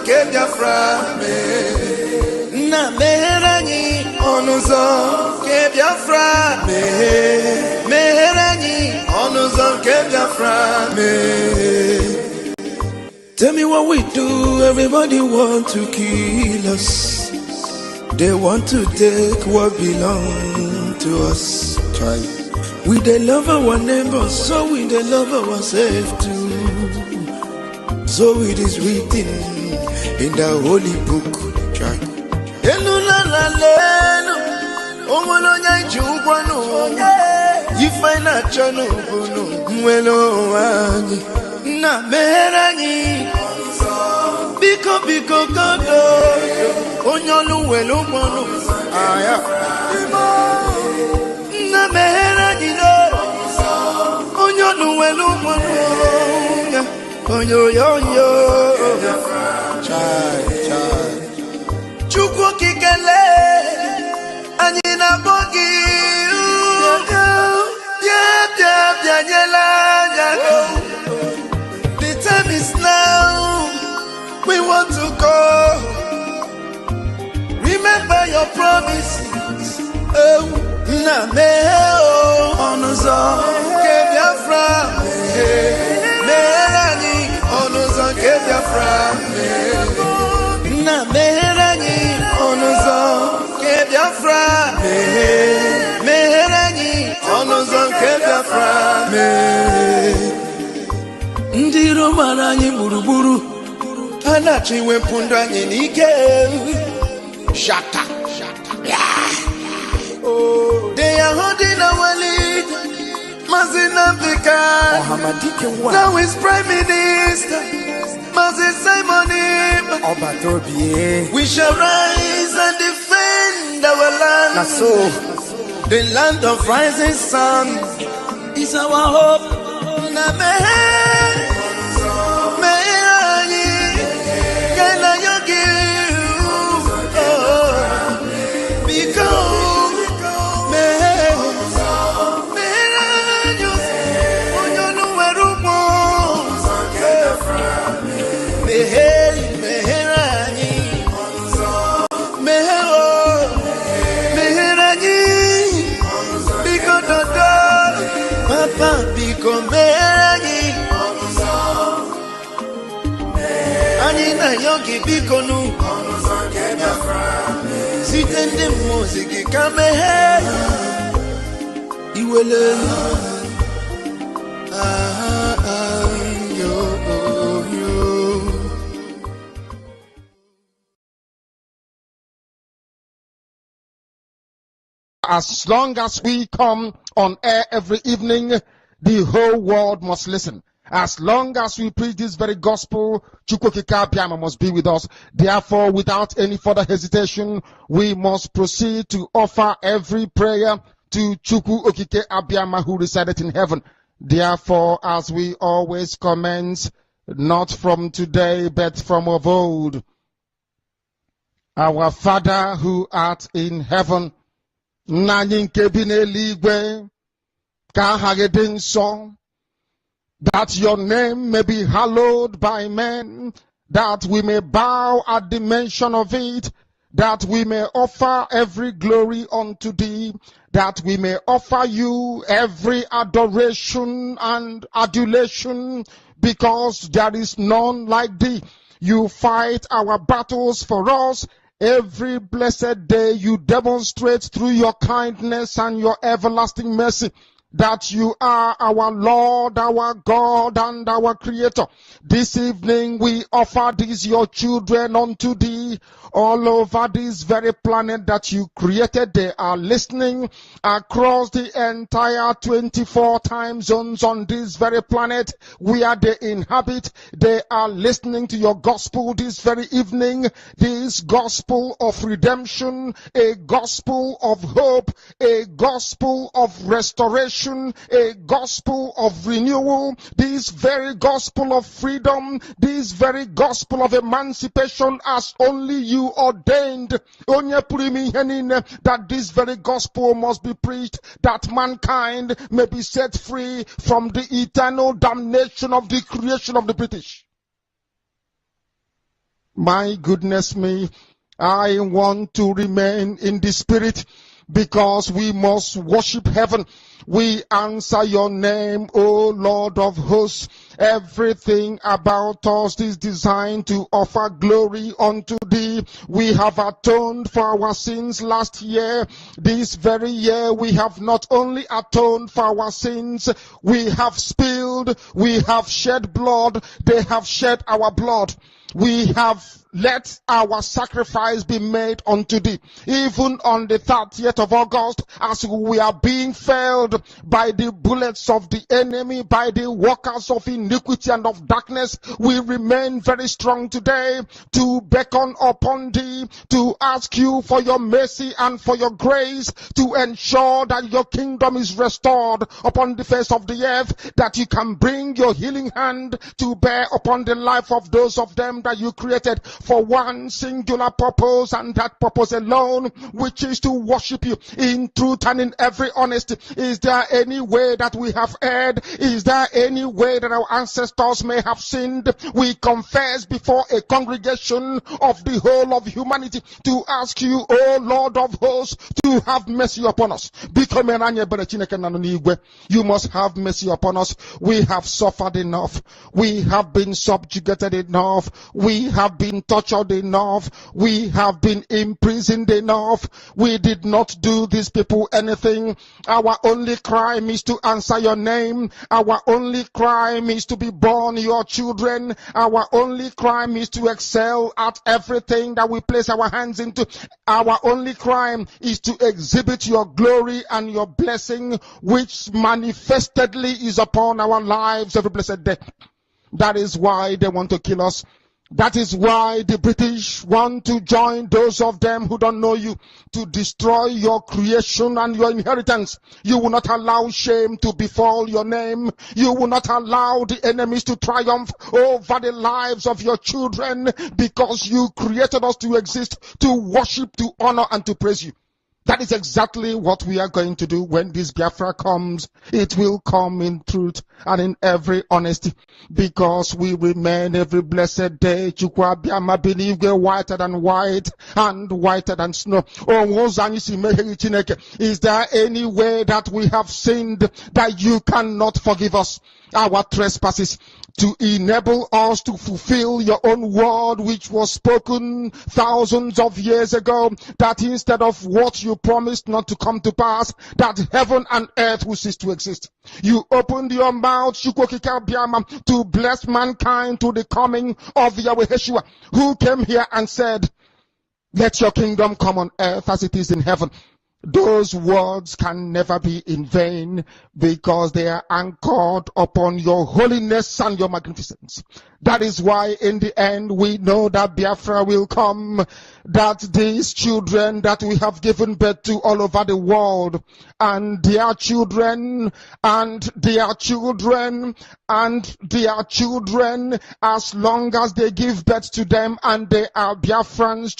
ke Biafra me. Na meheranyi onuzo ke Biafra me. Meheranyi onuzo ke Biafra me. Tell me what we do, everybody want to kill us. They want to take what belongs to us. Try. We they love our neighbors, so we they love ourselves too. So it is written in the holy book. Try. You find a channel, na meheranyi biko kodo onyolu welu mono aya na meheranyi do onyolu welu mono onyo chai chukwu kikele anyị na bogi bia nyela nyako. Time is now, we want to go. Remember your promises. Oh, na me oh, onuzo ke Biafra me. Meherani onuzo ke Biafra me. Na meherani onuzo ke Biafra me. Meherani onuzo ke Biafra me. Ndi romara anyị gburugburu anachi wepụ ndụ anyị n'ike. Shaka they are holding our lead. Mazinambika now is Prime Minister Mazi Simon. We shall rise and defend our land. The land of rising sun is our hope. Yogi bikonu sitende muziki kame iwele yo. As long as we come on air every evening, the whole world must listen. As long as we preach this very gospel, Chukwukika Abiyama must be with us. Therefore, without any further hesitation, we must proceed to offer every prayer to Chukwukika Abiyama who resided in heaven. Therefore, as we always commence, not from today, but from of old, our Father who art in heaven, Nanyinke bineligwe, ka aha gị dị nsọ, that your name may be hallowed by men, that we may bow at the mention of it, that we may offer every glory unto thee, that we may offer you every adoration and adulation, because there is none like thee. You fight our battles for us. Every blessed day you demonstrate through your kindness and your everlasting mercy that you are our Lord, our God, and our Creator. This evening we offer these your children unto thee all over this very planet that you created. They are listening across the entire 24 time zones on this very planet where they inhabit. They are listening to your gospel this very evening, this gospel of redemption, a gospel of hope, a gospel of restoration, a gospel of renewal, this very gospel of freedom, this very gospel of emancipation as only you ordained. That this very gospel must be preached, that mankind may be set free from the eternal damnation of the creation of the British. My goodness me, I want to remain in the spirit because we must worship heaven. We answer your name, O Lord of hosts. Everything about us is designed to offer glory unto thee. We have atoned for our sins last year. This very year we have not only atoned for our sins, we have spilled, we have shed blood, they have shed our blood. We have let our sacrifice be made unto thee. Even on the 30th of August, as we are being felled by the bullets of the enemy, by the workers of iniquity and of darkness, we remain very strong today to beckon upon thee, to ask you for your mercy and for your grace, to ensure that your kingdom is restored upon the face of the earth, that you can bring your healing hand to bear upon the life of those of them that you created for one singular purpose, and that purpose alone, which is to worship you in truth and in every honesty. Is there any way that we have erred? Is there any way that our ancestors may have sinned? We confess before a congregation of the whole of humanity to ask you, O Lord of hosts, to have mercy upon us. You must have mercy upon us. We have suffered enough. We have been subjugated enough. We have been tortured enough. We have been imprisoned enough. We did not do these people anything. Our only crime is to answer your name. Our only crime is to be born your children. Our only crime is to excel at everything that we place our hands into. Our only crime is to exhibit your glory and your blessing, which manifestedly is upon our lives every blessed day. That is why they want to kill us. That is why the British want to join those of them who don't know you to destroy your creation and your inheritance. You will not allow shame to befall your name. You will not allow the enemies to triumph over the lives of your children, because you created us to exist, to worship, to honor, and to praise you. That is exactly what we are going to do when this Biafra comes. It will come in truth and in every honesty, because we remain every blessed day. Chukwabiama believe we're whiter than white and whiter than snow. Is there any way that we have sinned that you cannot forgive us our trespasses, to enable us to fulfill your own word, which was spoken thousands of years ago, that instead of what you promised not to come to pass, that heaven and earth will cease to exist? You opened your mouth to bless mankind to the coming of Yahweh Yeshua, who came here and said, let your kingdom come on earth as it is in heaven. Those words can never be in vain, because they are anchored upon your holiness and your magnificence. That is why in the end we know that Biafra will come, that these children that we have given birth to all over the world, and their children, and their children, and their children, as long as they give birth to them and they are Biafrans,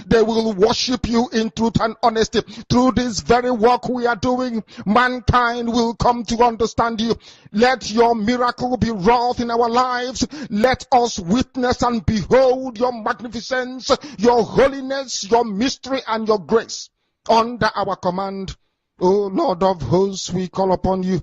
they will worship you in truth and honesty. Through this very work we are doing, mankind will come to understand you. Let your miracle be wrought in our lives. Let us witness and behold your magnificence, your holiness, your mystery, and your grace under our command. O Lord of hosts, we call upon you.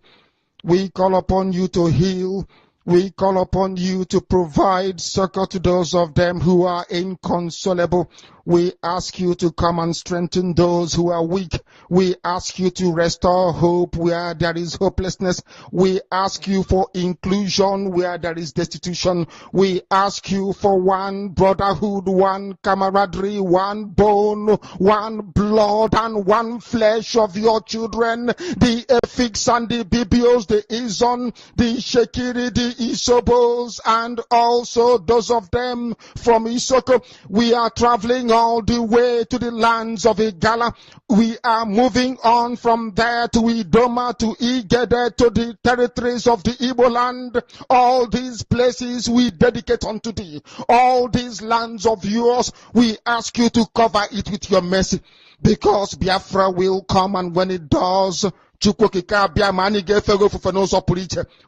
We call upon you to heal. We call upon you to provide succor to those of them who are inconsolable. We ask you to come and strengthen those who are weak. We ask you to restore hope where there is hopelessness. We ask you for inclusion where there is destitution. We ask you for one brotherhood, one camaraderie, one bone, one blood, and one flesh of your children. The Efiks and the Bibios, the Izon, the Shekiri, the Isobos, and also those of them from Isoko. We are traveling all the way to the lands of Igala. We are moving on from there to Idoma, to Igede, to the territories of the Igbo land. All these places we dedicate unto thee. All these lands of yours, we ask you to cover it with your mercy, because Biafra will come, and when it does,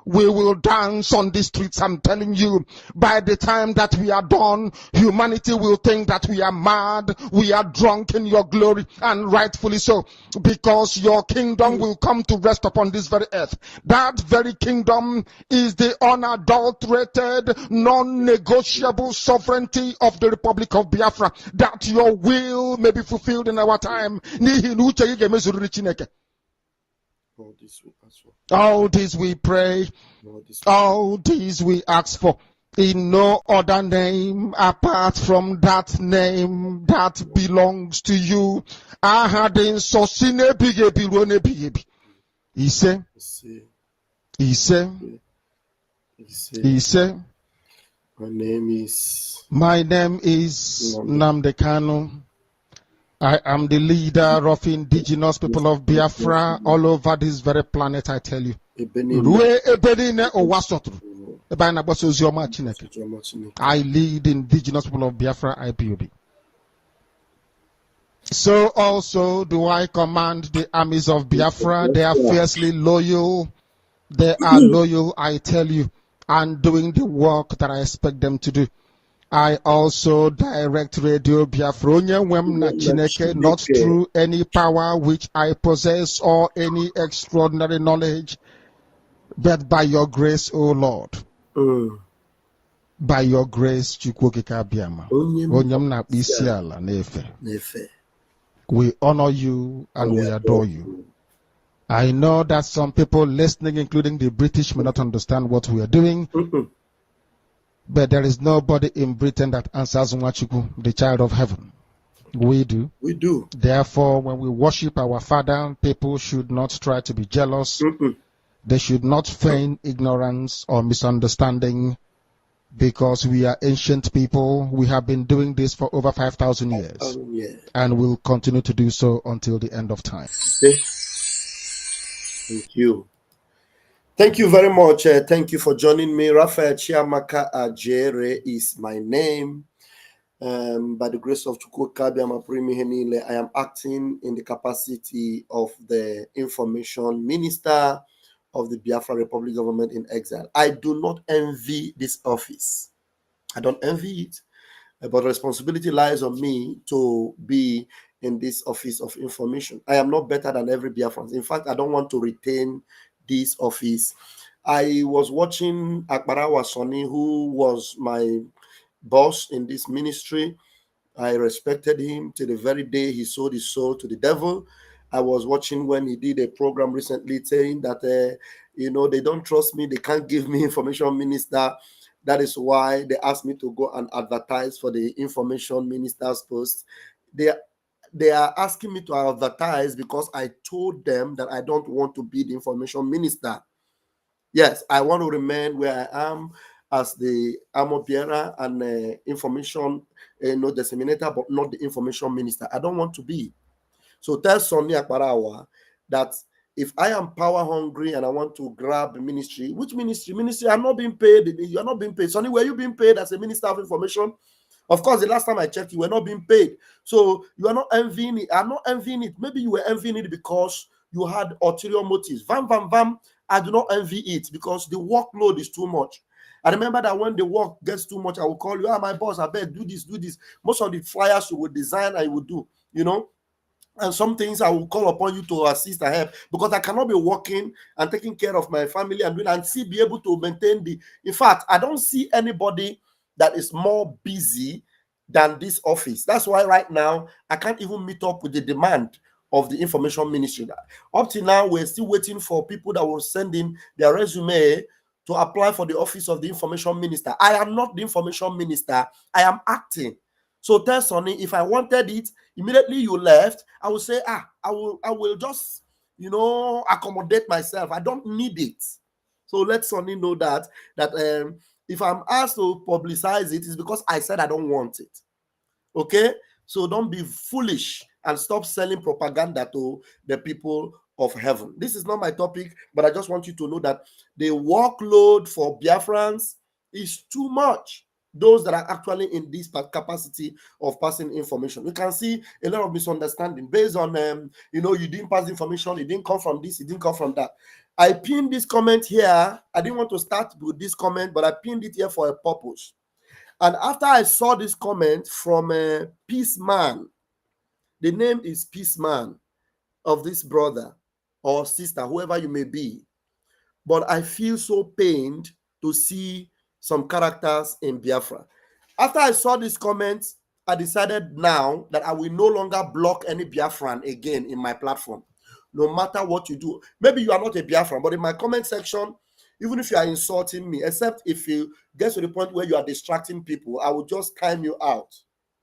We will dance on the streets. I'm telling you, by the time that we are done, humanity will think that we are mad, we are drunk in your glory, and rightfully so, because your kingdom will come to rest upon this very earth. That very kingdom is the unadulterated, non-negotiable sovereignty of the Republic of Biafra, that your will may be fulfilled in our time. All this we pray, all this we ask for, in no other name apart from that name that belongs to you. He said, my name is Namdekano. I am the leader of indigenous people of Biafra all over this very planet, I tell you. I lead indigenous people of Biafra, IPOB. So also do I command the armies of Biafra. They are fiercely loyal. They are loyal, I tell you, and doing the work that I expect them to do. I also direct Radio Biafronia Chineke, not through any power which I possess or any extraordinary knowledge, but by your grace, O Lord. By your grace, Chukwokika Biama. We honor you and we adore you. I know that some people listening, including the British, may not understand what we are doing. But there is nobody in Britain that answers Nwachuku, the child of heaven. We do. We do. Therefore, when we worship our Father, people should not try to be jealous. They should not feign ignorance or misunderstanding, because we are ancient people. We have been doing this for over 5,000 years. And will continue to do so until the end of time. Thank you. Thank you very much. Thank you for joining me. Raphael Chiamaka Ajere is my name. By the grace of Chukwuka, I am acting in the capacity of the information minister of the Biafra Republic government in exile. I do not envy this office. I don't envy it. But responsibility lies on me to be in this office of information. I am not better than every Biafran. In fact, I don't want to retain this office. I was watching Akbarawa Soni, who was my boss in this ministry. I respected him till the very day he sold his soul to the devil. I was watching when he did a program recently saying that, they don't trust me. They can't give me information minister. That is why they asked me to go and advertise for the information minister's post. They are asking me to advertise because I told them that I don't want to be the information minister. Yes, I want to remain where I am as the armor bearer and information disseminator, but not the information minister. I don't want to be. So tell Sonny Akbarawa that if I am power hungry and I want to grab ministry, which ministry? Ministry, I'm not being paid. You are not being paid. Sonny, were you being paid as a minister of information? Of course, the last time I checked, you were not being paid. So you are not envying it. I'm not envying it. Maybe you were envying it because you had ulterior motives. Vam, vam, vam. I do not envy it because the workload is too much. I remember that when the work gets too much, I will call you. My boss, I beg, do this, do this. Most of the flyers you would design, I would do, And some things I will call upon you to assist and help, because I cannot be working and taking care of my family and still be able to maintain the. In fact, I don't see anybody that is more busy than this office. That's why right now I can't even meet up with the demand of the information ministry. Up till now, we're still waiting for people that will send in their resume to apply for the office of the information minister. I am not the information minister. I am acting. So tell Sonny, if I wanted it, immediately you left, I will say, I will just, accommodate myself. I don't need it. So let Sonny know that if I'm asked to publicize it, it's because I said I don't want it. Okay? So don't be foolish and stop selling propaganda to the people of heaven. This is not my topic, but I just want you to know that the workload for Biafrans is too much. those that are actually in this capacity of passing information. You can see a lot of misunderstanding based on, you didn't pass the information, it didn't come from this, it didn't come from that. I pinned this comment here. I didn't want to start with this comment, but I pinned it here for a purpose. And after I saw this comment from Peace Man, the name is Peace Man of this brother or sister, whoever you may be. But I feel so pained to see some characters in Biafra. After I saw this comment, I decided now that I will no longer block any Biafran again in my platform, no matter what you do. Maybe you are not a Biafran, but in my comment section, even if you are insulting me, except if you get to the point where you are distracting people, I will just time you out.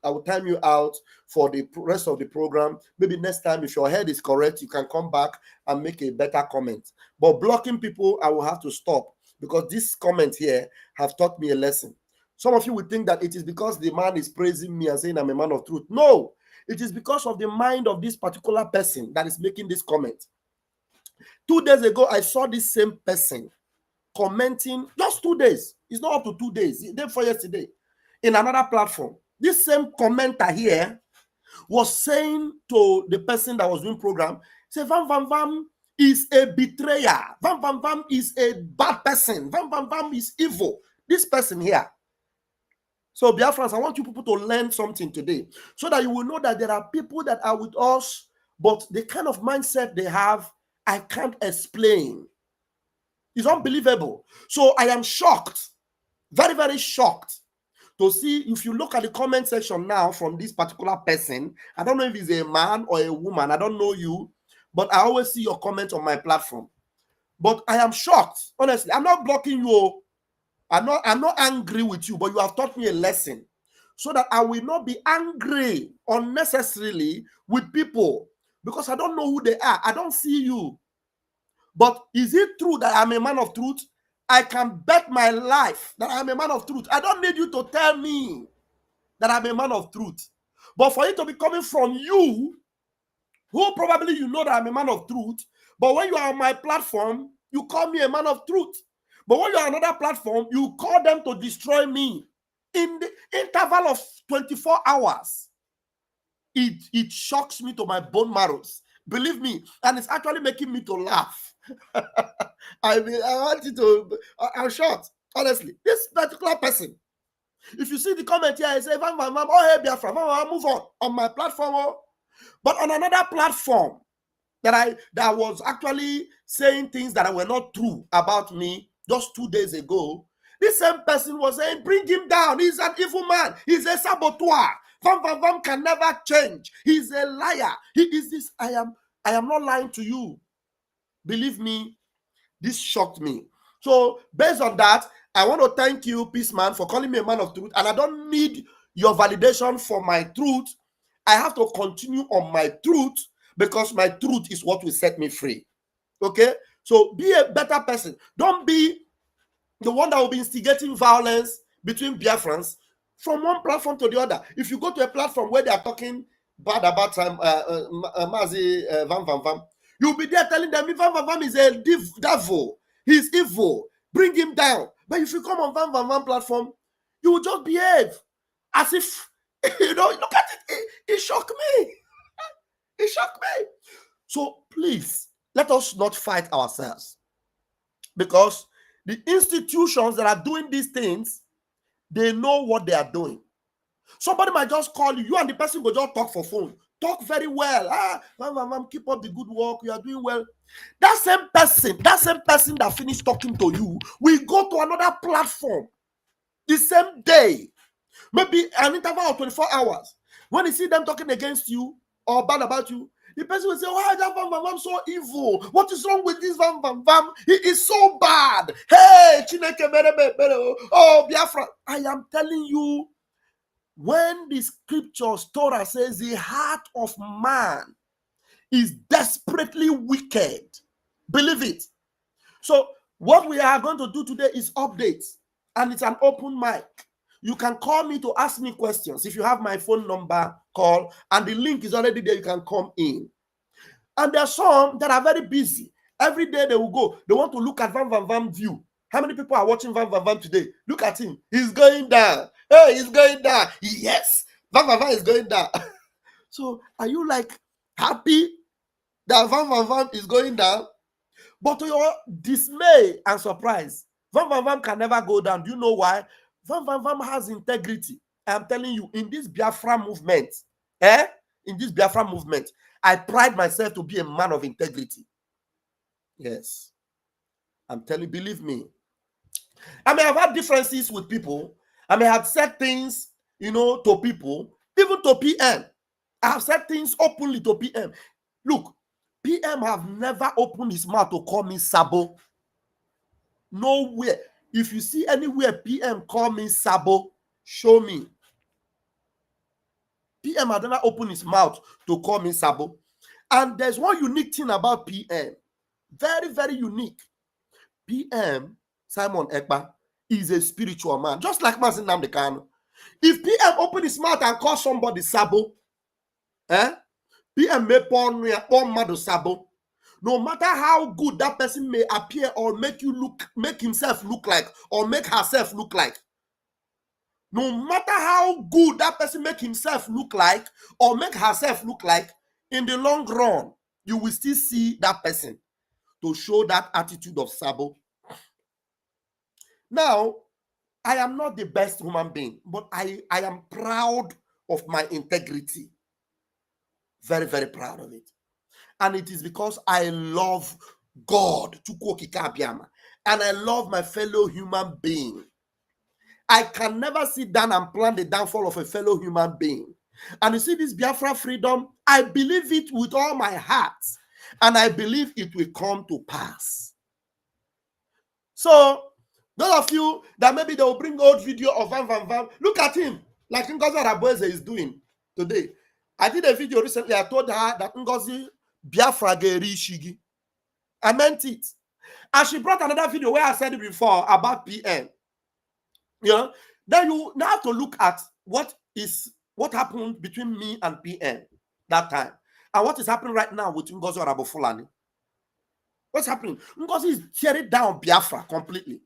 I will time you out for the rest of the program. Maybe next time, if your head is correct, you can come back and make a better comment. But blocking people, I will have to stop, because this comment here have taught me a lesson. Some of you would think that it is because the man is praising me and saying I'm a man of truth. No, it is because of the mind of this particular person that is making this comment. 2 days ago, I saw this same person commenting, just 2 days. It's not up to 2 days. The day before yesterday, in another platform. This same commenter here was saying to the person that was doing program, say, Vam Vam Vam is a betrayer. Vam Vam Vam is a bad person. Vam Vam Vam is evil. This person here. So, Biafrans, I want you people to learn something today, so that you will know that there are people that are with us, but the kind of mindset they have, I can't explain. It's unbelievable. So I am shocked, very, very shocked, to see, if you look at the comment section now from this particular person, I don't know if he's a man or a woman, I don't know you, but I always see your comment on my platform. But I am shocked, honestly. I'm not blocking you. I'm not angry with you, but you have taught me a lesson, so that I will not be angry unnecessarily with people, because I don't know who they are. I don't see you. But is it true that I'm a man of truth? I can bet my life that I'm a man of truth. I don't need you to tell me that I'm a man of truth. But for it to be coming from you, who probably you know that I'm a man of truth, but when you are on my platform, you call me a man of truth. But when you are on another platform, you call them to destroy me. In the interval of 24 hours, it shocks me to my bone marrows. Believe me, and it's actually making me to laugh. I want you to, I'm shocked, honestly. This particular person, if you see the comment here, I say, Vam Vam Vam, oh, hey, Biafra, Vam Vam, move on my platform. Oh. But on another platform that was actually saying things that were not true about me just 2 days ago, this same person was saying, bring him down. He's an evil man. He's a saboteur. Vam Vam Vam can never change. He's a liar. He is this. I am not lying to you. Believe me, this shocked me. So based on that, I want to thank you, Peace Man, for calling me a man of truth. And I don't need your validation for my truth. I have to continue on my truth, because my truth is what will set me free. Okay? So be a better person. Don't be the one that will be instigating violence between Biafrans from one platform to the other. If you go to a platform where they are talking bad about Mazi Vam Vam Vam, you'll be there telling them, Vam Vam Vam is a devil. He's evil. Bring him down. But if you come on Vam Vam Vam platform, you will just behave as if, look at it. It shocked me. It shocked me. So please, let us not fight ourselves, because the institutions that are doing these things, they know what they are doing. Somebody might just call you and the person will just talk for phone. Talk very well. Keep up the good work. You are doing well. That same person that finished talking to you will go to another platform the same day, maybe an interval of 24 hours. When you see them talking against you or bad about you, the person will say, why is that Vam Vam Vam so evil? What is wrong with this Vam Vam Vam? He is so bad. Hey, Chineke, oh, Biafra. I am telling you, when the scriptures, Torah says, the heart of man is desperately wicked, believe it. So what we are going to do today is updates, and it's an open mic. You can call me to ask me questions. If you have my phone number, call, and the link is already there. You can come in. And there are some that are very busy. Every day they will go. They want to look at Vam Vam Vam view. How many people are watching Vam Vam Vam today? Look at him. He's going down. Hey, it's going down. Yes, Vam Vam Vam is going down. So, are you like happy that Vam Vam Vam is going down? But to your dismay and surprise, Vam Vam Vam can never go down. Do you know why? Vam Vam Vam has integrity. I'm telling you, in this Biafra movement, in this Biafra movement, I pride myself to be a man of integrity. Yes. I'm telling you, believe me. I may have had differences with people. I may have said things, to people, even to PM. I have said things openly to PM. Look, PM have never opened his mouth to call me Sabo. Nowhere. If you see anywhere PM call me Sabo, show me. PM has never opened his mouth to call me Sabo. And there's one unique thing about PM. Very, very unique. PM, Simon Ekpa, is a spiritual man. Just like Masin Namdekano. If PM open his mouth and call somebody Sabo, PM may porn mado Sabo. No matter how good that person may appear or make himself look like, or make herself look like, no matter how good that person make himself look like or make herself look like, in the long run, you will still see that person to show that attitude of Sabo. Now, I am not the best human being, but I am proud of my integrity. Very, very proud of it. And it is because I love God, and I love my fellow human being. I can never sit down and plan the downfall of a fellow human being. And you see this Biafra freedom, I believe it with all my heart. And I believe it will come to pass. So, those of you that maybe they will bring old video of Vam Vam Vam, look at him, like Ngozi Araboeze is doing today. I did a video recently. I told her that Ngozi Biafra geri shigi. I meant it. And she brought another video where I said it before about PM. Then you now have to look at what happened between me and PM that time, and what is happening right now with Ngozi Arabofulani. What's happening? Ngozi is tearing down Biafra completely.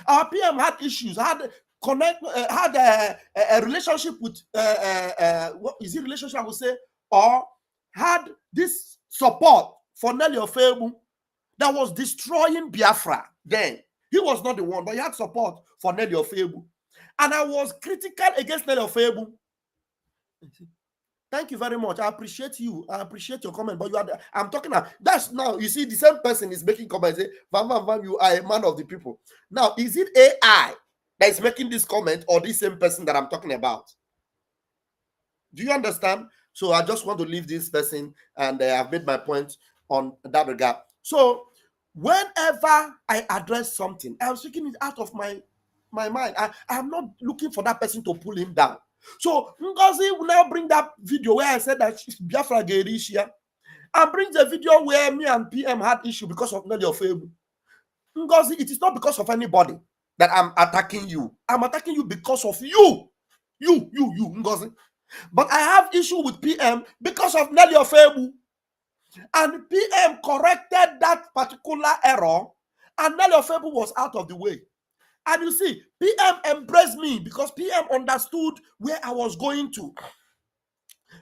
Our PM had issues, had a relationship with what is it relationship I would say, or had this support for Nelly Ofebu that was destroying Biafra. Then he was not the one, but he had support for Nelly Ofebu, and I was critical against Nelly Ofebu. Thank you very much. I appreciate you. I appreciate your comment. But I'm talking now. That's now, you see, the same person is making comments. Say, Vam Vam Vam, you are a man of the people. Now, is it AI that is making this comment, or this same person that I'm talking about? Do you understand? So I just want to leave this person, and I've made my point on that regard. So whenever I address something, I'm speaking it out of my mind. I'm not looking for that person to pull him down. So Ngozi will now bring that video where I said that Biafra Gerishia, and brings the video where me and PM had issue because of Nelly Ofebu. Ngozi, it is not because of anybody that I'm attacking you. I'm attacking you because of you. You, Ngozi. But I have issue with PM because of Nelly Ofebu. And PM corrected that particular error, and Nelly Ofebu was out of the way. And you see, PM embraced me because PM understood where I was going to.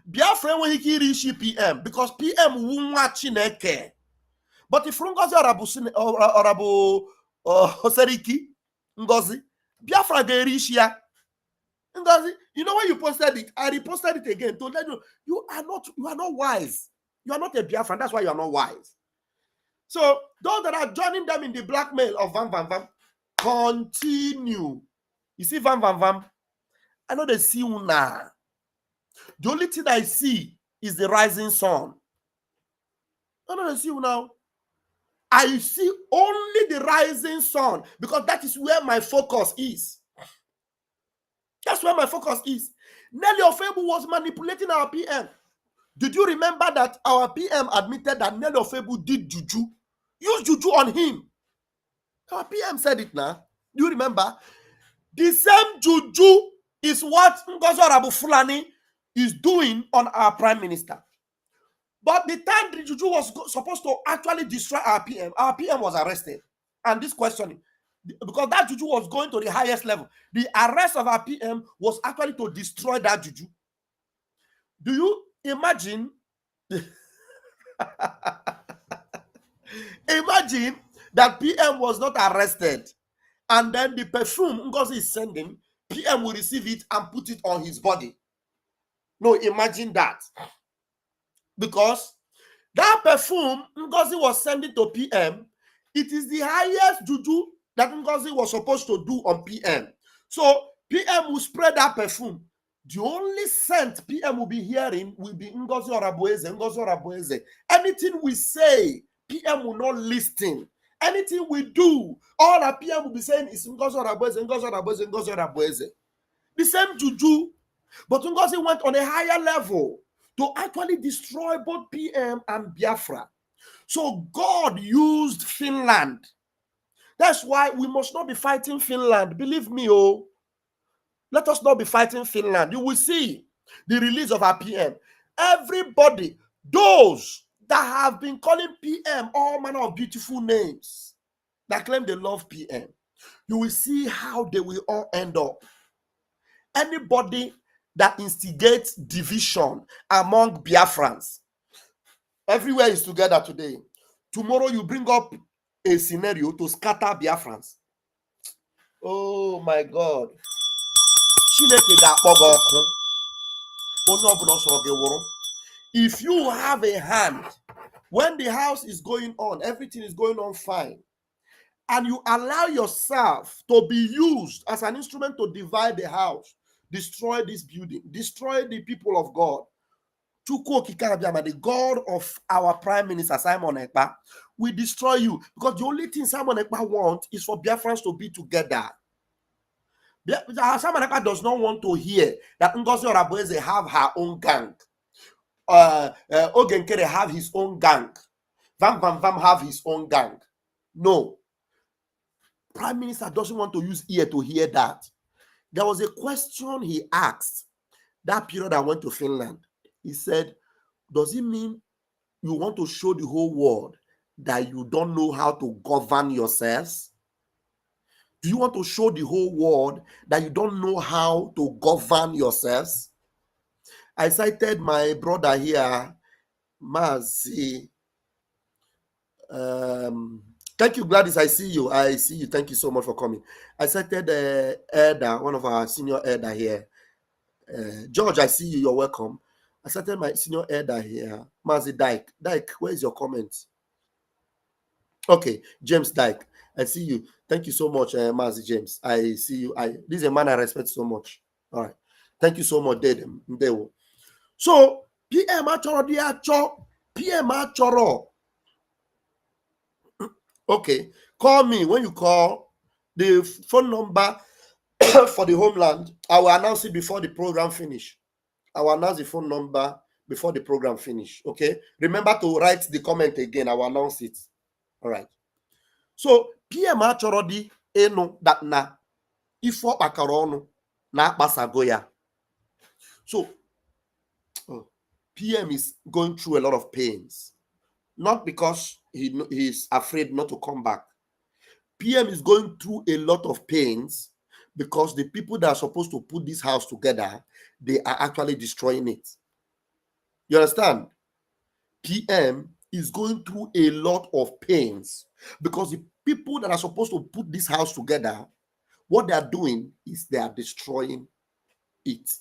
Biafra when he reach PM because PM won't watch Chineke. But if Ngozi Orabu Seriki Ngozi, Biafra get reach here. Ngozi, you know when you posted it, I reposted it again to let you are not wise. You are not a Biafran. That's why you are not wise. So those that are joining them in the blackmail of Vam Vam Vam, continue. You see, Vam Vam Vam, I know they see you now. The only thing I see is the rising sun. I know they see you now. I see only the rising sun because that is where my focus is. That's where my focus is. Nelly Ofebu was manipulating our PM. Did you remember that our PM admitted that Nelly Ofebu did juju? Use juju on him. Our PM said it now. Do you remember? The same juju is what Ngozi Arabufulani is doing on our prime minister. But the time the juju was supposed to actually destroy our PM was arrested. And this questioning, because that juju was going to the highest level. The arrest of our PM was actually to destroy that juju. Do you imagine? Imagine that PM was not arrested, and then the perfume Ngozi is sending, PM will receive it and put it on his body. No, imagine that. Because that perfume Ngozi was sending to PM, it is the highest juju that Ngozi was supposed to do on PM. So PM will spread that perfume. The only scent PM will be hearing will be Ngozi Orabueze, Ngozi Orabueze. Anything we say, PM will not listen. Anything we do, all that PM will be saying is Ngozi Orabueze, Ngozi Orabueze, Ngozi Orabueze. The same juju, but Ngozi went on a higher level to actually destroy both PM and Biafra. So God used Finland. That's why we must not be fighting Finland. Believe me, oh. Let us not be fighting Finland. You will see the release of our PM. Everybody, those that have been calling PM all manner of beautiful names, that claim they love PM, you will see how they will all end up. Anybody that instigates division among Biafrans, everywhere is together today. Tomorrow you bring up a scenario to scatter Biafrans. Oh my God. If you have a hand, when the house is going on, everything is going on fine, and you allow yourself to be used as an instrument to divide the house, destroy this building, destroy the people of God, the God of our Prime Minister Simon Ekpa will destroy you, because the only thing Simon Ekpa wants is for Biafrans to be together. Simon Ekpa does not want to hear that Ngozi Orabueze have her own gang. Ogenkere have his own gang. Vam Vam Vam have his own gang. No. Prime Minister doesn't want to use ear to hear that. There was a question he asked that period I went to Finland. He said, does it mean you want to show the whole world that you don't know how to govern yourselves? Do you want to show the whole world that you don't know how to govern yourselves? I cited my brother here, Mazi. Thank you, Gladys. I see you. I see you. Thank you so much for coming. I cited Elder, one of our senior elder here. George, I see you. You're welcome. I cited my senior elder here, Mazi Dyke. Dyke, where is your comment? Okay, James Dyke. I see you. Thank you so much, Mazi James. I see you. This is a man I respect so much. All right. Thank you so much, Dewo. So, PM Achoro. Okay. Call me when you call. The phone number for the homeland, I will announce it before the program finish. I will announce the phone number before the program finish. Okay. Remember to write the comment again. I will announce it. All right. So, PM Achoro di eno that na ifo akarono na basagoya. So, PM is going through a lot of pains, not because he's afraid not to come back. PM is going through a lot of pains because the people that are supposed to put this house together, they are actually destroying it. You understand? PM is going through a lot of pains because the people that are supposed to put this house together, what they are doing is they are destroying it.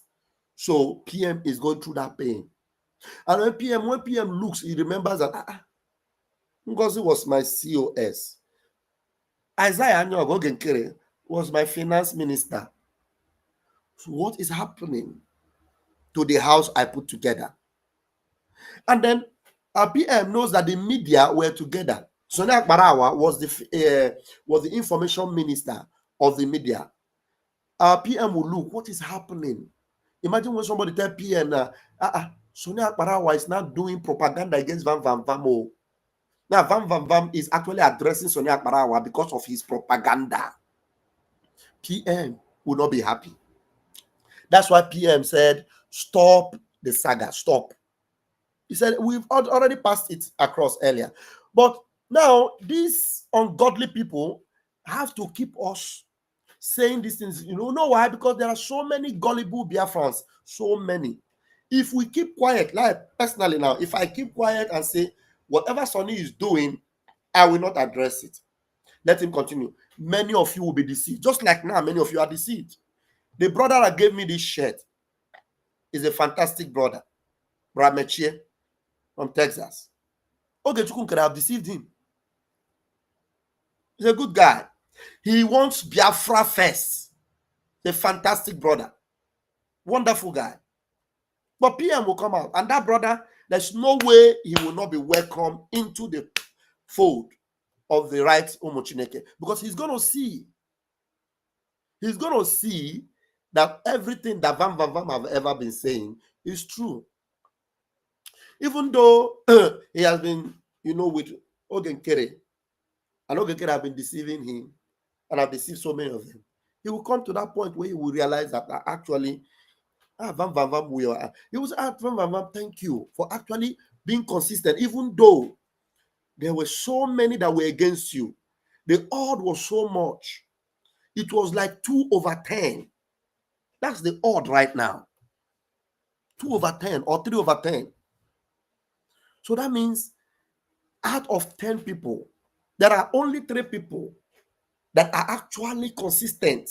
So PM is going through that pain. And when PM looks, he remembers that Ngozi was my COS. Isaiah Anyogo was my finance minister. So what is happening to the house I put together? And then our PM knows that the media were together. Sonia Akbarawa was the information minister of the media. Our PM will look, what is happening? Imagine when somebody tell PM, Sonia Akbarawa is not doing propaganda against Vam Vam Vam. Now, Vam Vam Vam is actually addressing Sonia Akbarawa because of his propaganda. PM will not be happy. That's why PM said, stop the saga, stop. He said, we've already passed it across earlier. But now, these ungodly people, have to keep us saying these things. You know why? Because there are so many gullible Biafrans, so many. If we keep quiet, like personally now, if I keep quiet and say whatever Sonny is doing, I will not address it. Let him continue. Many of you will be deceived. Just like now, many of you are deceived. The brother that gave me this shirt is a fantastic brother, Bramechie from Texas. Ogechukwu could have deceived him. He's a good guy. He wants Biafra first. He's a fantastic brother. Wonderful guy. But PM will come out. And that brother, there's no way he will not be welcome into the fold of the right Umochineke. Because he's going to see. He's going to see that everything that Vam Vam Vam have ever been saying is true. Even though he has been, with Ogenkere, and Ogenkere have been deceiving him, and have deceived so many of them, he will come to that point where he will realize that actually, Vam Vam Vam, he was Vam Vam Vam, thank you for actually being consistent, even though there were so many that were against you. The odd was so much. It was like 2/10. That's the odd right now. 2/10 or 3/10. So that means out of 10 people, there are only 3 people that are actually consistent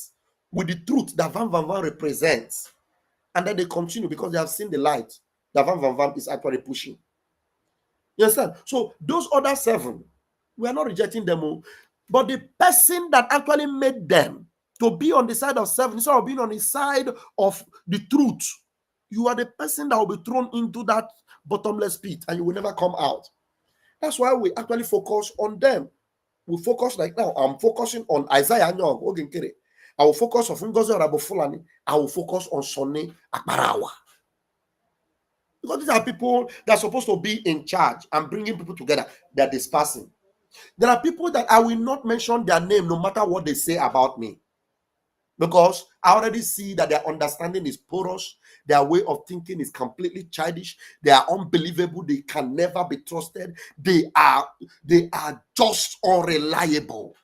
with the truth that Vam Vam Vam represents. And then they continue because they have seen the light that Vam Vam Vam is actually pushing. You understand? So those other 7, we are not rejecting them, but the person that actually made them to be on the side of 7 instead of being on the side of the truth, you are the person that will be thrown into that bottomless pit and you will never come out. That's why we actually focus on them. We focus like now. I'm focusing on Isaiah Nyong Ogenkere. I will focus on Ngozi Fulani. I will focus on Sonny Akbarawa. Because these are people that are supposed to be in charge and bringing people together. They're dispersing. There are people that I will not mention their name no matter what they say about me. Because I already see that their understanding is porous. Their way of thinking is completely childish. They are unbelievable. They can never be trusted. They are just unreliable.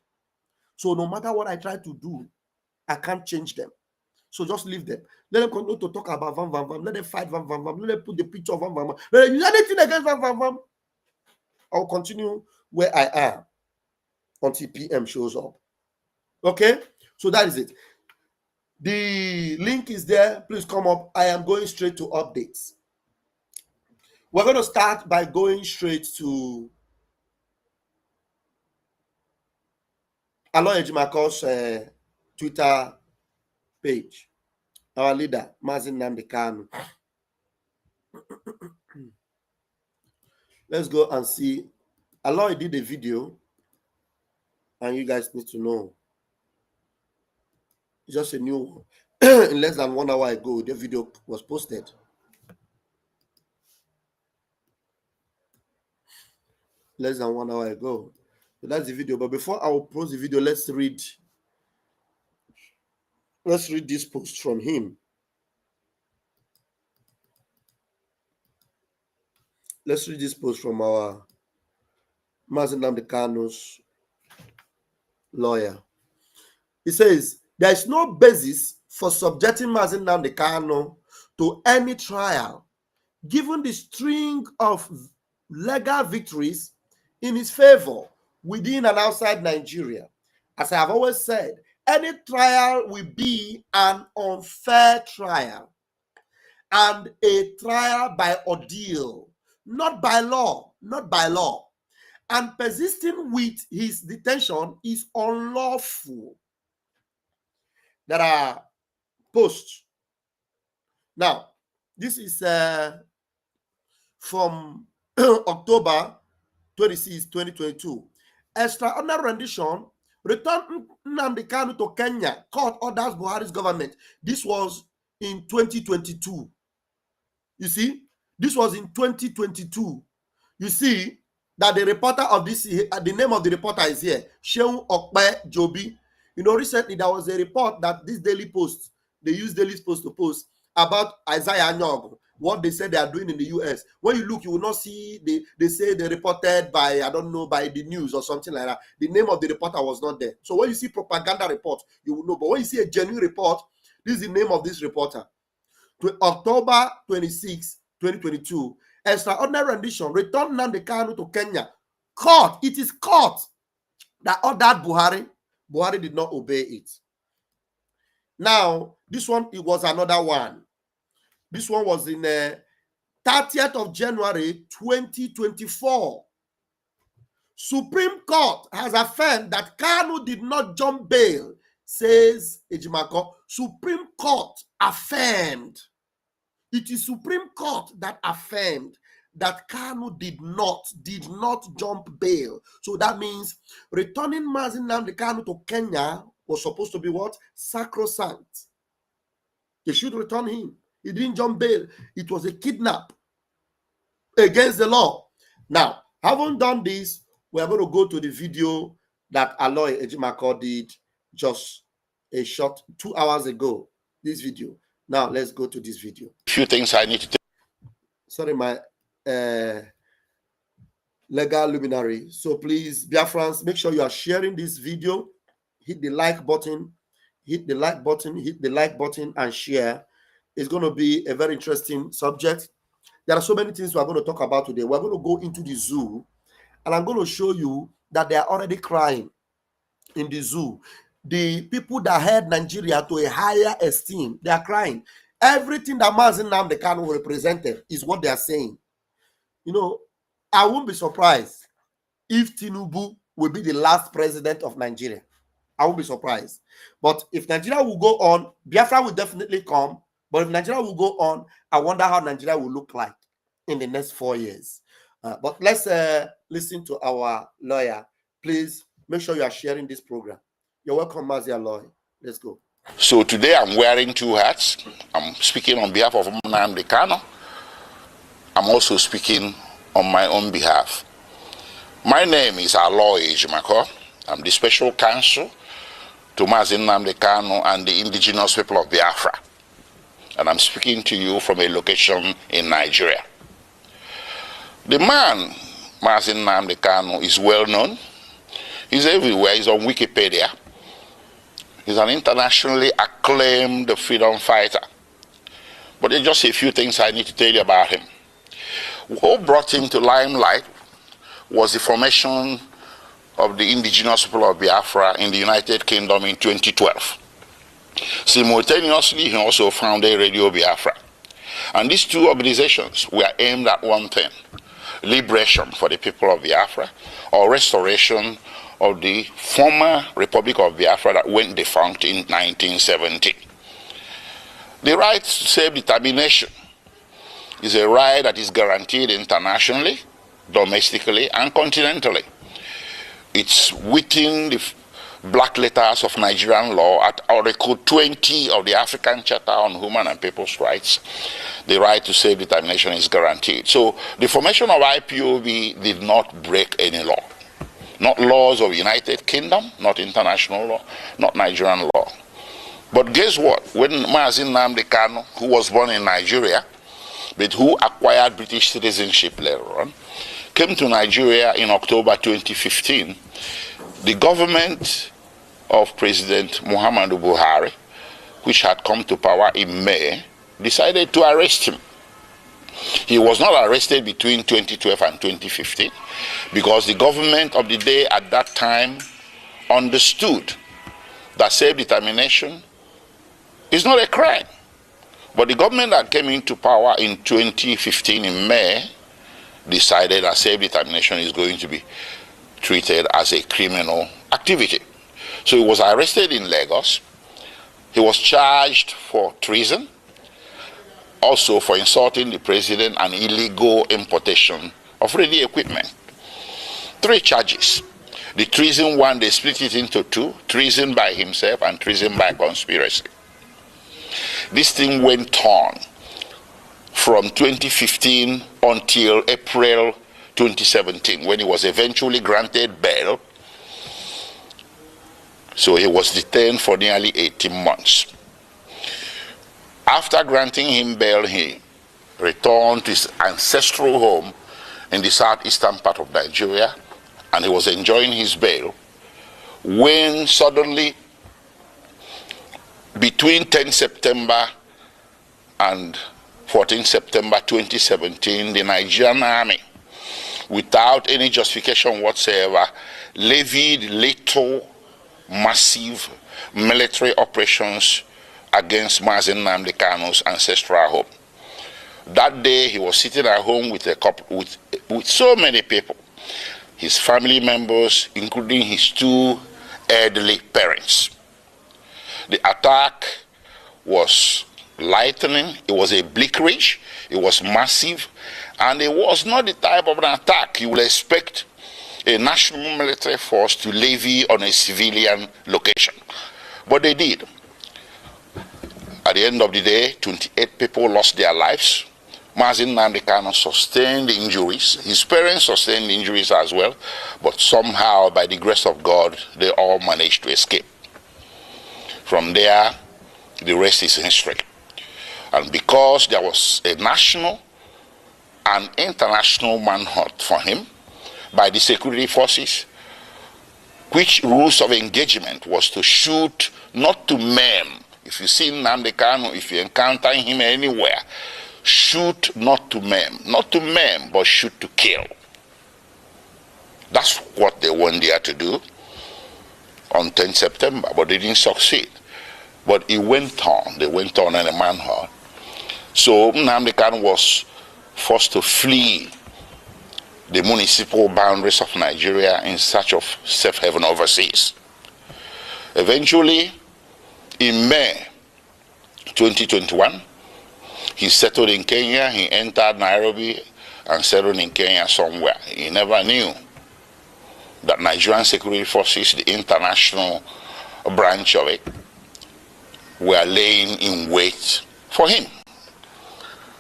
So no matter what I try to do, I can't change them. So just leave them. Let them continue to talk about Vam Vam Vam. Let them fight Vam Vam Vam. Let them put the picture of Vam Vam Vam. Let them use anything against Vam Vam Vam. I'll continue where I am until PM shows up. Okay? So that is it. The link is there. Please come up. I am going straight to updates. We're going to start by going straight to Aloy Ejimako's Twitter page. Our leader, Mazin Nnamdi Kanu. Let's go and see. Aloy did a video, and you guys need to know. It's just a new one. In less than 1 hour ago, the video was posted. Less than 1 hour ago. So that's the video. But before I will post the video, let's read this post from him. Let's read this post from our Mazin Nnamdi Kanu's lawyer. He says, there is no basis for subjecting Mazin Nnamdi Kanu to any trial, given the string of legal victories in his favor within and outside Nigeria. As I have always said, any trial will be an unfair trial and a trial by ordeal, not by law, And persisting with his detention is unlawful. There are posts. Now, this is from October 26, 2022. Extraordinary rendition. Return Nnamdi Kanu to Kenya. Court orders Buhari's government. This was in 2022. You see? This was in 2022. You see that the reporter of this, the name of the reporter is here. Sheung Okpe Jobi. You know, recently there was a report that this Daily Post, they used Daily Post to post about Isaiah Nyong, what they said they are doing in the US. When you look, you will not see they say they reported by, I don't know, by the news or something like that. The name of the reporter was not there. So when you see propaganda report, you will know. But when you see a genuine report, this is the name of this reporter. To October 26, 2022, extraordinary rendition, return Nnamdi Kanu to Kenya. Court, it is court that ordered Buhari. Buhari did not obey it. Now, this one, it was another one. This one was in 30th of January 2024. Supreme Court has affirmed that Kanu did not jump bail, says Ejimako. Supreme Court affirmed. It is Supreme Court that affirmed that Kanu did not jump bail. So that means returning Mazi Nnamdi Kanu to Kenya was supposed to be what? Sacrosanct. They should return him. He didn't jump bail. It was a kidnap against the law. Now, having done this, we are going to go to the video that Aloy Ejimako did just a short 2 hours ago. This video. Now, let's go to this video. Few things I need to tell. Sorry, my legal luminary. So please, Biafrans, make sure you are sharing this video. Hit the like button. Hit the like button. Hit the like button and share. It's going to be a very interesting subject. There are so many things we are going to talk about today. We're going to go into the zoo, and I'm going to show you that they are already crying in the zoo. The people that held Nigeria to a higher esteem, they are crying. Everything that Mazi Nnamdi Kanu represented is what they are saying. You know, I won't be surprised if Tinubu will be the last president of Nigeria. I won't be surprised. But if Nigeria will go on, Biafra will definitely come. But if Nigeria will go on, I wonder how Nigeria will look like in the next 4 years. But let's listen to our lawyer. Please make sure you are sharing this program. You're welcome, Mazia Lawyer. Let's go. So today I'm wearing two hats. I'm speaking on behalf of Nnamdi Kanu. I'm also speaking on my own behalf. My name is Aloy Ejimako. I'm the special counsel to Mazi Nnamdi Kanu and the indigenous people of Biafra. And I'm speaking to you from a location in Nigeria. The man, Mazi Nnamdi Kanu, is well known. He's everywhere. He's on Wikipedia. He's an internationally acclaimed freedom fighter. But there's just a few things I need to tell you about him. What brought him to limelight was the formation of the indigenous people of Biafra in the United Kingdom in 2012. Simultaneously, he also founded Radio Biafra. And these two organizations were aimed at one thing: liberation for the people of Biafra, or restoration of the former Republic of Biafra that went defunct in 1970. The right to self-determination is a right that is guaranteed internationally, domestically, and continentally. It's within the black letters of Nigerian law at Article 20 of the African Charter on Human and People's Rights. The right to self-determination is guaranteed. So the formation of IPOB did not break any law. Not laws of United Kingdom, not international law, not Nigerian law. But guess what? When Mazi Nnamdi Kanu, who was born in Nigeria, but who acquired British citizenship later on, came to Nigeria in October 2015, the government of President Muhammadu Buhari, which had come to power in May, decided to arrest him. He was not arrested between 2012 and 2015 because the government of the day at that time understood that self-determination is not a crime. But the government that came into power in 2015 in May decided that self-determination is going to be treated as a criminal activity. So he was arrested in Lagos. He was charged for treason, also for insulting the president and illegal importation of ready equipment. 3 charges. The treason one, they split it into 2, treason by himself and treason by conspiracy. This thing went on from 2015 until April 2017, when he was eventually granted bail. So he was detained for nearly 18 months. After granting him bail, he returned to his ancestral home in the southeastern part of Nigeria, and he was enjoying his bail when suddenly, between 10 September and 14 September 2017, the Nigerian army, without any justification whatsoever, levied lethal, massive military operations against Mazi Nnamdi Kanu's ancestral home. That day, he was sitting at home with so many people, his family members, including his two elderly parents. The attack was lightning, it was a bleakage, it was massive, and it was not the type of an attack you will expect a national military force to levy on a civilian location. But they did. At the end of the day, 28 people lost their lives. Mazi Nnamdi Kanu sustained injuries. His parents sustained injuries as well, but somehow, by the grace of God, they all managed to escape. From there, the rest is history. And because there was a national and international manhunt for him by the security forces, which rules of engagement was to shoot, not to maim. If you see Nnamdi Kanu, if you encounter him anywhere, shoot not to maim. Not to maim, but shoot to kill. That's what they went there to do on 10 September, but they didn't succeed. But it went on. They went on in a manhunt. So Nnamdi Kanu was forced to flee the municipal boundaries of Nigeria in search of safe haven overseas. Eventually, in May 2021, he settled in Kenya. He entered Nairobi and settled in Kenya somewhere. He never knew that Nigerian security forces, the international branch of it, were laying in wait for him.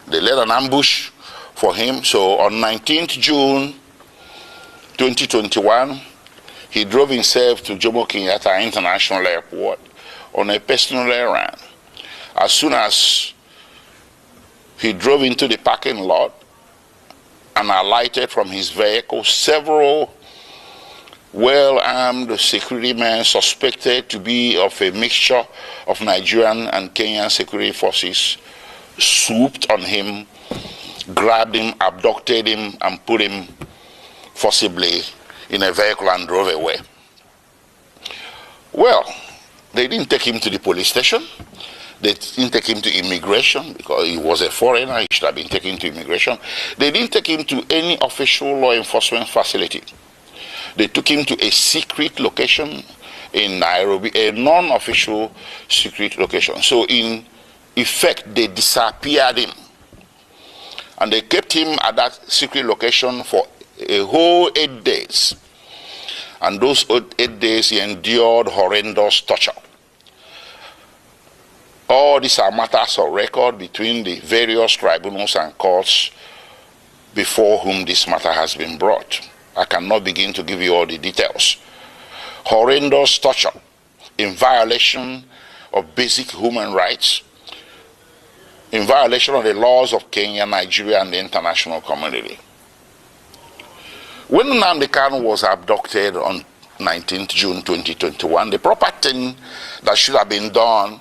They laid an ambush for him. So on 19th June 2021, he drove himself to Jomo Kenyatta International Airport on a personal errand. As soon as he drove into the parking lot and alighted from his vehicle, several well-armed security men suspected to be of a mixture of Nigerian and Kenyan security forces swooped on him, grabbed him, abducted him, and put him forcibly in a vehicle and drove away. Well, they didn't take him to the police station. They didn't take him to immigration because he was a foreigner. He should have been taken to immigration. They didn't take him to any official law enforcement facility. They took him to a secret location in Nairobi, a non-official secret location. So in effect, they disappeared him. And they kept him at that secret location for a whole 8 days. And those 8 days he endured horrendous torture. All these are matters of record between the various tribunals and courts before whom this matter has been brought. I cannot begin to give you all the details. Horrendous torture in violation of basic human rights, in violation of the laws of Kenya, Nigeria, and the international community. When Nnamdi Kanu was abducted on 19th June 2021, the proper thing that should have been done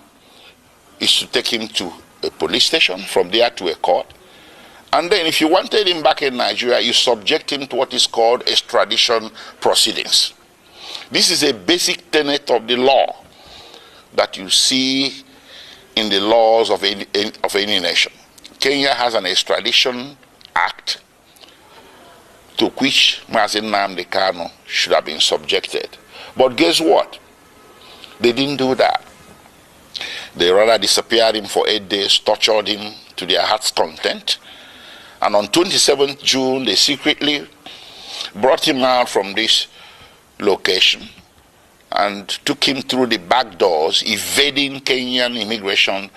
is to take him to a police station, from there to a court. And then if you wanted him back in Nigeria, you subject him to what is called extradition proceedings. This is a basic tenet of the law that you see in the laws of any nation. Kenya has an extradition act to which Mazi Nnamdi Kanu should have been subjected. But guess what? They didn't do that. They rather disappeared him for 8 days, tortured him to their heart's content. And on 27th June, they secretly brought him out from this location and took him through the back doors, evading Kenyan immigration,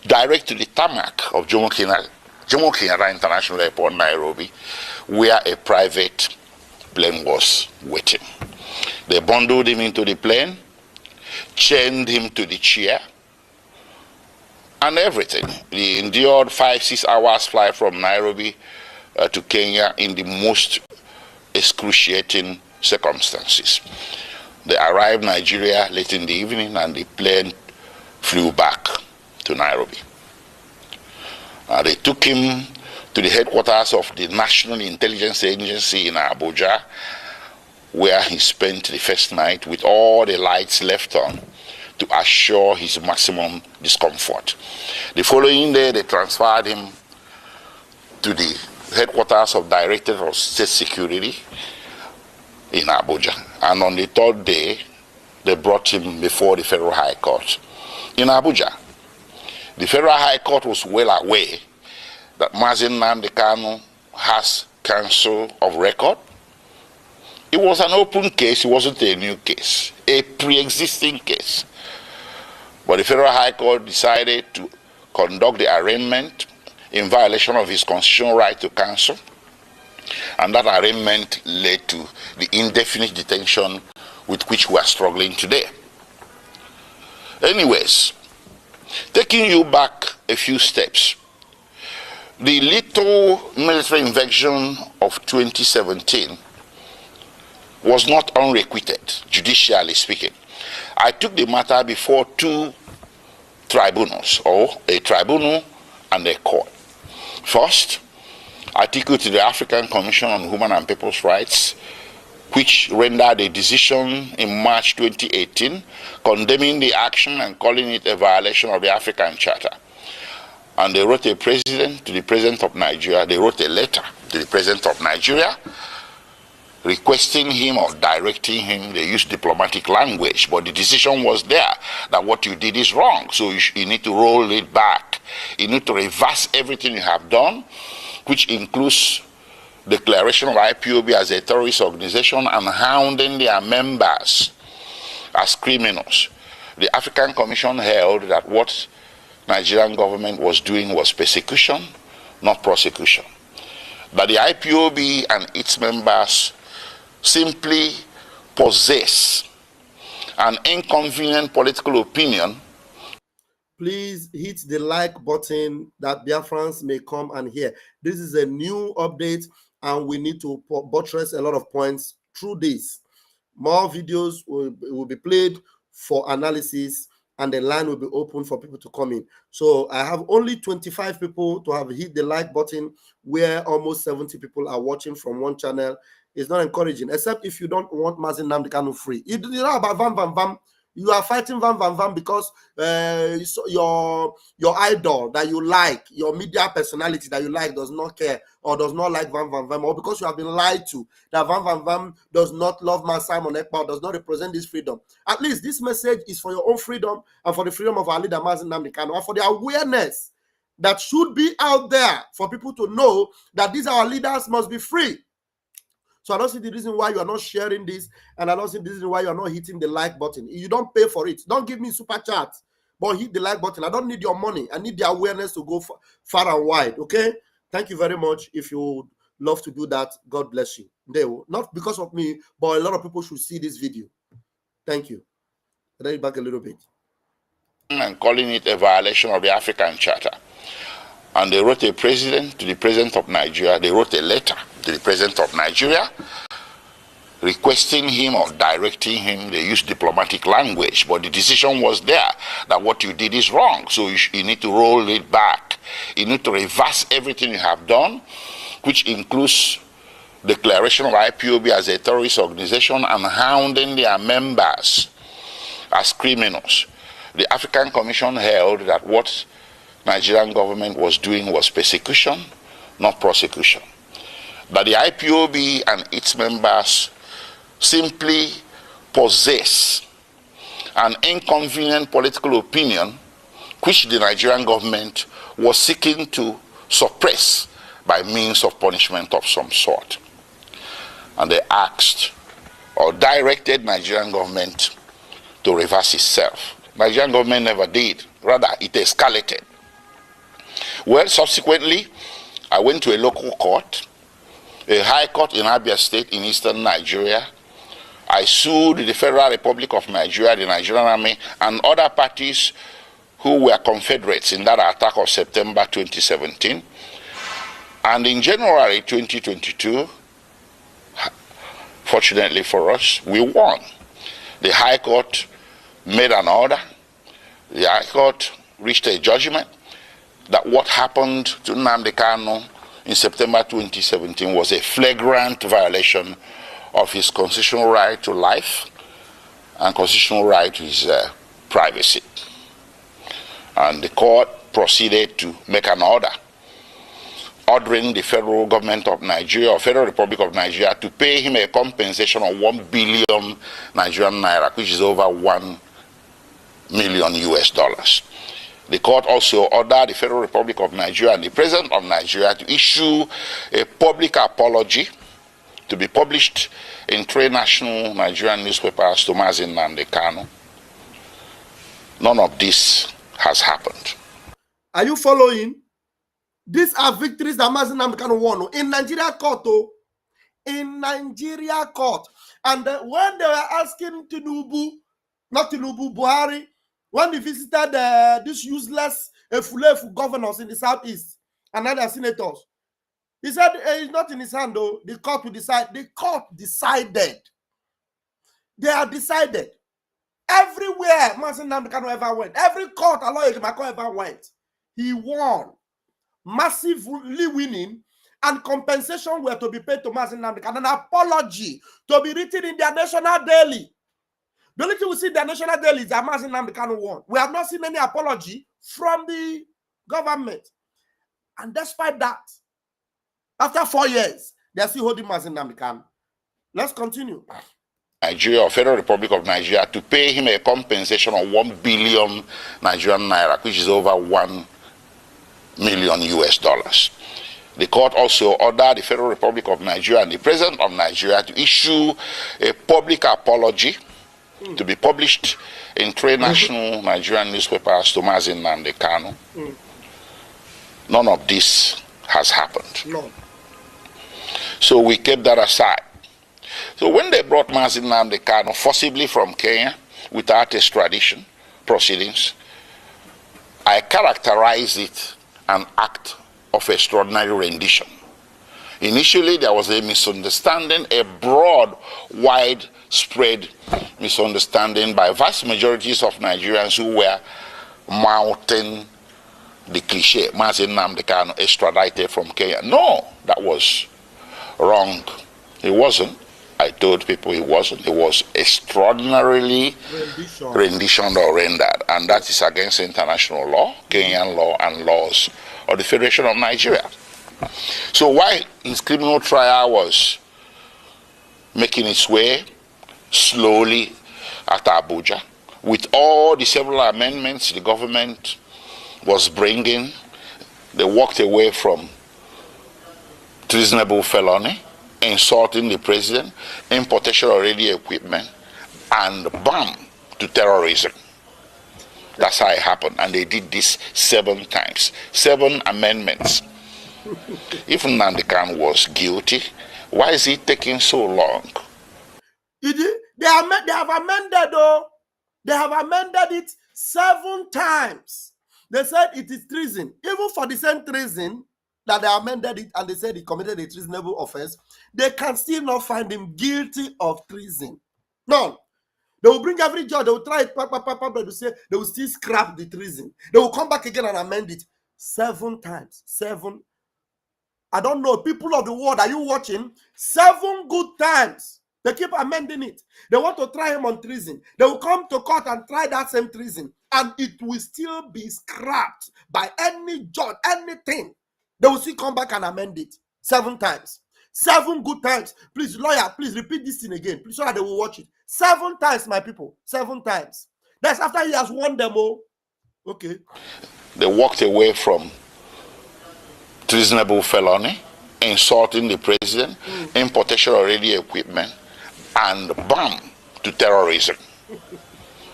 direct to the tarmac of Jomo Kenyatta International Airport, Nairobi, where a private plane was waiting. They bundled him into the plane, chained him to the chair, and everything. He endured 5-6 hours flight from Nairobi to Kenya in the most excruciating circumstances. They arrived Nigeria late in the evening and the plane flew back to Nairobi. They took him to the headquarters of the National Intelligence Agency in Abuja, where he spent the first night with all the lights left on to assure his maximum discomfort. The following day, they transferred him to the headquarters of Directorate of State Security in Abuja. And on the third day, they brought him before the Federal High Court in Abuja. The Federal High Court was well aware that Mazen Nnamdi Kanu has counsel of record. It was an open case, it wasn't a new case, a pre-existing case. But the Federal High Court decided to conduct the arraignment in violation of his constitutional right to counsel, and that arraignment led to the indefinite detention with which we are struggling today. Anyways, taking you back a few steps, the little military invasion of 2017 was not unrequited, judicially speaking. I took the matter before two tribunals, or a tribunal and a court. First, I took it to the African Commission on Human and People's Rights, which rendered a decision in March 2018 condemning the action and calling it a violation of the African Charter. And they wrote a president to the president of Nigeria. They wrote a letter to the president of Nigeria requesting him or directing him. They used diplomatic language, but the decision was there that what you did is wrong. So you need to roll it back. You need to reverse everything you have done, which includes declaration of IPOB as a terrorist organization and hounding their members as criminals. The African Commission held that what Nigerian government was doing was persecution, not prosecution. That the IPOB and its members simply possess an inconvenient political opinion. Please hit the like button that Biafrans may come and hear. This is a new update and we need to buttress a lot of points through this. More videos will be played for analysis and the line will be open for people to come in. So I have only 25 people to have hit the like button where almost 70 people are watching from one channel. It's not encouraging, except if you don't want Mazen Nnamdi Kanu free. You know about Vam Vam Vam. You are fighting Vam Vam Vam because your idol that you like, your media personality that you like does not care or does not like Vam Vam Vam, or because you have been lied to that Vam Vam Vam does not love Man Simon Ekpa, does not represent this freedom. At least this message is for your own freedom and for the freedom of our leader Mazen Nnamdi Kanu and for the awareness that should be out there for people to know that these our leaders must be free. So I don't see the reason why you are not sharing this, and I don't see the reason why you are not hitting the like button. You don't pay for it. Don't give me super chat, but hit the like button. I don't need your money. I need the awareness to go far and wide, okay? Thank you very much. If you would love to do that, God bless you. Not because of me, but a lot of people should see this video. Thank you. Let it back a little bit. And calling it a violation of the African Charter. And they wrote a president to the president of Nigeria. They wrote a letter to the president of Nigeria requesting him or directing him. They used diplomatic language, but the decision was there that what you did is wrong. So you need to roll it back. You need to reverse everything you have done, which includes declaration of IPOB as a terrorist organization and hounding their members as criminals. The African Commission held that what Nigerian government was doing was persecution, not prosecution. That the IPOB and its members simply possess an inconvenient political opinion which the Nigerian government was seeking to suppress by means of punishment of some sort. And they asked or directed Nigerian government to reverse itself. Nigerian government never did. Rather, it escalated. Well, subsequently, I went to a local court, a high court in Abia State in eastern Nigeria. I sued the Federal Republic of Nigeria, the Nigerian Army, and other parties who were Confederates in that attack of September 2017. And in January 2022, fortunately for us, we won. The High Court made an order. The High Court reached a judgment that what happened to Nnamdi Kanu in September 2017 was a flagrant violation of his constitutional right to life and constitutional right to his privacy. And the court proceeded to make an order ordering the federal government of Nigeria or Federal Republic of Nigeria to pay him a compensation of 1 billion Nigerian naira, which is over $1 million US dollars. The court also ordered the Federal Republic of Nigeria and the President of Nigeria to issue a public apology to be published in 3 national Nigerian newspapers to Mazi Nnamdi Kanu. None of this has happened. Are you following? These are victories that Mazi Nnamdi Kanu won in Nigeria court. In Nigeria court. And when they were asking Tinubu, not Tinubu, Buhari, when he visited these useless Efulefu governors in the southeast and other senators, he said it's not in his hand though. The court will decide. The court decided. They are decided. Everywhere Mazi Nnamdi Kanu ever went, every court Aloy Ejimakor ever went, he won. Massively winning, and compensation were to be paid to Mazi Nnamdi Kanu, an apology to be written in their national daily. The only thing we see in their national daily is that Mazi Nnamdi Kanu won. We have not seen any apology from the government. And despite that, after 4 years, they are still holding Mazi Nnamdi Kanu. Let's continue. Nigeria or Federal Republic of Nigeria to pay him a compensation of 1 billion Nigerian naira, which is over $1 million US dollars. The court also ordered the Federal Republic of Nigeria and the President of Nigeria to issue a public apology to be published in 3 national Nigerian newspapers to Mazi Nnamdi Kanu. None of this has happened. No. So we kept that aside. So when they brought Mazi Nnamdi Kanu forcibly from Kenya without extradition proceedings, I characterized it an act of extraordinary rendition. Initially, there was a misunderstanding, a broad, widespread misunderstanding by vast majorities of Nigerians who were mouthing the cliche, Mazi Nnamdi Kanu extradited from Kenya. No, that was wrong. He wasn't. I told people he wasn't. He was extraordinarily renditioned or rendered, and that is against international law, Kenyan law, and laws of the Federation of Nigeria. So while his criminal trial was making its way slowly at Abuja, with all the several amendments the government was bringing, they walked away from treasonable felony, insulting the president, importation of radio equipment, and bam, to terrorism. That's how it happened. And they did this 7 times. 7 amendments. If Nnamdi Kanu was guilty, why is it taking so long? They have amended, though. They have amended it 7 times. They said it is treason. Even for the same treason that they amended it and they said he committed a treasonable offense, they can still not find him guilty of treason. None. They will bring every judge, they will try it, but they will say they will still scrap the treason. They will come back again and amend it 7 times. 7. I don't know. People of the world, are you watching? 7 good times. They keep amending it. They want to try him on treason. They will come to court and try that same treason, and it will still be scrapped by any judge, anything. They will still come back and amend it 7 times. 7 good times. Please, lawyer, please repeat this thing again, please, so that they will watch it. 7 times, my people. 7 times. That's after he has won them all. Okay. They walked away from treasonable felony, insulting the president, importation of radio equipment, and bam, to terrorism.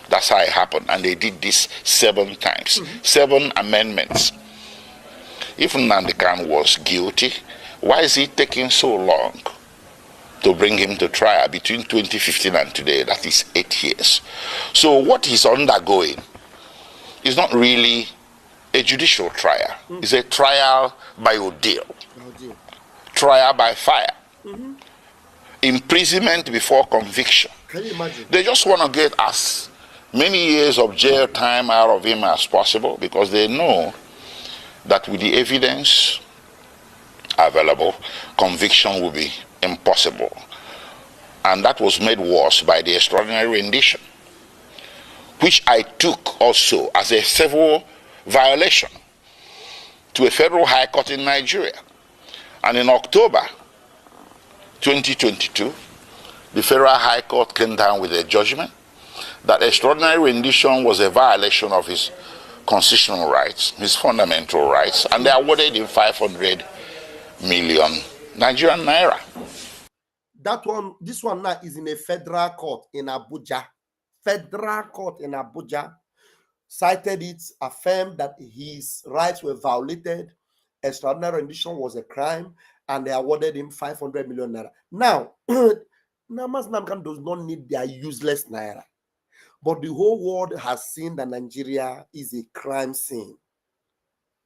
That's how it happened. And they did this 7 times. 7 amendments. If Nnamdi Kanu was guilty, why is it taking so long to bring him to trial between 2015 and today? That is 8 years. So what he's undergoing is not really a judicial trial. It's a trial by ordeal, trial by fire, imprisonment before conviction. Can you imagine? They just want to get as many years of jail time out of him as possible, because they know that with the evidence available, conviction will be impossible. And that was made worse by the extraordinary rendition, which I took also as a civil violation to a federal high court in Nigeria. And in October 2022, the federal high court came down with a judgment that extraordinary rendition was a violation of his constitutional rights, his fundamental rights, and they awarded him 500 million Nigerian naira. That one, this one now is in a federal court in Abuja. Federal court in Abuja cited it, affirmed that his rights were violated, extraordinary rendition was a crime, and they awarded him 500 million naira. Now, Mazi Nnamdi Kanu does not need their useless naira, but the whole world has seen that Nigeria is a crime scene.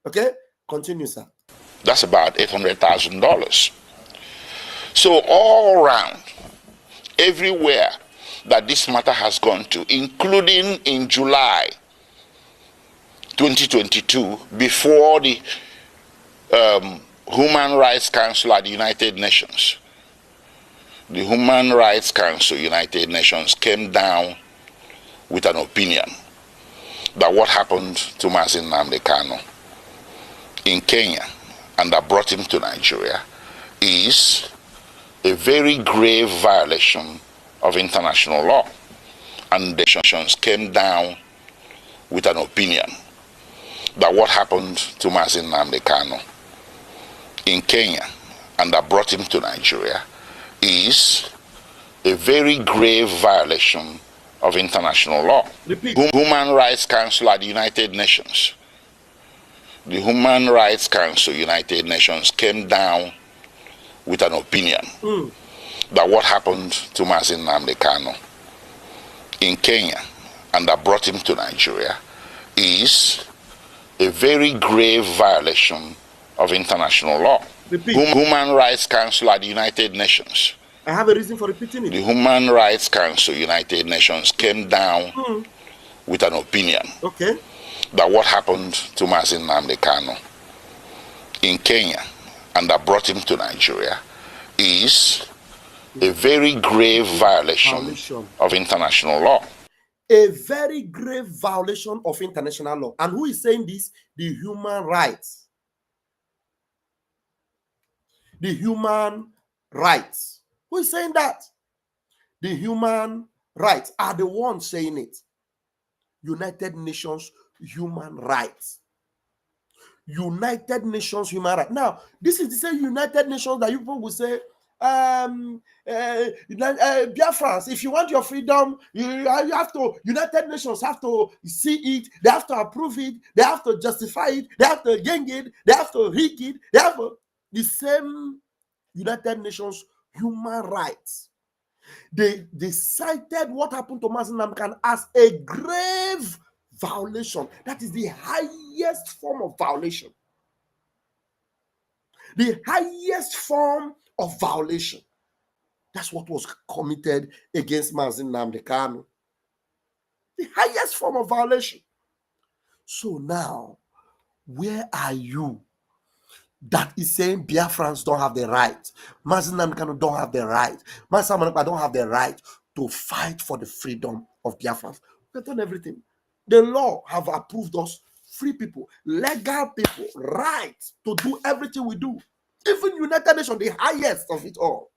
Okay, continue, sir. That's about $800,000. So all around, everywhere that this matter has gone to, including in July 2022, before the Human Rights Council at the United Nations, the Human Rights Council, United Nations, came down with an opinion that what happened to Mazi Nnamdi Kanu in Kenya and that brought him to Nigeria is a very grave violation of international law. And the nations came down with an opinion that what happened to Mazi Nnamdi Kanu in Kenya and that brought him to Nigeria is a very grave violation of international law. Repeat. Human Rights Council at the United Nations, the Human Rights Council, United Nations, came down with an opinion that what happened to Mazi Nnamdi Kanu in Kenya and that brought him to Nigeria is a very grave violation of international law. Repeat. Human Rights Council at the United Nations, I have a reason for repeating it. the Human Rights Council, United Nations, came down with an opinion Okay. that what happened to Mazi Nnamdi Kanu in Kenya and that brought him to Nigeria is a very grave violation of international law. A very grave violation of international law. And who is saying this? The human rights. The human rights. Who is saying that? The human rights are the ones saying it. United Nations human rights. United Nations human rights. Now, this is the same United Nations that people will say, Biafrans, if you want your freedom, you have to, United Nations have to see it, they have to approve it, they have to justify it, they have to gang it, they have to rig it, they have to, the same United Nations human rights. They cited what happened to Mazi Nnamdi Kanu as a grave violation. That is the highest form of violation. The highest form of violation. That's what was committed against Mazi Nnamdi Kanu. The highest form of violation. So now, where are you that is saying Biafrans don't have the right, Mazi Nnamdi Kanu don't have the right, Mazi Nnamdi Kanu don't have the right to fight for the freedom of Biafrans? We've done everything. The law have approved us, free people, legal people, right to do everything we do. Even United Nations, the highest of it all.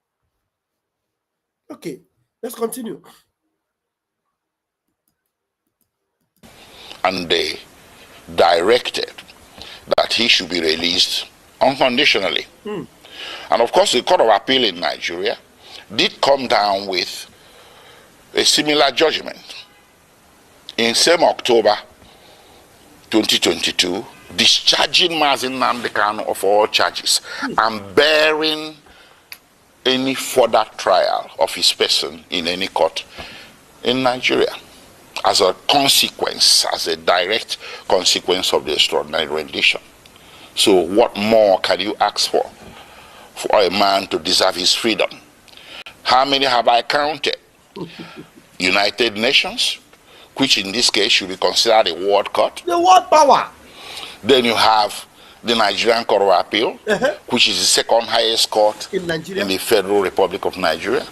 Okay, let's continue. And they directed that he should be released unconditionally. And of course, the Court of Appeal in Nigeria did come down with a similar judgment in same October 2022, discharging Mazi Nnamdi Kanu of all charges and bearing any further trial of his person in any court in Nigeria. as a consequence, as a direct consequence of the extraordinary rendition. So what more can you ask for a man to deserve his freedom? How many have I counted? United Nations, which in this case should be considered a world court. The world power. Then you have the Nigerian Court of Appeal, which is the second highest court In Nigeria. in the Federal Republic of Nigeria.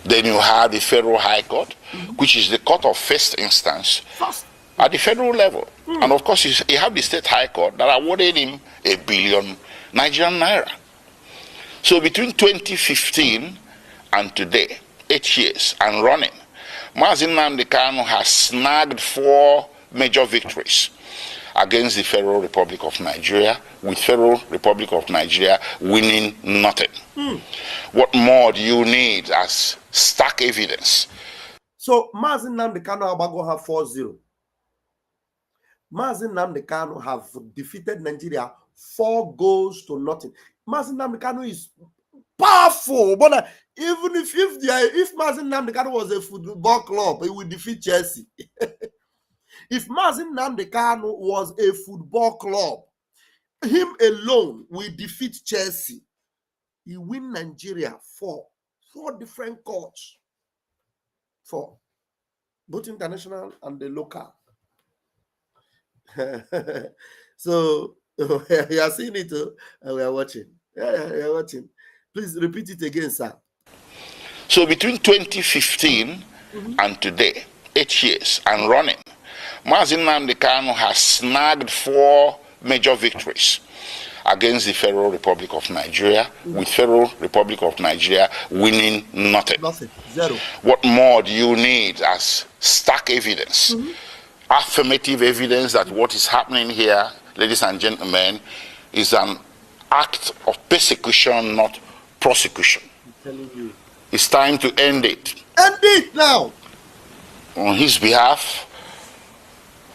Then you have the Federal High Court, which is the court of first instance at the federal level. And of course, you have the State High Court that awarded him 1 billion Nigerian naira. So between 2015 and today, 8 years and running, Mazi Nnamdi Kanu has snagged 4 major victories against the Federal Republic of Nigeria, with Federal Republic of Nigeria winning nothing. What more do you need as stark evidence? So Mazi Nnamdi Kanu Abago have 4-0. Mazi Nnamdi Kanu have defeated Nigeria 4 goals to nothing. Mazi Nnamdi Kanu is powerful, but even if Mazi Nnamdi Kanu was a football club, he would defeat Chelsea. If Mazi Nnamdi Kanu was a football club, him alone will defeat Chelsea. He win Nigeria 4 different courts, 4, both international and the local. So you are seeing it, and we are watching. Yeah, we are watching. Please repeat it again, sir. So between 2015 and today, 8 years and running, Mazi Nnamdi Kanu has snagged 4 major victories against the Federal Republic of Nigeria, with Federal Republic of Nigeria winning nothing. Nothing. 0. What more do you need as stark evidence? Affirmative evidence that what is happening here, ladies and gentlemen, is an act of persecution, not prosecution. I'm telling you. It's time to end it. End it now. On his behalf,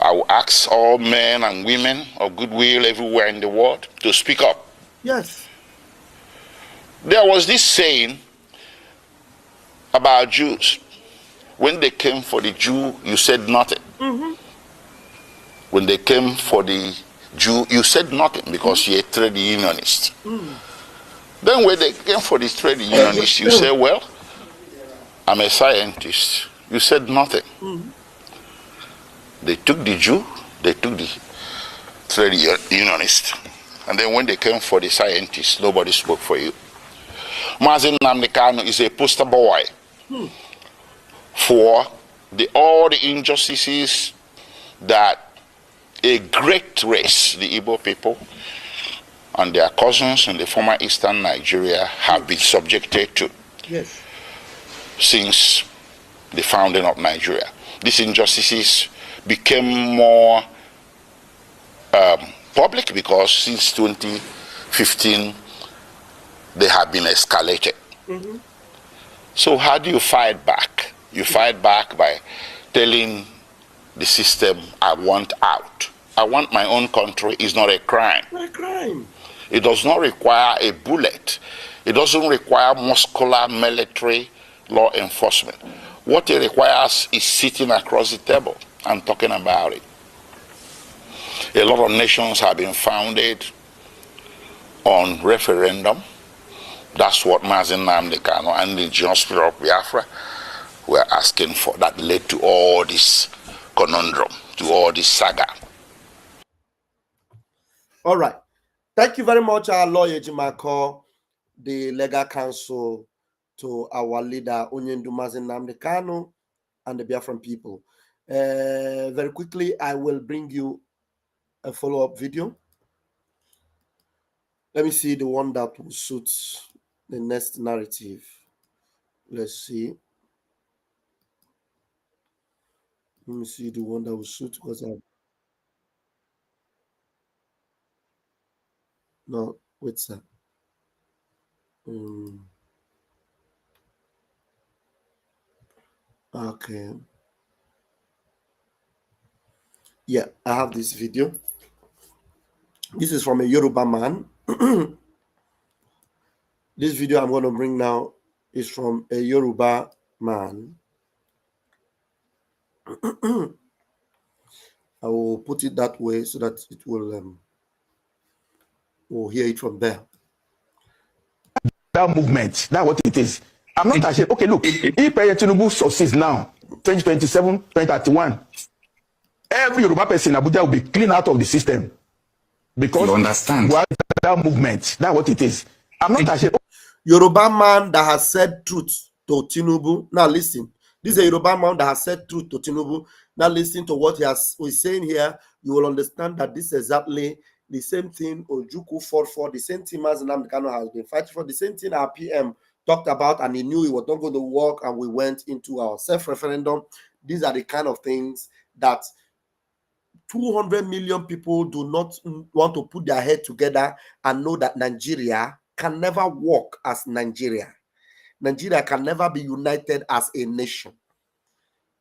I will ask all men and women of goodwill everywhere in the world to speak up. Yes. There was this saying about Jews. When they came for the Jew, you said nothing. When they came for the Jew, you said nothing because you're a trade unionist. Then when they came for the trade unionist, you said, well, I'm a scientist. You said nothing. They took the Jew, they took the trade unionist. And then when they came for the scientists, nobody spoke for you. Mazi Nnamdi Kanu is a poster boy for all the injustices that a great race, the Igbo people, and their cousins in the former eastern Nigeria have been subjected to since the founding of Nigeria. These injustices became more public because since 2015 they have been escalated. So how do you fight back? You fight back by telling the system, I want out. I want my own country is not a crime. Not a crime. It does not require a bullet. It doesn't require muscular military law enforcement. What it requires is sitting across the table and talking about it. A lot of nations have been founded on referendum. That's what Mazi Nnamdi Kanu and the Indigenous people of Biafra were asking for. That led to all this conundrum, to all this saga. All right. Thank you very much, our lawyer Jimako, the legal counsel to our leader, Onyendu Mazi Nnamdi Kanu, and the Biafran people. Very quickly, I will bring you a follow-up video. Let me see the one that will suit the next narrative. Let's see. Let me see the one that will suit because I... No, wait, sir. Okay. Yeah, I have this video. This is from a Yoruba man. This video I'm going to bring now is from a Yoruba man. I will put it that way so that it will we'll hear it from there. That movement, that's what it is. I'm not ashamed. Okay, look, if President Tinubu succeeds now, 2027, 2031, every Yoruba person in Abuja will be cleaned out of the system. Because you understand that movement, that's what it is. I'm not ashamed. Yoruba man that has said truth to Tinubu. Now listen. This is a Yoruba man that has said truth to Tinubu. Now listen to what he's saying here. You will understand that this is exactly the same thing Ojuku fought for, the same thing Nnamdi Kanu has been fighting for, the same thing our PM talked about, and he knew it was not going to work, and we went into our self-referendum. These are the kind of things that 200 million people do not want to put their head together and know that Nigeria can never work as Nigeria. Nigeria can never be united as a nation.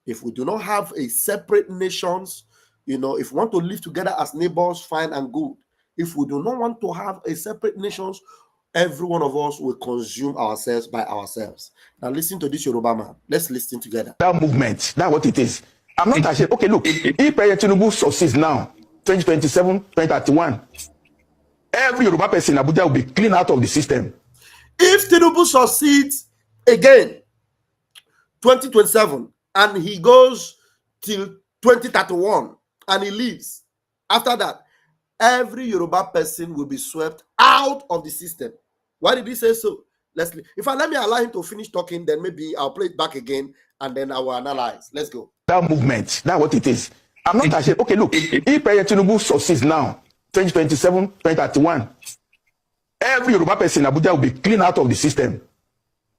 If we do not have a separate nations, if we want to live together as neighbors, fine and good. If we do not want to have a separate nations, every one of us will consume ourselves by ourselves. Now listen to this Yoruba man. Let's listen together. That movement, that's what it is. I'm not ashamed. Okay, look, if President Tinubu succeeds now, 2027, 2031, every Yoruba person in Abuja will be cleaned out of the system. If Tinubu succeeds again, 2027, and he goes till 2031, and he leaves, after that, every Yoruba person will be swept out of the system. Why did he say so? Let me allow him to finish talking, then maybe I'll play it back again, and then I will analyze. Let's go. That movement, that's what it is. I'm not ashamed. Okay, look, if President Tinubu succeeds now, 2027, 2031, every Yoruba person in Abuja will be cleaned out of the system.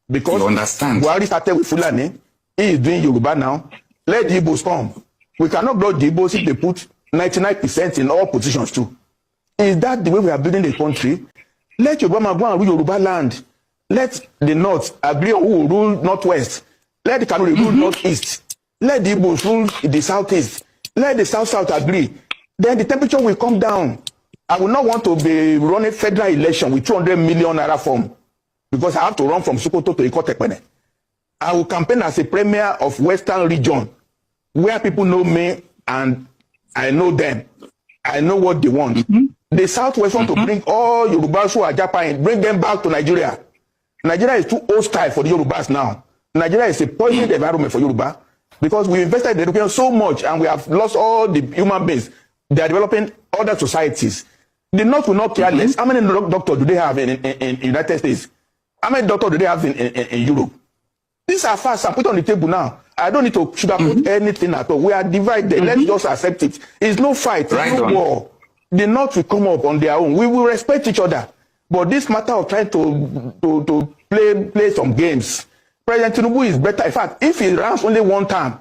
Because you understand. Buhari started with Fulani. He is doing Yoruba now. Let the Igbos come. We cannot block the Igbos if they put 99% in all positions too. Is that the way we are building the country? Let Yoruba go and rule Yoruba land. Let the North agree on who will rule Northwest. Let the Kanuri rule Northeast. Let the Igbos rule the Southeast. Let the South agree. Then the temperature will come down. I will not want to be running federal election with 200 million naira form because I have to run from Sokoto to Ikotekpene. I will campaign as a premier of Western region where people know me and I know them. I know what they want. The Southwest want to bring all Yorubas who are Japan, bring them back to Nigeria. Nigeria is too hostile for the Yorubas now. Nigeria is a poisoned environment for Yoruba because we invested in education so much and we have lost all the human beings. They are developing other societies. The North will not care less. How many doctors do they have in United States? How many doctors do they have in Europe? These are facts I put on the table now. I don't need to sugarcoat anything at all. We are divided. Let's just accept it. It's no fight, Right no on. war. The North will come up on their own. We will respect each other. But this matter of trying to play some games, President Tinubu is better. In fact, if he runs only one time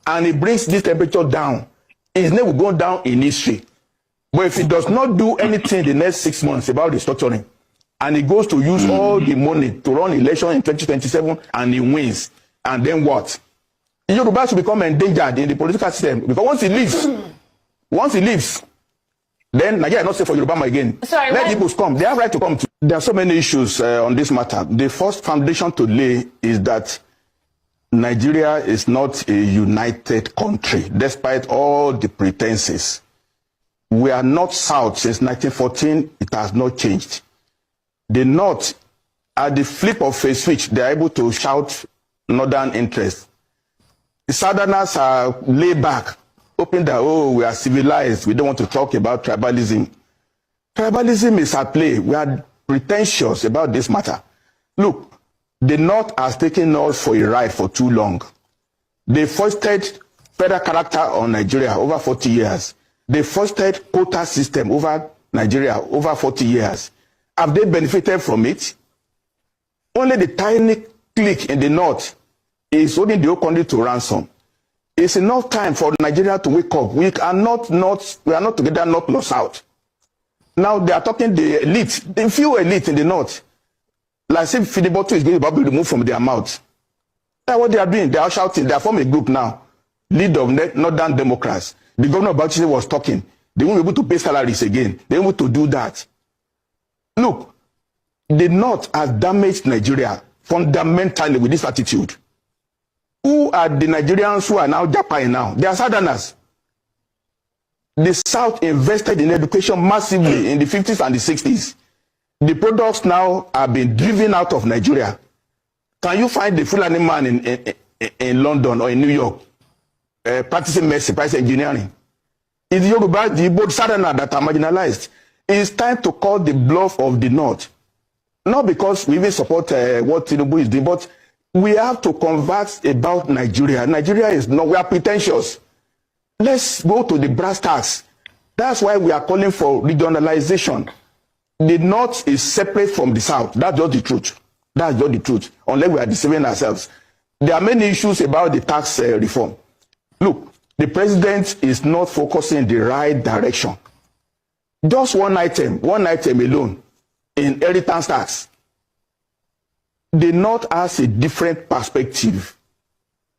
and he brings this temperature down, his name will go down in history. But if he does not do anything the next 6 months about restructuring, and he goes to use all the money to run election in 2027 and he wins, and then what? Yoruba should become endangered in the political system because once he leaves, then Nigeria is not safe for Yoruba again. Sorry, let the Igbos come. They have right to come. There are so many issues on this matter. The first foundation to lay is that Nigeria is not a united country, despite all the pretenses. We are not South since 1914. It has not changed. The North, at the flip of a switch, they are able to shout Northern interest. The Southerners are laid back, hoping that, oh, we are civilized. We don't want to talk about tribalism. Tribalism is at play. We are pretentious about this matter. Look, the North has taken us for a ride for too long. They foisted federal character on Nigeria over 40 years. They foisted quota system over Nigeria over 40 years. Have they benefited from it? Only the tiny clique in the North is holding the whole country to ransom. It's enough time for Nigeria to wake up. We are not together, North nor South. Now they are talking the elite, the few elite in the North. Like if Filibotu is going to be removed from their mouth. That's what they are doing. They are shouting. They are forming a group now. Lead of Northern Democrats. The governor of Bauchi was talking. They won't be able to pay salaries again. They won't be able to do that. Look, the North has damaged Nigeria fundamentally with this attitude. Who are the Nigerians who are now Japan now? They are Southerners. The South invested in education massively in the 50s and the 60s. The products now are being driven out of Nigeria. Can you find the Fulani man in London or in New York practicing medicine, practicing engineering? It's Yoruba, the both Southerners that are marginalized. It's time to call the bluff of the North. Not because we even support what Tinubu is doing, but we have to converse about Nigeria. Nigeria is not, we are pretentious. Let's go to the brass tacks. That's why we are calling for regionalization. The North is separate from the South. That's just the truth. That's just the truth. Unless we are deceiving ourselves. There are many issues about the tax reform. Look, the president is not focusing in the right direction. Just one item alone, inheritance tax. The North has a different perspective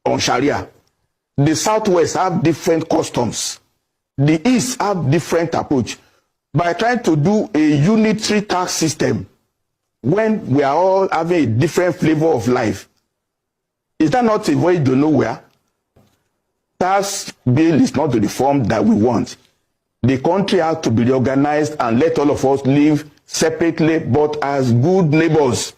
on Sharia. The Southwest have different customs. The East have different approach. By trying to do a unitary tax system, when we are all having a different flavor of life, is that not a way to nowhere? Tax bill is not the form that we want. The country has to be reorganized and let all of us live separately, but as good neighbors.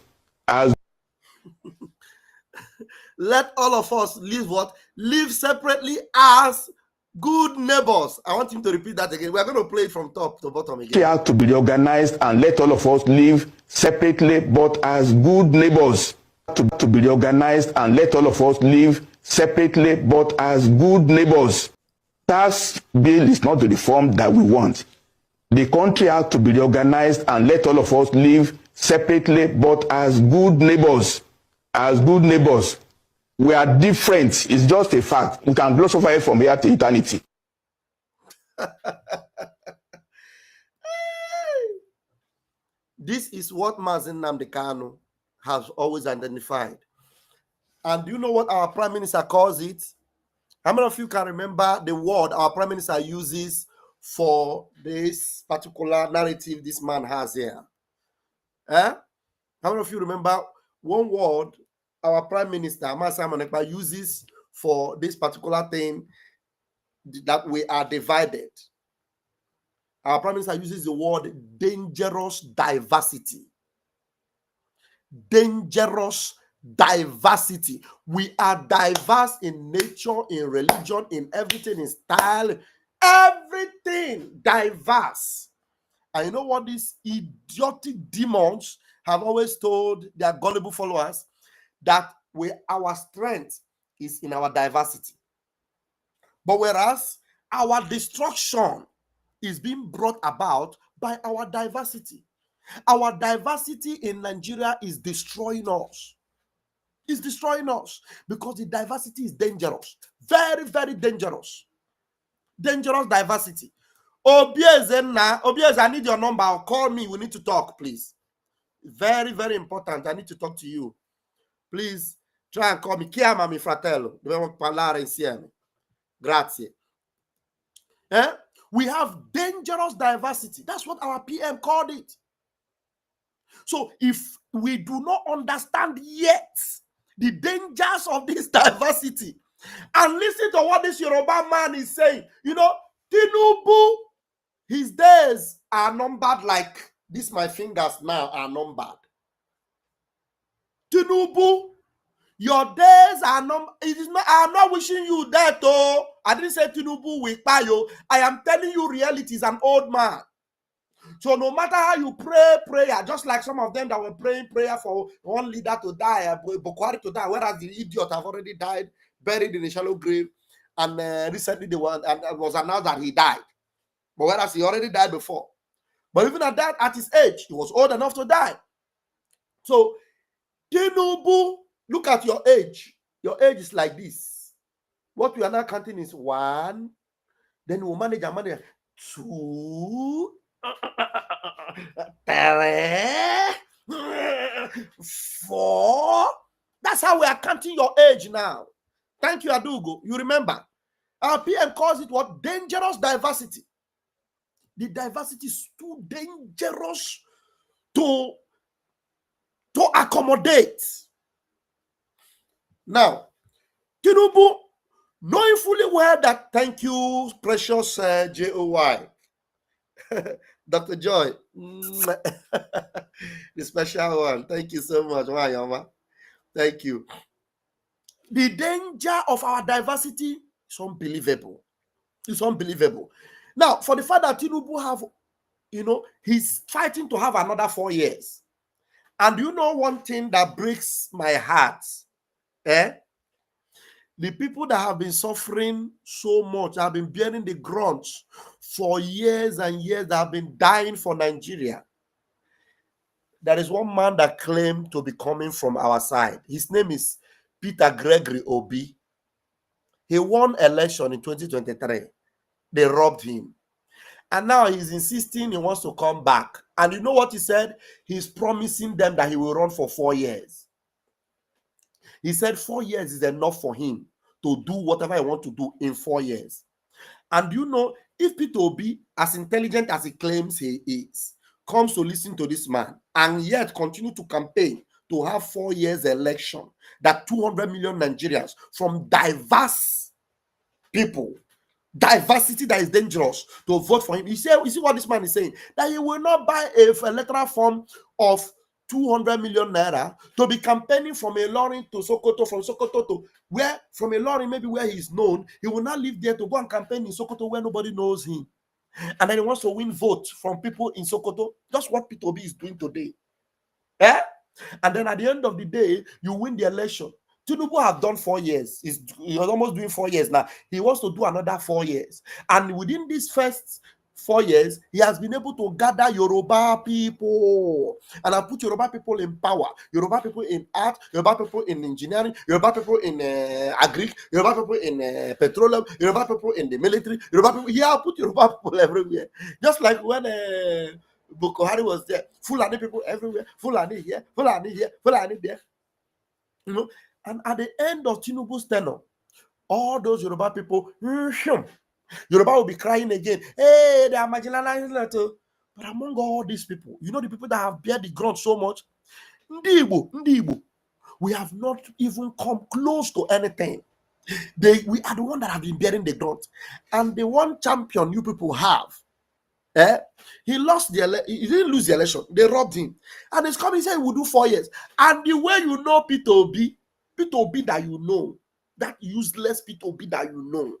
Let all of us live what? Live separately as good neighbors. I want him to repeat that again. We're going to play it from top to bottom again. We have to be reorganized and let all of us live separately, but as good neighbors. To be reorganized and let all of us live separately, but as good neighbors. Tax bill is not the form that we want. The country has to be reorganized and let all of us live separately, but as good neighbors. As good neighbors. We are different. It's just a fact. We can gloss over it from here to eternity. This is what Mazen Nnamdi Kanu has always identified. And do you know what our Prime Minister calls it? How many of you can remember the word our Prime Minister uses for this particular narrative this man has here? How many of you remember one word our Prime Minister, Ahmad Simon Ekpa, uses for this particular thing that we are divided? Our Prime Minister uses the word dangerous diversity. Dangerous diversity. We are diverse in nature, in religion, in everything, in style, everything diverse. And you know what these idiotic demons have always told their gullible followers? That our strength is in our diversity. But whereas our destruction is being brought about by our diversity. Our diversity in Nigeria is destroying us. It's destroying us because the diversity is dangerous. Very, very dangerous. Dangerous diversity. Obieze, I need your number. Call me. We need to talk, please. Very, very important. I need to talk to you. Please try and call me. Chiamami, fratello. Dobbiamo parlare insieme. Grazie. We have dangerous diversity. That's what our PM called it. So if we do not understand yet the dangers of this diversity and listen to what this Yoruba man is saying, you know, Tinubu, his days are numbered like this. My fingers now are numbered. Tinubu, your days are numbered. It is not. I am not wishing you that. Oh, I didn't say Tinubu will buy you. I am telling you, reality is an old man. So no matter how you pray prayer, just like some of them that were praying prayer for one leader to die, Bukhari to die, whereas the idiot have already died, buried in a shallow grave, and recently the one and it was announced that he died. But whereas he already died before. But even at that, at his age, he was old enough to die. So Tinubu, look at your age. Your age is like this. What we are now counting is 1. Then we'll manage 2, 3, 4. That's how we are counting your age now. Thank you, Adugo. You remember. Our PM calls it what? Dangerous diversity. The diversity is too dangerous to accommodate. Now, Tinubu, knowing fully well that, thank you, precious JOY, Dr. Joy, the special one. Thank you so much, Wayama. Thank you. The danger of our diversity is unbelievable. It's unbelievable. Now, for the fact that Tinubu have, he's fighting to have another 4 years. And you know one thing that breaks my heart, the people that have been suffering so much, have been bearing the grunts for years and years, that have been dying for Nigeria. There is one man that claimed to be coming from our side. His name is Peter Gregory Obi. He won election in 2023. They robbed him. And now he's insisting he wants to come back. And you know what he said? He's promising them that he will run for 4 years. He said 4 years is enough for him to do whatever he wants to do in 4 years. And you know, if Peter Obi, as intelligent as he claims he is, comes to listen to this man and yet continue to campaign to have 4 years election, that 200 million Nigerians from diverse people, diversity that is dangerous, to vote for him. You see what this man is saying? That he will not buy a electoral form of 200 million naira to be campaigning from Ilorin to Sokoto, from Sokoto to where, from Ilorin maybe where he's known, he will not live there to go and campaign in Sokoto where nobody knows him. And then he wants to win votes from people in Sokoto. That's what Peter Obi is doing today. And then at the end of the day, you win the election. Tinubu have done 4 years. He's almost doing 4 years now. He wants to do another 4 years. And within these first 4 years, he has been able to gather Yoruba people. And I put Yoruba people in power. Yoruba people in art. Yoruba people in engineering. Yoruba people in agri. Yoruba people in petroleum. Yoruba people in the military. Yoruba people. Yeah, I put Yoruba people everywhere. Just like when Boko Haram was there. Fulani people everywhere. Fulani here. Fulani here. Fulani there. You know. And at the end of Tinubu's tenure, all those Yoruba people, Yoruba will be crying again. Hey, they are marginalized. But among all these people, you know the people that have bear the grunt so much, Ndi Igbo, we have not even come close to anything. We are the one that have been bearing the grunt. And the one champion you people have, he lost he didn't lose the election. They robbed him. And he's coming, he said he will do 4 years. And the way you know Peter Obi that you know, that useless Peter Obi that you know,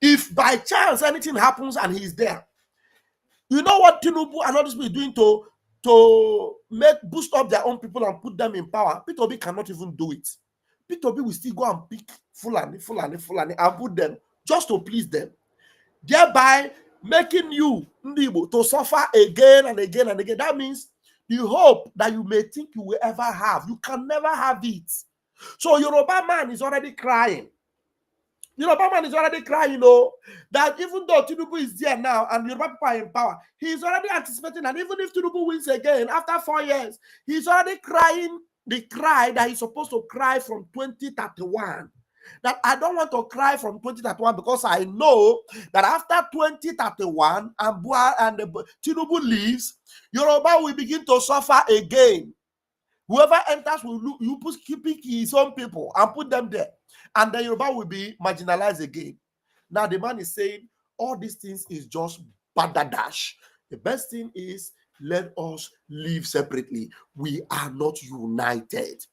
if by chance anything happens and he's there, you know what Tinubu and all these people doing to boost up their own people and put them in power? Peter Obi cannot even do it. Peter Obi will still go and pick Fulani and put them just to please them, thereby making you, Ndibo, to suffer again and again and again. That means the hope that you may think you will ever have, you can never have it. So Yoruba man is already crying. Yoruba man is already crying, that even though Tinubu is there now and Yoruba people are in power, he's already anticipating, and even if Tinubu wins again after 4 years, he's already crying the cry that he's supposed to cry from 2031. That I don't want to cry from 2031 because I know that after 2031 and Tinubu leaves, Yoruba will begin to suffer again. Whoever enters will pick his own people and put them there. And then Yoruba will be marginalized again. Now the man is saying all these things is just badadash. The best thing is let us live separately. We are not united.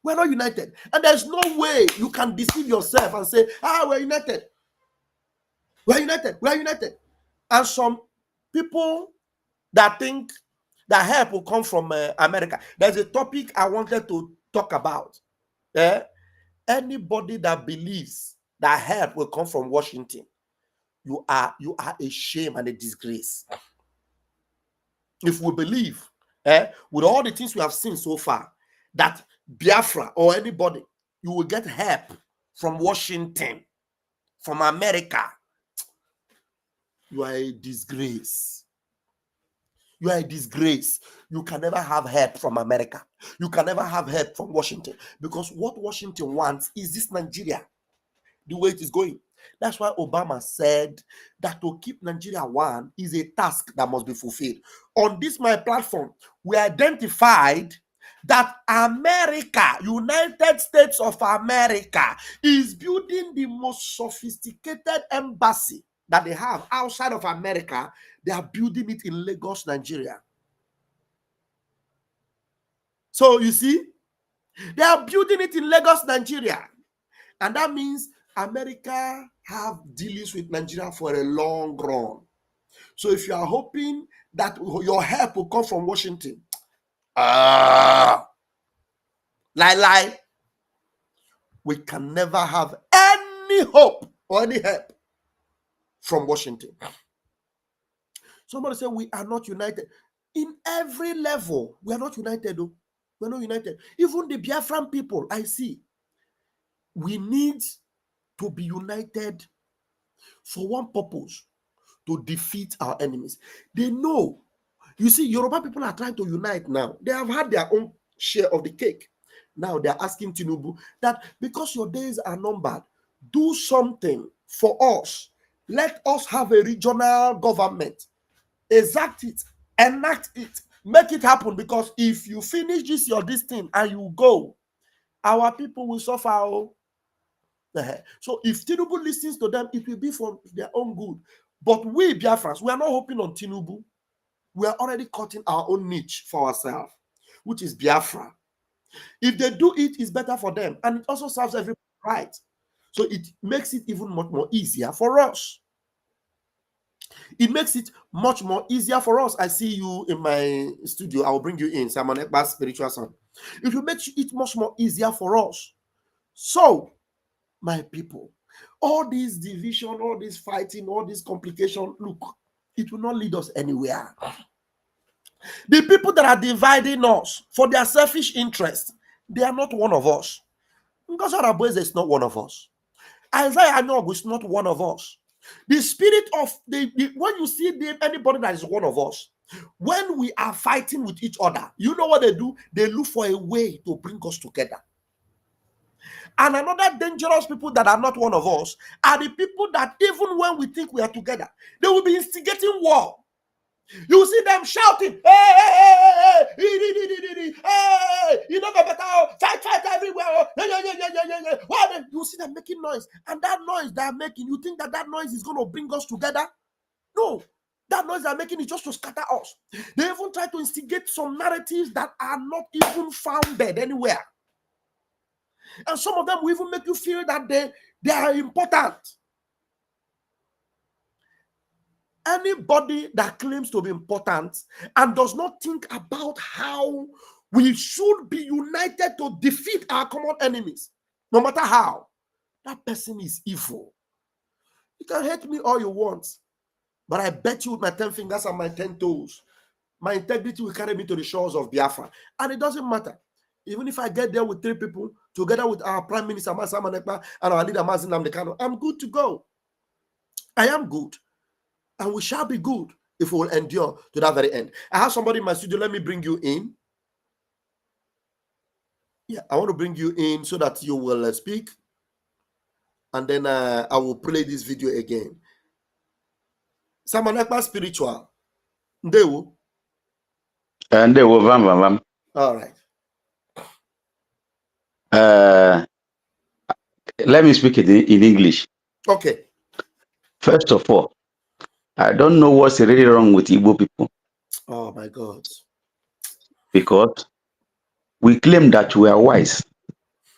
We're not united. And there's no way you can deceive yourself and say, we're united. We're united. We're united. And some people that think that help will come from America. There's a topic I wanted to talk about. Anybody that believes that help will come from Washington, you are a shame and a disgrace. If we believe, with all the things we have seen so far, that Biafra or anybody, you will get help from Washington, from America, you are a disgrace. You are a disgrace. You can never have help from America. You can never have help from Washington, because what Washington wants is this Nigeria, the way it is going. That's why Obama said that to keep Nigeria one is a task that must be fulfilled. On this my platform, we identified that America, United States of America, is building the most sophisticated embassy that they have outside of America. They are building it in Lagos, Nigeria. So you see, they are building it in Lagos, Nigeria. And that means America have dealings with Nigeria for a long run. So if you are hoping that your help will come from Washington, lie, we can never have any hope or any help from Washington. Somebody said we are not united. In every level, we are not united. Though. We're not united. Even the Biafran people, I see. We need to be united for one purpose, to defeat our enemies. They know. You see, Yoruba people are trying to unite now. They have had their own share of the cake. Now they're asking Tinubu that because your days are numbered, do something for us. Let us have a regional government. Exact it, enact it, make it happen. Because if you finish this thing and you go, our people will suffer. Oh. So if Tinubu listens to them, it will be for their own good. But we Biafrans, we are not hoping on Tinubu. We are already cutting our own niche for ourselves, which is Biafra. If they do it, it's better for them. And it also serves everybody right. So it makes it even much more easier for us. It makes it much more easier for us. I see you in my studio. I will bring you in, Simon Ekba's spiritual son. It will make it much more easier for us. So, my people, all this division, all this fighting, all this complication, look, it will not lead us anywhere. The people that are dividing us for their selfish interest, they are not one of us. Ngozi is not one of us. Isaiah Anyog is not one of us. The spirit of when you see anybody that is one of us, when we are fighting with each other, you know what they do? They look for a way to bring us together. And another dangerous people that are not one of us are the people that even when we think we are together, they will be instigating war. You see them shouting, hey, you know better, fight everywhere. Why? You see them making noise, and that noise they are making, you think that noise is going to bring us together? No, that noise they are making is just to scatter us. They even try to instigate some narratives that are not even founded anywhere. And some of them will even make you feel that they are important. Anybody that claims to be important and does not think about how we should be united to defeat our common enemies, no matter how, that person is evil. You can hate me all you want, but I bet you with my 10 fingers and my 10 toes, my integrity will carry me to the shores of Biafra. And it doesn't matter. Even if I get there with 3 people, together with our Prime Minister, Masama Nekpa, and our leader, Mazin Namdekano, I'm good to go. I am good. And we shall be good if we will endure to that very end. I have somebody in my studio. Let me bring you in. Yeah, I want to bring you in so that you will speak. And then I will play this video again. Samanekpa spiritual. Ndewo. Ndewo, Vam Vam Vam. All right. Let me speak in English. Okay. First of all, I don't know what's really wrong with Igbo people. Oh my God. Because we claim that we are wise,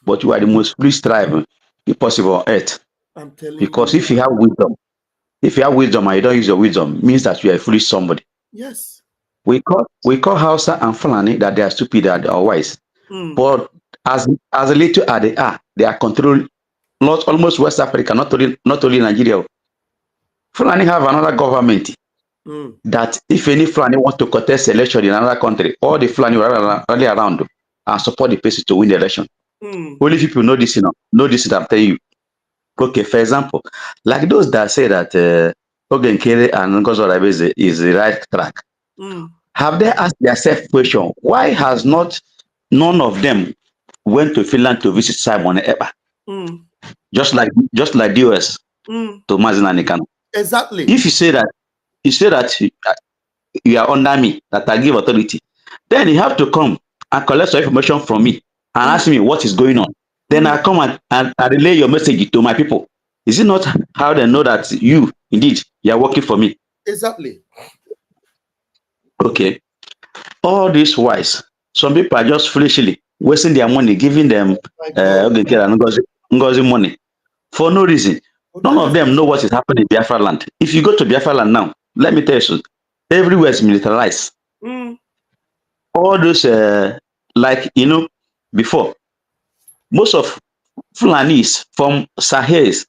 but we are the most foolish tribe possible on earth. I'm telling because you. if you have wisdom and you don't use your wisdom, means that you are a foolish somebody. Yes. We call Hausa and Fulani that they are stupid and they are wise. But as little as they are controlling not almost West Africa, not only Nigeria. Fulani have another government that if any Fulani want to contest election in another country, all the Fulani will rally around and support the person to win the election. Only people know this, I'm telling you. Okay, for example, like those that say that Ogenkere and Ngozi is the right track. Have they asked themselves question, why has none of them went to Finland to visit Simon Ekpa? Just like the US to Mazin Nikano. Exactly. If you say that you are under me, that I give authority, then you have to come and collect some information from me and ask me what is going on. Then I come and relay your message to my people. Is it not how they know that you are working for me? Exactly. Okay. All this wise, some people are just foolishly wasting their money, giving them My God. Ngozi money for no reason. What None are of you them know what is happening in Biafra land. If you go to Biafra land now, let me tell you something. Everywhere is militarized. All those, like, before, most of Fulanis from Sahels,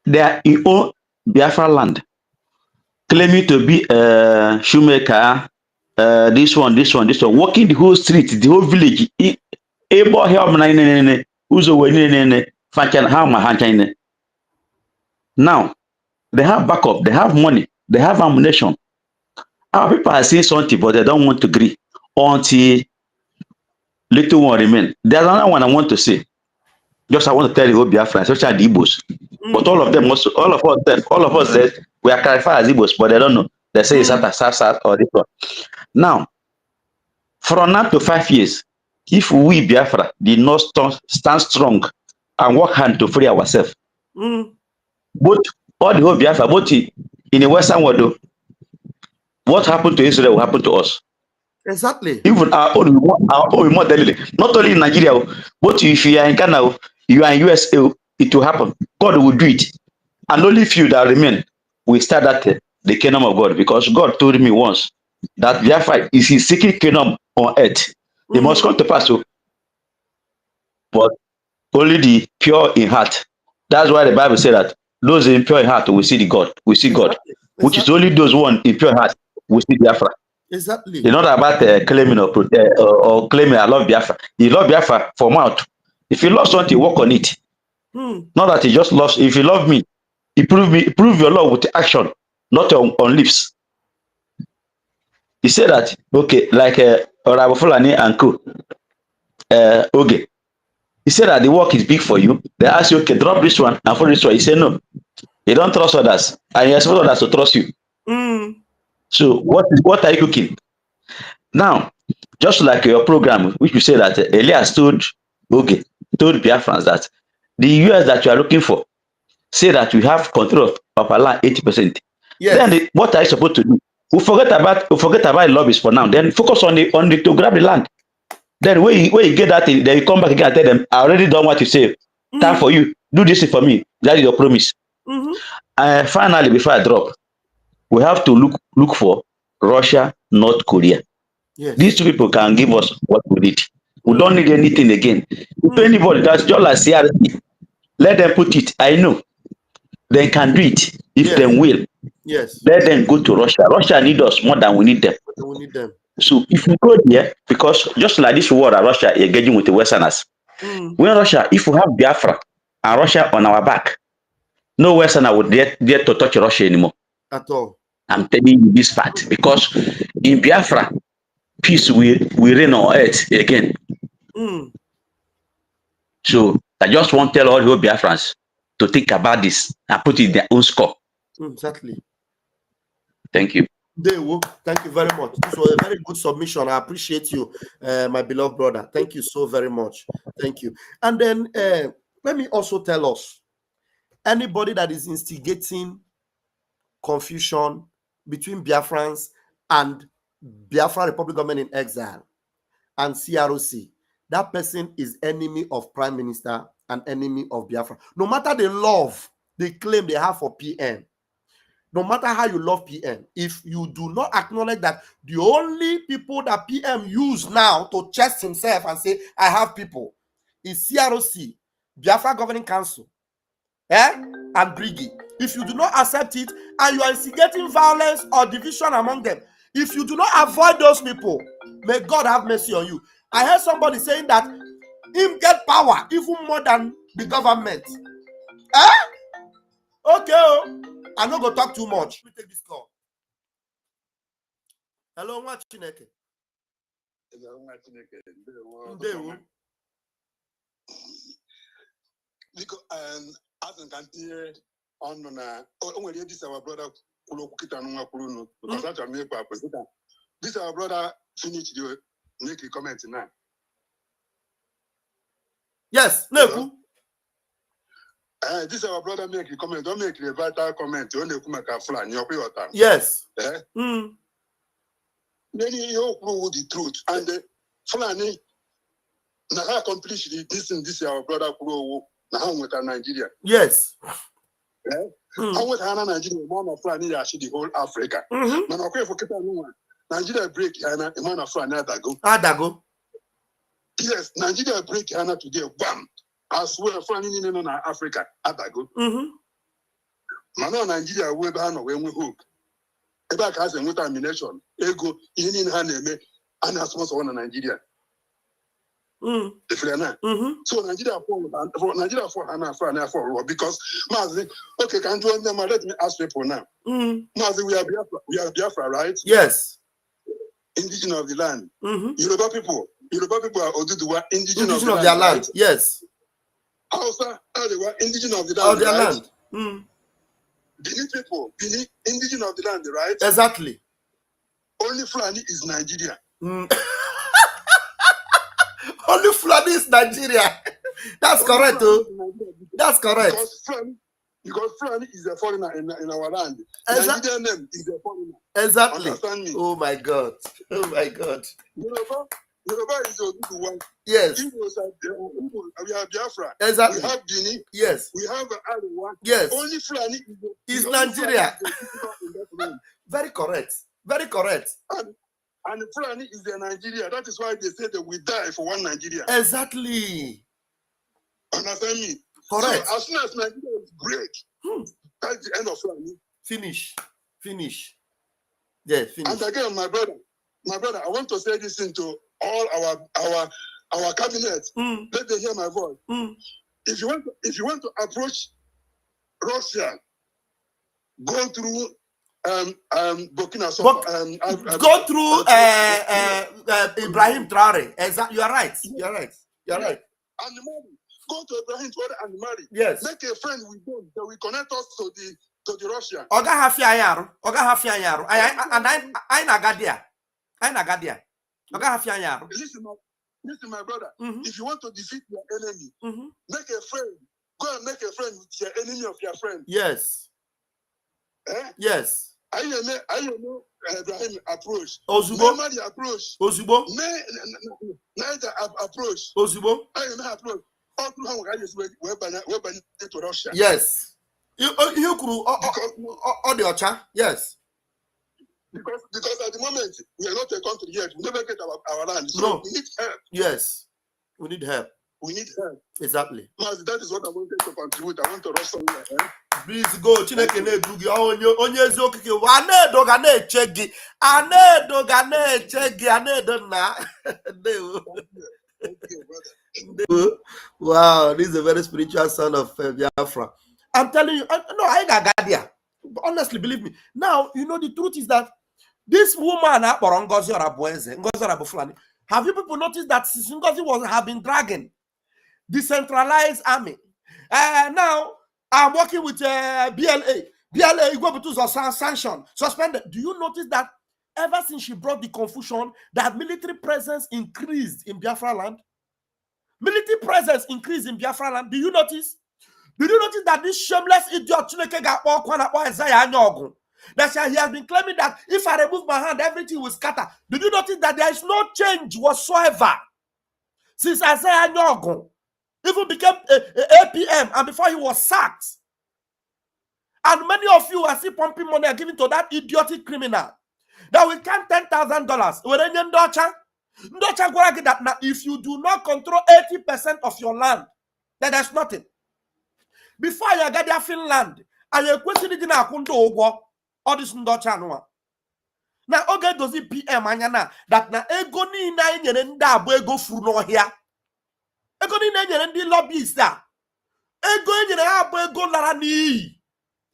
they are in own Biafra land, claiming to be shoemaker, this one, walking the whole street, the whole village. Ebo help na nene, uzo we nene, fanchan how ma hanchan. Now they have backup, they have money, they have ammunition. Our people are saying something, but they don't want to agree until little one remain. There's another one I want to say. Just I want to tell the whole Biafran, especially the Igbos. But all of them, all of us that we are clarified as Igbos, but they don't know. They say it's South or this one. Now, from now to 5 years, if we Biafra did not stand strong and work hard to free ourselves, both all the whole Biafra, both in the Western world, what happened to Israel will happen to us. Exactly. Even our own modeling, not only in Nigeria, but if you are in Ghana, you are in USA, it will happen. God will do it. And only few that remain will start at the kingdom of God. Because God told me once that Biafra is his secret kingdom on earth. It must come to pass. But only the pure in heart. That's why the Bible said that those in pure in heart will see the God, will see God, Exactly. which is only those one in pure heart will see Biafra. Exactly. It's not about claiming or claiming I love Biafra. You love Biafra for mouth. If you love something, work on it. Not that you just love. If you love me, you prove your love with action, not on lips. He said that, okay, like Orabo Fulani and Co. Okay. He said that the work is big for you. They ask you, okay, drop this one and follow this one. You say no. You don't trust others, and you expect others to trust you. So what are you cooking? Now, just like your program, which you say that Elias told Biafrans that the US that you are looking for, say that we have control of our land 80%. Yes. Then what are you supposed to do? We forget about lobbies for now. Then focus on the to grab the land. Then when you get that thing, then you come back again and tell them, I already done what you say. Time for you. Do this for me. That is your promise. And finally, before I drop, we have to look for Russia, North Korea. Yes. These two people can give us what we need. We don't need anything again. If anybody that's just like CRC, let them put it. I know they can do it if Yes. they will. Yes. Let them go to Russia. Russia need us more than we need them. We need them. So if we go there, because just like this war that Russia is engaging with the Westerners, when Russia, if we have Biafra and Russia on our back, no Westerner would dare to touch Russia anymore. At all. I'm telling you this fact because in Biafra, peace will reign on earth again. So I just want to tell all the Biafrans to think about this and put it in their own score. Exactly. Thank you. Thank you very much. This was a very good submission. I appreciate you, my beloved brother. Thank you so very much. Thank you. And then let me also tell us, anybody that is instigating confusion between Biafrans and Biafra Republic Government in Exile and CROC, that person is enemy of Prime Minister and enemy of Biafra. No matter the love they claim they have for PM, no matter how you love PM, if you do not acknowledge that the only people that PM use now to chest himself and say, I have people, is CROC, Biafra Governing Council, and Brigi. If you do not accept it and you are instigating violence or division among them, if you do not avoid those people, may God have mercy on you. I heard somebody saying that him get power even more than the government. Okay, I'm not going to talk too much. Let me take this call. Hello, what Chineke? As in can't on only this our brother Kulokita Numa Kuruno, because that's a mere purpose. This our brother finished the make a comment now. Yes, no. This our brother make a comment. Don't make a vital comment. Only come a flan. Your time. Yes. Then you know the truth and the Fulani. Now accomplish this our brother Kuro. Now with Nigeria. Yes. How with Nigeria? One of Fulani actually the whole Africa. Man, okay for Nigeria break Hana. Man of Fulani Adago. Yes, Nigeria break Hana today. Bam. As well, Fulani in Africa Adago. Man, Nigeria we ban when we hook. Eba has a mutation. Ego in Haneme and as much on Nigeria. So Nigeria for Nigeria for Hana for because Mazi, okay, can join them and let me ask people now. Mazi, we are Biafra, right? Yes. Indigenous of the land. Yoruba people are Oduduwa, indigenous of their land. Right? Yes. Hausa, Arewa, indigenous of the land. Of their right? land. Benin people, indigenous of the land, right? Exactly. Only Fulani is Nigeria. Only Fulani is Nigeria. That's only correct, though. That's correct. Because Fulani is a foreigner in our land. Nigerian name is a foreigner. Exactly. Understand me? Oh my God. Oh my God. Yoruba is a one. Yes. We have Biafra. Exactly. We have Benin. Yes. We have Arewa. Yes. Only Fulani is Nigeria. Very correct. Very correct. And Fulani is the Nigeria. That is why they say that we die for one Nigeria. Exactly. Understand me? Correct. So as soon as Nigeria is break, that's the end of Fulani. Finish. Yeah, finish. And again, my brother, I want to say this into all our cabinet. Let them hear my voice. If you want to approach Russia, go through Burkina Faso. Go through Ibrahim Traore. Exactly. You're right. And go to Ibrahim Traore and marry. Yes. Make a friend with them that will connect us to the Russia. Oga Hafianyaru. And I nagadia. Oga Hafianyaru. Listen, my brother. If you want to defeat your enemy, make a friend. Go and make a friend with your enemy of your friend. Yes. Yes. I know Ibrahim approach. Ozubo. Mary approach. Ozubo. Neither approach. Ozubo. I know approach. All through how I just went to Russia. Yes. You could all the Ocha. Yes. Because at the moment we are not a country yet. We never get our land. So no. We need help. Yes. We need help. Exactly. That is what I wanted to contribute. I want to rush somewhere. Please go. Chineke na-edu gị onye eziokwu gị anedo ga na-eche gị anedo na wow, this is a very spiritual son of Biafra. I'm telling you, no, I got there. Honestly, believe me. Now, you know, the truth is that this woman, Ngozi Fulani, have you people noticed that since Ngozi have been dragging decentralized army? Now, I'm working with BLA. BLA go to sanction, suspended. Do you notice that ever since she brought the confusion, that military presence increased in Biafra land? Military presence increased in Biafra land. Do you notice? Did you notice that this shameless idiot that he has been claiming that if I remove my hand, everything will scatter? Did you notice that there is no change whatsoever since Isaiah Nyogun even became APM and before he was sacked? And many of you are still pumping money and giving to that idiotic criminal that will count $10,000. That now if you do not control 80% of your land, then there's nothing. Before you get there Finland, and you question it in a kundo all this Ndocha no. Now okay does it PM anyana that na ego ni na nyere nda abo ego furu no here. Ego ni na nyere ndi lobbyist a. Ego nyere abo ego lara ni.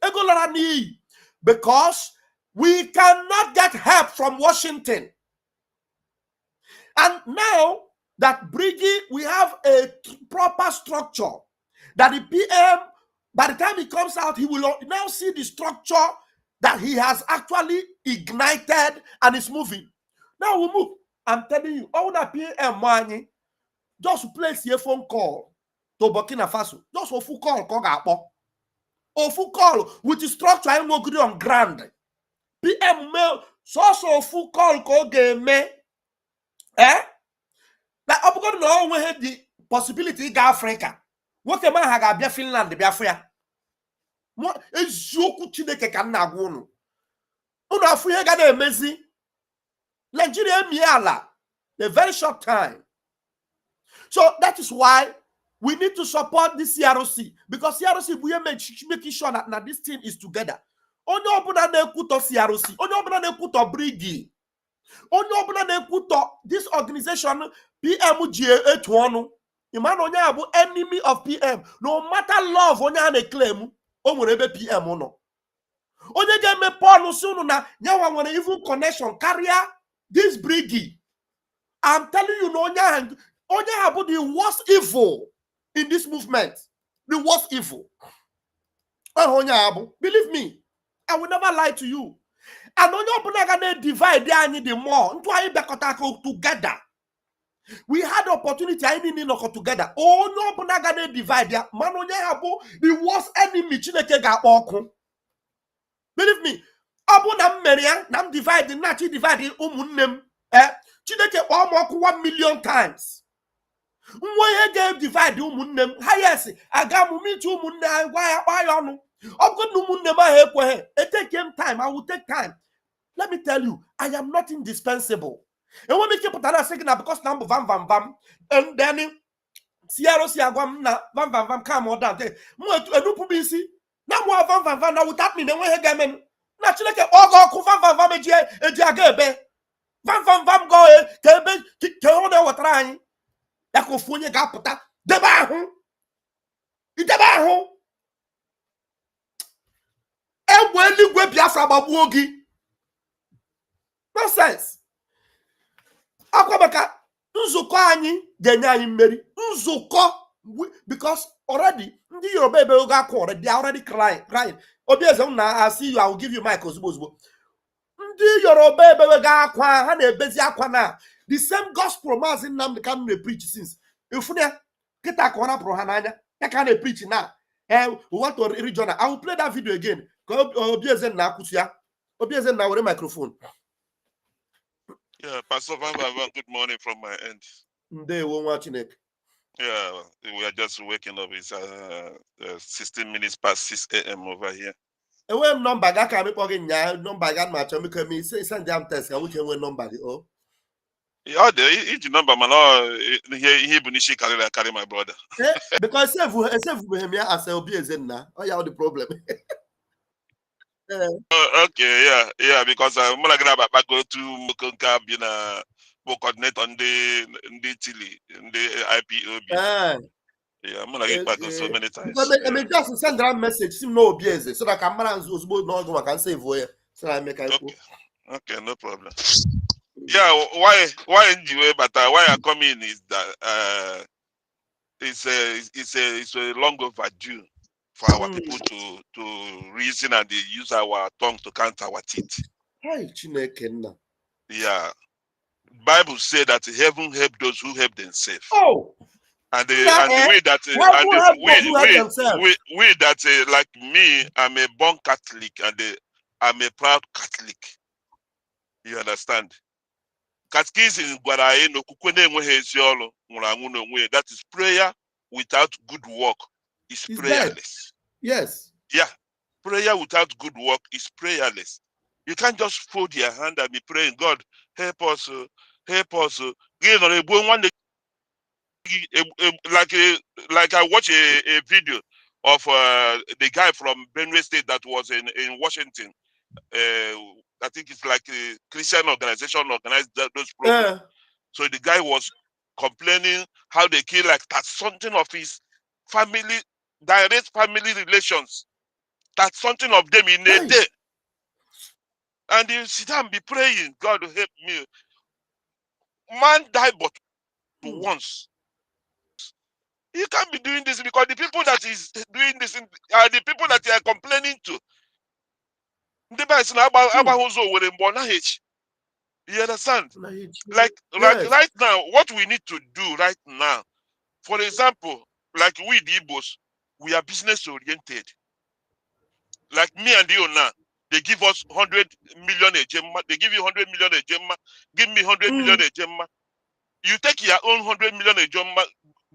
Ego lara ni. Because we cannot get help from Washington. And now that Briggy, we have a proper structure that the PM, by the time he comes out, he will now see the structure that he has actually ignited and is moving. Now we move. I'm telling you, all that PM money, just place your phone call to Burkina Faso. Just a full call, a full call with the structure I'm working on ground. PM mail, so full call game me. Eh? Like I'm going to know when had the possibility go Africa. What a man had be Finland, be Africa. What is Joku Chineke can na go? Uno Africa got amazing. Nigeria miala a very short time. So that is why we need to support this CRC because CRC we are making sure that this thing is together. Onye ọbụla na-ekwutọ CRC, onye ọbụla na-ekwutọ Brigi, onye ọbụla na-ekwutọ this organization PMG etu ọnụ. Iman onye a bụ enemy of PM. No matter love onye a na-claim o nwere ebe PM nọ. Onye ga-emepe ọnụ si unu na nyawa nwere even connection karịa this Brigi. I'm telling you, no, Onya about the worst evil in this movement. The worst evil. Believe me, I will never lie to you. And Onya gonna divide the more. Together. We had the opportunity I need to together. Onya gonna divide man Onya about the worst enemy Chineke ga okun. Believe me, Abu nam Merian, nam divide, nachi divide umunnem. Chineke almost 1 million times. Why gave divide umunnem? Highest, I got me to umunnem. Why on? I'm going to umunnem. It take him time. I will take time. Let me tell you, I am not indispensable. And when we keep on saying that because number Vam Vam Vam, and then CRC Agwam na Vam Vam Vam come on down. Mu publicity. Now more Vam Vam Vam. Now without me, then when he gamen. Now Chineke all go Vam Vam Vam eji Vam Vam Vam go ke ona watran ya ko funye ga puta deba ho ideba ho egwe eligwe Biafra gbagbu ogi nonsense akwabaka nzuko anyi genye anyi mmeri nzuko because already ndị Yoruba ebe oga akwa they are already crying obieze na I see you I will give you mic ozugbo ndị Yoruba ebe ga akwa ha na-ebezi akwa na the same gospel Mazi Nnamdi Kanu preach since ifunya kita ka ona pro ha n'anya ya ka na preach now we want to rejoin. I will play that video again obieze na akwusu ya obieze na were microphone. Yeah, Pastor Vam Vam Vam, good morning from my end. Ndewo nwa Chineke. Yeah, we are just waking up. It's 16 minutes past 6 a.m. over here. And when number that can be plugging now, number that match, and we can say send them test, and we can win number. Oh, yeah, each number, man. He bunishi carry my brother. Because if we him as a obvious now, oh yeah, the problem. Okay, yeah, because I'm gonna grab back go to Mukonka, we'll coordinate on the Chile, the IPOB. Yeah, I'm gonna get back so many times. I mean, just send that message, see no obvious, so that Cameron no can save for you. So I make okay, no problem. Yeah, why anyway, but why I come in is that it's a long overdue for our people to reason and they use our tongue to count our teeth. Yeah. Bible said that heaven help those who help themselves. Oh, and the way that we that like me, I'm a born Catholic and I'm a proud Catholic. You understand? That is prayer without good work is prayerless. Yes. Yeah. Prayer without good work is prayerless. You can't just fold your hand and be praying, God, help us, help us. You know, like I watched a video of the guy from Benue State that was in Washington. I think it's like a Christian organization organized those programs. So the guy was complaining how they kill like that's something of his family, direct family relations. That's something of them in a day. And you sit down and be praying, God will help me. Man died but once. You can't be doing this because the people that is doing this are the people that you are complaining to. You understand? Yes. Like right now, what we need to do right now, for example, like we the Igbos, we are business oriented. Like me and you now, they give us 100 million a gemma. They give you 100 million a gemma. Give me 100 million a gemma. You take your own 100 million a gemma,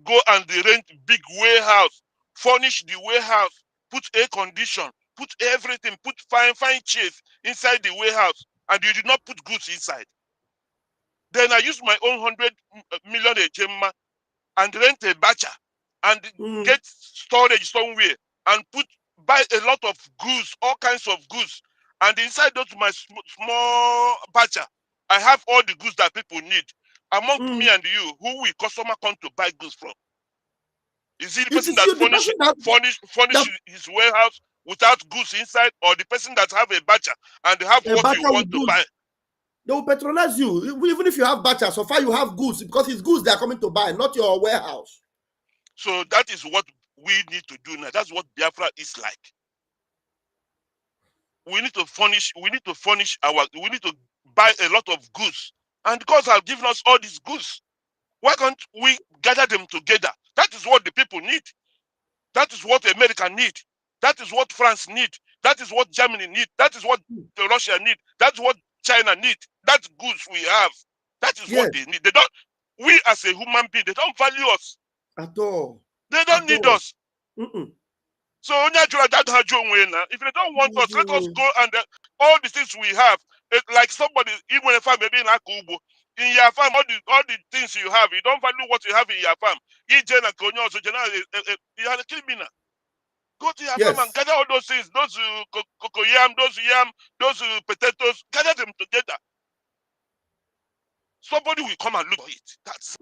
go and rent big warehouse, furnish the warehouse, put air condition, put everything, put fine chairs inside the warehouse, and you did not put goods inside. Then I use my own 100 million a gemma and rent a batcher and get storage somewhere and buy a lot of goods, all kinds of goods. And inside those my small batcher, I have all the goods that people need. Among me and you, who will customer come to buy goods from? Is it the person that furnish his warehouse without goods inside, or the person that have a batcher and have what you want to buy? They will patronize you, even if you have batcher. So far, you have goods, because it's goods they are coming to buy, not your warehouse. So that is what we need to do now. That's what Biafra is like. We need to furnish. We need to buy a lot of goods, and God has given us all these goods. Why can't we gather them together? That is what the people need. That is what America need. That is what France need. That is what Germany need. That is what Russia need. That's what China need. That's goods we have. That is what they need. They don't. We as a human being, they don't value us at all. They don't need us. So if they don't want us, let us go and all the things we have, like somebody, even if I'm maybe in Akubo, in your farm, all the things you have, you don't value what you have in your farm. You are a criminal. Go to your farm and gather all those things, those cocoyam, those yam, those potatoes, gather them together. Somebody will come and look at it. That's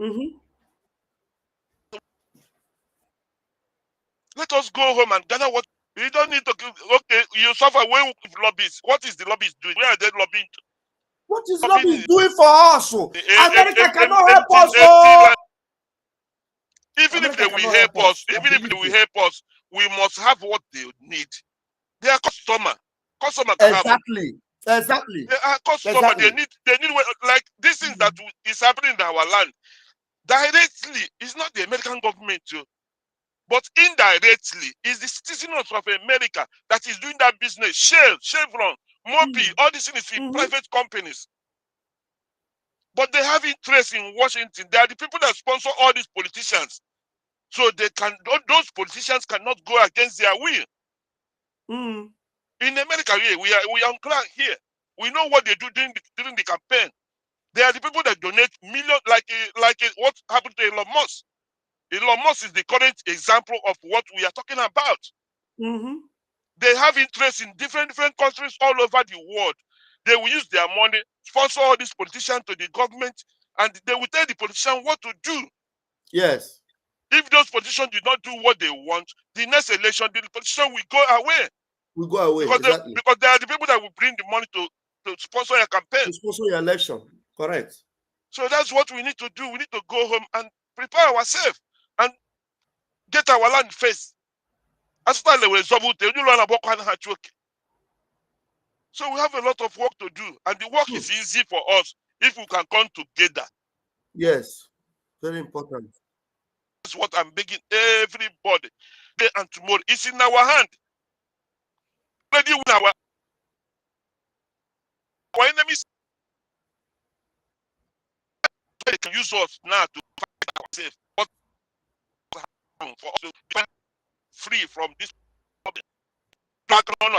let us go home and gather what you don't need to. Okay, you suffer when with lobbies. What is the lobbies doing? Where are they lobbying to? What is lobbying doing for us? America cannot help us. Even if they will help us, we must have what they need. They are customer. Customer can exactly. They are customer. They need like these things that is happening in our land. Directly, it's not the American government too. But indirectly, is the citizens of America that is doing that business. Shell, Chevron, Mopi, all these things in private companies. But they have interest in Washington. They are the people that sponsor all these politicians. So those politicians cannot go against their will. In America, we are on ground here. We know what they do during the campaign. They are the people that donate millions, like what happened to Elon Musk. Elon Musk is the current example of what we are talking about. They have interest in different countries all over the world. They will use their money, sponsor all these politicians to the government, and they will tell the politician what to do. Yes. If those politicians do not do what they want, the next election, the politician will go away. Because they are the people that will bring the money to sponsor your campaign. To sponsor your election. Correct. So that's what we need to do. We need to go home and prepare ourselves and get our land first. So we have a lot of work to do, and the work is easy for us if we can come together. Yes, very important. That's what I'm begging everybody. Today and tomorrow, it's in our hand. Already with our enemies, they can use us now to fight ourselves. What for us to be free from this problem?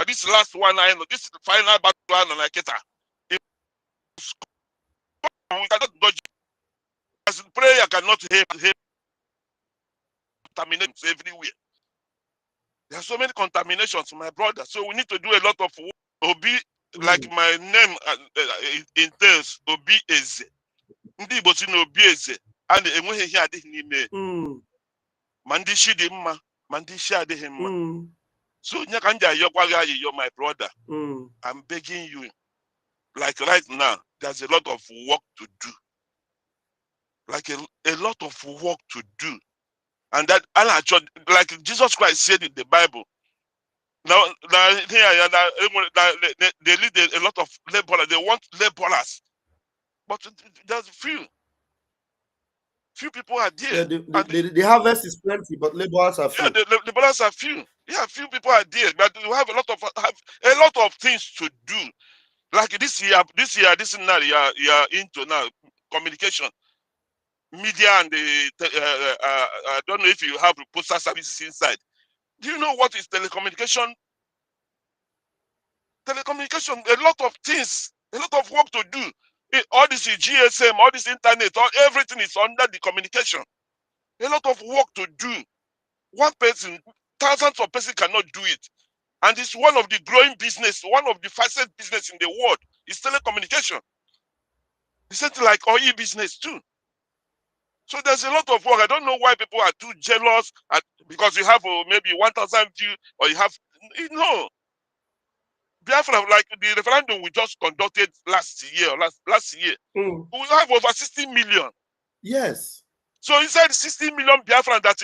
This last one, I know. This is the final battle, and I get it. We cannot dodge. As prayer cannot help contaminations everywhere. There are so many contaminations, my brother. So we need to do a lot of work. Obi, like my name entails, Obi Eze. Ndị Igbo si na Obi Eze, a na-enweghị ihe adịghị n'ime. Ma ndị isi dị mma, ma ndị isi adịghị mma. So nye ka m ji ayọkwa gị ayịyọ, my brother. I'm begging you, like right now, there's a lot of work to do. Like a lot of work to do. And that, like Jesus Christ said in the Bible, now here they lead a lot of laborers. They want laborers. But there's few people are there. Yeah, the harvest is plenty, but laborers are few. Yeah, the laborers are few. Yeah, few people are there, but you have a lot of things to do. Like this year, now you are into now communication, media, and the I don't know if you have postal services inside. Do you know what is telecommunication? Telecommunication, a lot of things, a lot of work to do. All this is GSM, all this internet, everything is under the communication. A lot of work to do. One person, thousands of persons cannot do it. And it's one of the growing business, one of the fastest business in the world is telecommunication. It's something like oil business too. So there's a lot of work. I don't know why people are too jealous because you have maybe 1,000 views or you have, no. Biafra, like the referendum we just conducted last year, we have over 60 million. Yes. So inside 60 million Biafran that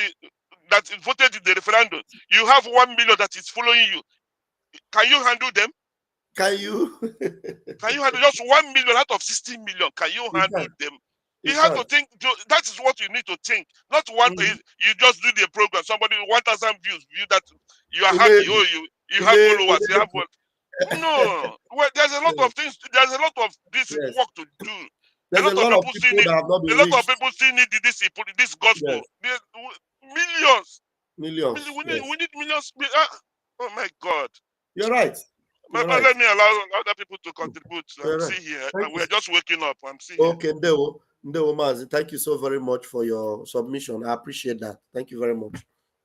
voted in the referendum, you have 1 million that is following you. Can you handle them? Can you? Can you handle just 1 million out of 60 million? Can you handle them? You have to think. That is what you need to think. Not one thing. You just do the program. Somebody 1,000 views. View that you are happy. Oh, you have followers. You have what? No. Well, there's a lot of things. There's a lot of this work to do. There's a lot of people that have not been reached. A lot of people still need this gospel. Yes. Millions. Millions. We need millions. Oh my God. You're right. But let me allow other people to contribute. I'm still here. We're just waking up. I'm still here. Okay, Ndewo Mazi, thank you so very much for your submission. I appreciate that. Thank you very much.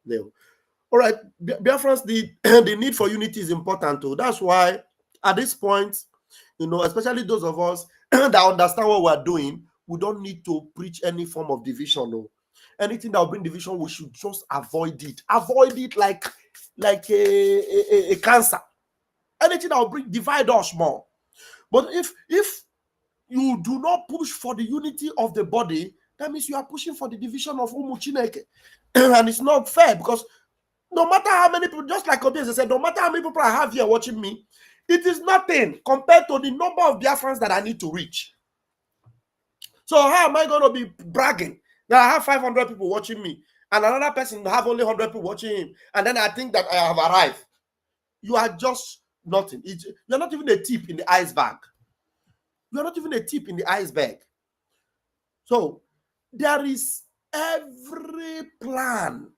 Ndewo. All right, Biafrans, the need for unity is important too. That's why at this point, especially those of us that understand what we're doing, we don't need to preach any form of division. No. Anything that will bring division, we should just avoid it. Avoid it like a cancer. Anything that will divide us more. But if you do not push for the unity of the body, that means you are pushing for the division of Umu Chineke. And it's not fair, because no matter how many people, just like Obi said, no matter how many people I have here watching me, it is nothing compared to the number of Biafrans that I need to reach. So how am I going to be bragging that I have 500 people watching me and another person have only 100 people watching him, and then I think that I have arrived? You are just nothing. You're not even a tip in the iceberg. You're not even a tip in the iceberg. So there is every plan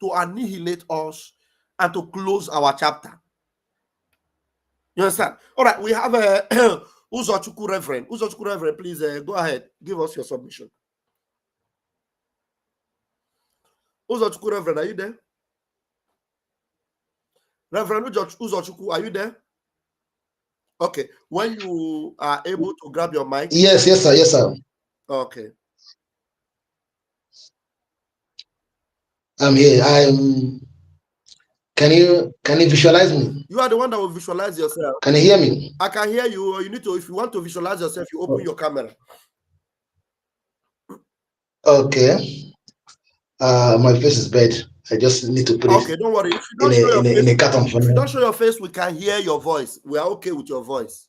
to annihilate us and to close our chapter. You understand? All right, we have a Uzochukwu Reverend. Uzochukwu Reverend, please go ahead. Give us your submission. Uzochukwu Reverend, are you there? Reverend Uzochukwu, are you there? Okay. When you are able to grab your mic. Yes, sir. Yes, sir. Okay. I'm here. Can you visualize me? You are the one that will visualize yourself. Can you hear me? I can hear you. Or you need to, if you want to visualize yourself, you open your camera. Okay. My face is bad. I just need to put it. Don't worry. If you don't show your face, in a carton. If you don't show your face, we can hear your voice. We are okay with your voice.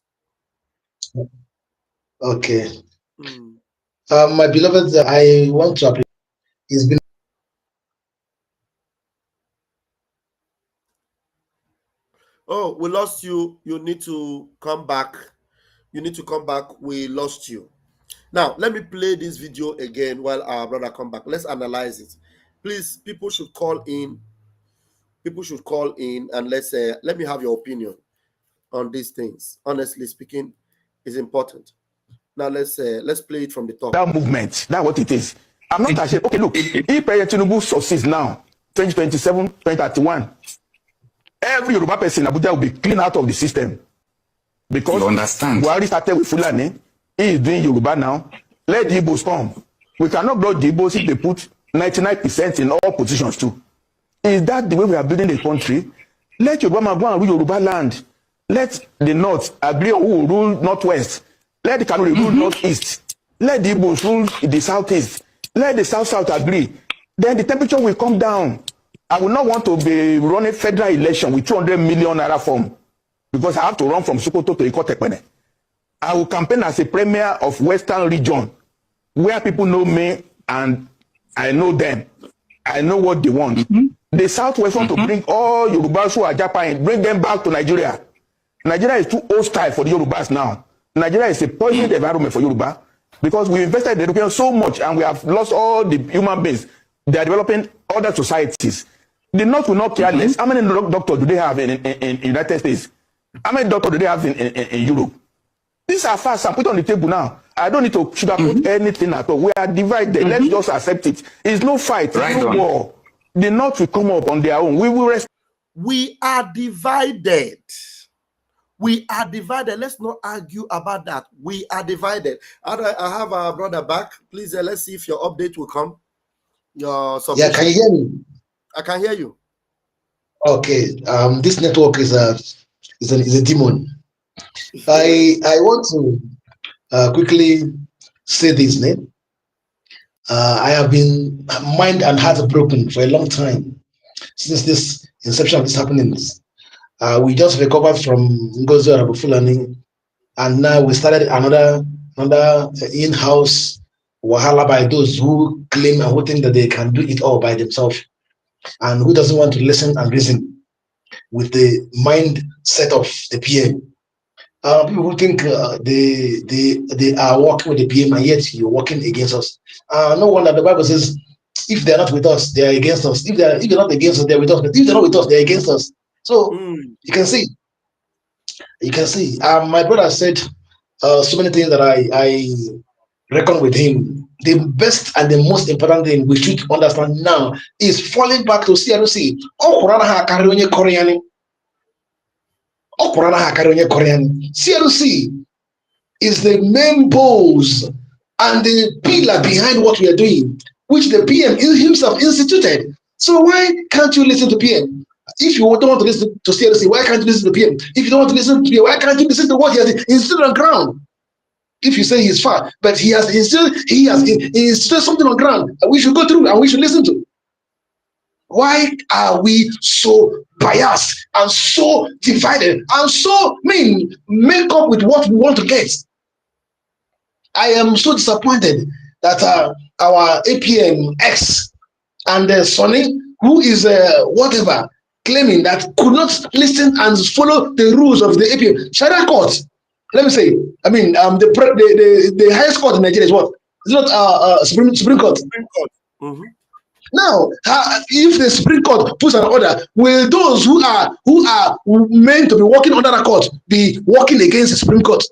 Okay. My beloved, I want to appreciate. It's been. Oh, we lost you. You need to come back. You need to come back. We lost you. Now, let me play this video again while our brother come back. Let's analyze it. Please, people should call in. People should call in and let me have your opinion on these things. Honestly speaking, is important. Now let's play it from the top. That movement, that's what it is. I'm not ashamed. Okay, look, if President Tinubu succeeds now, 2027, 2031, every Yoruba person in Abuja will be cleaned out of the system. Because you understand. Buhari started with Fulani. He is doing Yoruba now. Let the Igbos come. We cannot block the Igbos if they put 99% in all positions too. Is that the way we are building the country? Let Yoruba go and rule Yoruba land. Let the North agree on who will rule Northwest. Let the Kanuri rule Northeast. Let the Igbos rule the Southeast. Let the South agree. Then the temperature will come down. I will not want to be running federal election with 200 million naira form, because I have to run from Sokoto to Ikotekpene. I will campaign as a premier of Western region, where people know me and I know them. I know what they want. Mm-hmm. The Southwest want to bring all Yorubas who are Japan, bring them back to Nigeria. Nigeria is too hostile for the Yorubas now. Nigeria is a poisoned environment for Yoruba because we invested in education so much and we have lost all the human beings. They are developing other societies. The North will not care less. How many doctors do they have in United States? How many doctors do they have in Europe? These are facts I'm put on the table now. I don't need to sugarcoat anything at all. We are divided. Let's just accept it. It's no fight, no war. The North will come up on their own. We will rest. We are divided. We are divided. Let's not argue about that. We are divided. I have our brother back. Please, let's see if your update will come. Your submission. Yeah, can you hear me? I can hear you. Okay. This network is a demon. I want to quickly say this name. I have been mind and heart broken for a long time since this inception of this happenings. We just recovered from Ngozi Fulani, and now we started another in-house wahala by those who claim and who think that they can do it all by themselves, and who doesn't want to listen and reason with the mindset of the PM. People who think they are working with the PM, and yet you're working against us. No wonder the Bible says, if they're not with us, they are against us. If they're not against us, they're with us. But if they're not with us, they're against us. So you can see. My brother said so many things that I reckon with him. The best and the most important thing we should understand now is falling back to CRC. CRC is the main balls and the pillar behind what we are doing, which the PM himself instituted. So why can't you listen to PM? If you don't want to listen to CRC, why can't you listen to PM? If you don't want to listen to PM, why can't you listen to what he has instituted on ground? If you say he's far, but he has instituted something on ground that we should go through and we should listen to. Why are we so biased and so divided and so make up with what we want to get? I am so disappointed that our APM X and Sonny, who is whatever, claiming that could not listen and follow the rules of the APM Sharia court. Let me say, the highest court in Nigeria is what? It's not Supreme Court. Supreme Court. Mm-hmm. Now, if the Supreme Court puts an order, will those who are meant to be working under the court be working against the Supreme Court?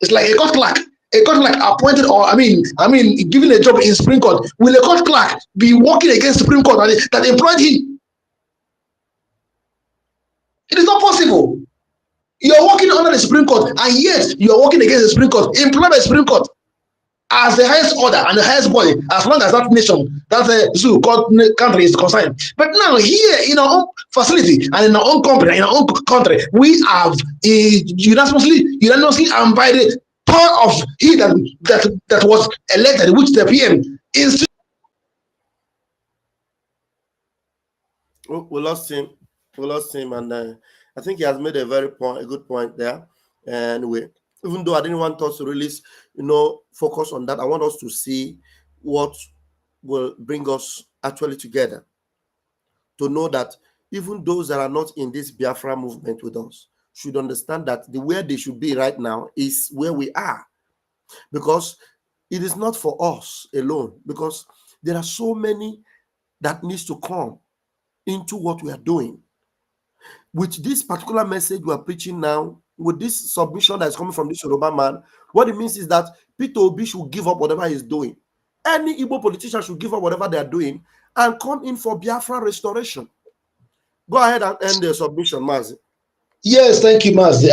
It's like a court clerk appointed, or given a job in Supreme Court. Will a court clerk be working against the Supreme Court that employed him? It is not possible. You are working under the Supreme Court, and yet you are working against the Supreme Court, employed by the Supreme Court as the highest order and the highest body, as long as that nation, that zoo called country is concerned. But now here in our own facility and in our own company, in our own country, we have unanimously and by the power of he that was elected, which the PM is. We lost him, and I think he has made a good point there. Anyway, even though I didn't want us to release, focus on that, I want us to see what will bring us actually together. To know that even those that are not in this Biafra movement with us should understand that where they should be right now is where we are. Because it is not for us alone. Because there are so many that needs to come into what we are doing. With this particular message we are preaching now, with this submission that is coming from this Yoruba man, what it means is that Peter Obi should give up whatever he's doing. Any Igbo politician should give up whatever they are doing and come in for Biafra restoration. Go ahead and end the submission, Mazi. Yes, thank you, Mazi.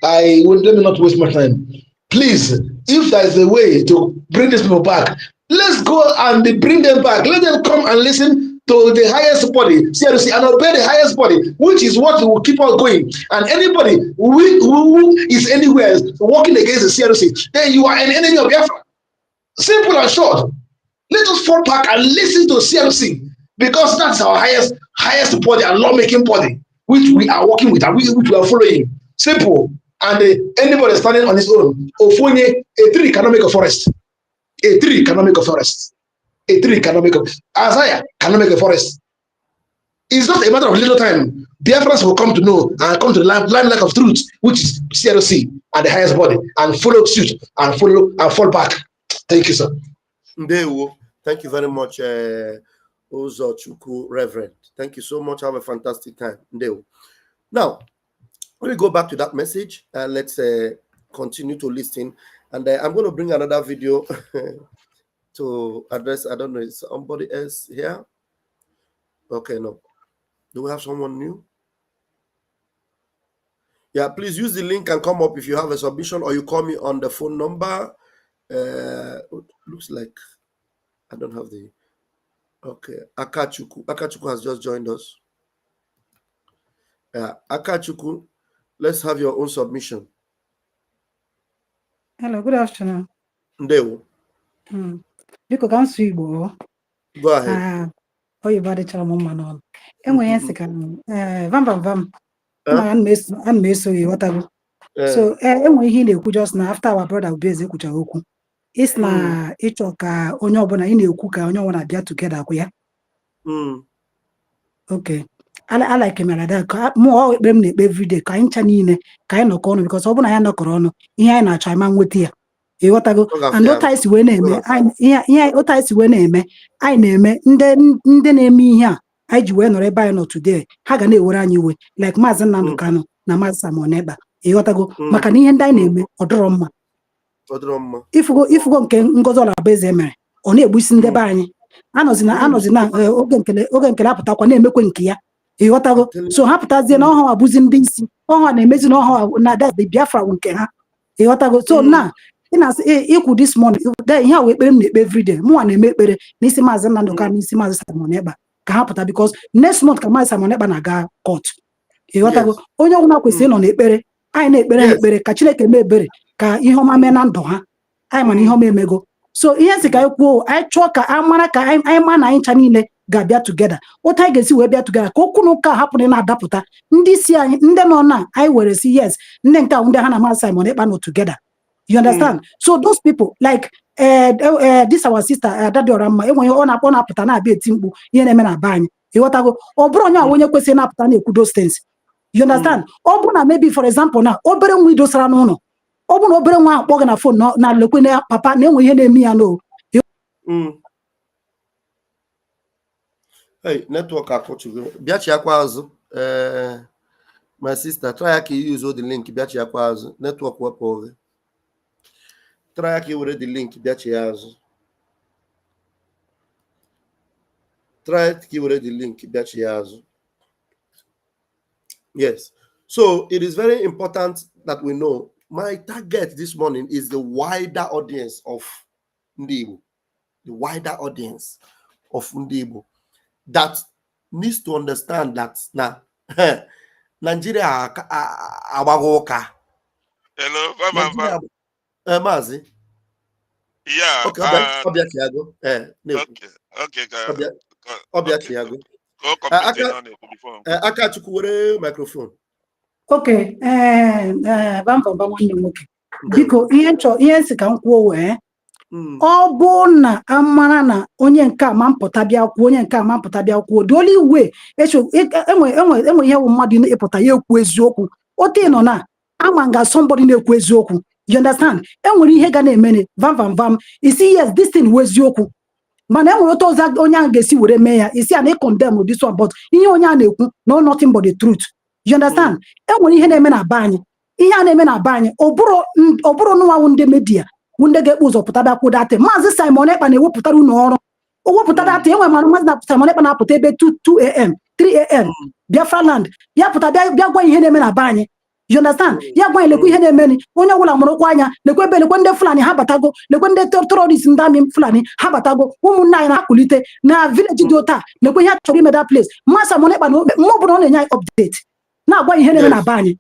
Let me not waste my time. Please, if there is a way to bring these people back, let's go and bring them back. Let them come and listen to the highest body, CRC, and obey the highest body, which is what will keep us going. And anybody who is anywhere working against the CRC, then you are an enemy of Biafra. Simple and short. Let us fall back and listen to CRC, because that's our highest body and lawmaking body, which we are working with and which we are following. Simple. and anybody standing on his own. Ofonye, a tree cannot make a forest. A tree cannot make a forest. A tree cannot make a Isaiah cannot make a forest. It's not a matter of little time. Biafrans will come to know and come to the limelight of truth, which is CLC and the highest body, and follow suit and follow and fall back. Thank you, sir. Ndewo. Thank you very much, Ozo Chuku, Reverend. Thank you so much. Have a fantastic time. Ndewo. Now, let me go back to that message and let's continue to listen. And I'm going to bring another video to address. I don't know, is somebody else here? Okay, no. Do we have someone new? Yeah, please use the link and come up if you have a submission, or you call me on the phone number. Looks like I don't have the. Okay, Akachuku has just joined us. Akachuku, let's have your own submission. Hello, good afternoon. Ndewo. Biko ka nsu Igbo. Go ahead. Oyibade chara mo manon. Enwe yense ka Vam Vam Vam. Ma an meso yotago. So enwe ihe na-ekwu just na after our brother Obeze kwucha okwu. It's na ịchọ ka onye ọbụla ị na-ekwu ka onye ọbụla bịa together kwa ya. Okay. I like him like that. More ekpere m na-ekpe everyday ka anyị ncha niile ka anyị nọkọ ọnụ, because ọ bụrụ na ya nọkọrọ ọnụ ihe anyị na-achọ anyị ma nweta ya. Ịghọtago? And otu anyị si wee na-eme otu anyị si wee na-eme anyị na-eme ndị na-eme ihe a anyị ji wee nọrọ ebe anyị nọ today, ha ga na-ewere anyị iwe like Maazị Nnamdi Kanu na Maazị Simon Ekpa. Ịghọtago? Maka na ihe ndị anyị na-eme ọ dọrọ mma. Ifugo nke Ngozi Olabueze mere ọ na-egbusi ndị be anyị. Anọzi na oge nkele apụtakwa na-emekwe nke ya. Ịghọtago? So ha pụtazie na ọhụụ abụzi ndị isi, ọhụụ na-emezi na ọhụụ na the Biafra nke ha. Ịghọtago? So na ị na-asị ikwu this morning ihe a wee ekpere m na-ekpe everyday, mụnwa na-eme ekpere n'isi Maazị Nnamdi Kanu n'isi Maazị Simon Ekpa ka ha pụta, because next month ka Maazị Simon Ekpa na-aga court. Ịghọtago? Onye ọbụla kwesịrị ịnọ n'ekpere, anyị na-ekpere ha ekpere ka Chineke mee ebere ka ihe ọma mee na ndụ ha. Anyị mana ihe ọma emego. So ihe nsị ka anyị kwuo, anyị chọọ ka anyị mara ka anyị ma na anyị ncha niile ga-abịa together. Otu anyị ga-esi wee bịa together ka okwu na ụka hapụrụ na-adapụta. Ndị isi anyị ndị nọ na anyị were si yes, ndị nke ndị ha na Maazị Simon Ekpa nọ together. You understand? So those people like this our sister Adadioramma, enweghị ọ na-apụta na-abịa eti mkpu ihe na-eme na be anyị. Ịghọtago? Ọ bụrụ onye onye kwesịrị na-apụta na-ekwu those things. You understand? Ọ bụrụ na maybe for example na obere nwa idosara n'ụlọ, ọ bụrụ na obere nwa akpọ gị na phone na lekwe na papa na enwe ihe na-eme ya no. Hey, network akọchugo. Bịachi akwa azụ. My sister, try ka you use the link. Bịachi akwa azụ. Network wepụ oge. Try ka were the link. Bịachi azụ. Try ka were the link. Bịachi azụ. Yes. So it is very important that we know my target this morning is the wider audience of Ndibo. The wider audience of Ndibo that needs to understand that now Nigeria abagoka. Hello, Nigeria, Mazi. Yeah. Okay. Akachuku were microphone. Okay. Vam Vam Vam nwanne m nwoke. Biko ihe nsị ka m kwuo wee. Ọ bụ na amara na onye nke a ma mpụta bịa kwuo, onye nke a ma mpụta bịa kwuo, the only way enwe ihe mmadụ ịpụta ya ekwu eziokwu. Otu nọ na ama nga somebody na-ekwu eziokwu. You understand? Enwere ihe ga na-emene Vam Vam Vam. Isi yes, this thing was eziokwu. Mana enwere otu ọzọ onye ahụ ga-esi were mee ya. Isi a na-condemn this one, but ihe onye a na-ekwu no nothing but the truth. You understand? Enwere ihe na-eme na be anyị. Ihe a na-eme na be anyị ọ bụrụ nụwa ndị media ndị ga-ekpu ụzọ pụta bịa kwụdate. Maazị Simon Ekpa na-ewepụtara unu ọrụ. O wepụtara data enwe mana Maazị Simon Ekpa na-apụta ebe 2 a.m. 3 a.m. Biafra land bịa pụta bịa gwa ihe na-eme na be anyị. You understand? Ya gwa lekwa ihe na-eme onye ọbụla mụrụkwa anya lekwa ebe lekwa ndị Fulani ha batago, lekwa ndị terrorist ndị amị Fulani ha batago, ụmụnne anyị na-akwụlite na village dị ụta lekwa ihe chọrọ ime that place. Maazị Simon Ekpa na mgbe ọbụla ọ na-enye anyị update na-agwa ihe na-eme na be anyị.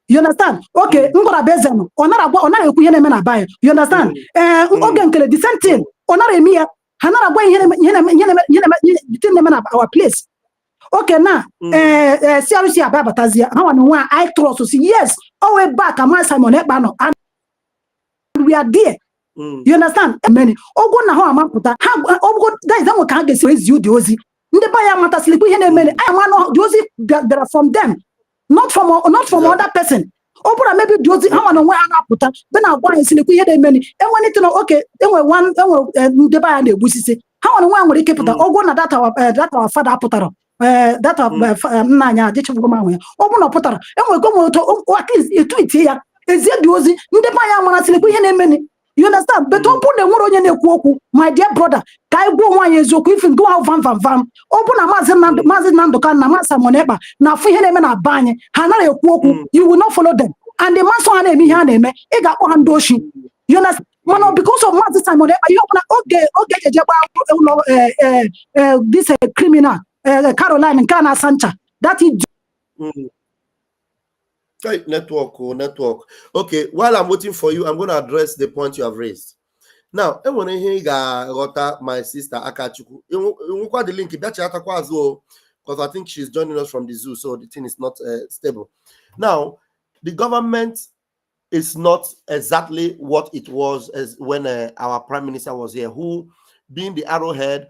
You understand? Okay, ngora bezeno. Ọ nara ekwu ihe na-eme na be anyị. You understand? Oge nkele the same thing. Ọ nara eme ya. Ha nara agwa ihe na-eme na our place. Okay, now, CRC Ababatazia, how and one I trust to see, yes, way back, a man Simon Ebano, and we are there. You understand? Many. Ogo na ho amaputa. Ha ogo guys that we can get raise you dozi. Nde ba ya mata sleep here na many. I want dozi that are from them. Not from other person. Obura maybe dozi how and one amaputa. Then I go and sleep here na many. And when it no okay, then we one nde ba ya na ebusi how and one we keep puta. Ogo na that our father putaro. That of nanya dichu go ma we. Ogo na putaro. And we go to at least you tweet here. Is it dozi? Nde ba ya mata sleep here na many. You understand? But open the one my dear brother. Kai go one years if you go out Vam Vam Vam. Open a mazin nandokan na masa moneba. Na fi hene na banye. Hana yoku. You will not follow them. And the maso hane mi hane me. Ega o handoshi. You understand? Mano because of mazin moneba. You open this criminal Caroline and Kana Sancha. That is. Hey, network. Okay, while I'm waiting for you, I'm going to address the point you have raised. Now, I want to hear my sister Akachuku. You got the link because I think she's joining us from the zoo, so the thing is not stable. Now, the government is not exactly what it was as when our prime minister was here, who, being the arrowhead,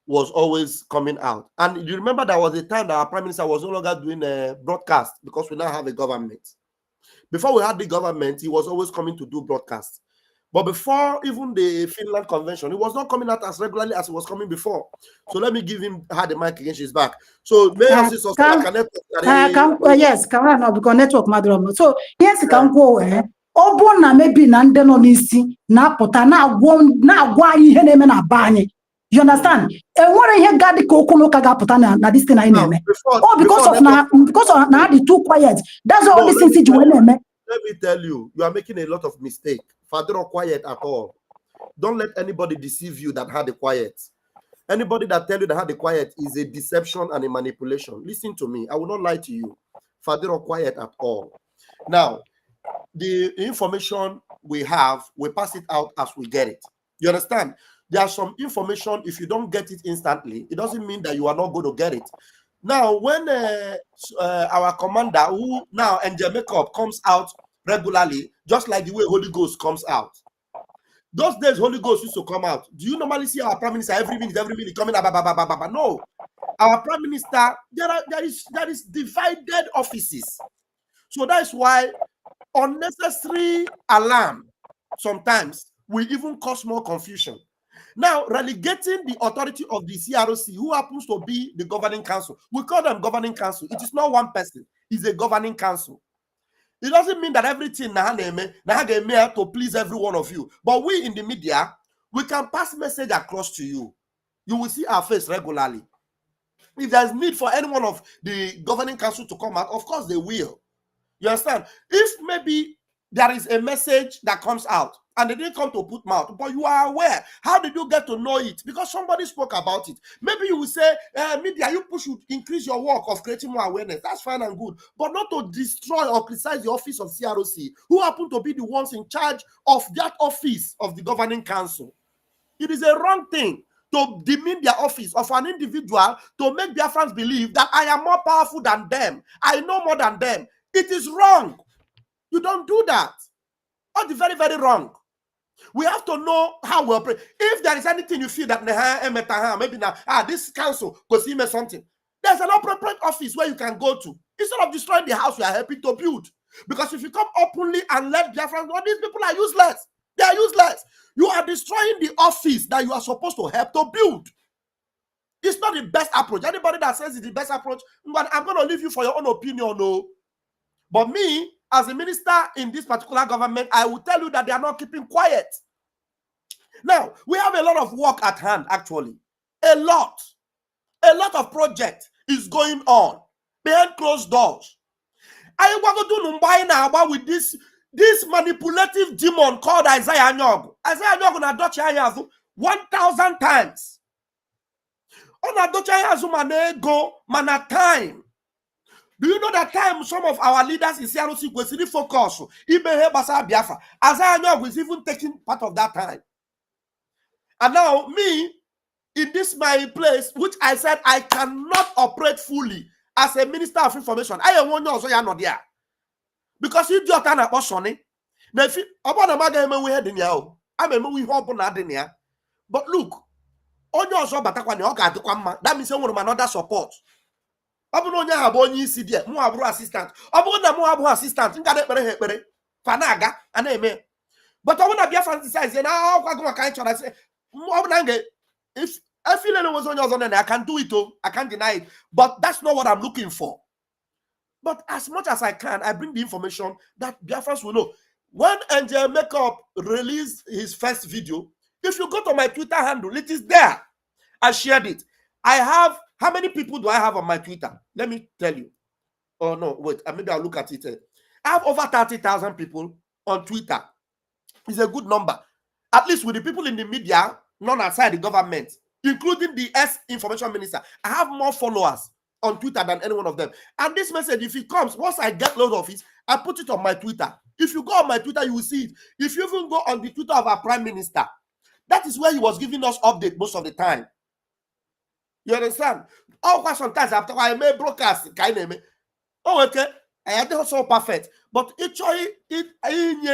was always coming out. And you remember there was a time that our prime minister was no longer doing a broadcast because we now have a government. Before we had the government, he was always coming to do broadcasts. But before even the Finland Convention, he was not coming out as regularly as he was coming before. So let me give him the mic again. She's back. So yes, can I not because network madam. So yes, can go Obona maybe nandeno nisi na pota na gwa ihe na eme na banye. You understand? And what I hear God the kokono kaga putana na this thing I name. Oh, because of now the too quiet. That's all this thing you name. Let me tell you, you are making a lot of mistake. Father or quiet at all. Don't let anybody deceive you that had the quiet. Anybody that tell you that had the quiet is a deception and a manipulation. Listen to me. I will not lie to you. Father or quiet at all. Now, the information we have, we pass it out as we get it. You understand? There's some information, if you don't get it instantly, it doesn't mean that you are not going to get it. Now, when our commander, who now Angel Makeup, comes out regularly, just like the way Holy Ghost comes out. Those days, Holy Ghost used to come out. Do you normally see our prime minister every minute coming up? No. Our prime minister, there is divided offices. So that's why unnecessary alarm sometimes will even cause more confusion. Now, relegating the authority of the CROC, who happens to be the governing council, we call them governing council. It is not one person, it's a governing council. It doesn't mean that everything to please every one of you. But we in the media, we can pass message across to you. You will see our face regularly. If there's need for any one of the governing council to come out, of course they will. You understand? If maybe there is a message that comes out and they didn't come to put mouth, but you are aware. How did you get to know it? Because somebody spoke about it. Maybe you will say, media, you should increase your work of creating more awareness. That's fine and good. But not to destroy or criticize the office of CROC, who happen to be the ones in charge of that office of the governing council. It is a wrong thing to demean their office of an individual to make their friends believe that I am more powerful than them. I know more than them. It is wrong. You don't do that. That's very, very wrong. We have to know how we operate. If there is anything you feel that maybe now, this council could see me something, there's an appropriate office where you can go to instead of destroying the house we are helping to build. Because if you come openly and let their friends know, these people are useless. They are useless. You are destroying the office that you are supposed to help to build. It's not the best approach. Anybody that says it's the best approach, I'm going to leave you for your own opinion. No. But me, as a minister in this particular government, I will tell you that they are not keeping quiet. Now, we have a lot of work at hand, actually. A lot of project is going on behind closed doors. I want to do Mumbai now with this manipulative demon called Isaiah Nyog. Isaiah Nyog na Dutch 1,000 times. On a Dutch manego mana time. Do you know that time some of our leaders in CROC was really focused? Isaiah Nyog was even taking part of that time. And now me, in this my place, which I said I cannot operate fully as a minister of information. I am one also not there. Because you just an apostle. Now if upon a maga we had in yao, I'm a movie hope on Adenia. But look, on your so that means someone another support. Abuno have only see there, more assistant. Abuna more assistant, think I Fanaga and Eme. But I want to be a fantasize, and now I can't try to say, if I feel it was on your own, and I can do it, I can't deny it. But that's not what I'm looking for. But as much as I can, I bring the information that Biafrans will know. When Angel Makeup released his first video, if you go to my Twitter handle, it is there. I shared it. I have, how many people do I have on my Twitter? Let me tell you. Oh, no, wait, maybe I'll look at it. I have over 30,000 people on Twitter. It's a good number. At least with the people in the media, none outside the government, including the ex-information minister. I have more followers on Twitter than any one of them. And this message, if it comes, once I get load of it, I put it on my Twitter. If you go on my Twitter, you will see it. If you even go on the Twitter of our prime minister, that is where he was giving us update most of the time. You understand? Oh, sometimes after I may broadcast, kind of. Oh, okay. I had also perfect. But it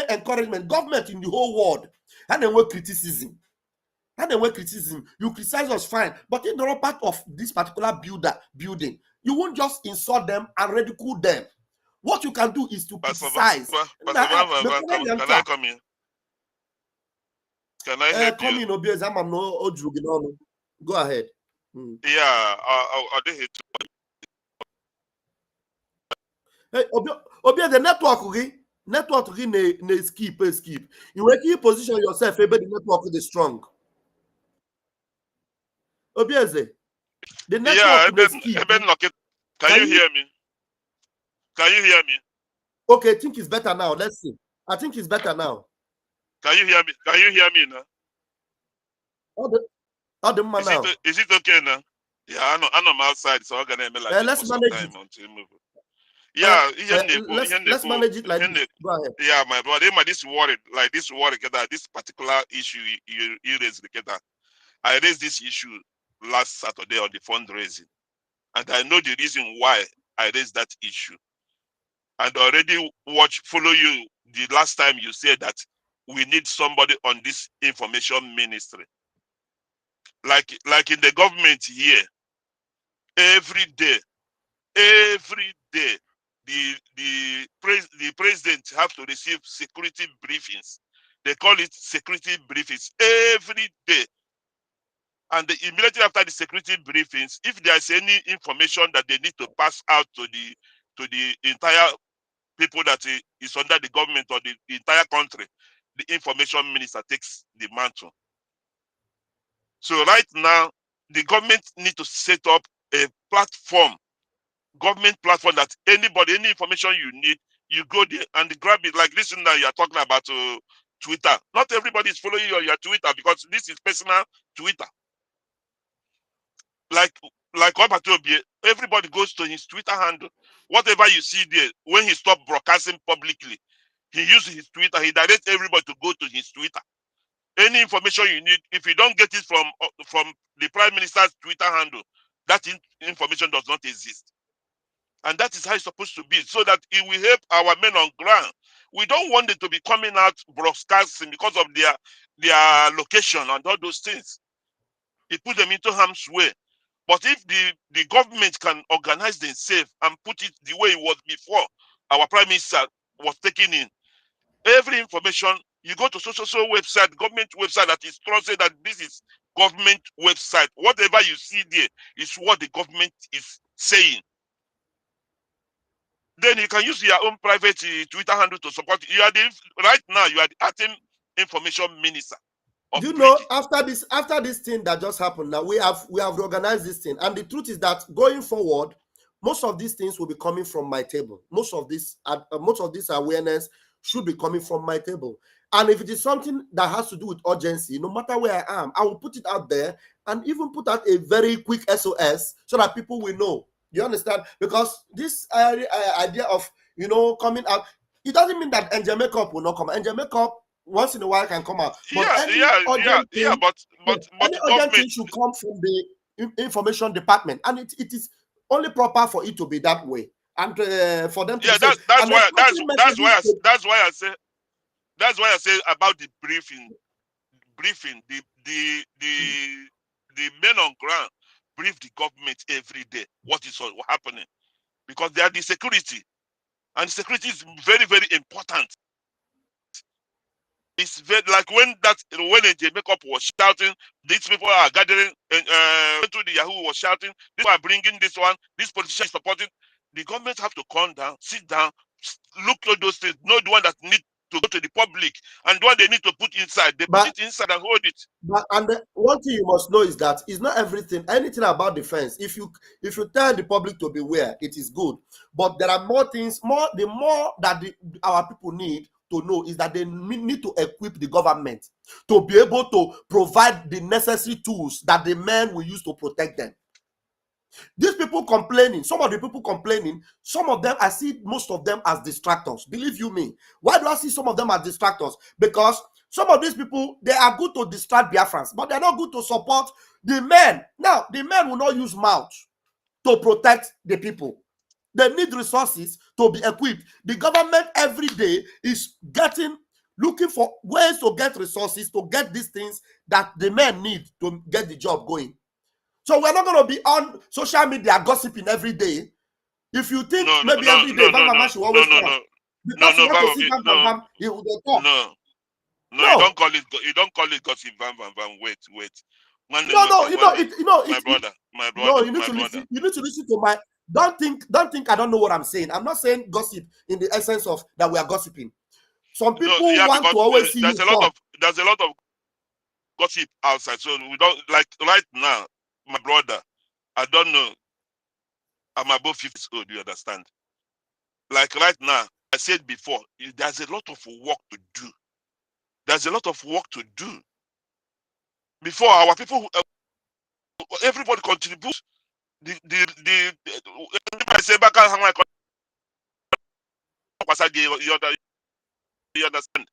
encouragement, government in the whole world, and then work criticism. And then work criticism. You criticize us fine, but in the part of this particular building, you won't just insult them and ridicule them. What you can do is to criticize. Can I come in? Can I help come you? In, go ahead. Yeah, I did hit. Hey, Obia, the network ne skip. You will keep position yourself, but the network is strong. Obia, the network skip. Can you hear me? Can you hear me? Okay, I think it's better now. Let's see. I think it's better now. Can you hear me? Can you hear me now? Is it okay now? Yeah, I know I'm outside, so I'm gonna like let's manage it. Yeah, let's manage it like this. Go ahead. Yeah, my brother, this worry this particular issue you raised, I raised this issue last Saturday on the fundraising, and I know the reason why I raised that issue. And already follow you the last time you said that we need somebody on this information ministry. Like in the government here, every day, the president have to receive security briefings. They call it security briefings every day. And immediately after the security briefings, if there's any information that they need to pass out to the entire people that is under the government or the entire country, the information minister takes the mantle. So right now, the government need to set up a platform, government platform, that anybody, any information you need, you go there and grab it. Like this now you are talking about Twitter. Not everybody is following your Twitter because this is personal Twitter. Like everybody goes to his Twitter handle. Whatever you see there, when he stopped broadcasting publicly, he uses his Twitter. He directs everybody to go to his Twitter. Any information you need, if you don't get it from the Prime Minister's Twitter handle, that information does not exist. And that is how it's supposed to be, so that it will help our men on ground. We don't want them to be coming out broadcasting because of their location and all those things. It puts them into harm's way. But if the government can organize themselves and put it the way it was before, our Prime Minister was taking in every information, you go to social website, government website that is trusted, that this is government website. Whatever you see there is what the government is saying. Then you can use your own private Twitter handle to support. Right now you are the acting information minister. Do you know, after this thing that just happened, now we have reorganized this thing, and the truth is that going forward, most of these things will be coming from my table. Most of this awareness should be coming from my table. And if it is something that has to do with urgency, no matter where I am, I will put it out there and even put out a very quick SOS so that people will know. You understand? Because this idea of coming out, it doesn't mean that Angel Makeup will not come. Angel Makeup once in a while can come out. But Yeah, any yeah, yeah, urgent yeah. thing, But any the urgent thing government. should come from the information department, and it is only proper for it to be that way, and for them to Yeah, say, that's and then why that's why I say about the briefing. The men on ground brief the government every day what is happening, because they are the security, and security is very, very important. It's very like when AJ Makeup was shouting, these people are gathering, and to the Yahoo was shouting, these are bringing this one, this politician is supporting. The government have to calm down, sit down, look at those things, know the one that need to go to the public, and the one they need to put inside. They put it inside and hold it. But one thing you must know is that it's not anything about defense. If you tell the public to beware, it is good. But there are more things. The more that our people need to know is that they need to equip the government to be able to provide the necessary tools that the men will use to protect them. These people complaining, some of the people complaining, some of them, I see most of them as distractors. Believe you me. Why do I see some of them as distractors? Because some of these people, they are good to distract Biafrans, but they're not good to support the men. Now, the men will not use mouth to protect the people. They need resources to be equipped. The government every day is looking for ways to get resources to get these things that the men need to get the job going. So we're not going to be on social media gossiping every day. If you think maybe every day Vam Vam Vam should always come, because you want to see Vam Vam Vam, he will come. No, you don't call it gossip. Vam Vam Vam. Wait. My brother. No, you need to listen. You need to listen to my. Don't think I don't know what I'm saying. I'm not saying gossip in the essence of that we are gossiping. Some people want to always see there's you a lot of gossip outside. So we don't like right now, my brother. I don't know. I'm above 50 years old. You understand? Like right now, I said before, there's a lot of work to do. There's a lot of work to do. Before our people, everybody contributes. You understand?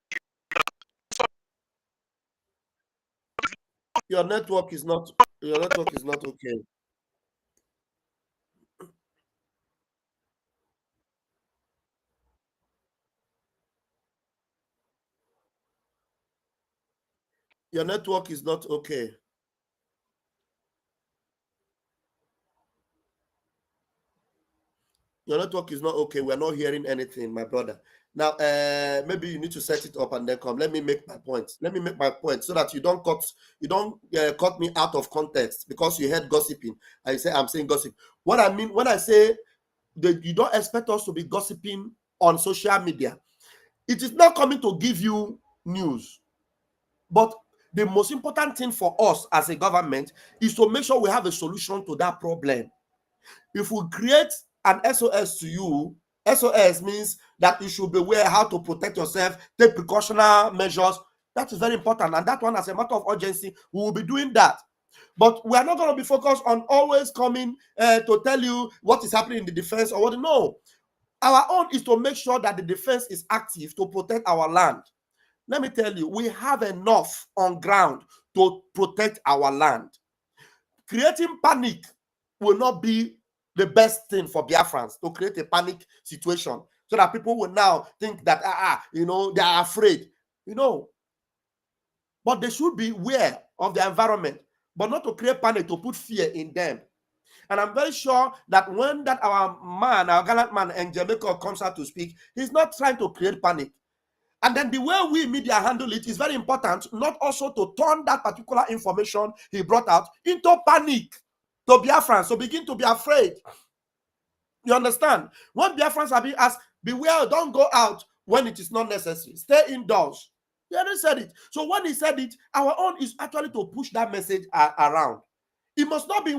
Your network is not okay. Your network is not okay. Your network is not okay. We're not hearing anything, my brother. Now, maybe you need to set it up and then come. Let me make my point. So that you don't cut me out of context because you heard gossiping. I'm saying gossip. What I mean when I say that you don't expect us to be gossiping on social media, it is not coming to give you news. But the most important thing for us as a government is to make sure we have a solution to that problem. If we create an SOS to you, SOS means that you should be aware how to protect yourself, take precautionary measures. That is very important. And that one, as a matter of urgency, we will be doing that. But we are not going to be focused on always coming to tell you what is happening in the defense or what. No. Our own is to make sure that the defense is active to protect our land. Let me tell you, we have enough on ground to protect our land. Creating panic will not be the best thing for Biafrans, to create a panic situation so that people will now think that they are afraid, but they should be aware of the environment, but not to create panic, to put fear in them. And I'm very sure that when our gallant man, and Jamaica comes out to speak, he's not trying to create panic. And then the way we media handle it is very important, not also to turn that particular information he brought out into panic to Biafrans, so begin to be afraid. You understand? When Biafrans are being asked, beware, don't go out when it is not necessary. Stay indoors. He already said it. So when he said it, our own is actually to push that message around. It must not be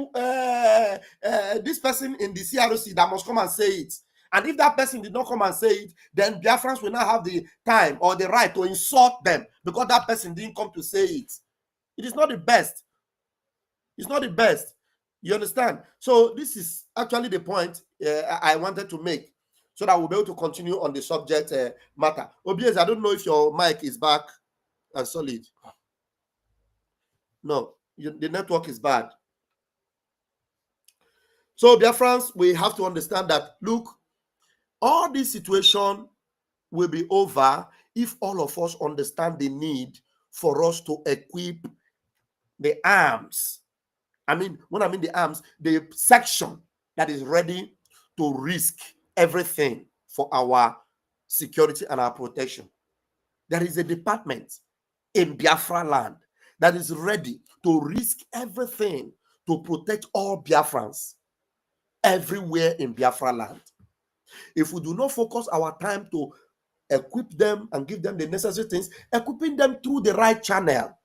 this person in the CROC that must come and say it. And if that person did not come and say it, then Biafrans will not have the time or the right to insult them because that person didn't come to say it. It is not the best. It's not the best. You understand? So this is actually the point I wanted to make so that we'll be able to continue on the subject matter. Obiez, I don't know if your mic is back. and solid. No, the network is bad. So, dear friends, we have to understand that, look, all this situation will be over if all of us understand the need for us to equip the arms. I mean, when I mean the arms, the section that is ready to risk everything for our security and our protection. There is a department in Biafra land that is ready to risk everything to protect all Biafrans everywhere in Biafra land. If we do not focus our time to equip them and give them the necessary things, equipping them through the right channel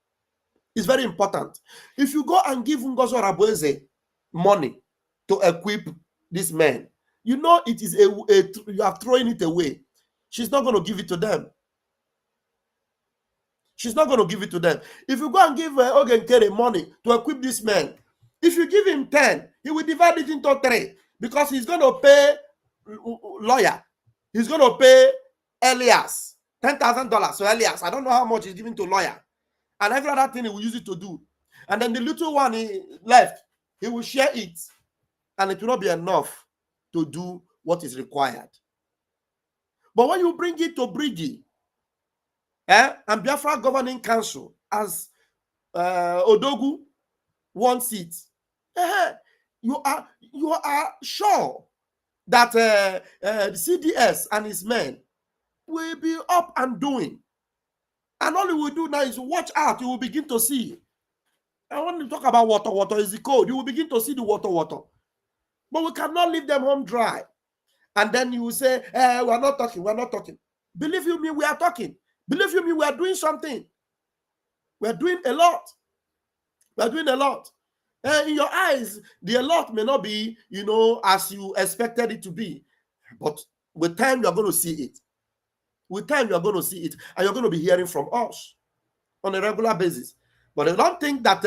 is very important. If you go and give Ngozo Rabueze money to equip these men, you know it is you are throwing it away. She's not going to give it to them. She's not going to give it to them. If you go and give Ogenkere money to equip this man, if you give him 10, he will divide it into 3 because he's going to pay lawyer. He's going to pay Elias $10,000. So Elias, I don't know how much he's giving to lawyer. And every other thing he will use it to do. And then the little one he left, he will share it. And it will not be enough to do what is required. But when you bring it to Brigi, and Biafra Governing Council, as Odogu wants it, you are sure that the CDS and his men will be up and doing. And all you will do now is watch out. You will begin to see. And when you talk about water is the code. You will begin to see the water. But we cannot leave them home dry. And then you will say, we're not talking. Believe you me, we are talking. Believe you me, we are doing something. We are doing a lot. In your eyes, the a lot may not be, as you expected it to be. But with time, you're going to see it. With time, you're going to see it. And you're going to be hearing from us on a regular basis. But I don't think that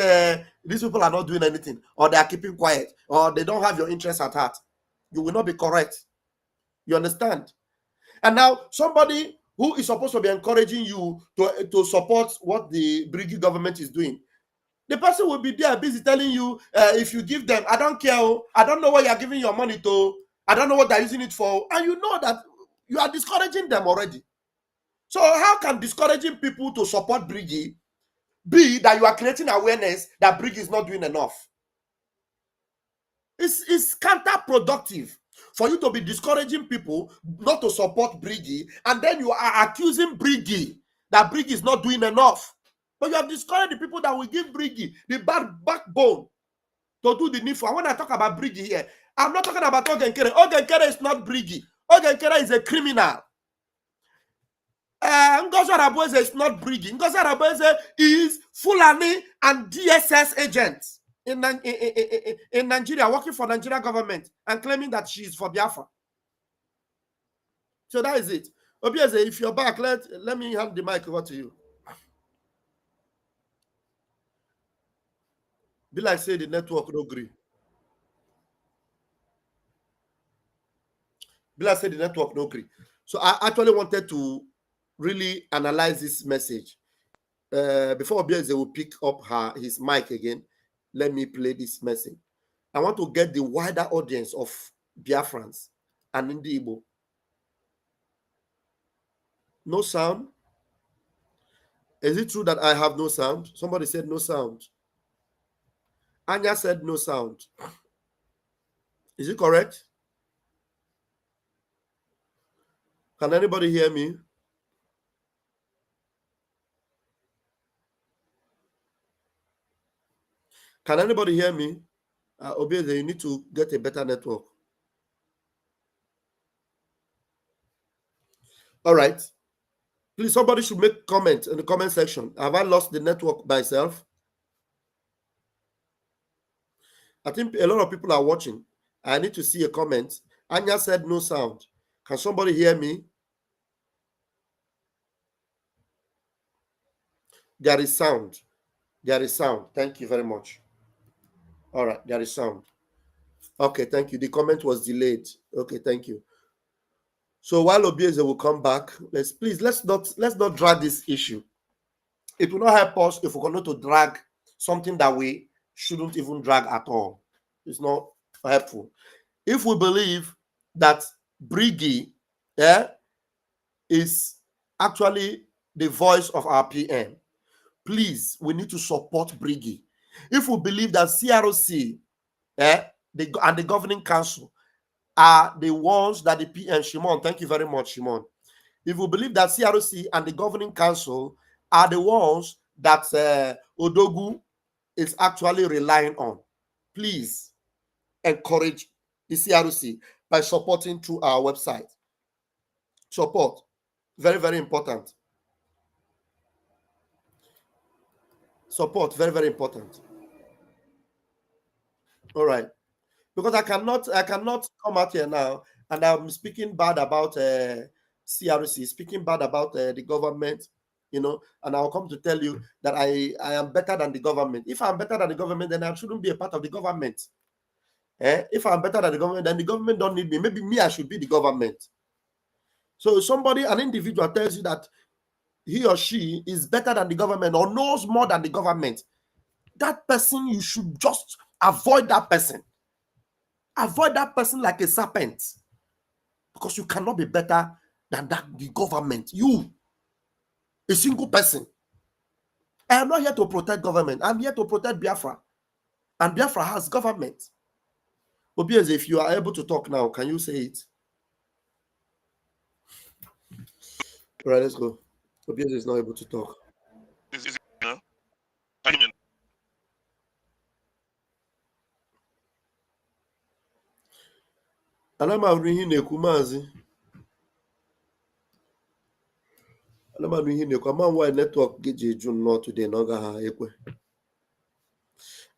these people are not doing anything, or they are keeping quiet, or they don't have your interests at heart. You will not be correct. You understand? And now, somebody who is supposed to be encouraging you to support what the Brigi government is doing, the person will be there busy telling you, if you give them, I don't care, I don't know what you're giving your money to, I don't know what they're using it for, and you know that you are discouraging them already. So how can discouraging people to support Brigi be that you are creating awareness that Brigi is not doing enough? It's counterproductive for you to be discouraging people not to support Brigi, and then you are accusing Brigi that Brigi is not doing enough. But you have discouraged the people that will give Brigi the backbone to do the needful. And when I talk about Brigi here, I'm not talking about Ogenkere. Ogenkere is not Brigi. Ogenkere is a criminal. Ngozi Arabueze is not Brigi. Ngozi Arabueze is Fulani and DSS agents in Nigeria, working for Nigeria government and claiming that she is for Biafra. So that is it. Obieze, if you're back, let me hand the mic over to you. Be like say the network no agree. Be like say the network no agree. So I actually wanted to really analyze this message. Before Obieze will pick up his mic again, let me play this message. I want to get the wider audience of Biafrans and Ndi Igbo. No sound? Is it true that I have no sound? Somebody said no sound. Anya said no sound. Is it correct? Can anybody hear me? Can anybody hear me? Obieze, you need to get a better network. All right. Please, somebody should make comment in the comment section. Have I lost the network myself? I think a lot of people are watching. I need to see a comment. Anya said no sound. Can somebody hear me? There is sound. There is sound. Thank you very much. All right, there is sound. Okay, thank you. The comment was delayed. Okay, thank you. So while Obieze will come back, let's not drag this issue. it will not help us if we're going to drag something that we shouldn't even drag at all. It's not helpful. If we believe that Briggy is actually the voice of our PM, please, we need to support Briggy. If we believe that CROC and the governing council are the ones that the PM, Shimon, thank you very much, Shimon. If we believe that CROC and the governing council are the ones that Odogu is actually relying on, please encourage the CROC by supporting through our website. Support, very, very important. Support, very, very important. All right, because I cannot come out here now and I'm speaking bad about CRC, speaking bad about the government, you know, and I'll come to tell you that I am better than the government. If I'm better than the government, then I shouldn't be a part of the government. If I'm better than the government, then the government don't need me. Maybe me, I should be the government. So somebody, an individual tells you that he or she is better than the government or knows more than the government, that person, you should just avoid that person. Avoid that person like a serpent, because you cannot be better than the government. You, a single person. I am not here to protect government. I'm here to protect Biafra. And Biafra has government. Obieze, if you are able to talk now, can you say it? All right, let's go. Obieze is not able to talk. Anamanu ihe na-ekwu maazị. Anamanu ihe na-ekwu ama why network gị ji eju nnọọ today na ọ gaghị ekwe.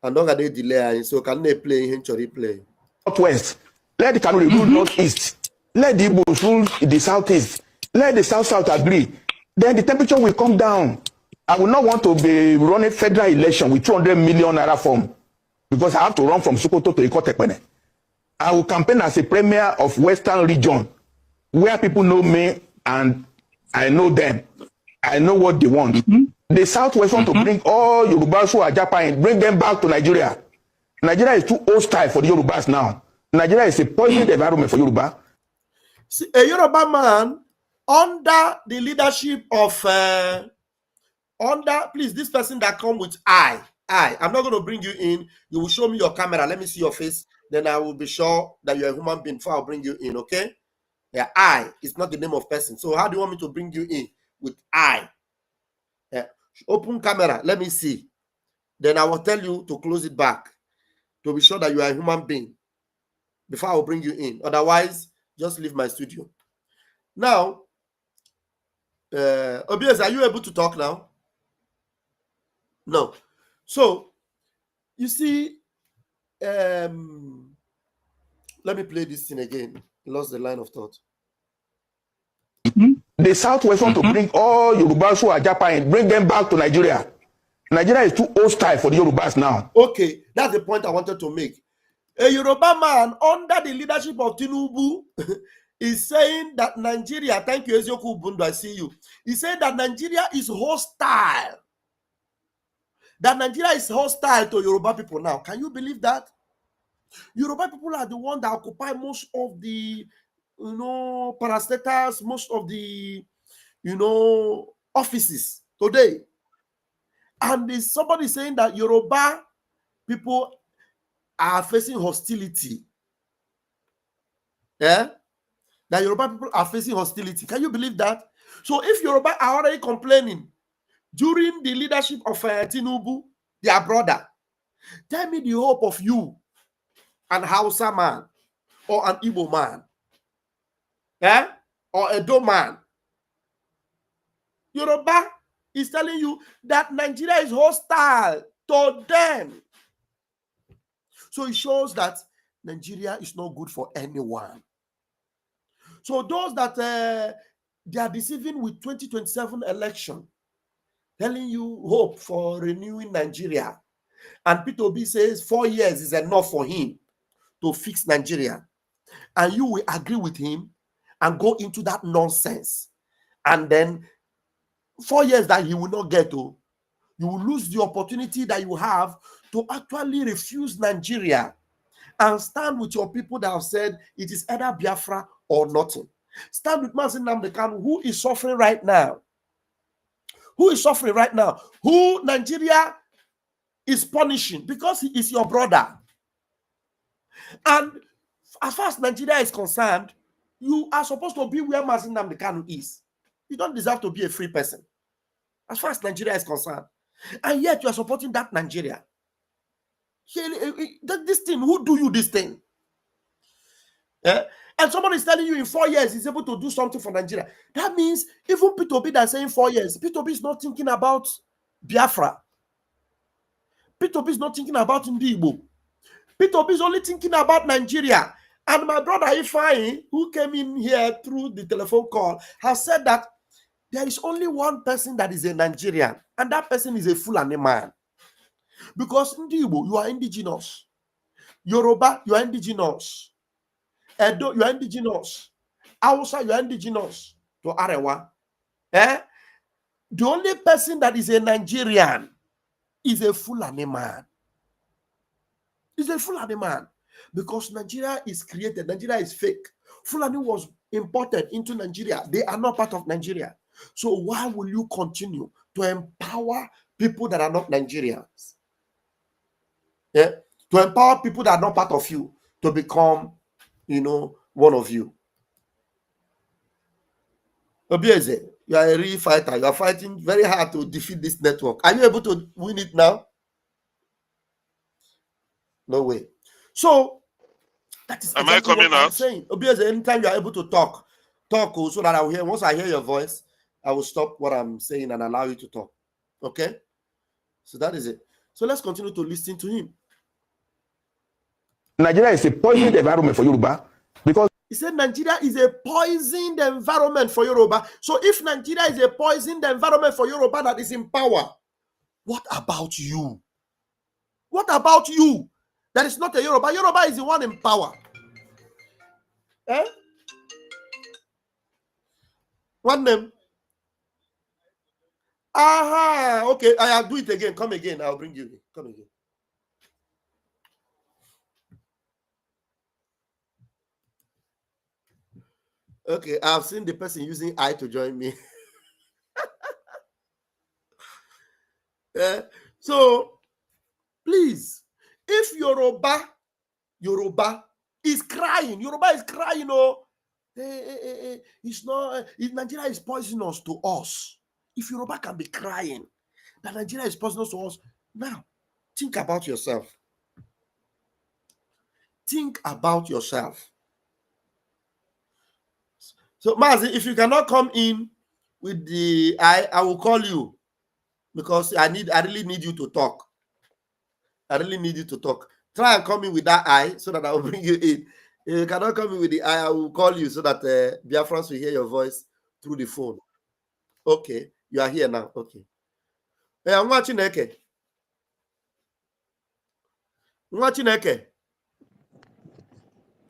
And ọ ga delay anyị, so can they play ihe nchọrọ play? Northwest. Let the Kanuri rule northeast. Let the Igbos rule the southeast. Let the south agree. Then the temperature will come down. I will not want to be running federal election with 200 million naira form, because I have to run from Sokoto to Ikotekpene. I will campaign as a premier of Western region, where people know me and I know them. I know what they want. The Southwest want to bring all Yorubas who are Japan, bring them back to Nigeria. Nigeria is too hostile for the Yorubas now. Nigeria is a poisoned environment for Yoruba. See, a Yoruba man under the leadership of please, this person that come with I'm not going to bring you in. You will show me your camera. Let me see your face. Then I will be sure that you're a human being before I'll bring you in, okay? Yeah, I is not the name of person. So how do you want me to bring you in with I? Yeah. Open camera. Let me see. Then I will tell you to close it back to be sure that you are a human being before I will bring you in. Otherwise, just leave my studio. Now, Obieze, are you able to talk now? No. So, you see, let me play this thing again. Lost the line of thought. The Southwest want to bring all Yorubas who are Japan, bring them back to Nigeria. Nigeria is too hostile for the Yorubas now. Okay, that's the point I wanted to make. A Yoruba man under the leadership of Tinubu is saying that Nigeria, thank you, Ezioku Bundu, I see you. He said that Nigeria is hostile. That Nigeria is hostile to Yoruba people now. Can you believe that? Yoruba people are the ones that occupy most of the, parastatals, most of the, offices today. And there's somebody saying that Yoruba people are facing hostility. Yeah? That Yoruba people are facing hostility. Can you believe that? So if Yoruba are already complaining during the leadership of Tinubu, their brother, tell me the hope of you, an Hausa man, or an Igbo man, or a Edo man. Yoruba is telling you that Nigeria is hostile to them. So it shows that Nigeria is not good for anyone. So those that they are deceiving with 2027 election, telling you hope for renewing Nigeria, and Peter Obi says 4 years is enough for him to fix Nigeria, and you will agree with him and go into that nonsense, and then 4 years that he will not get to, You will lose the opportunity that you have to actually refuse Nigeria and stand with your people that have said it is either Biafra or nothing. Stand with Mazi Nnamdi Kanu, who is suffering right now. Who is suffering right now? Who Nigeria is punishing because he is your brother. And as far as Nigeria is concerned, you are supposed to be where Mazi Nnamdi Kanu is. You don't deserve to be a free person, as far as Nigeria is concerned. And yet you are supporting that Nigeria. This thing, who do you this thing? Yeah? And somebody is telling you in 4 years he's able to do something for Nigeria. That means even P2B that's saying 4 years, P2B is not thinking about Biafra. P2B is not thinking about Ndibo. P2B is only thinking about Nigeria. And my brother Ifeanyi, who came in here through the telephone call, has said that there is only one person that is a Nigerian, and that person is a Fulani man. Because Ndibo, you are indigenous. Yoruba, you are indigenous. Edo, you are indigenous. Hausa, you are indigenous to Arewa. The only person that is a Nigerian is a Fulani man. Is a Fulani man. Because Nigeria is created. Nigeria is fake. Fulani was imported into Nigeria. They are not part of Nigeria. So why will you continue to empower people that are not Nigerians? Yeah? To empower people that are not part of you to become, one of you. Obieze, you are a real fighter. You are fighting very hard to defeat this network. Are you able to win it now? No way. So that is exactly what I'm saying. Obieze, anytime you are able to talk so that I will hear. Once I hear your voice, I will stop what I'm saying and allow you to talk. Okay? So that is it. So let's continue to listen to him. Nigeria is a poisoned environment for Yoruba because he said Nigeria is a poisoned environment for Yoruba. So if Nigeria is a poisoned environment for Yoruba that is in power, what about you? What about you? That is not a Yoruba. Yoruba is the one in power. One name. Aha, okay. I'll do it again. Come again. I'll bring you in. Come again. Okay, I've seen the person using I to join me. So, please, if Yoruba is crying, it's not, Nigeria is poisonous to us. If Yoruba can be crying that Nigeria is poisonous to us, now, think about yourself. Think about yourself. So, Mazi, if you cannot come in with the I will call you because I really need you to talk. I really need you to talk. Try and come in with that I so that I will bring you in. If you cannot come in with the I will call you so that Biafrans will hear your voice through the phone. Okay, you are here now. Okay. Hey, I'm watching Eke.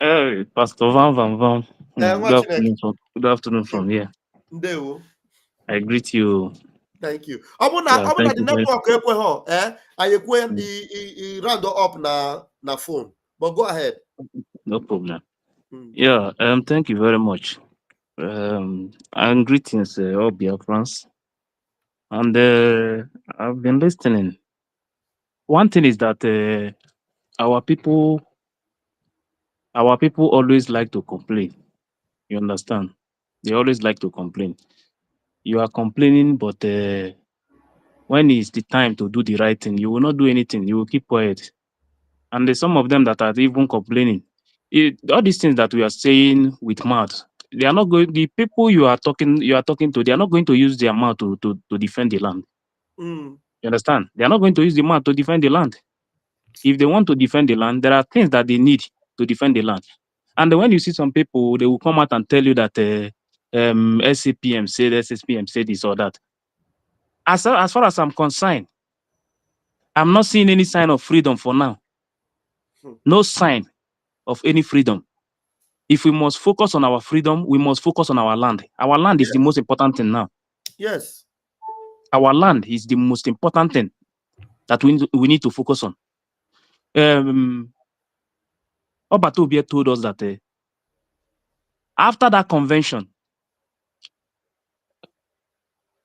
Hey, Pastor Vam Vam Vam. Good afternoon from here. I greet you. Thank you. The network round up na phone. But go ahead. No problem. Yeah, thank you very much. And greetings, all Biafrans. And I've been listening. One thing is that our people always like to complain. You understand? They always like to complain. You are complaining, but when it's the time to do the right thing, you will not do anything. You will keep quiet. And there's some of them that are even complaining. All these things that we are saying with mouth, they are not going. The people you are talking to, they are not going to use their mouth to defend the land. You understand? They are not going to use the mouth to defend the land. If they want to defend the land, there are things that they need to defend the land. And when you see some people, they will come out and tell you that SCPM said, SSPM said this or that. As far as I'm concerned, I'm not seeing any sign of freedom for now. No sign of any freedom. If we must focus on our freedom, we must focus on our land. Our land is the most important thing now. Yes. Our land is the most important thing that we need to focus on. Obatobia told us that after that convention,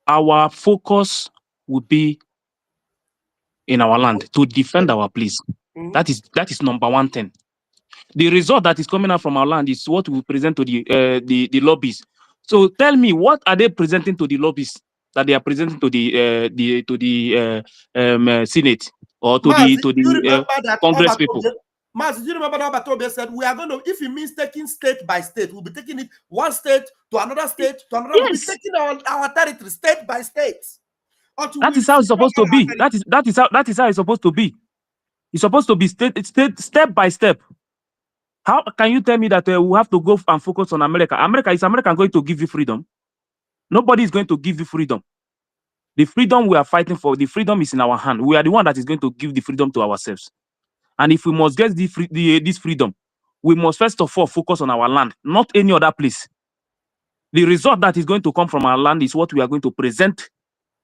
our focus would be in our land to defend our place. That is number one thing. The result that is coming out from our land is what we present to the lobbies. So tell me, what are they presenting to the lobbies that they are presenting to the Senate or to the Congress people? Maz, do you remember that Batobe said we are going to, if it means taking state by state, we'll be taking it one state to another state to another. Yes. We'll be taking our territory state by state. That is how it's supposed to be. That is how it's supposed to be. It's supposed to be step by step. How can you tell me that we have to go and focus on America? Is America going to give you freedom? Nobody is going to give you freedom. The freedom we are fighting for, the freedom is in our hand. We are the one that is going to give the freedom to ourselves. And if we must get this freedom, we must first of all focus on our land, not any other place. The result that is going to come from our land is what we are going to present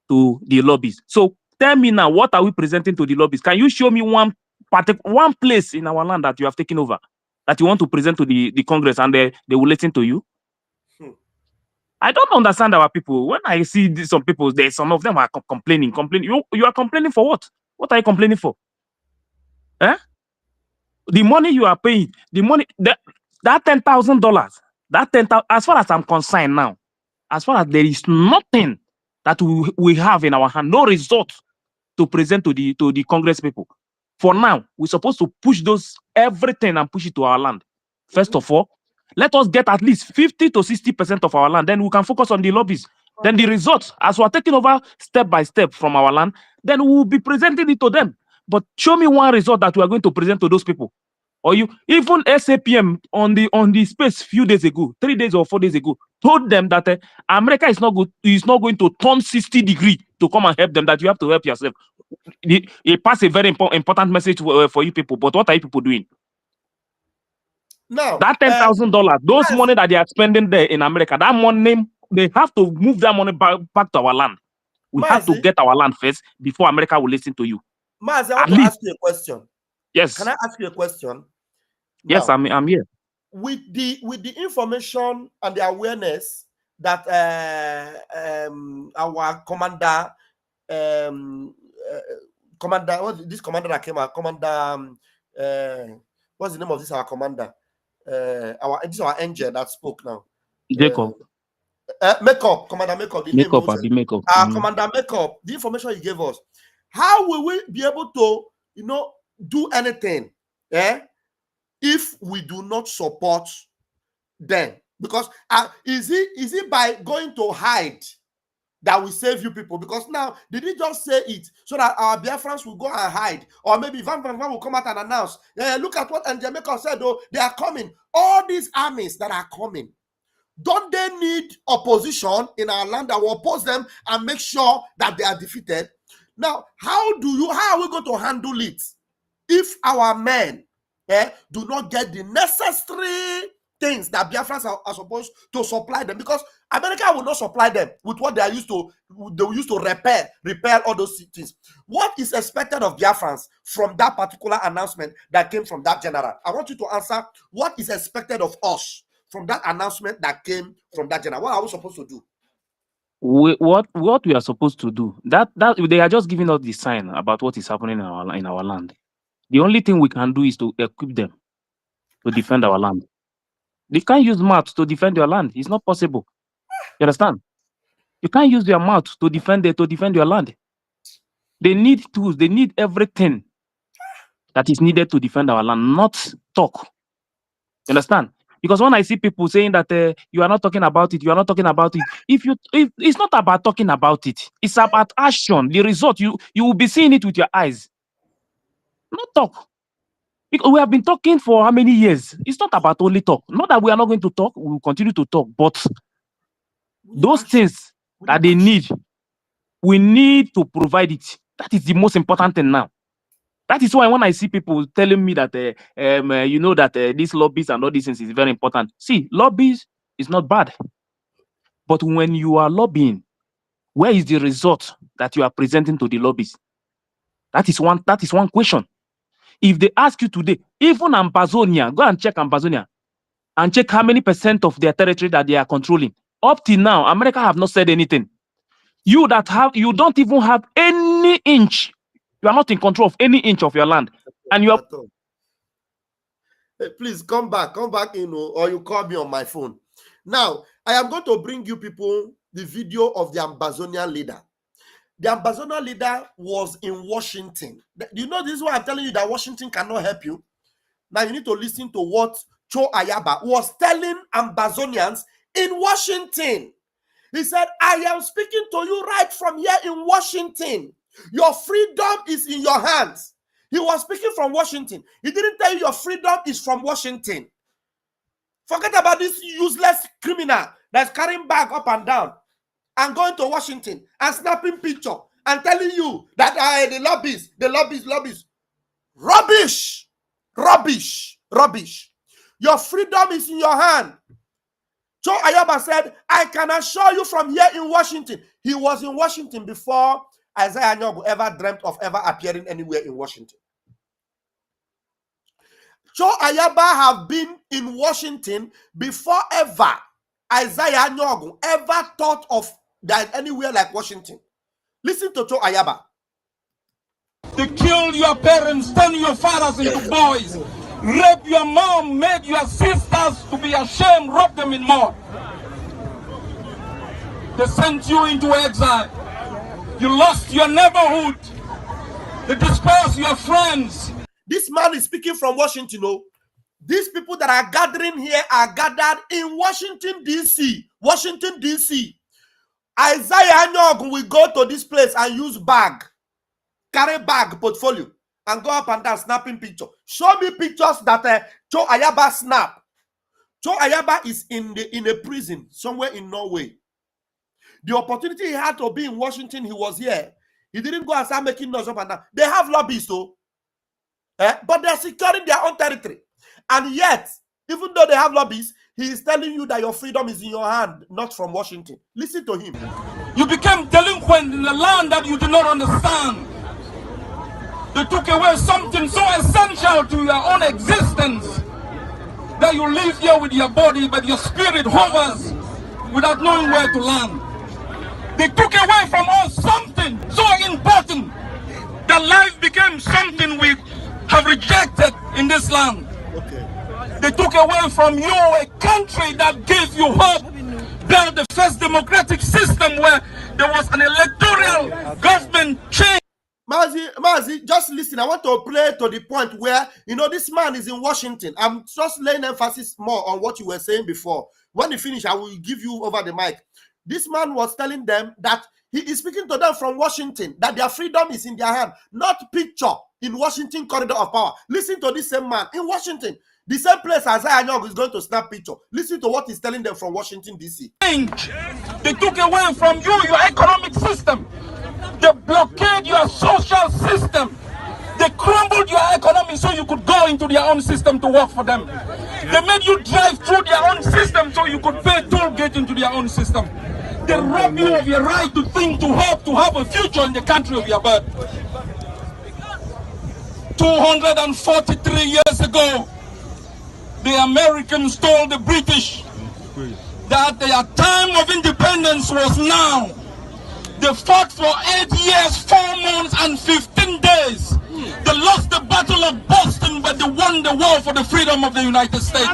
to the lobbies. So tell me now, what are we presenting to the lobbies? Can you show me one place in our land that you have taken over, that you want to present to the Congress, and they will listen to you? I don't understand our people. When I see some people, some of them are complaining. You are complaining for what? What are you complaining for? The money you are paying, the money, that $10,000, as far as I'm concerned now, as far as there is nothing that we have in our hand, no result to present to the Congress people. For now, we're supposed to push everything and push it to our land. First of all, let us get at least 50 to 60% of our land. Then we can focus on the lobbies. Okay. Then the results, as we're taking over step by step from our land, then we will be presenting it to them. But show me one result that we are going to present to those people. Or you, even SAPM on the space few days ago, 3 days or 4 days ago, told them that America is not going to turn 60 degrees to come and help them, that you have to help yourself. It passed a very important message for you people. But what are you people doing? Now, that $10,000, those money that they are spending there in America, that money, they have to move that money back to our land. We have to get our land first before America will listen to you. Mazi, I want to ask you a question. Yes. Can I ask you a question? Yes, now, I'm here. With the information and the awareness that our commander, this commander that came out, what's the name of this our commander? This is our angel that spoke now. Jacob. Makeup, Commander Makeup. Makeup. Commander Makeup, the information you gave us. How will we be able to, do anything, if we do not support them? Because is it by going to hide that will save you people? Because now, did he just say it so that our Biafrans will go and hide? Or maybe Vam Vam Vam will come out and announce, look at what Jamaica said, oh, they are coming. All these armies that are coming, don't they need opposition in our land that will oppose them and make sure that they are defeated? Now, how are we going to handle it if our men do not get the necessary things that Biafrans are supposed to supply them? Because America will not supply them with what they are used to. They will use to repair all those things. What is expected of Biafrans from that particular announcement that came from that general? I want you to answer what is expected of us from that announcement that came from that general. What are we supposed to do? What we are supposed to do, that they are just giving us the sign about what is happening in our land. The only thing we can do is to equip them to defend our land. They can't use mouth to defend your land. It's not possible. You understand? You can't use your mouth to defend your land. They need tools. They need everything that is needed to defend our land, not talk. You understand? Because when I see people saying that you are not talking about it, if it's not about talking about it, it's about action. The result, you will be seeing it with your eyes. Not talk. Because we have been talking for how many years? It's not about only talk. Not that we are not going to talk, we will continue to talk, but those things that they need, we need to provide it. That is the most important thing now. That is why when I see people telling me that, that these lobbies and all these things is very important. See, lobbies is not bad. But when you are lobbying, Where is the result that you are presenting to the lobbies? That is one question. If they ask you today, even Amazonia, go and check Amazonia and check how many % of their territory that they are controlling. Up till now, America have not said anything. You don't even have any inch. You are not in control of any inch of your land. And you are... Hey, please come back, or you call me on my phone. Now, I am going to bring you people the video of the Amazonian leader. The Amazonian leader was in Washington. You know, this is why I'm telling you that Washington cannot help you. Now you need to listen to what Cho Ayaba was telling Amazonians in Washington. He said, I am speaking to you right from here in Washington. Your freedom is in your hands. He was speaking from Washington. He didn't tell you your freedom is from Washington. Forget about this useless criminal that's carrying bag up and down and going to Washington and snapping picture and telling you that the lobbies. Rubbish. Your freedom is in your hand. Cho Ayaba said, I can assure you from here in Washington. He was in Washington before Isaiah Nyogu ever dreamt of ever appearing anywhere in Washington. Cho Ayaba have been in Washington before ever Isaiah Nyogu ever thought of that anywhere like Washington. Listen to Cho Ayaba. They killed your parents, turn your fathers into boys, rape your mom, made your sisters to be ashamed, rob them in mud. They sent you into exile. You lost your neighborhood. They dispersed your friends. This man is speaking from Washington. Oh. These people that are gathering here are gathered in Washington, D.C. Washington, D.C. Isaiah Nyogu will go to this place and use bag, carry bag, portfolio, and go up and down snapping picture. Show me pictures that Cho Ayaba snap. Cho Ayaba is in a prison somewhere in Norway. The opportunity he had to be in Washington, he was here. He didn't go and start making noise up and down. They have lobbies, though. But they're securing their own territory. And yet, even though they have lobbies, he is telling you that your freedom is in your hand, not from Washington. Listen to him. You became delinquent in a land that you do not understand. They took away something so essential to your own existence that you live here with your body, but your spirit hovers without knowing where to land. They took away from us something so important that life became something we have rejected in this land. They took away from you a country that gave you hope, built the first democratic system where there was an electoral government change. Mazi, just listen. I want to play to the point where, this man is in Washington. I'm just laying emphasis more on what you were saying before. When you finish, I will give you over the mic. This man was telling them that he is speaking to them from Washington, that their freedom is in their hand, not picture in Washington corridor of power. Listen to this same man in Washington. The same place Isaiah Nyogu is going to snap picture. Listen to what he's telling them from Washington, D.C. They took away from you your economic system. They blockade your social system. They crumbled your economy so you could go into their own system to work for them. They made you drive through their own system so you could pay toll gate into their own system. They robbed you of your right to think, to hope, to have a future in the country of your birth. 243 years ago, the Americans told the British that their time of independence was now. They fought for 8 years, 4 months, and 15 days. They lost the Battle of Boston, but they won the war for the freedom of the United States.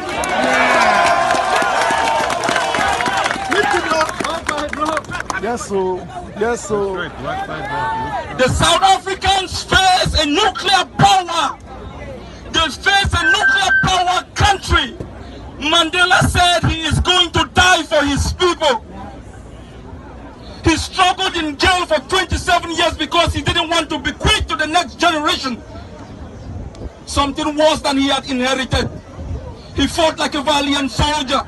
Yes, sir. Yes, sir. The South Africans face a nuclear power. They face a nuclear power country. Mandela said he is going to die for his people. He struggled in jail for 27 years because he didn't want to bequeath to the next generation something worse than he had inherited. He fought like a valiant soldier.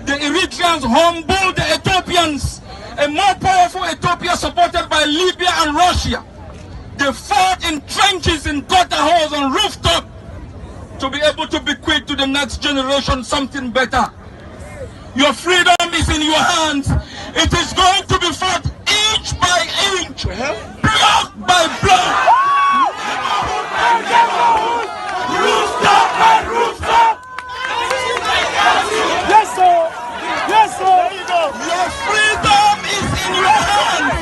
The Eritreans humbled the Ethiopians, a more powerful Ethiopia supported by Libya and Russia. They fought in trenches, in gutter holes, on rooftop to be able to bequeath to the next generation something better. Your freedom is in your hands. It is going to be fought inch by inch, block by block. Rooster by rooster. Yes, sir. Yes, sir. There you go. Your freedom is in your hands.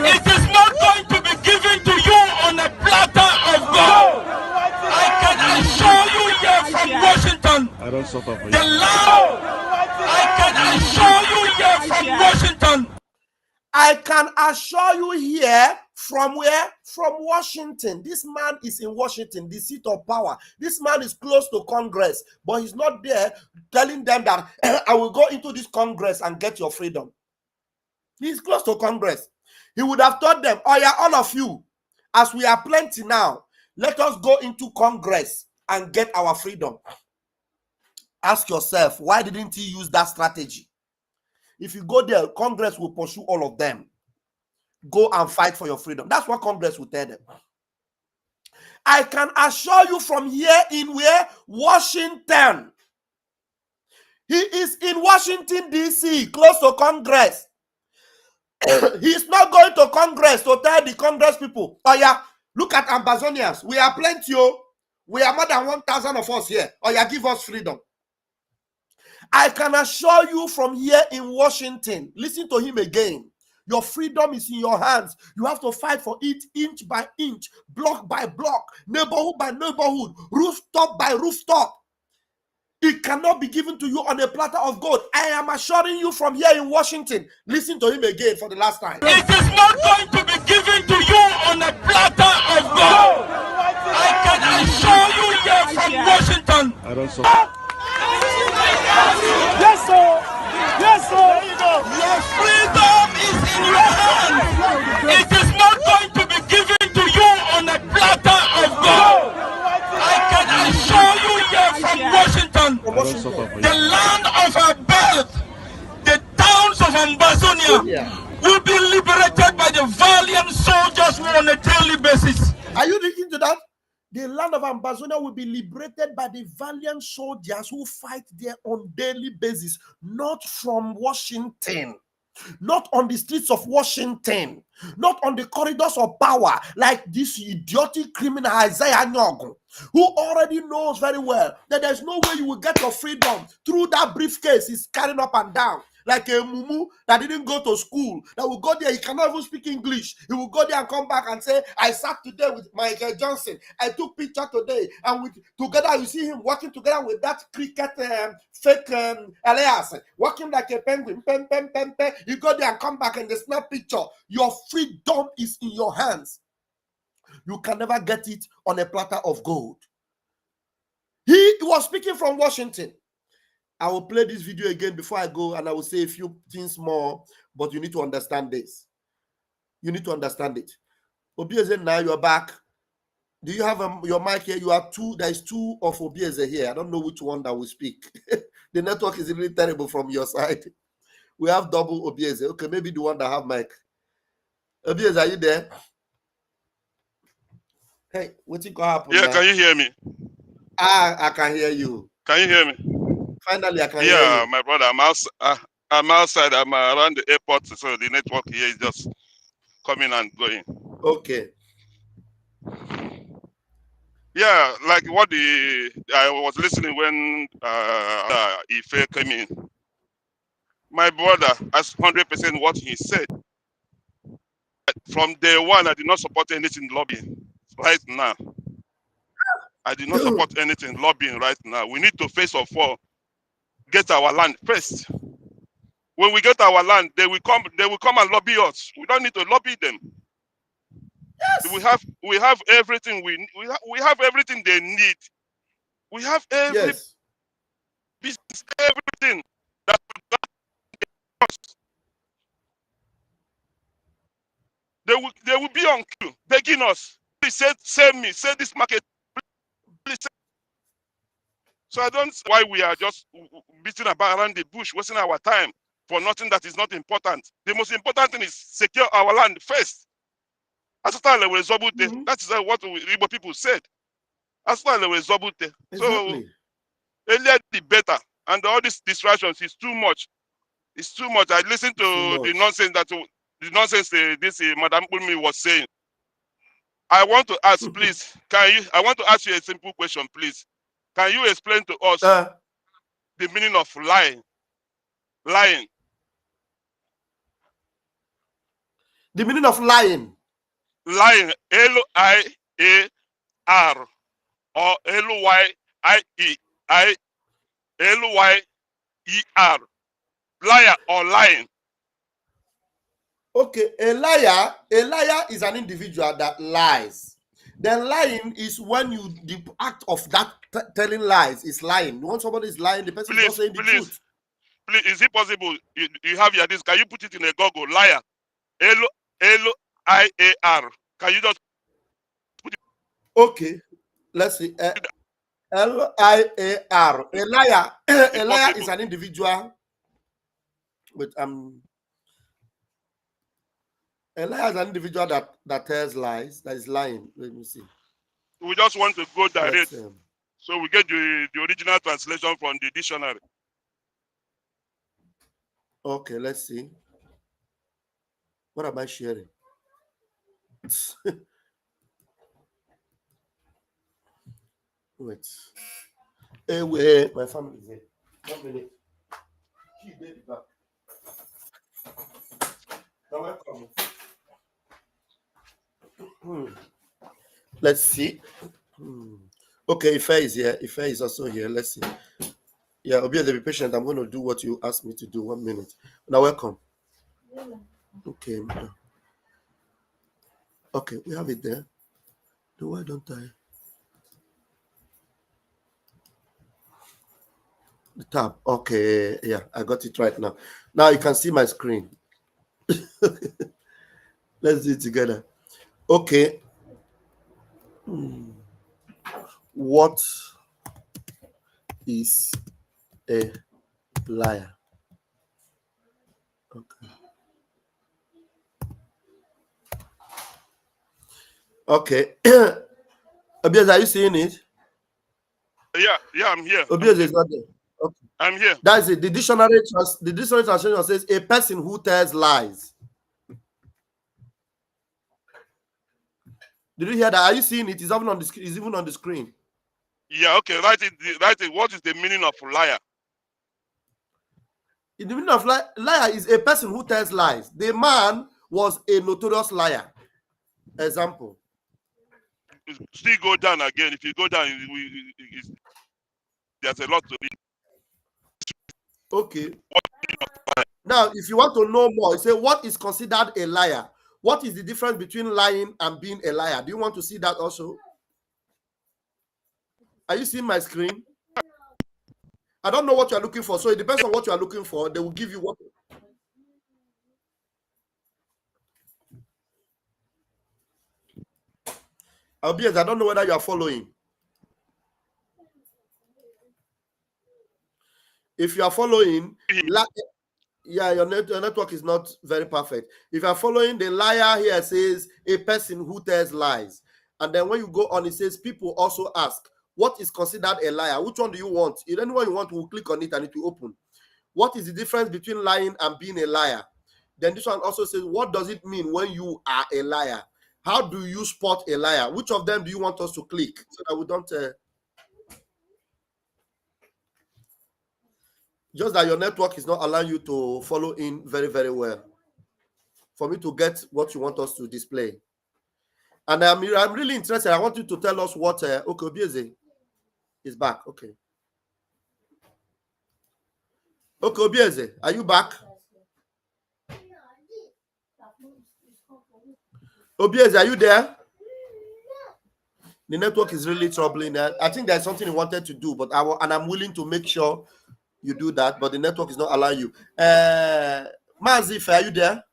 It is not going to be given to you on a platter of gold. I can assure you here from Washington, I don't suffer for the land. I can assure you here from Washington. I can assure you here from where? From Washington. This man is in Washington, the seat of power. This man is close to Congress, but he's not there telling them that I will go into this Congress and get your freedom. He's close to Congress. He would have told them, oh yeah, all of you, as we are plenty now, let us go into Congress and get our freedom. Ask yourself, why didn't he use that strategy? If you go there, Congress will pursue all of them. Go and fight for your freedom. That's what Congress will tell them. I can assure you from here in where? Washington. He is in Washington, D.C., close to Congress. He's not going to Congress to tell the Congress people, oh yeah, look at Ambazonians. We are plenty. We are more than 1,000 of us here. Oh yeah, give us freedom. I can assure you from here in Washington, listen to him again. Your freedom is in your hands. You have to fight for it inch by inch, block by block, neighborhood by neighborhood, rooftop by rooftop. It cannot be given to you on a platter of gold. I am assuring you from here in Washington. Listen to him again for the last time. It is not going to be given to you on a platter of gold. I can assure you here from Washington. I don't suffer. Yes, sir. Yes, sir. There you go. Your freedom is in your hands. It is not going to be given to you on a platter of gold. I can assure you here from Washington, the land of our birth, the towns of Ambazonia will be liberated by the valiant soldiers who on a daily basis. Are you listening to that? The land of Ambazonia will be liberated by the valiant soldiers who fight there on daily basis, not from Washington, not on the streets of Washington, not on the corridors of power like this idiotic criminal Isaiah Nyogo, who already knows very well that there's no way you will get your freedom through that briefcase he's carrying up and down. Like a mumu that didn't go to school, that will go there, he cannot even speak English. He will go there and come back and say, I sat today with Michael Johnson. I took picture today. And together you see him working together with that cricket fake Elias, working like a penguin. You go there and come back and they snap picture. Your freedom is in your hands. You can never get it on a platter of gold. He was speaking from Washington. I will play this video again before I go, and I will say a few things more, but you need to understand this. You need to understand it. Obieze, now you're back. Do you have your mic here? You are two. There is two of Obieze here. I don't know which one that will speak. The network is really terrible from your side. We have double Obieze. Okay, maybe the one that have mic. Obieze, are you there? Hey, what's going to happen? Yeah, can you hear me? I can hear you. Can you hear me? Finally, I can hear you. Yeah, my brother, I'm outside. I'm around the airport, so the network here is just coming and going. Okay. Yeah, like I was listening when Ife came in. My brother, that's 100% what he said. From day one, I did not support anything lobbying right now. I did not support anything lobbying right now. We need to face off for get our land first. When we get our land, they will come and lobby us. We don't need to lobby them. Yes. We have everything we have everything they need. We have every business, everything that they will be on queue begging us. Please sell me, sell this market. Please. So I don't see why we are just beating about around the bush, wasting our time for nothing that is not important. The most important thing is secure our land first. That is what Igbo people said. Exactly. So earlier the better, and all these distractions is too much. It's too much. I listened to the nonsense that the nonsense this Madam Bulmi was saying. I want to ask, please, I want to ask you a simple question, please. Can you explain to us the meaning of lying? Lying. The meaning of lying. Lying. L-I-A-R or L-Y-I-E-I L-Y-E-R. Liar or lying. Okay, a liar is an individual that lies. Then lying is when the act of that telling lies is lying. When somebody is lying, the person is not saying the truth. Please, is it possible you have your this? Can you put it in a Google? Liar. L-I-A-R. Can you just put it? Okay, let's see. L-I-A-R. A liar. A liar is an individual with a liar is an individual that tells lies, that is lying. Let me see. We just want to go direct. So we get the original translation from the dictionary. Okay, let's see. What am I sharing? Wait. Hey, wait. My family is here. 1 minute. Key, baby, back. Now welcome. Let's see. Okay, Ife is here. Ife is also here. Let's see. Yeah, Obi, be patient. I'm going to do what you asked me to do. 1 minute. Now welcome. Okay. Okay, we have it there. No, why don't I? The tab. Okay, yeah, I got it right now. Now you can see my screen. Let's do it together. Okay. What is a liar? Okay. Okay. Obias, are you seeing it? Yeah, I'm here. Obias is not there. Okay. I'm here. That's it. The dictionary translation says a person who tells lies. Did you hear that? Are you seeing it? It's even on the screen. It's even on the screen. Yeah, okay. Write it. What is the meaning of liar? The meaning of liar is a person who tells lies. The man was a notorious liar. Example. Still go down again. If you go down, there's a lot to read. Okay. Now, if you want to know more, you say, what is considered a liar? What is the difference between lying and being a liar? Do you want to see that also? Are you seeing my screen? I don't know what you're looking for, so it depends on what you are looking for. They will give you what. Albeit, I don't know whether you are following. If you are following, yeah, your network is not very perfect. If you are following, the liar here says a person who tells lies. And then when you go on, it says people also ask, what is considered a liar? Which one do you want? If anyone you want, will click on it and it will open. What is the difference between lying and being a liar? Then this one also says, what does it mean when you are a liar? How do you spot a liar? Which of them do you want us to click so that we don't... just that your network is not allowing you to follow in very, very well for me to get what you want us to display. And I'm really interested. I want you to tell us what... okay, Obieze is back. Okay. Okay, Obieze, are you back? Obieze, are you there? The network is really troubling. I think there's something you wanted to do, but I'm willing to make sure you do that, but the network is not allowing you. Mazif, are you there?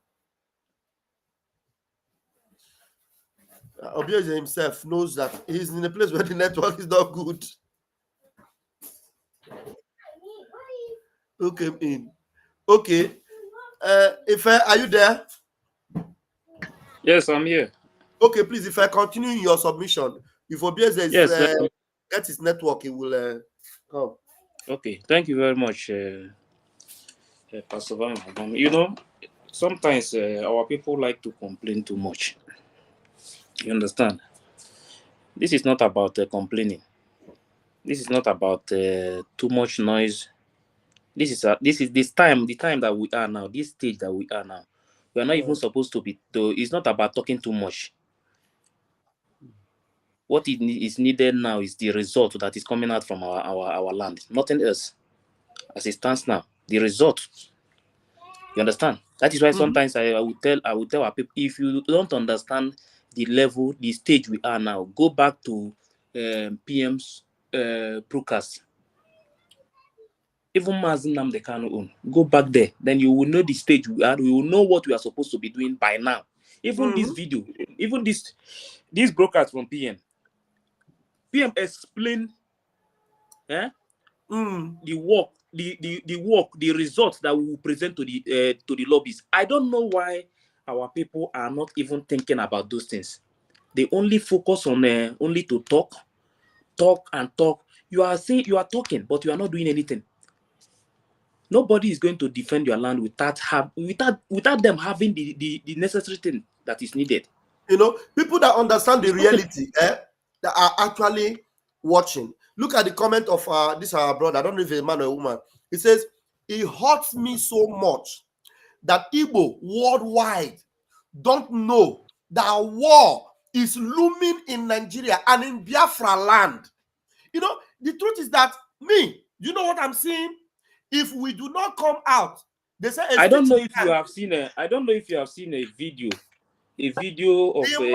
Obieze himself knows that he's in a place where the network is not good. Who came in? Okay. Ife, are you there? Yes, I'm here. Okay, please, if I continue in your submission, if Obieze get his network, he will come. Okay, thank you very much, Pastor Vam Vam. You know, Sometimes our people like to complain too much. You understand? This is not about complaining. This is not about too much noise. This time, the time that we are now, this stage that we are now. We are not even supposed to be. It's not about talking too much. What is needed now is the result that is coming out from our land. Nothing else. As it stands now, the result. You understand? That is why sometimes I will tell our people, if you don't understand the level, the stage we are now, go back to PM's broadcast. Even Mazin Namdekano own. Go back there. Then you will know the stage we are. You will know what we are supposed to be doing by now. Even this video, even this broadcast from PM. PM explain the work, the work, the results that we will present to the lobbies. I don't know why our people are not even thinking about those things. They only focus on only to talk and talk. You are saying, you are talking, but you are not doing anything. Nobody is going to defend your land without them having the necessary thing that is needed. You know, people that understand the reality, that are actually watching. Look at the comment of this our brother. I don't know if it's a man or a woman. He says, "It hurts me so much that Igbo worldwide don't know that war is looming in Nigeria and in Biafra land." You know, the truth is that you know what I'm seeing? If we do not come out, they say I don't know if you have seen a video. A video of the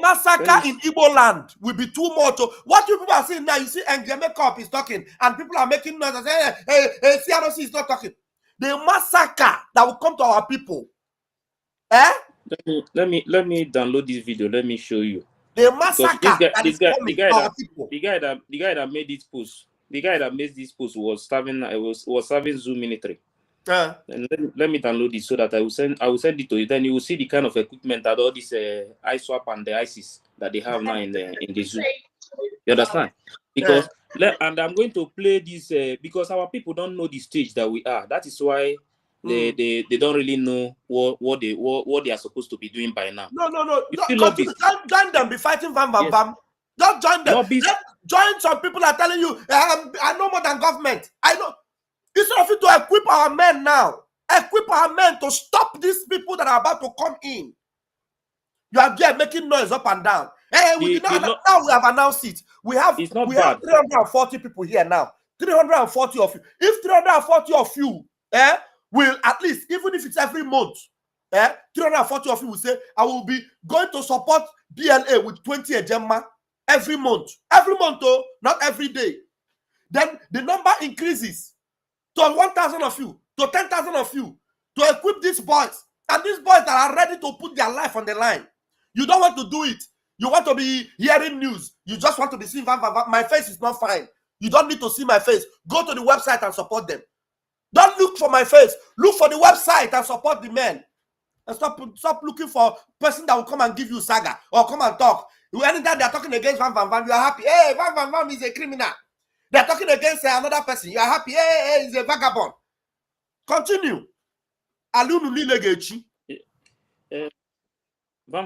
massacre in Igbo land will be too much. What you people are seeing now, you see Ngeme Cup is talking and people are making noise and saying, hey, CRC is not talking. The massacre that will come to our people. Let me download this video. Let me show you. The massacre the guy that made this post, the guy that made this post was serving Zoom military. And let me download it so that I will send it to you. Then you will see the kind of equipment that all this ISWAP and the ISIS that they have now in the Zoom. You understand? Because and I'm going to play this because our people don't know the stage that we are. That is why they don't really know what they are supposed to be doing by now. No. Join them. Be fighting Vam Vam Vam. Don't join them. Join some people that are telling you, I know more than government. I know. Instead of you to equip our men now, equip our men to stop these people that are about to come in. You are there making noise up and down. Hey, now we have announced it. We have 340 people here now. 340 of you. If 340 of you will at least, even if it's every month, 340 of you will say, I will be going to support BLA with 20 Ejema every month. Every month, though, not every day. Then the number increases to 1,000 of you, to 10,000 of you, to equip these boys. And these boys that are ready to put their life on the line. You don't want to do it. You want to be hearing news. You just want to be seeing my face is not fine. You don't need to see my face. Go to the website and support them. Don't look for my face. Look for the website and support the men. And stop looking for a person that will come and give you saga or come and talk. Anytime they are talking against Vam Vam Vam, you are happy. Hey, Vam Vam Vam is a criminal. They are talking against another person. You are happy. Hey, he's a vagabond. Continue. Vam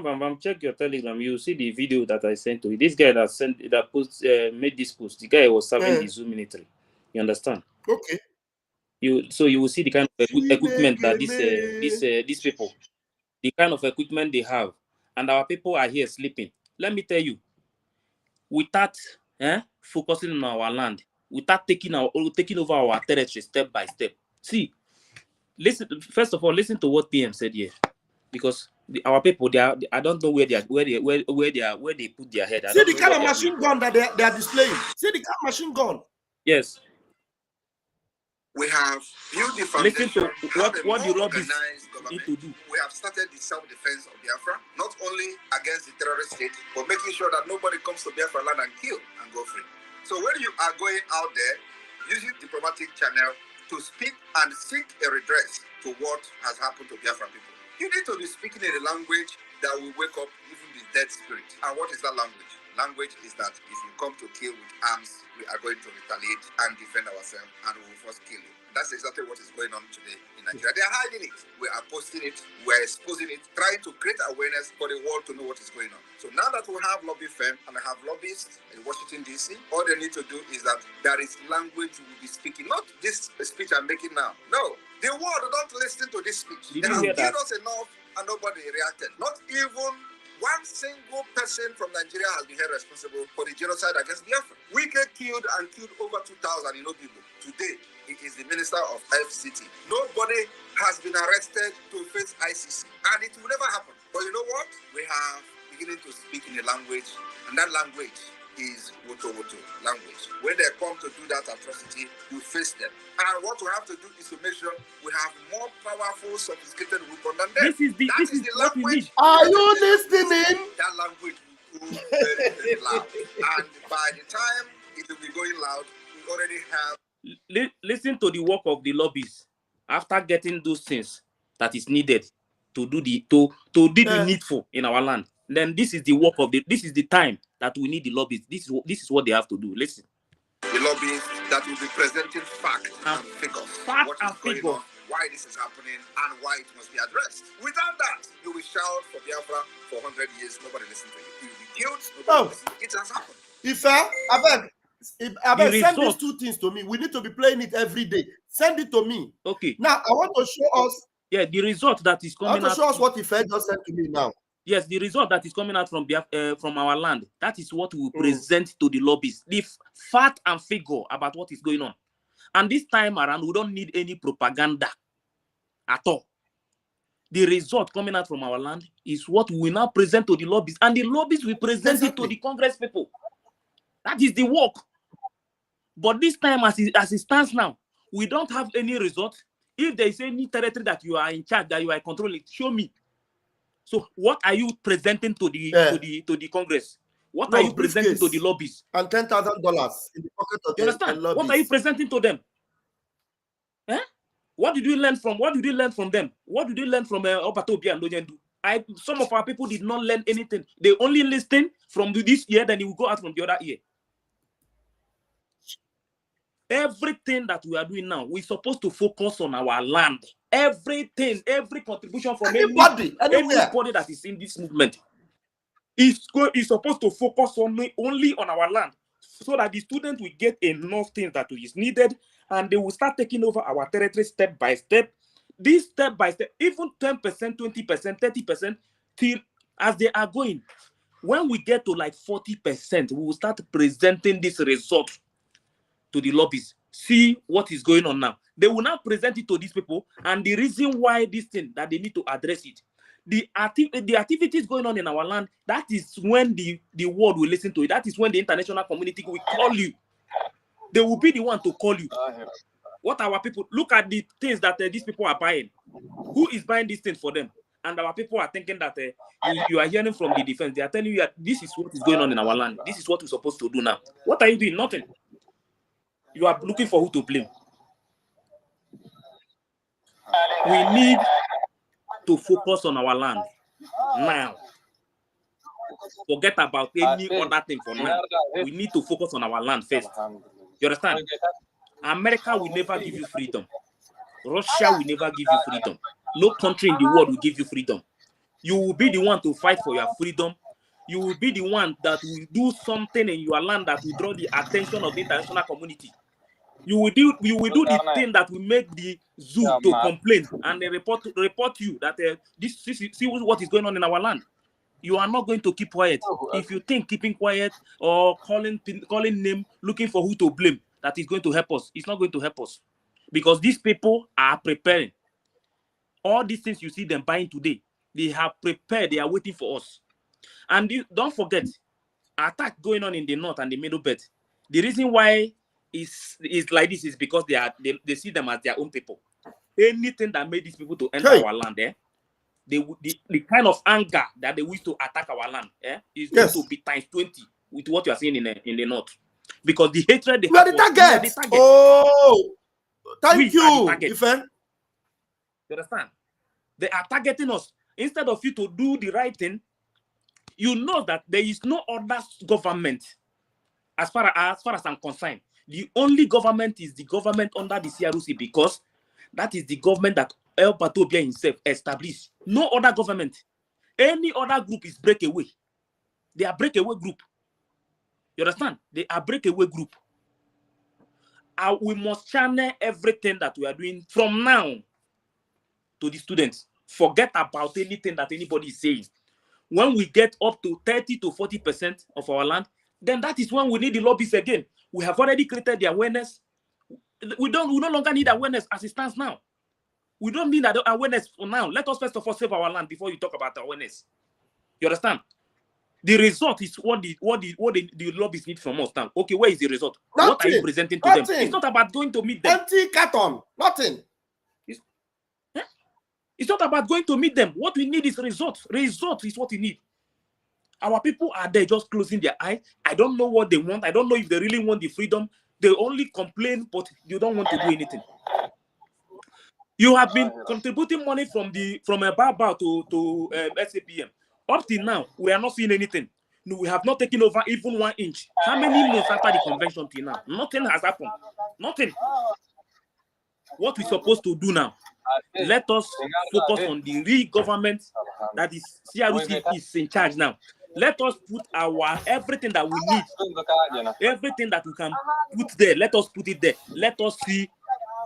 Vam Vam, check your Telegram. You see the video that I sent to you. This guy that made this post. The guy was serving the Zoom military. You understand? Okay. So you will see the kind of equipment that these people, the kind of equipment they have, and our people are here sleeping. Let me tell you, without focusing on our land, without taking over our territory step by step. See, first of all, listen to what PM said here, because our people, I don't know where they put their head. See the kind of machine gun that they are displaying. See the kind of machine gun. Yes. We have built the foundation. Listen to what the lobbies need to do. We have started the self-defense of Biafra, not only against the terrorist state, but making sure that nobody comes to Biafra land and kill and go free. So when you are going out there, using diplomatic channel to speak and seek a redress to what has happened to Biafra people, you need to be speaking in a language that will wake up even the dead spirit. And what is that language? language is that if you come to kill with arms, we are going to retaliate and defend ourselves, and we will first kill you. That's exactly what is going on today in Nigeria. They are hiding it. We are posting it. We are exposing it, trying to create awareness for the world to know what is going on. So now that we have lobby firm and I have lobbyists in Washington, D.C., all they need to do is that there is language we will be speaking. Not this speech I'm making now. No. The world don't listen to this speech. They have given us enough and nobody reacted. Not even one single person from Nigeria has been held responsible for the genocide against Biafra. We get killed and killed over 2,000 people. Today, he is the Minister of FCT. Nobody has been arrested to face ICC. And it will never happen. But you know what? We have beginning to speak in a language, and that language is Woto Woto language. When they come to do that atrocity, you face them. And what we have to do is to make sure we have more powerful, sophisticated weapons than them. This is the language. Are you listening? That language will go very, very loud. And by the time it will be going loud, we already have. Listen to the work of the lobbies after getting those things that is needed to do the the needful in our land. Then this is the work of this is the time that we need the lobbies. This is what they have to do. Listen. The lobbies that will be presenting facts and figures. What is going on, why this is happening, and why it must be addressed. Without that, you will shout for Biafra for 100 years. Nobody listen to you. You will be killed. It has happened. I beg, send these two things to me. We need to be playing it every day. Send it to me. Okay. Now I want to show us. Yeah, the result that is coming out. Show us what Ife just sent to me now. Yes, the result that is coming out from our land. That is what we will present to the lobbies. The fact and figure about what is going on. And this time around, we don't need any propaganda at all. The result coming out from our land is what we will now present to the lobbies. And the lobbies will present it to the Congress people. That is the work. But this time, as it stands now, we don't have any result. If there is any territory that you are in charge, that you are controlling, show me. So what are you presenting to the Congress? What are you presenting to the lobbies? And $10,000 in the pocket of the lobbies. What are you presenting to them? Eh? What did you learn from? What did you learn from them? What did you learn from Opatobia and Lojendu? Some of our people did not learn anything. They only listen from this year, then it will go out from the other year. Everything that we are doing now, we're supposed to focus on our land. Everything, every contribution from anybody that is in this movement is supposed to focus only on our land, so that the students will get enough things that is needed, and they will start taking over our territory step by step. This step by step, even 10%, 20%, 30%, till as they are going. When we get to like 40%, we will start presenting this result to the lobbies. See what is going on now. They will now present it to these people, and the reason why this thing that they need to address it. The activities going on in our land, that is when the world will listen to it. That is when the international community will call you. They will be the one to call you. What our people, look at the things that these people are buying. Who is buying these things for them? And our people are thinking that you are hearing from the defense. They are telling you that this is what is going on in our land. This is what we're supposed to do now. What are you doing? Nothing. You are looking for who to blame. We need to focus on our land now. Forget about any other thing for now. We need to focus on our land first. You understand? America will never give you freedom. Russia will never give you freedom. No country in the world will give you freedom. You will be the one to fight for your freedom. You will be the one that will do something in your land that will draw the attention of the international community. You will do the thing that will make the zoo to complain and they report you that see what is going on in our land. You are not going to keep quiet. If you think keeping quiet or calling name, looking for who to blame, that is going to help us. It's not going to help us, because these people are preparing. All these things you see them buying today, they have prepared. They are waiting for us. And don't forget, attack going on in the north and the middle belt. The reason why is like this is because they see them as their own people. Anything that made these people to enter our land, the kind of anger that they wish to attack our land, is going to be times 20 with what you are seeing in the north. Because the hatred they have, the target. Oh, thank you. You understand? They are targeting us. Instead of you to do the right thing, You know that there is no other government, as far as I'm concerned. The only government is the government under the CRC, because that is the government that El Batobia himself established. No other government. Any other group is breakaway. They are breakaway group. You understand? They are breakaway group. We must channel everything that we are doing from now to the students. Forget about anything that anybody is saying. When we get up to 30 to 40% of our land, then that is when we need the lobbies again. We have already created the awareness. We no longer need awareness as it stands now. We don't need that awareness for now. Let us first of all save our land before you talk about awareness. You understand? The result is what the lobbies need from us now. Okay, where is the result? Nothing. What are you presenting to them? It's not about going to meet them. Empty carton. Nothing. It's not about going to meet them. What we need is result. Result is what we need. Our people are there just closing their eyes. I don't know what they want. I don't know if they really want the freedom. They only complain, but you don't want to do anything. You have been contributing money from Baba to SAPM. Up till now, we are not seeing anything. No, we have not taken over even 1 inch. How many months after the convention till now? Nothing has happened. Nothing. What we're supposed to do now? Let us focus on the real government that is CRC is in charge now. Let us put everything that we need, everything that we can put there. Let us put it there. Let us see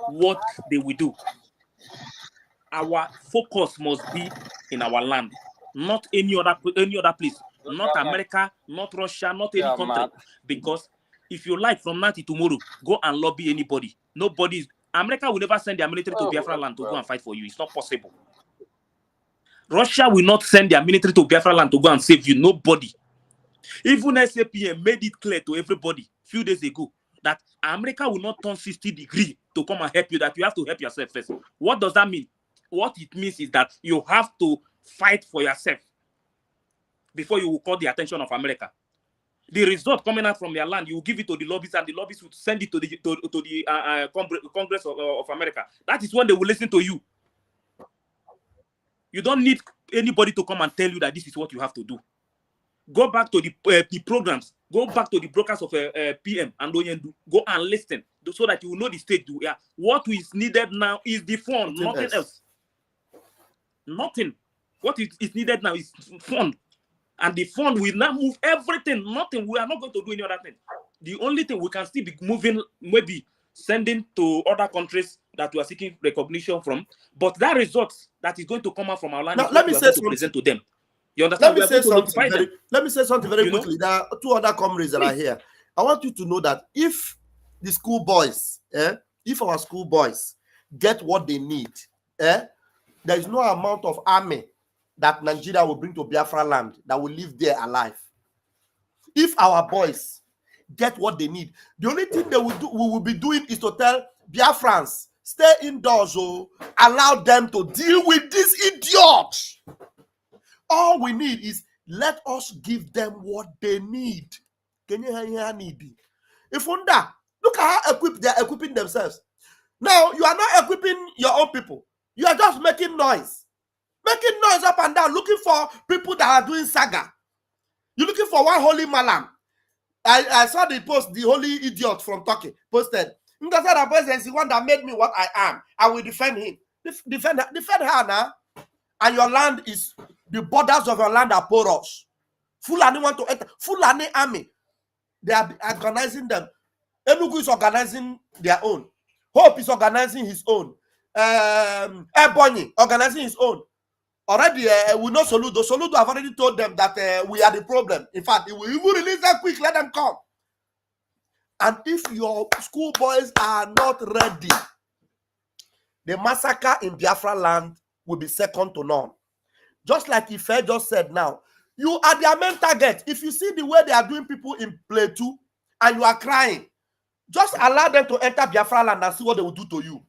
what they will do. Our focus must be in our land, not any other place, not America, not Russia, not any country. Because if you like, from now to tomorrow, go and lobby anybody. America will never send their military to Biafra land to go and fight for you. It's not possible. Russia will not send their military to Biafra land to go and save you. Nobody. Even SAPM made it clear to everybody a few days ago that America will not turn 60 degrees to come and help you, that you have to help yourself first. What does that mean? What it means is that you have to fight for yourself before you will call the attention of America. The result coming out from your land, you will give it to the lobbies, and the lobbies will send it to the Congress of America. That is when they will listen to you. You don't need anybody to come and tell you that this is what you have to do. Go back to the programs. Go back to the brokers of PM and Oyendu. Go and listen so that you will know the state. What is needed now is the fund, nothing else. Nothing. What is needed now is fund. And the fund will now move everything. Nothing. We are not going to do any other thing. The only thing we can still be moving, maybe sending to other countries that we are seeking recognition from. But that result that is going to come out from our land now, is what we are going to present to them. You understand? Let me say something very quickly. There are 2 other comrades that are here. I want you to know that if the school boys, if our school boys get what they need, there is no amount of army that Nigeria will bring to Biafra land that will live there alive. If our boys get what they need, the only thing we will be doing is to tell Biafrans, stay indoors, allow them to deal with this idiot. All we need is let us give them what they need. If look at how they're equipping themselves. Now you are not equipping your own people. You are just making noise. Making noise up and down, looking for people that are doing saga. You're looking for one holy malam. I saw the post, the holy idiot from Turkey posted. That person is the one that made me what I am. I will defend him. Defend her now. And your land is, the borders of your land are porous. Fulani want to enter. Fulani army. They are organizing them. Enugu is organizing their own. Hope is organizing his own. Ebonyi organizing his own. Already, we know Soludo. Soludo have already told them that we are the problem. In fact, we will release them quick. Let them come. And if your school boys are not ready, the massacre in Biafra land will be second to none. Just like Ife just said now, you are their main target. If you see the way they are doing people in Plateau and you are crying, just allow them to enter Biafra land and see what they will do to you.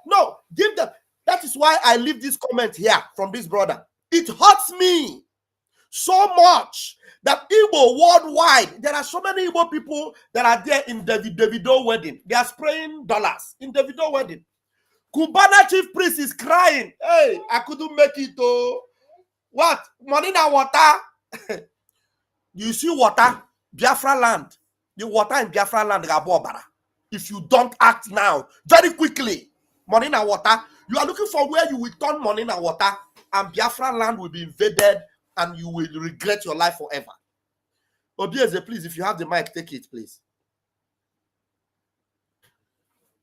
No, give them. That is why I leave this comment here from this brother. It hurts me so much that Igbo worldwide, there are so many Igbo people that are there in Davido wedding. They are spraying dollars in Davido wedding. Cubana chief priest is crying. Hey, I couldn't make it. Oh, what? Money na water. You see water, Biafra land. The water in Biafra land, Gabobara. If you don't act now, very quickly, money and water, you are looking for where you will turn money and water, and Biafra land will be invaded, and you will regret your life forever. Obieze, please, if you have the mic, take it, please.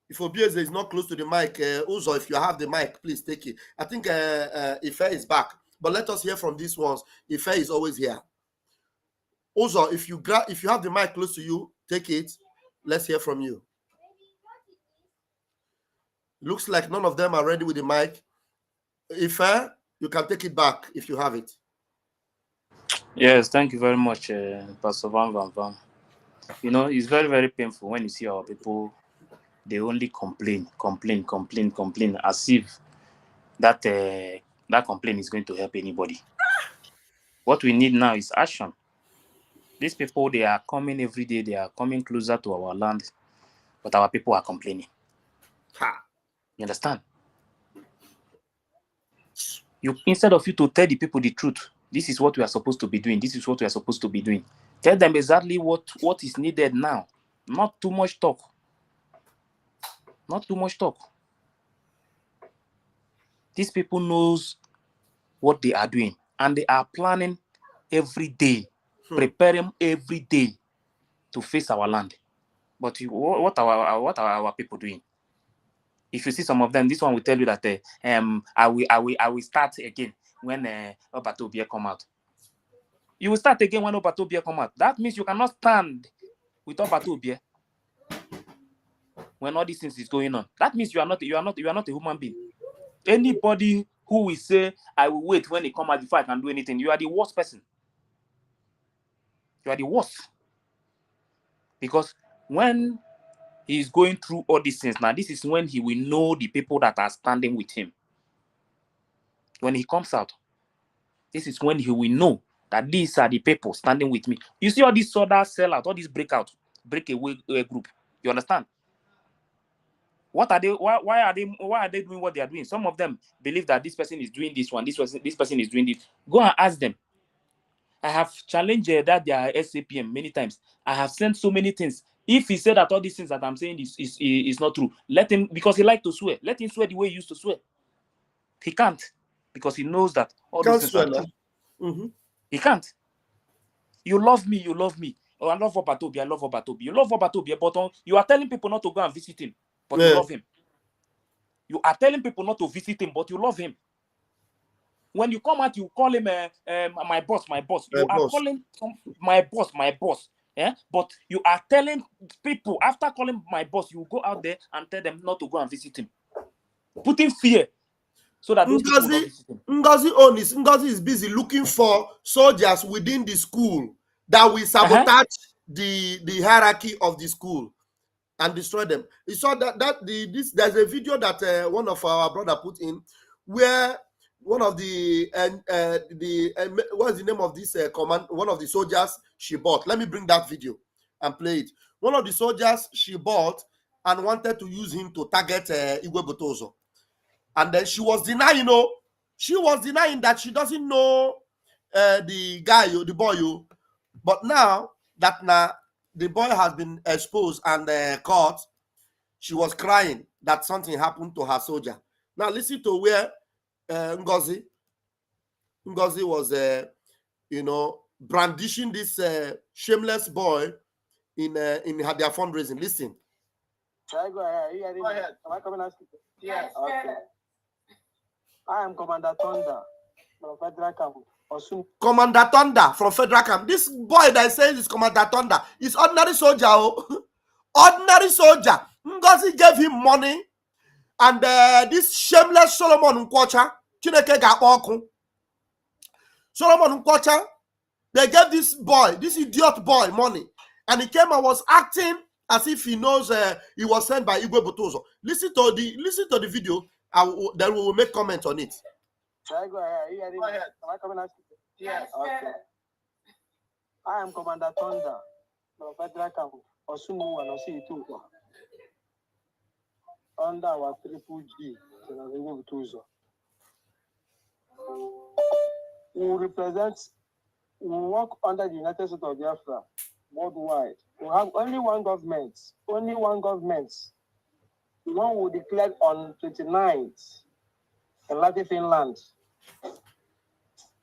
If Obieze is not close to the mic, Uzo, if you have the mic, please take it. I think Ife is back, but let us hear from these ones. Ife is always here. Uzo, if you have the mic close to you, take it. Let's hear from you. Looks like none of them are ready with the mic. Ife, you can take it back if you have it. Yes, thank you very much, Pastor Vam Vam Vam. You know, it's very, very painful when you see our people, they only complain, as if that complaint is going to help anybody. What we need now is action. These people, they are coming every day, they are coming closer to our land, but our people are complaining. You understand? Instead of you to tell the people the truth, this is what we are supposed to be doing, this is what we are supposed to be doing. Tell them exactly what is needed now. Not too much talk. Not too much talk. These people knows what they are doing, and they are planning every day, preparing every day to face our land. But what are our people doing? If you see some of them, this one will tell you that I will start again when Obatobia come out. You will start again when Obatobia come out. That means you cannot stand with Obatobia when all these things is going on. That means you are not a human being. Anybody who will say I will wait when he come out before I can do anything, you are the worst person. You are the worst. Because when he is going through all these things, now this is when he will know the people that are standing with him. When he comes out, this is when he will know that these are the people standing with me. You see all these other sellout, all these breakaway group. You understand? What are they? Why are they doing what they are doing? Some of them believe that this person is doing this one, this person is doing this. Go and ask them. I have challenged that their SAPM many times. I have sent so many things. If he said that all these things that I'm saying is not true, let him, because he likes to swear. Let him swear the way he used to swear. He can't, because he knows that all those things are true. Mm-hmm. He can't. You love me, you love me. Oh, I love Obatobi, I love Obatobi. You love Obatobi, but you are telling people not to go and visit him, but you love him. You are telling people not to visit him, but you love him. When you come out, you call him my boss, my boss. You are calling my boss. Yeah? But you are telling people, after calling my boss, you go out there and tell them not to go and visit him. Putting fear so that those people will not visit him. Ngozi is busy looking for soldiers within the school that will sabotage the hierarchy of the school and destroy them. You saw there's a video that one of our brother put in where one of the what's the name of this command? One of the soldiers she bought. Let me bring that video and play it. One of the soldiers she bought and wanted to use him to target Igwe Botozo, and then she was denying. She was denying that she doesn't know the guy, the boy. But now that the boy has been exposed and caught, she was crying that something happened to her soldier. Now listen to where Ngozi was, brandishing this shameless boy in their fundraising. Listen. Shall I go ahead? Go ahead. Am I coming out? Yes. Okay. I am Commander Thunder from Federal Camp. Commander Thunder from Federal Camp. This boy that says is Commander Thunder is ordinary soldier. Ordinary soldier. Ngozi gave him money, and this shameless Solomon Nkwocha, Chineke ga-akpọ Solomon Nkwocha, they gave this boy, this idiot boy, money, and he came and was acting as if he knows he was sent by Igwe Botozo. Listen to the video, then we will make comment on it. Shall I go ahead? Go ahead. Am I coming out? Yes. Okay. I am Commander Thunder from Federal Camp. Osumu and Osi under our Triple G. We we work under the United States of Biafra worldwide. We have only one government. Only one government. The one we declared on 29th in Latin Finland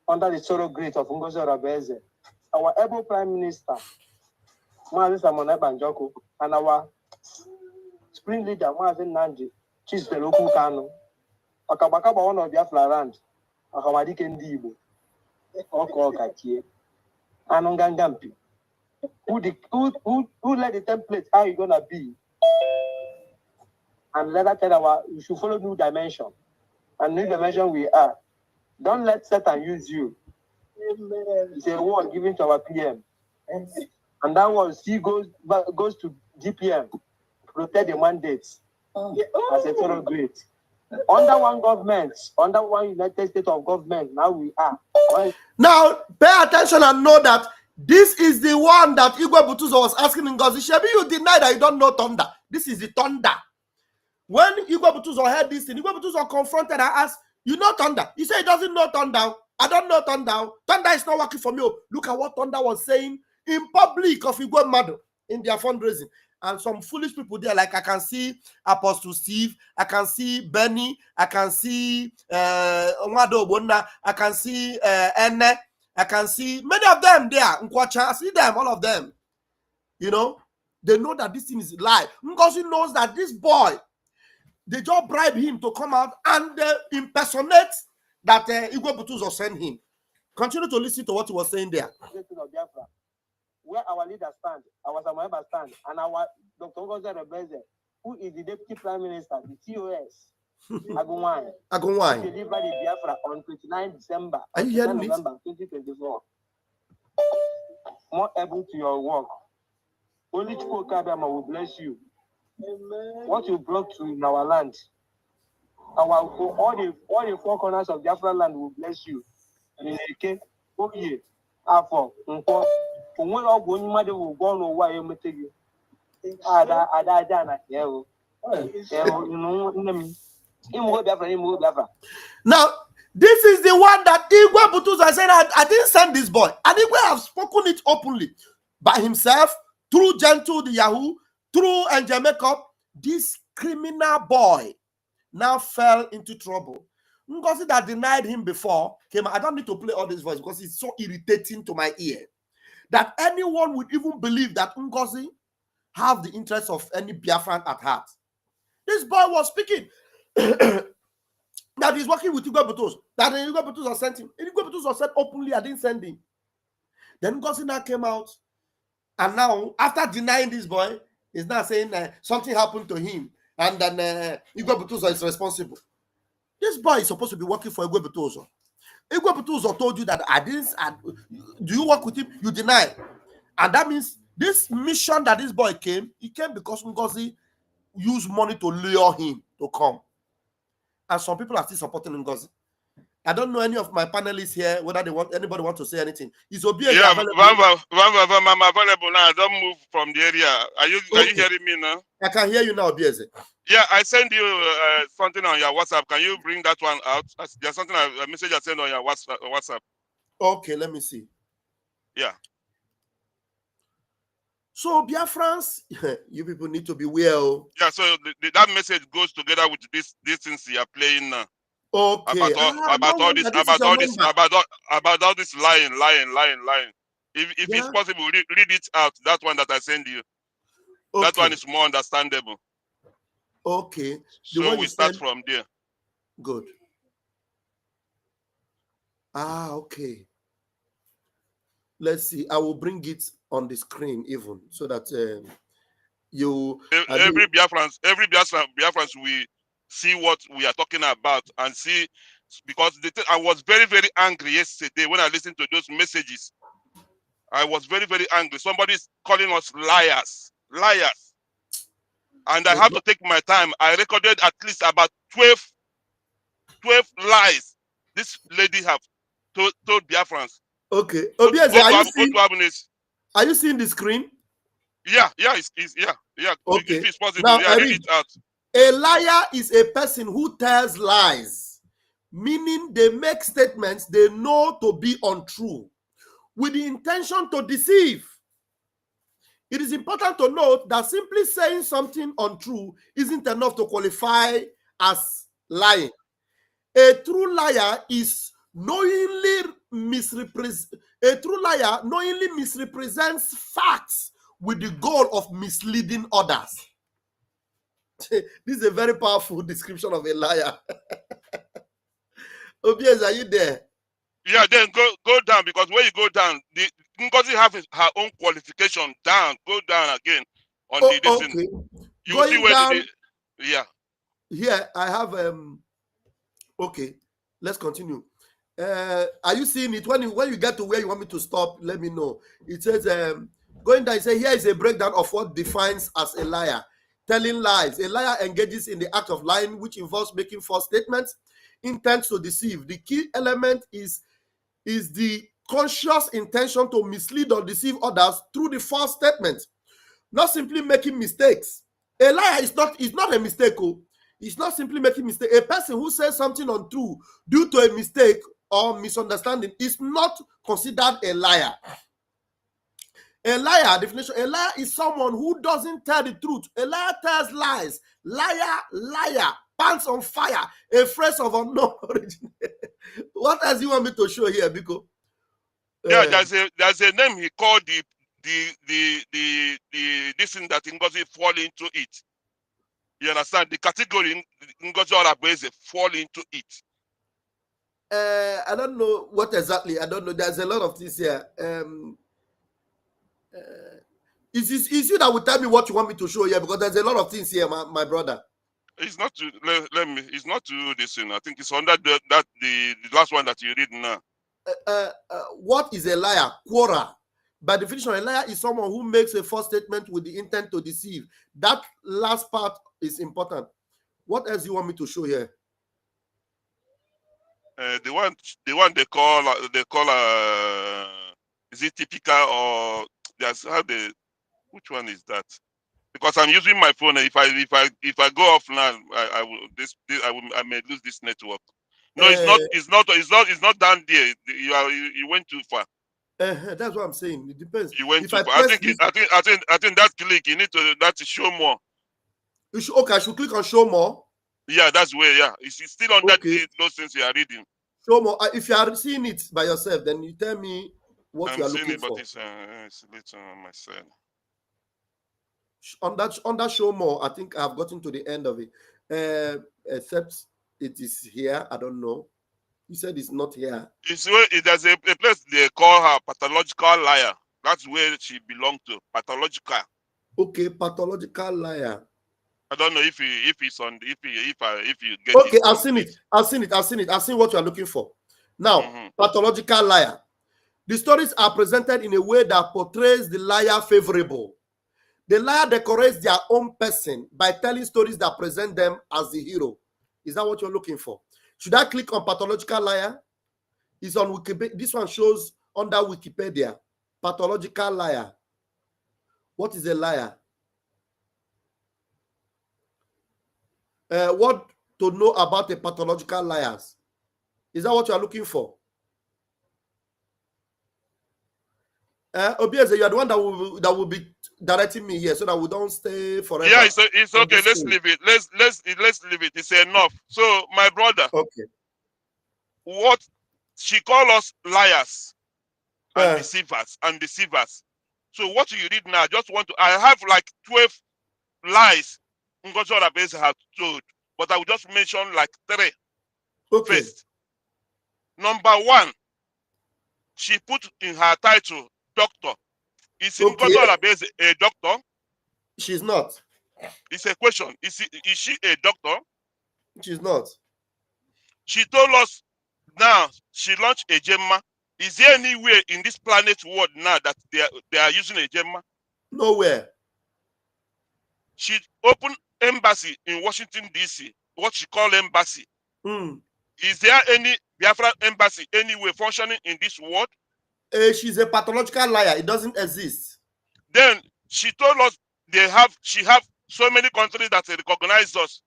under the Soro Great of Ngozi Rabeze. Our able Prime Minister, Mazi Samone Banjoko, and our spring leader, Mazi Nandi, Chisteloku Kanu, Akabaka, one of Biafra land, Akawadike Ndibo, Oko Katie, Anongangampi. Who led the template how you gonna be? And let us tell you should follow new dimension. And new dimension we are. Don't let Satan use you. It's a word given to our PM. And that word goes to DPM to protect the mandates as a total great. Under one government, under one United States of government, now we are. Now, pay attention and know that this is the one that Igwe Butuzo was asking Ngozi. Shebi, you deny that you don't know thunder. This is the thunder. When Igwe Butuzo heard this thing, Igwe Butuzo confronted and asked, you know thunder? He said he doesn't know thunder. I don't know thunder. Thunder is not working for me. Look at what thunder was saying in public of Igwe Mado in their fundraising. And some foolish people there, like I can see Apostle Steve, I can see Benny, I can see Nwado Obonna, I can see Enne, I can see many of them there. Nkwacha, I see them, all of them. You know, they know that this thing is a lie. Ngozi knows that this boy, they just bribe him to come out and impersonate that Igwe Butuzo sent him. Continue to listen to what he was saying there. Where our leaders stand, our Samoeba stand, and our Dr. Ngozi Rebeze, who is the Deputy Prime Minister, the TOS, Agunwai. Delivered the Biafra on 29 December, Are you hearing November 2024. More able to your work. Only Chukwu Kabiyama will bless you. What you brought to in our land, all the four corners of Biafra land will bless you. Neke, Oye, Afo, Nko. When all going mother will go on why you make you. Now, this is the one that Igwe Butuzo said, I didn't send this boy. And Igwe have spoken it openly by himself, through Gentle the Yahoo, through Angel Makeup. This criminal boy now fell into trouble. Ngozi that denied him before came. I don't need to play all this voice because it's so irritating to my ear. That anyone would even believe that Ngozi have the interest of any Biafran at heart. This boy was speaking that he's working with Igwe Butuzo. That Igwe Butuzo sent him. Igwe Butuzo said openly, I didn't send him. Then Ngozi now came out. And now, after denying this boy, he's now saying something happened to him. And then Igwe Butuzo is responsible. This boy is supposed to be working for Igwe Butuzo. Igwe Butuzo told you that do you work with him? You deny. And that means this mission that this boy came, he came because Ngozi used money to lure him to come. And some people are still supporting Ngozi. I don't know any of my panelists here whether anybody want to say anything. Is Obieze available? I'm available now. Don't move from the area. Are you hearing me now? I can hear you now, Obieze. Yeah, I send you something on your WhatsApp. Can you bring that one out? There's something, a message I sent on your WhatsApp. Okay, let me see. Yeah. So, Biafrans, you people need to be well. Yeah, so that message goes together with these things you are playing now. Okay. About all this lying. If it's possible, read it out. That one that I send you. Okay. That one is more understandable. Okay. So we start from there. Good. Okay. Let's see. I will bring it on the screen even so that you. Every Biafrans we see what we are talking about and see, because I was very, very angry yesterday when I listened to those messages. I was very, very angry. Somebody is calling us liars. And I have to take my time. I recorded at least about 12 lies this lady have told Biafrans. Okay. Obieze, are you seeing the screen? Yeah. Okay. If it's possible, now, read it out. A liar is a person who tells lies, meaning they make statements they know to be untrue with the intention to deceive. It is important to note that simply saying something untrue isn't enough to qualify as lying. A true liar is knowingly misrepresents facts with the goal of misleading others. This is a very powerful description of a liar. Obiez, are you there? Yeah, then go down, because when you go down, the Ngozi have her own qualification down. Go down again on the this Okay. You Going see where down, yeah. Here I have okay, let's continue. Are you seeing it? When you get to where you want me to stop, let me know. It says going down, it says here is a breakdown of what defines as a liar. Telling lies. A liar engages in the act of lying, which involves making false statements, intends to deceive. The key element is the conscious intention to mislead or deceive others through the false statement, not simply making mistakes. A liar is not a mistake. It's not simply making mistake. A person who says something untrue due to a mistake or misunderstanding is not considered a liar. A liar, definition, a liar is someone who doesn't tell the truth. A liar tells lies. Liar, pants on fire, a phrase of unknown origin. What else you want me to show here, Biko? Yeah, there's a name he called the this thing that Ngozi fall into it. You understand? The category Ngozi Olabese fall into it. I don't know what exactly. I don't know. There's a lot of things here. Is you that will tell me what you want me to show here, because there's a lot of things here, my brother. It's not to let me. It's not to this thing. I think it's under the last one that you read now. What is a liar? Quora. By definition, a liar is someone who makes a false statement with the intent to deceive. That last part is important. What else do you want me to show here? The one they call is it typical, or there's how the which one is that? Because I'm using my phone, and if I go off now, I may lose this network. No, it's not down there. You went too far. That's what I'm saying. It depends. You went too far. I think that click, you need to show more. Okay, I should click on show more. Yeah, that's where. Yeah, it's still on that those things you are reading. Show more. If you are seeing it by yourself, then you tell me what you are looking for. But it's later on my side. On that show more, I think I've gotten to the end of it. Except it is here. I don't know. You said it's not here. It's where there's a place they call her pathological liar. That's where she belongs to. Pathological. Okay, pathological liar. I don't know if it's on if you get. Okay, I've seen it. I've seen what you are looking for. Now, pathological liar. The stories are presented in a way that portrays the liar favorable. The liar decorates their own person by telling stories that present them as the hero. Is that what you're looking for? Should I click on pathological liar? It's on Wikipedia. This one shows under Wikipedia. Pathological liar. What is a liar? What to know about a pathological liars? Is that what you are looking for? Obieze, you are the one that will be directing me here, so that we don't stay forever. Yeah, it's okay. Let's leave it. Let's leave it. It's enough. So, my brother. Okay. What she call us liars and deceivers. So what you read now, I have like 12 lies Ngozi Olabese have told, but I will just mention like 3. Okay. First, number 1, she put in her title doctor. Is Ngozi Olabese a doctor? She's not. It's a question. Is she a doctor? She's not. She told us now she launched a Gemma. Is there anywhere in this planet world now that they are using a Gemma? Nowhere. She opened embassy in Washington, D.C., what she call embassy. Is there any Biafra embassy anywhere functioning in this world? She's a pathological liar. It doesn't exist. Then she told us she have so many countries that recognize us.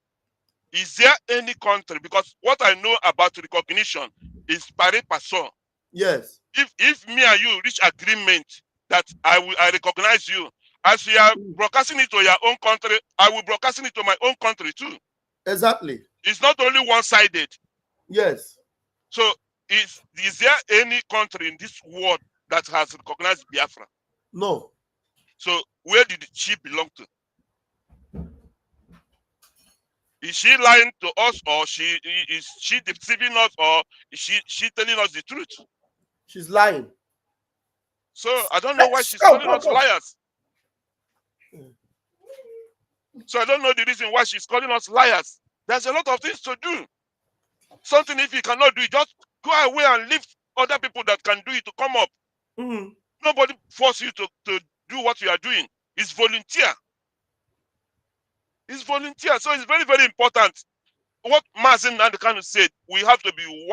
Is there any country? Because what I know about recognition is pari passu. Yes. if me and you reach agreement that I recognize you, as we are broadcasting it to your own country, I will broadcasting it to my own country too. Exactly. It's not only one-sided. Yes. So is there any country in this world that has recognized Biafra? No. So where did she belong to? Is she lying to us, or is she deceiving us, or is she telling us the truth? She's lying. So I don't know why she's calling us liars. So I don't know the reason why she's calling us liars. There's a lot of things to do. Something if you cannot do it, just go away and leave other people that can do it to come up. Nobody force you to do what you are doing. It's volunteer. It's volunteer. So it's very, very important. What Mazin Nandekanu said, we have to be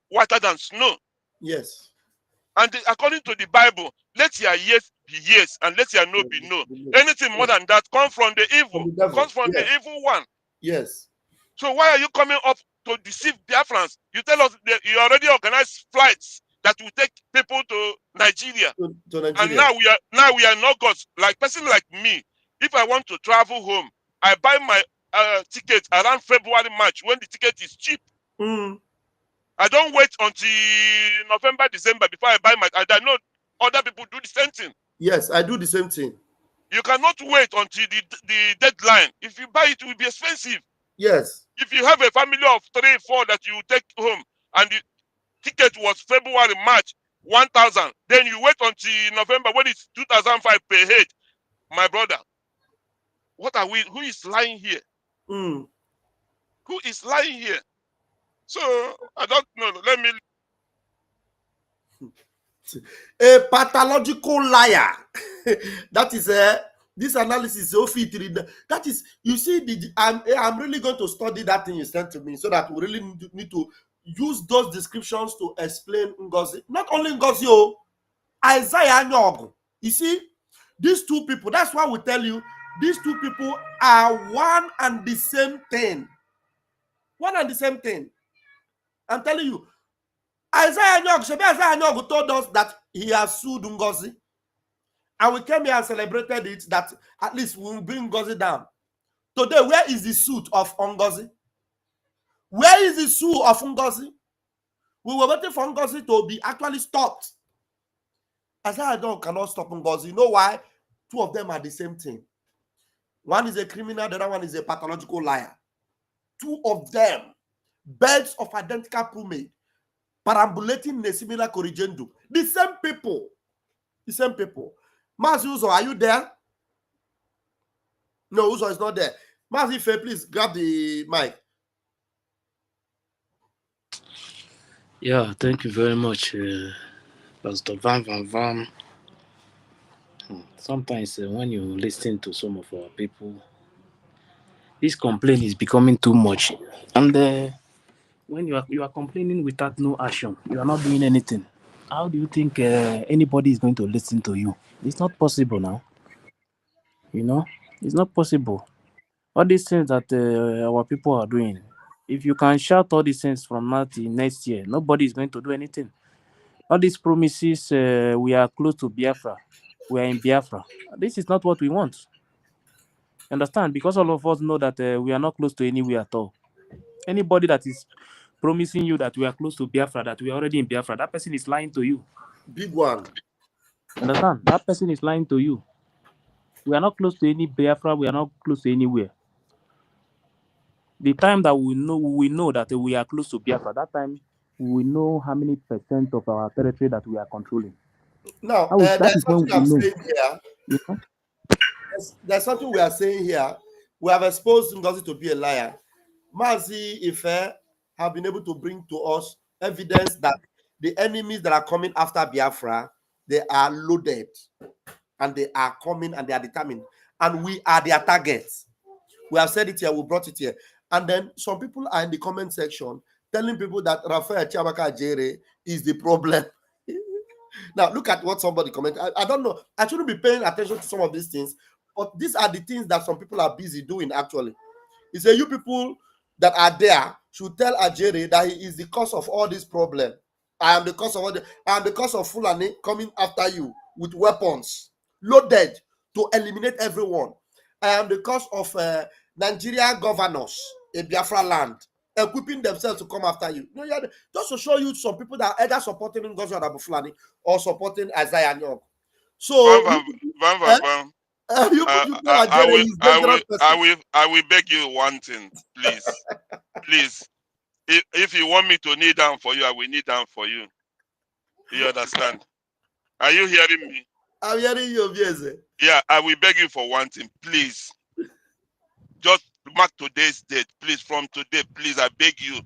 whiter than snow. Yes. And according to the Bible, let your yes be yes and let your no be no. Anything more than that comes from the evil, comes from the evil one. Yes. So why are you coming up to deceive Biafrans? You tell us that you already organized flights that will take people to Nigeria. To Nigeria. And now we are not gods. Like person like me, if I want to travel home, I buy my ticket around February, March when the ticket is cheap. I don't wait until November, December before I buy my. I know other people do the same thing. Yes, I do the same thing. You cannot wait until the deadline. If you buy it, it will be expensive. Yes. If you have a family of 3, 4 that you take home, and the ticket was February, March, 1,000, then you wait until November when it's 2,005 per head. My brother, what are we? Who is lying here? Who is lying here? So I don't know. Let me. A pathological liar. That is this analysis. That is, you see, I'm really going to study that thing you sent to me, so that we really need to use those descriptions to explain Ngozi. Not only Ngozi, Isaiah Nyog. You see, these two people, that's why we tell you, these two people are one and the same thing. One and the same thing. I'm telling you, Isaiah Nyog told us that he has sued Ngozi. And we came here and celebrated it, that at least we will bring Ngozi down. Today, where is the suit of Ngozi? Where is the suit of Ngozi? We were waiting for Ngozi to be actually stopped. Isaiah Nyog cannot stop Ngozi. You know why? Two of them are the same thing. One is a criminal, the other one is a pathological liar. Two of them, birds of identical plumage, perambulating in a similar corrigendum. The same people. The same people. Mazi Uzo, are you there? No, Uzo is not there. Mazi Ife, please grab the mic. Yeah, thank you very much, Pastor Vam Vam Vam. Sometimes when you listen to some of our people, this complaint is becoming too much. And when you are complaining without no action, you are not doing anything. How do you think anybody is going to listen to you? It's not possible now. You know, it's not possible. All these things that our people are doing, if you can shout all these things from now till next year, nobody is going to do anything. All these promises, we are close to Biafra, we are in Biafra. This is not what we want. Understand? Because all of us know that we are not close to anywhere at all. Anybody that is promising you that we are close to Biafra, that we are already in Biafra, that person is lying to you. Big one. Understand? That person is lying to you. We are not close to any Biafra, we are not close to anywhere. The time that we know that we are close to Biafra, that time we know how many percent of our territory that we are controlling. Now, that is when we know. Here. You know? There's something we are saying here. We have exposed Ngozi to be a liar. Mazi Ife have been able to bring to us evidence that the enemies that are coming after Biafra, they are loaded and they are coming and they are determined, and we are their targets. We have said it here, we brought it here. And then some people are in the comment section telling people that Rafael Chiamaka Jere is the problem. Now, look at what somebody commented. I don't know. I shouldn't be paying attention to some of these things, but these are the things that some people are busy doing, actually. He said, you people that are there should tell Ajere that he is the cause of all this problem. I am the cause of I am the cause of Fulani coming after you with weapons loaded to eliminate everyone. I am the cause of Nigerian governors in Biafra land equipping themselves to come after you. No, just to show you some people that are either supporting Ngozi Fulani or supporting Isaiah Nyong. So I will beg you one thing, please. Please. If you want me to kneel down for you, I will kneel down for you. You understand? Are you hearing me? I'm hearing you, yes. Yeah, I will beg you for one thing, please. Just mark today's date, please. From today, please, I beg you,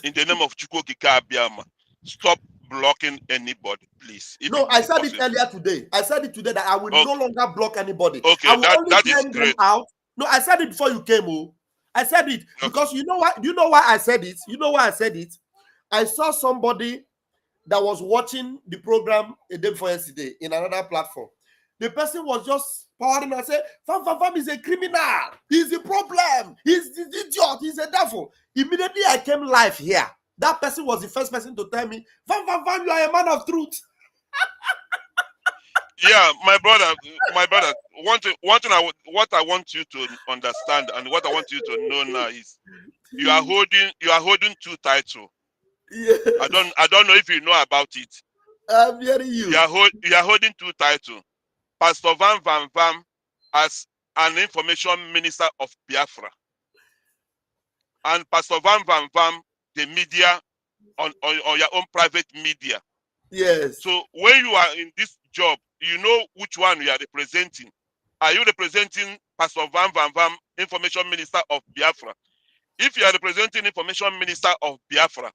in the name of Chukwokika Abiyama, stop blocking anybody, please. No, I said it earlier today. I said it today that I will no longer block anybody. Okay, I will only that is send great. them out. No, I said it before you came. Oh, I said it because you know what? Do you know why I said it? You know why I said it? I saw somebody that was watching the program a day before yesterday in another platform. The person was just powering and said, Vam Vam Vam is a criminal. He's a problem. He's an idiot. He's a devil. Immediately I came live here. That person was the first person to tell me, Vam Vam Vam, you are a man of truth. Yeah, my brother, what I want you to understand and what I want you to know now is you are holding two titles. Yes. I don't know if you know about it. I'm hearing you. You are holding two titles. Pastor Vam Vam Vam as an information minister of Biafra, and Pastor Vam Vam Vam, the media on your own private media. Yes. So when you are in this job, you know which one you are representing. Are you representing Pastor Vam Vam Vam, information minister of Biafra? If you are representing information minister of Biafra,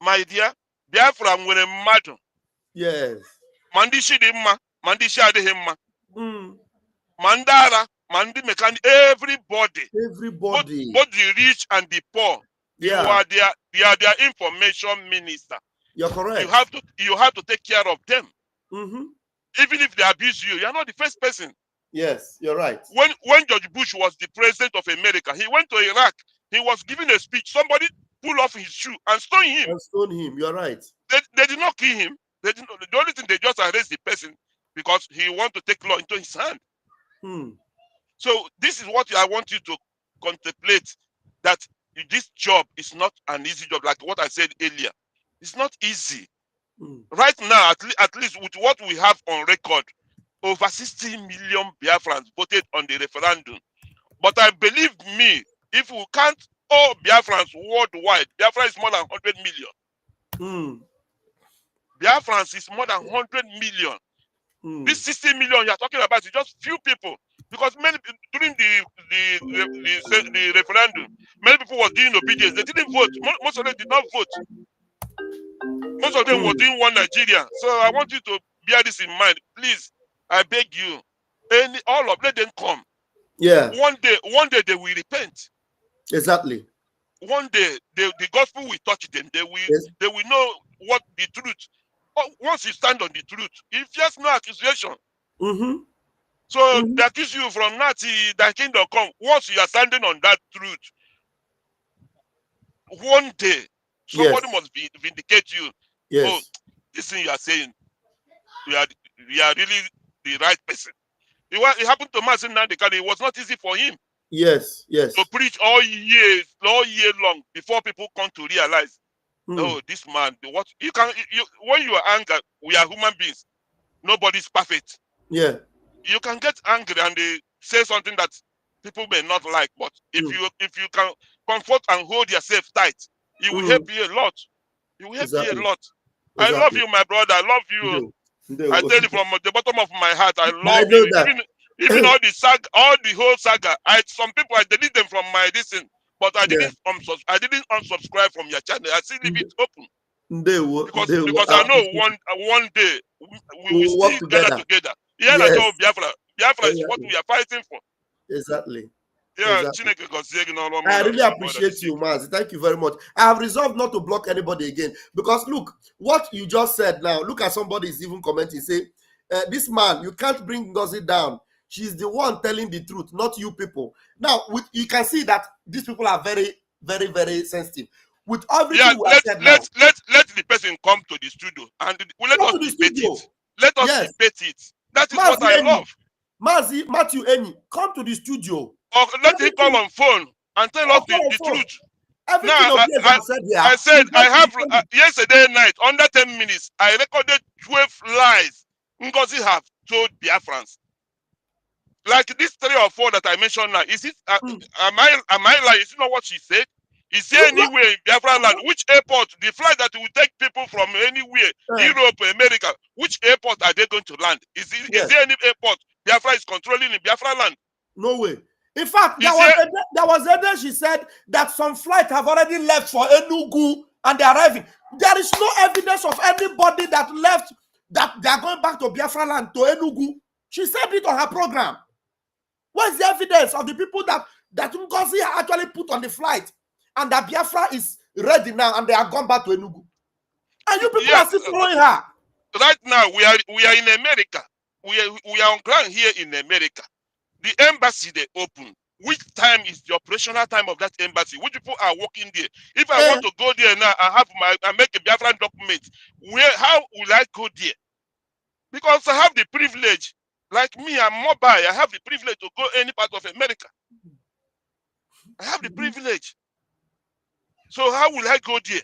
my dear, Biafra nwere mmadụ. Yes. Mandishi dị mma, mandishi adịghị mma. Mandara, mandi mechanic, everybody. Both the rich and the poor. Yeah. You are their information minister. You're correct. You have to take care of them. Mm-hmm. Even if they abuse you, you're not the first person. Yes, you're right. When George Bush was the president of America, he went to Iraq. He was giving a speech. Somebody pulled off his shoe and stone him. You're right. They did not kill him. The only thing, they just arrest the person because he want to take law into his hand. So this is what I want you to contemplate, that this job is not an easy job. Like what I said earlier, it's not easy. Right now, at least with what we have on record, over 60 million Biafrans voted on the referendum. But I believe me, if we count all Biafrans worldwide, Biafra is more than 100 million. Biafrans is more than 100 million. This 60 million you're talking about is just few people. Because many during the referendum, many people were doing obedience. They didn't vote. Most of them did not vote. Most of them were doing one Nigeria. So I want you to bear this in mind. Please, I beg you. Let them come. Yeah. One day they will repent. Exactly. One day the gospel will touch them. They will know what the truth. Once you stand on the truth, if there's no accusation. So they accuse you from Nazi, thy kingdom come. Once you are standing on that truth, one day somebody must vindicate you. Yes. Oh, this thing you are saying, you are really the right person. It happened to Mazin Nandekani. It was not easy for him. Yes. To preach all year long before people come to realize, oh, this man, what when you are angry, we are human beings. Nobody's perfect. Yeah. You can get angry and they say something that people may not like, but if you can comfort and hold yourself tight, it will help you a lot. It will help you a lot. I love you, my brother. I love you. I tell you from the bottom of my heart, I love you. Even all the whole saga. Some people I delete them from my listen, but I didn't unsubscribe from your channel. I still leave it open. Because I know one day we will still gather together. Yeah, yes. Biafra is what we are fighting for. Exactly. Yeah, exactly. I really appreciate you, Maz. Thank you very much. I have resolved not to block anybody again because look, what you just said now, look at somebody is even commenting, say, this man, you can't bring Ngozi down. She's the one telling the truth, not you people. Now, you can see that these people are very, very, very sensitive. with everything we have said now. Let the person come to the studio and let us debate it. Let us debate it. That is what I love. Matthew Eni, come to the studio. Or let him call on phone and tell us the truth. Everything Now, I said I have yesterday night, under 10 minutes, I recorded 12 lies Ngozi have told Biafrans. Like these 3 or 4 that I mentioned now, is it? Am I lying? Is it not what she said? Is there anywhere in Biafra land, which airport, the flight that will take people from anywhere, Europe, America, which airport are they going to land? Is there any airport Biafra is controlling in Biafra land? No way. In fact, there was a day she said that some flights have already left for Enugu and they're arriving. There is no evidence of anybody that left, that they are going back to Biafra land, to Enugu. She said it on her program. What is the evidence of the people that Ngozi actually put on the flight and that Biafra is ready now and they are gone back to Enugu? And you people are still following her. Right now, we are in America. We are on ground here in America. The embassy they open. Which time is the operational time of that embassy? Which people are working there? If I want to go there now, I make a Biafran document. How will I go there? Because I have the privilege. Like me, I'm mobile. I have the privilege to go any part of America. I have the privilege. So how will I go there?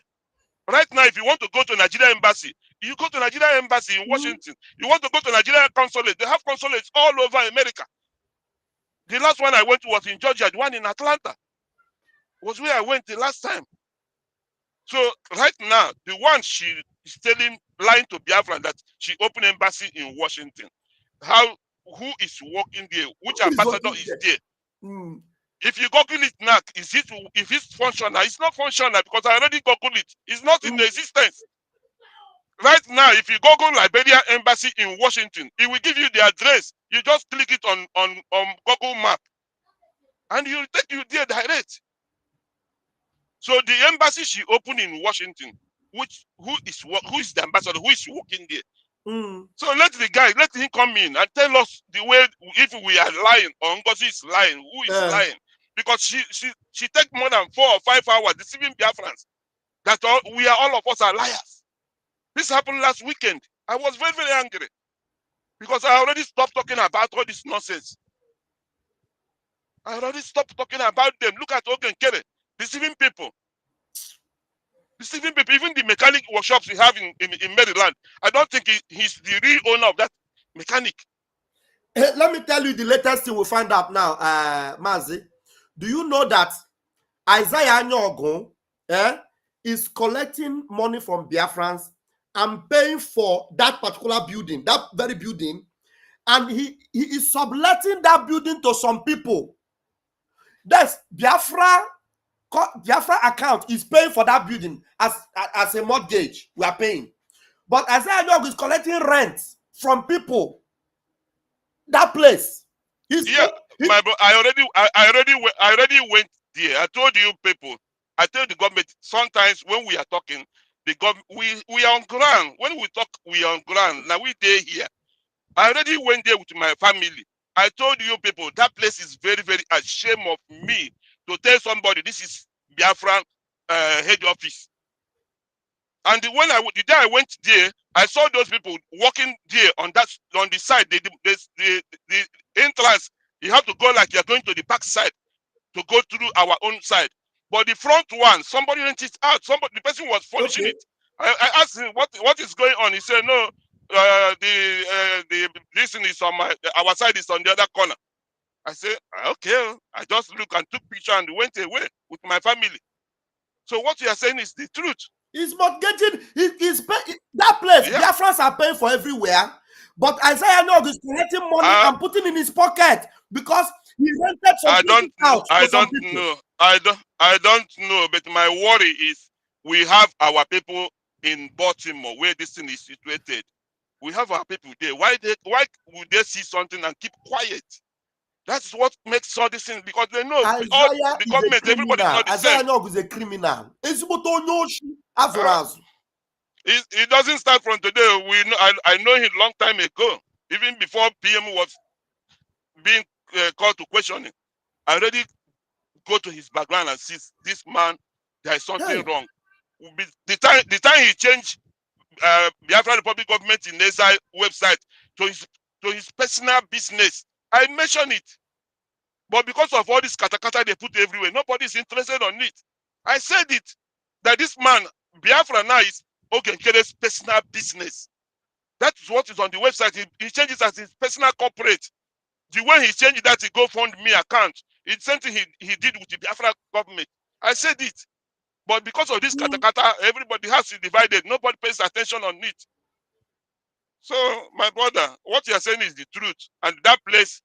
Right now, if you want to go to Nigeria embassy, you go to Nigeria embassy in Washington. You want to go to Nigeria consulate. They have consulates all over America. The last one I went to was in Georgia. The one in Atlanta was where I went the last time. So right now, the one she is lying to Biafra that she opened embassy in Washington. Who is working there? Which ambassador is there? If you Google it now, if it's functional, it's not functional because I already Googled it. It's not in existence. Right now, if you Google Liberia Embassy in Washington, it will give you the address. You just click it on Google Map, and it will take you there direct. So the embassy she opened in Washington, who is the ambassador, who is working there? So let him come in and tell us the way, if we are lying or Ngozi is lying, who is lying? Because she take more than 4 or 5 hours deceiving Biafrans that all of us are liars. This happened last weekend. I was very, very angry because I already stopped talking about all this nonsense. I already stopped talking about them. Look at Ogen Kere, deceiving people. Deceiving people. Even the mechanic workshops we have in Maryland, I don't think he's the real owner of that mechanic. Let me tell you the latest thing we find out now, Mazi. Do you know that Isaiah Nyogo is collecting money from Biafrans and paying for that particular building, that very building, and he is subletting that building to some people. That's Biafra account is paying for that building as a mortgage. We are paying, but Isaiah Nyogo is collecting rent from people. That place. My bro, I already went there. I told you people. I told the government sometimes when we are talking, the government we are on ground. When we talk, we are on ground. Now we there here. I already went there with my family. I told you people that place is very, very ashamed of me to tell somebody this is Biafran head office. And the day I went there, I saw those people walking there on the side. The entrance, you have to go like you're going to the back side to go through our own side. But the front one, somebody went it out. The person was polishing it. I asked him what is going on. He said, no, this thing is on our side is on the other corner. I said, okay. I just look and took picture and went away with my family. So what you are saying is the truth. He's mortgaging. That place. Yeah. Biafrans are paying for everywhere, but Isaiah Nyogo is collecting money and putting in his pocket because he rented some out. I don't know. But my worry is we have our people in Baltimore where this thing is situated. We have our people there. Why would they see something and keep quiet? That's what makes all this thing, because they know all the government, everybody is not the same. Isaiah Nyogo is a criminal. It doesn't start from today. I know him long time ago, even before PM was being called to questioning. I already go to his background and see this man there is something wrong. The time he changed Biafra Republic government in exile website to his personal business, I mentioned it. But because of all this katakata they put everywhere, nobody is interested on it. I said it, that this man, Biafra now is Ogenkere's personal business. That's what is on the website. He changes as his personal corporate. The way he changed that, he GoFundMe account, it's something he did with the Biafra government. I said it. But because of this katakata, everybody has to divide it. Nobody pays attention on it. So, my brother, what you are saying is the truth. And that place,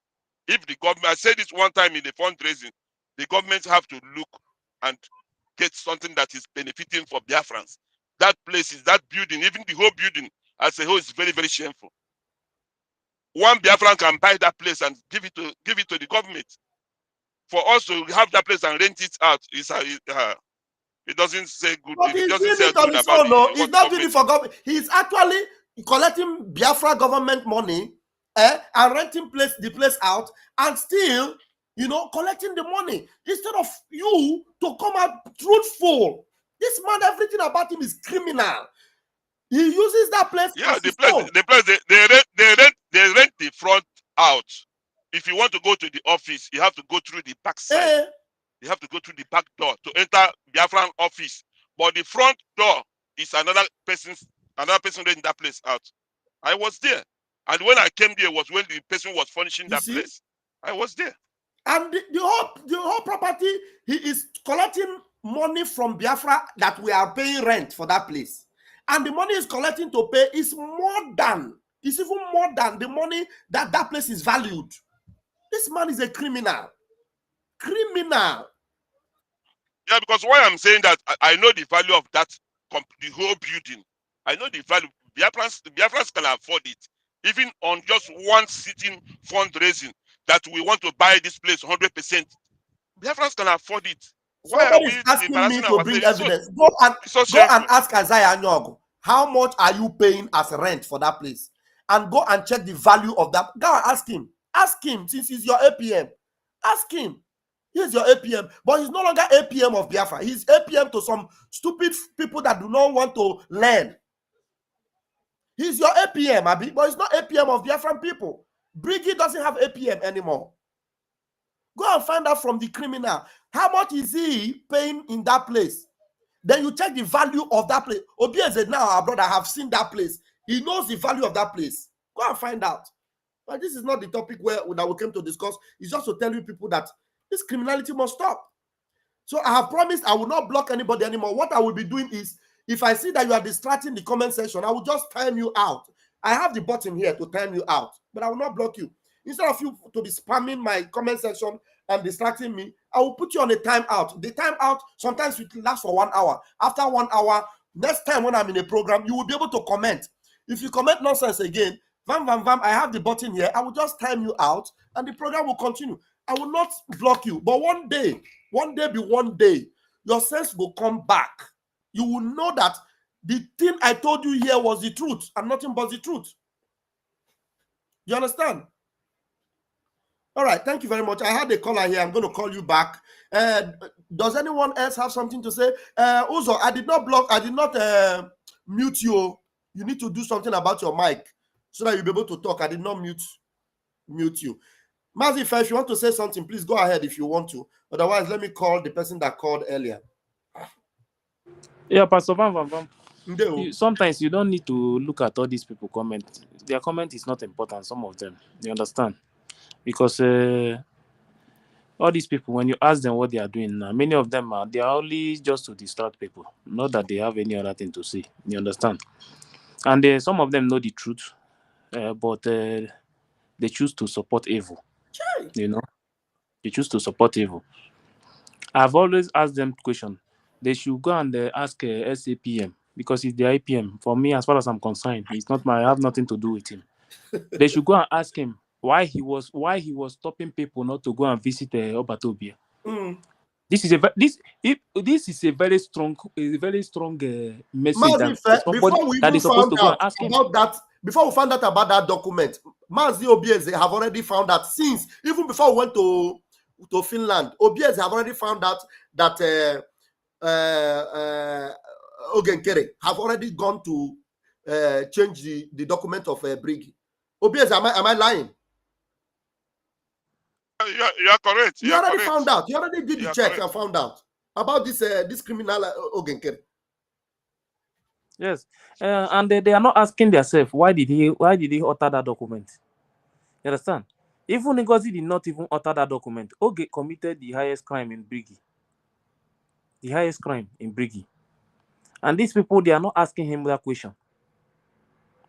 if the government, I said this one time in the fundraising, the government have to look and get something that is benefiting for Biafrans. That place is that building, even the whole building as a whole is very, very shameful. One Biafran can buy that place and give it to the government. For us to have that place and rent it out, it doesn't say good. But It he's doesn't doing say it on good his about own, no. the He's not doing it for government. He's actually collecting Biafra government money and renting the place out, and still, collecting the money instead of you to come out truthful. This man, everything about him is criminal. He uses that place. Yeah, as the his place own. they rent the front out. If you want to go to the office, you have to go through the back side. You have to go through the back door to enter Biafran office. But the front door is another person renting that place out. I was there. And when I came there was when the person was furnishing that place. I was there. And the whole property, he is collecting money from Biafra that we are paying rent for that place. And the money he's collecting to pay is even more than the money that place is valued. This man is a criminal. Criminal. Yeah, because why I'm saying that, I know the value of that, the whole building. I know the value. Biafrans can afford it. Even on just one sitting fundraising that we want to buy this place 100%. Biafrans can afford it. Why are we asking me to bring ourselves? evidence. Go and ask Isaiah Nyog, how much are you paying as rent for that place? And go and check the value of that. Go and ask him. Ask him, since he's your APM. Ask him. He's your APM, but he's no longer APM of Biafra. He's APM to some stupid people that do not want to learn. He's your APM, Abi, but he's not APM of Biafran people. Briggy doesn't have APM anymore. Go and find out from the criminal. How much is he paying in that place? Then you check the value of that place. Obieze now, our brother, have seen that place. He knows the value of that place. Go and find out. But this is not the topic that we came to discuss. It's just to tell you people that this criminality must stop. So I have promised I will not block anybody anymore. What I will be doing is, if I see that you are distracting the comment section, I will just time you out. I have the button here to time you out, but I will not block you. Instead of you to be spamming my comment section and distracting me, I will put you on a timeout. The timeout sometimes it lasts for 1 hour. After 1 hour, next time when I'm in a program, you will be able to comment. If you comment nonsense again, Vam Vam Vam, I have the button here. I will just time you out and the program will continue. I will not block you. But one day be one day, your sense will come back. You will know that the thing I told you here was the truth and nothing but the truth. You understand? All right, thank you very much. I had a caller here. I'm going to call you back. Does anyone else have something to say? Uzo, I did not mute you. You need to do something about your mic so that you'll be able to talk. I did not mute you. Mazi, if you want to say something, please go ahead if you want to. Otherwise, let me call the person that called earlier. Yeah, Pastor Vam Vam Vam. Sometimes you don't need to look at all these people comment. Their comment is not important, some of them. You understand? Because all these people, when you ask them what they are doing now, many of them they are only just to distract people, not that they have any other thing to say. You understand? And some of them know the truth, but they choose to support evil. You know, they choose to support evil. I've always asked them question. They should go and ask SAPM, because it's the IPM. For me, as far as I'm concerned, it's not I have nothing to do with him. They should go and ask him why he was stopping people not to go and visit Obatobia. This is a very strong message that somebody that is supposed to go and ask him about that. Before we found out about that document, Mazi Obieze have already found out, since even before we went to Finland, Obieze have already found out that Ogenkere have already gone to change the document of Brig. Obieze, am I lying? You are correct. You already found out. You already did the check correct. and found out about this criminal Ogenkere. Yes, and they are not asking themselves why did he alter that document? You understand? Even Ngozi did not even alter that document. Oge committed the highest crime in Brigi. The highest crime in Brigi. And these people, they are not asking him that question.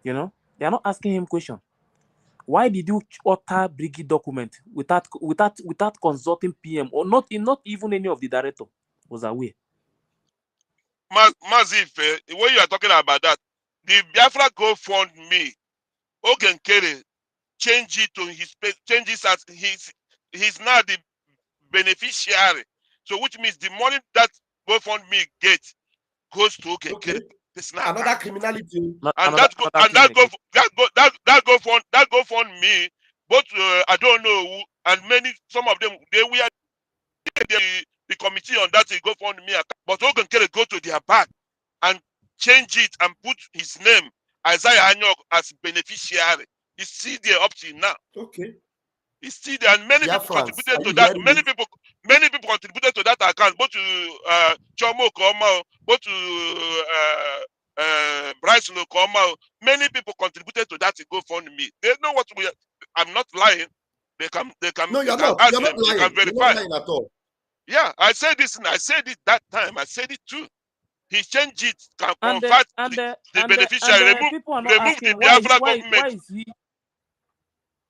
You know, they are not asking him question. Why did you alter Brigi document without consulting PM or not even any of the director was aware? Mazif, when you are talking about that, the Biafra GoFundMe, Ogenkere change it to changes as he's now the beneficiary. So which means the money that GoFundMe gets goes to Ogenkere. Okay. Another criminality. And that GoFundMe, but I don't know, and some of them they were the committee on that GoFundMe, but Ogenkere go to their back and change it and put his name, Isaiah Anyok, as beneficiary. He's still there up to now. Okay. He's still there, and many people contributed to that. Many people contributed to that account, both to Chomo Koma, both to Bryce Koma. Many people contributed to that GoFundMe. They know what we are. I'm not lying. They can. No, you're not. Ask You're them. not lying. They can verify. You're not lying at all. Yeah, I said this, and I said it that time. I said it too. He changed it, can convert the beneficiary, remove the Biafra government.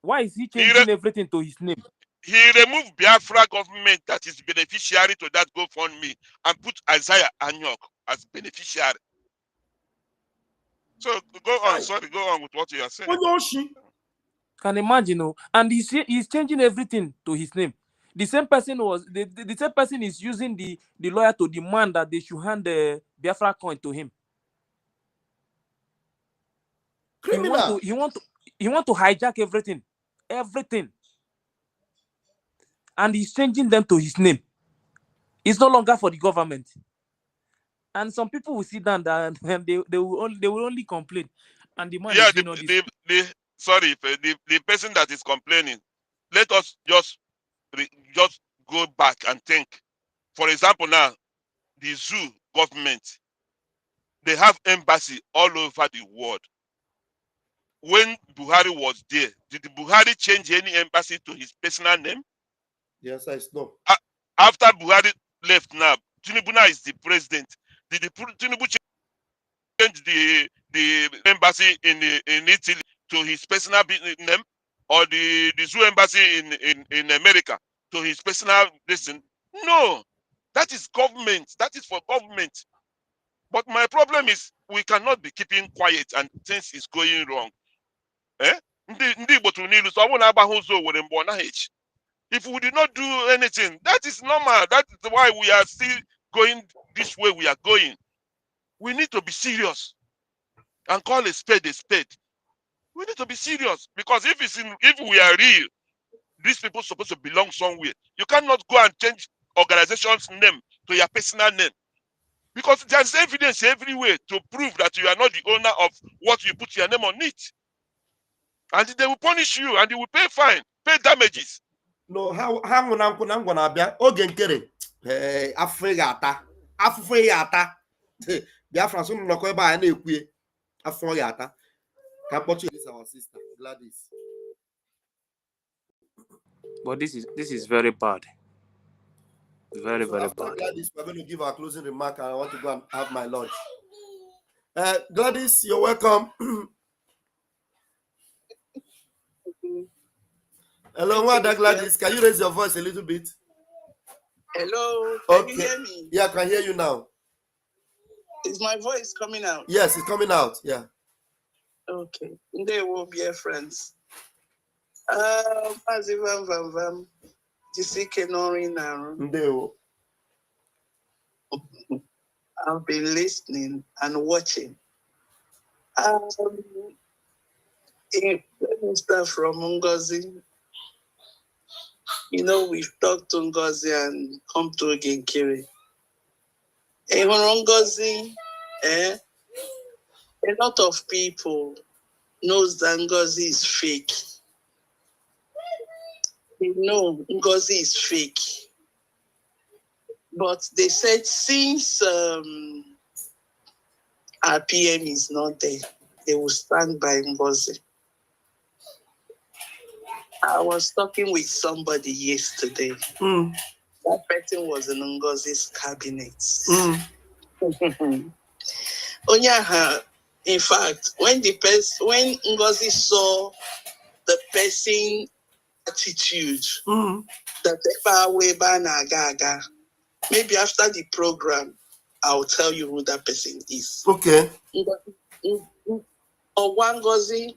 Why is he changing everything to his name? He removed Biafra government that is beneficiary to that GoFundMe and put Isaiah Anyok as beneficiary. So go on, go on with what you are saying. Can imagine, and he's changing everything to his name. The same person the same person is using the lawyer to demand that they should hand the Biafra coin to him. Criminal. He want to hijack everything, and he's changing them to his name. It's no longer for the government. And some people will sit down there and they will only complain. And the man is doing all this. The person that is complaining, let us just go back and think. For example, now the zoo government, they have embassy all over the world. When Buhari was there, did Buhari change any embassy to his personal name? Yes, I know. After Buhari left now, Tinubu now is the president. Did Tinubu change the embassy in Italy to his personal name, or the zoo embassy in America to his personal listen? No, that is government. That is for government. But my problem is we cannot be keeping quiet and things is going wrong. If we did not do anything, that is normal. That is why we are still going this way we are going. We need to be serious and call a spade a spade. We need to be serious, because if we are real, these people are supposed to belong somewhere. You cannot go and change organization's name to your personal name, because there's evidence everywhere to prove that you are not the owner of what you put your name on it. And they will punish you and you will pay fine, pay damages. No, how I'm gonna be Ogenkere. Afufwe ata. Biafra so no ko ba na ekue. Afufwe ata. Kapochi is our sister, Gladys. But this is very bad. Very, very bad. Gladys, we're going to give our closing remark, and I want to go and have my lunch. Gladys, you're welcome. Hello, Wanda Gladys. Can you raise your voice a little bit? Hello, can you hear me? Yeah, I can hear you now. Is my voice coming out? Yes, it's coming out. Yeah. Okay. They will be friends. Vam Vam Vam. I've been listening and watching. A minister from Ngozi. You know, we've talked to Ngozi and come to Ogenkere. Ngozi, a lot of people knows that Ngozi is fake. They know Ngozi is fake. But they said since our PM is not there, they will stand by Ngozi. I was talking with somebody yesterday. That person was in Ngozi's cabinet. Onyaha, in fact, when Ngozi saw the person attitude, the maybe after the program, I'll tell you who that person is. Okay. Or one Ngozi,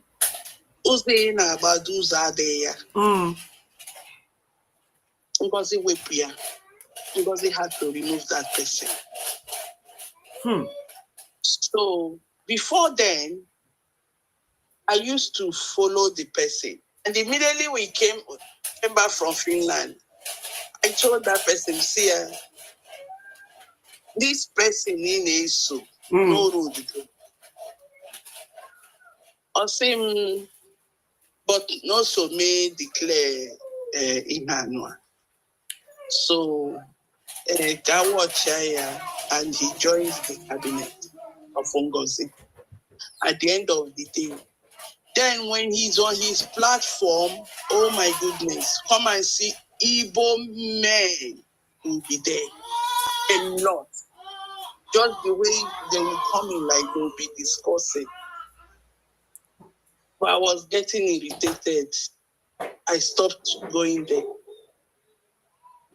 who's there about those are there. Ngozi Wepia. Ngozi had to remove that person. So before then, I used to follow the person. And immediately we came back from Finland, I told that person, see, this person in Eso, no road. I say, but no so may declare in Hanua. So, Gawachaya, and he joins the cabinet of Ngozi. At the end of the day, then when he's on his platform, oh my goodness, come and see Igbo men will be there. A lot. Just the way they will come in, like they will be discussing. But I was getting irritated. I stopped going there.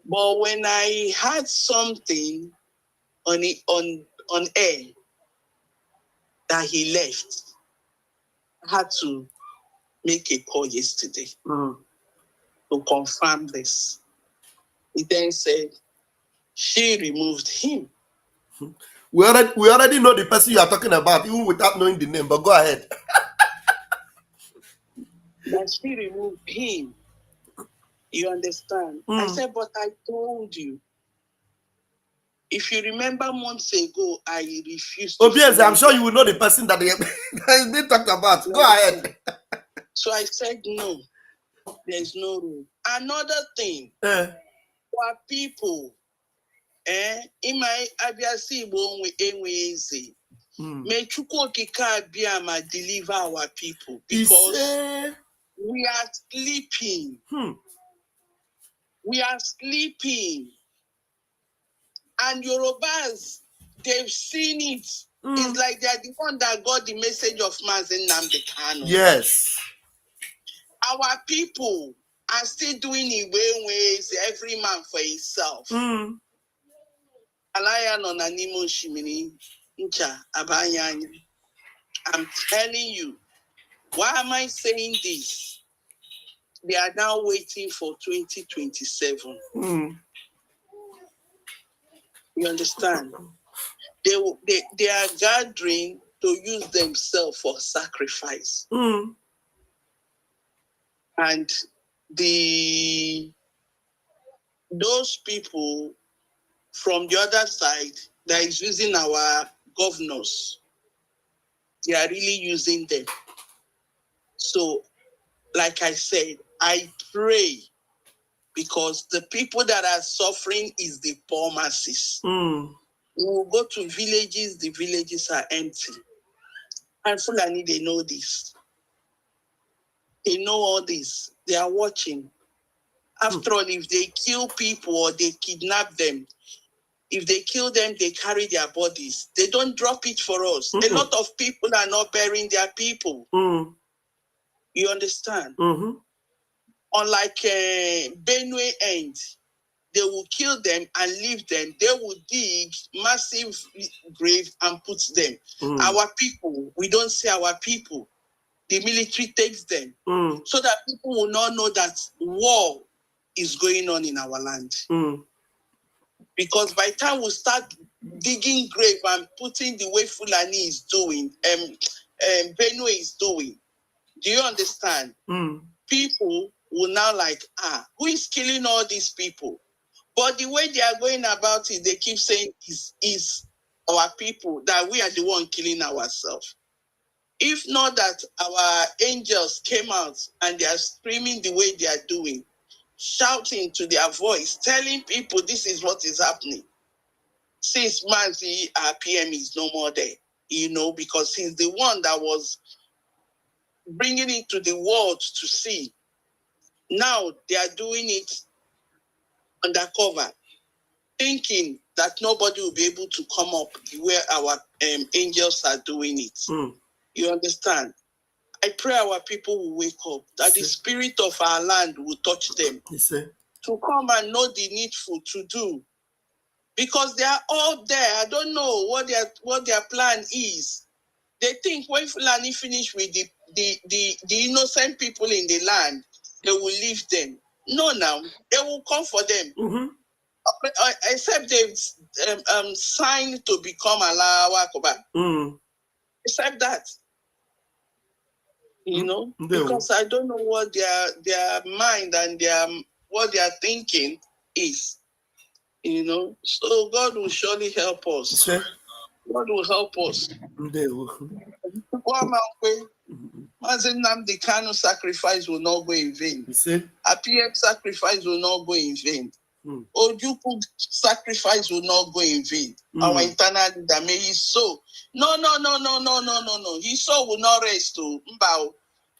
But when I had something on air that he left, I had to make a call yesterday to confirm this. He then said she removed him. We already know the person you are talking about, even without knowing the name, but go ahead. That she removed him. You understand? I said, but I told you. If you remember months ago, I refused to. Yes, I'm sure you will know the person that they talked about. Go ahead. So I said, no, there's no rule. Another thing, for people, in my Abiasi Enwezi, may Chukwokika Biama deliver our people because we are sleeping. We are sleeping. And Yorubas, they've seen it. It's like they're the one that got the message of Mazen Nnamdi Kanu. Yes. Our people are still doing it ways, every man for himself. Alaya no nanimo shimini, ncha abanyanya. I'm telling you, why am I saying this? They are now waiting for 2027. You understand? They are gathering to use themselves for sacrifice. And those people from the other side that is using our governors, they are really using them. So, like I said, I pray because the people that are suffering is the poor masses. We will go to villages, the villages are empty. And Fulani, they know this. They know all this. They are watching. After all, if they kill people or they kidnap them, if they kill them, they carry their bodies. They don't drop it for us. A lot of people are not burying their people. You understand? Unlike Benue end, they will kill them and leave them. They will dig massive grave and put them. Our people, we don't see our people. The military takes them so that people will not know that war is going on in our land. Because by the time we start digging grave and putting the way Fulani is doing, Benue is doing, do you understand? People will now like, who is killing all these people? But the way they are going about it, they keep saying is our people, that we are the one killing ourselves. If not that our angels came out and they are screaming the way they are doing, shouting to their voice, telling people this is what is happening. Since Mazi, our PM, is no more there, because he's the one that was bringing it to the world to see. Now they are doing it undercover, thinking that nobody will be able to come up where our angels are doing it. You understand? I pray our people will wake up, that the spirit of our land will touch them to come and know the needful to do. Because they are all there. I don't know what their plan is. They think when Fulani finish with the innocent people in the land, they will leave them. No, now they will come for them. Except they've signed to become Allah Wakoba. Except that. Because I don't know what their mind and what they are thinking is. So God will surely help us. God will help us. The Kanu sacrifice will not go in vain. A PM sacrifice will not go in vain. Ojuku sacrifice will not go in vain. Our internal leader, may his soul. No. His soul will not rest.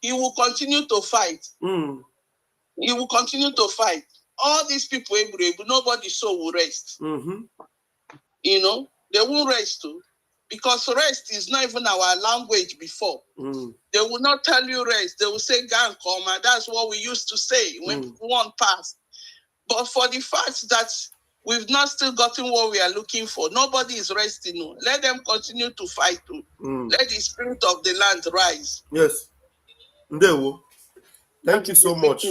He will continue to fight. He will continue to fight. All these people, nobody's soul will rest. They won't rest too. Because rest is not even our language before. They will not tell you rest. They will say, "Gang, come," and that's what we used to say when one passed. But for the fact that we've not still gotten what we are looking for, nobody is resting. Let them continue to fight. Let the spirit of the land rise. Yes. Thank you so much.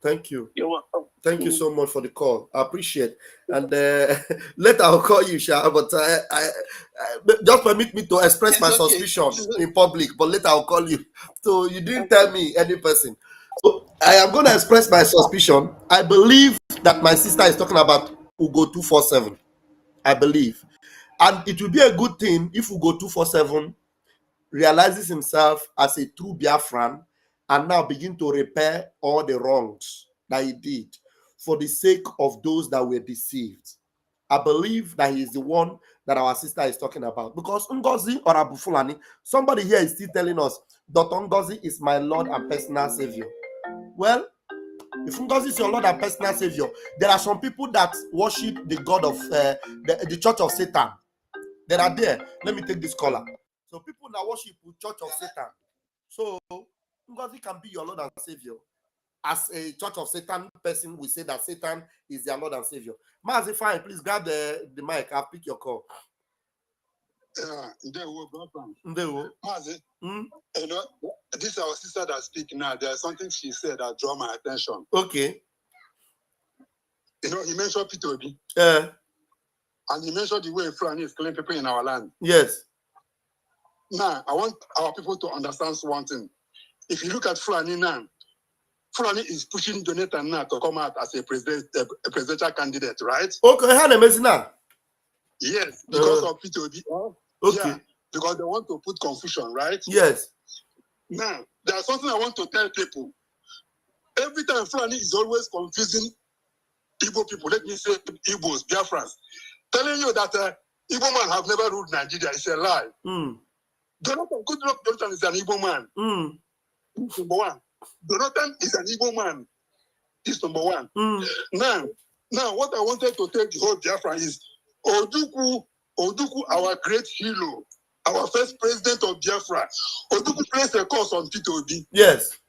Thank you. You're welcome. Thank you so much for the call. I appreciate. And later I'll call you, Sha. But I just permit me to express my suspicion in public. But later I'll call you. So you didn't tell me any person. So I am going to express my suspicion. I believe that my sister is talking about Ugo 247. I believe, and it will be a good thing if Ugo 247 realizes himself as a true Biafran and now begin to repair all the wrongs that he did for the sake of those that were deceived. I believe that he is the one that our sister is talking about. Because Ngozi or Abu Fulani, somebody here is still telling us, Dr. Ngozi is my Lord and personal Savior. Well, if Ngozi is your Lord and personal Savior, there are some people that worship the God of the Church of Satan. They are there. Let me take this caller. So people that worship the Church of Satan. So Ngozi can be your Lord and Savior. As a Church of Satan person, we say that Satan is their Lord and Savior. Mazi, fine, please grab the mic. I'll pick your call. Mazi, this is our sister that speaks now. There's something she said that drew my attention. Okay. He mentioned P2B. And he mentioned the way Fulani is killing people in our land. Yes. Now, I want our people to understand one thing. If you look at Fulani now, Fulani is pushing Jonathan now to come out as a presidential candidate, right? Okay, yes, because of P2B. Okay. Yeah, because they want to put confusion, right? Yes. Now, there's something I want to tell people. Every time Fulani is always confusing Igbo people, let me say Igbos, Biafrans, telling you that Igbo man have never ruled Nigeria. It's a lie. Jonathan is an Igbo man. Number one. Jonathan is an Igbo man. This number one. Now, what I wanted to tell the whole Biafra is Oduku, our great hero, our first president of Biafra. Oduku placed a course on P2B. Yes.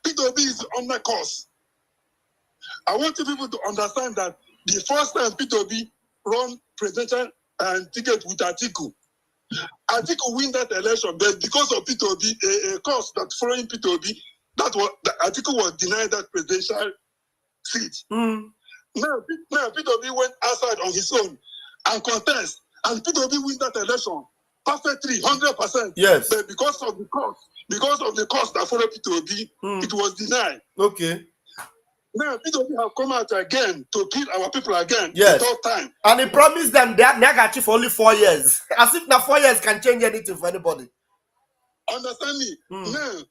P2B is on the course. I want you people to understand that the first time P2B run presidential ticket with Atiku win that election, but because of P2B, a course that following P2B, Atiku was denied that presidential seat. Now P2B went outside on his own and contest, and P2B win that election perfectly, 100%. Yes. But because of the cost that followed P2B, it was denied. Okay. Now, people have come out again to kill our people again. Yes. The third time. And he promised them that Nyagachi for only 4 years. As if now 4 years can change anything for anybody. Understand me? Now,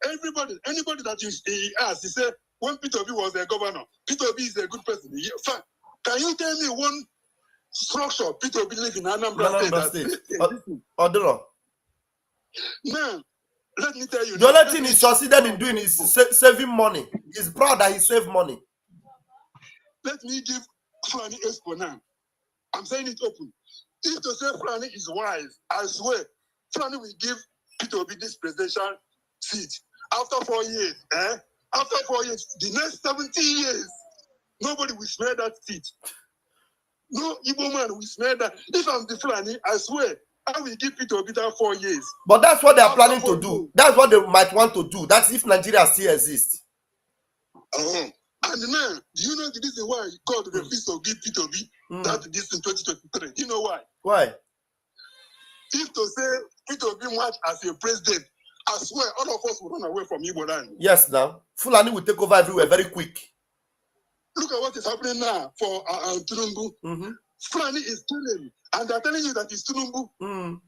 anybody that he asked, he said, when Peter B was the governor, Peter B is a good person. Can you tell me one structure Peter B live in Anambra State? Odoro. Now, let me tell you. The only thing he succeeded in doing is saving money. He's proud that he saved money. Let me give Fulani Expo now. I'm saying it open. If to say Fulani is wise, I swear, Fulani will give Peter Obi this presidential seat. After 4 years, After 4 years, the next 70 years, nobody will smell that seat. No Igbo man will smell that. If I'm the Fulani, I swear, I will give Peter Obi that 4 years. But that's what they are planning to do. That's what they might want to do. That's if Nigeria still exists. And now, do you know the reason why God refused to give Peter Obi that this in 2023? Do you know why? Why? If to say Peter Obi march as a president, I swear all of us will run away from Igbo land. Yes, now. Fulani will take over everywhere very quick. Look at what is happening now for Tinubu. Fulani is killing, and they're telling you that it's Tinubu.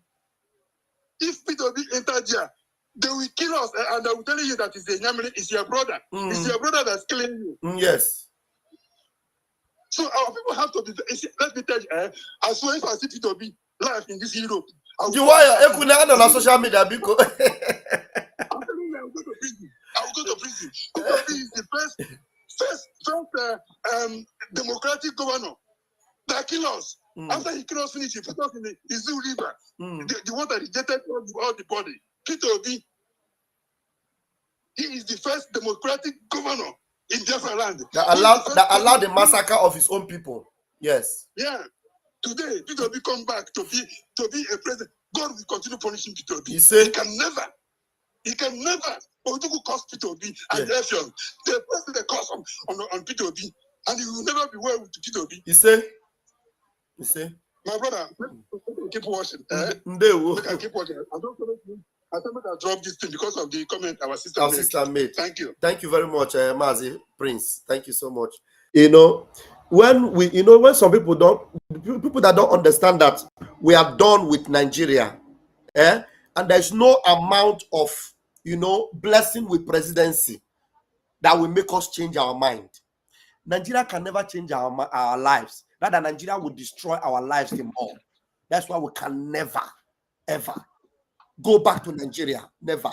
If Peter Obi entered there, they will kill us, and they will tell you that it's your brother. It's your brother that's killing you. Yes. So our people have to be. Let me tell you, I swear if I see Peter Obi live in this Europe, you want on social media because I'm telling you, I will go to prison. I will go to prison. Peter Obi is the first democratic governor that kill us. After he kills us, finish, he put us in the Zoo River. The one that rejected all the body. Peter Obi, he is the first democratic governor in Biafra land. That allowed the massacre of his own people. Yes. Yeah. Today, Peter Obi come back to be a president. God will continue punishing Peter Obi. He can never. Odugu cost Peter Obi and Effiong. They press the cost on Peter Obi, and he will never be well with Peter Obi. You say? My brother, keep watching. Keep watching. I think I dropped this thing because of the comment our sister made. Thank you. Thank you very much, Mazi Prince. Thank you so much. When some people that don't understand that we are done with Nigeria, and there's no amount of blessing with presidency that will make us change our mind. Nigeria can never change our lives. Rather, Nigeria will destroy our lives the more. That's why we can never, ever go back to Nigeria. Never.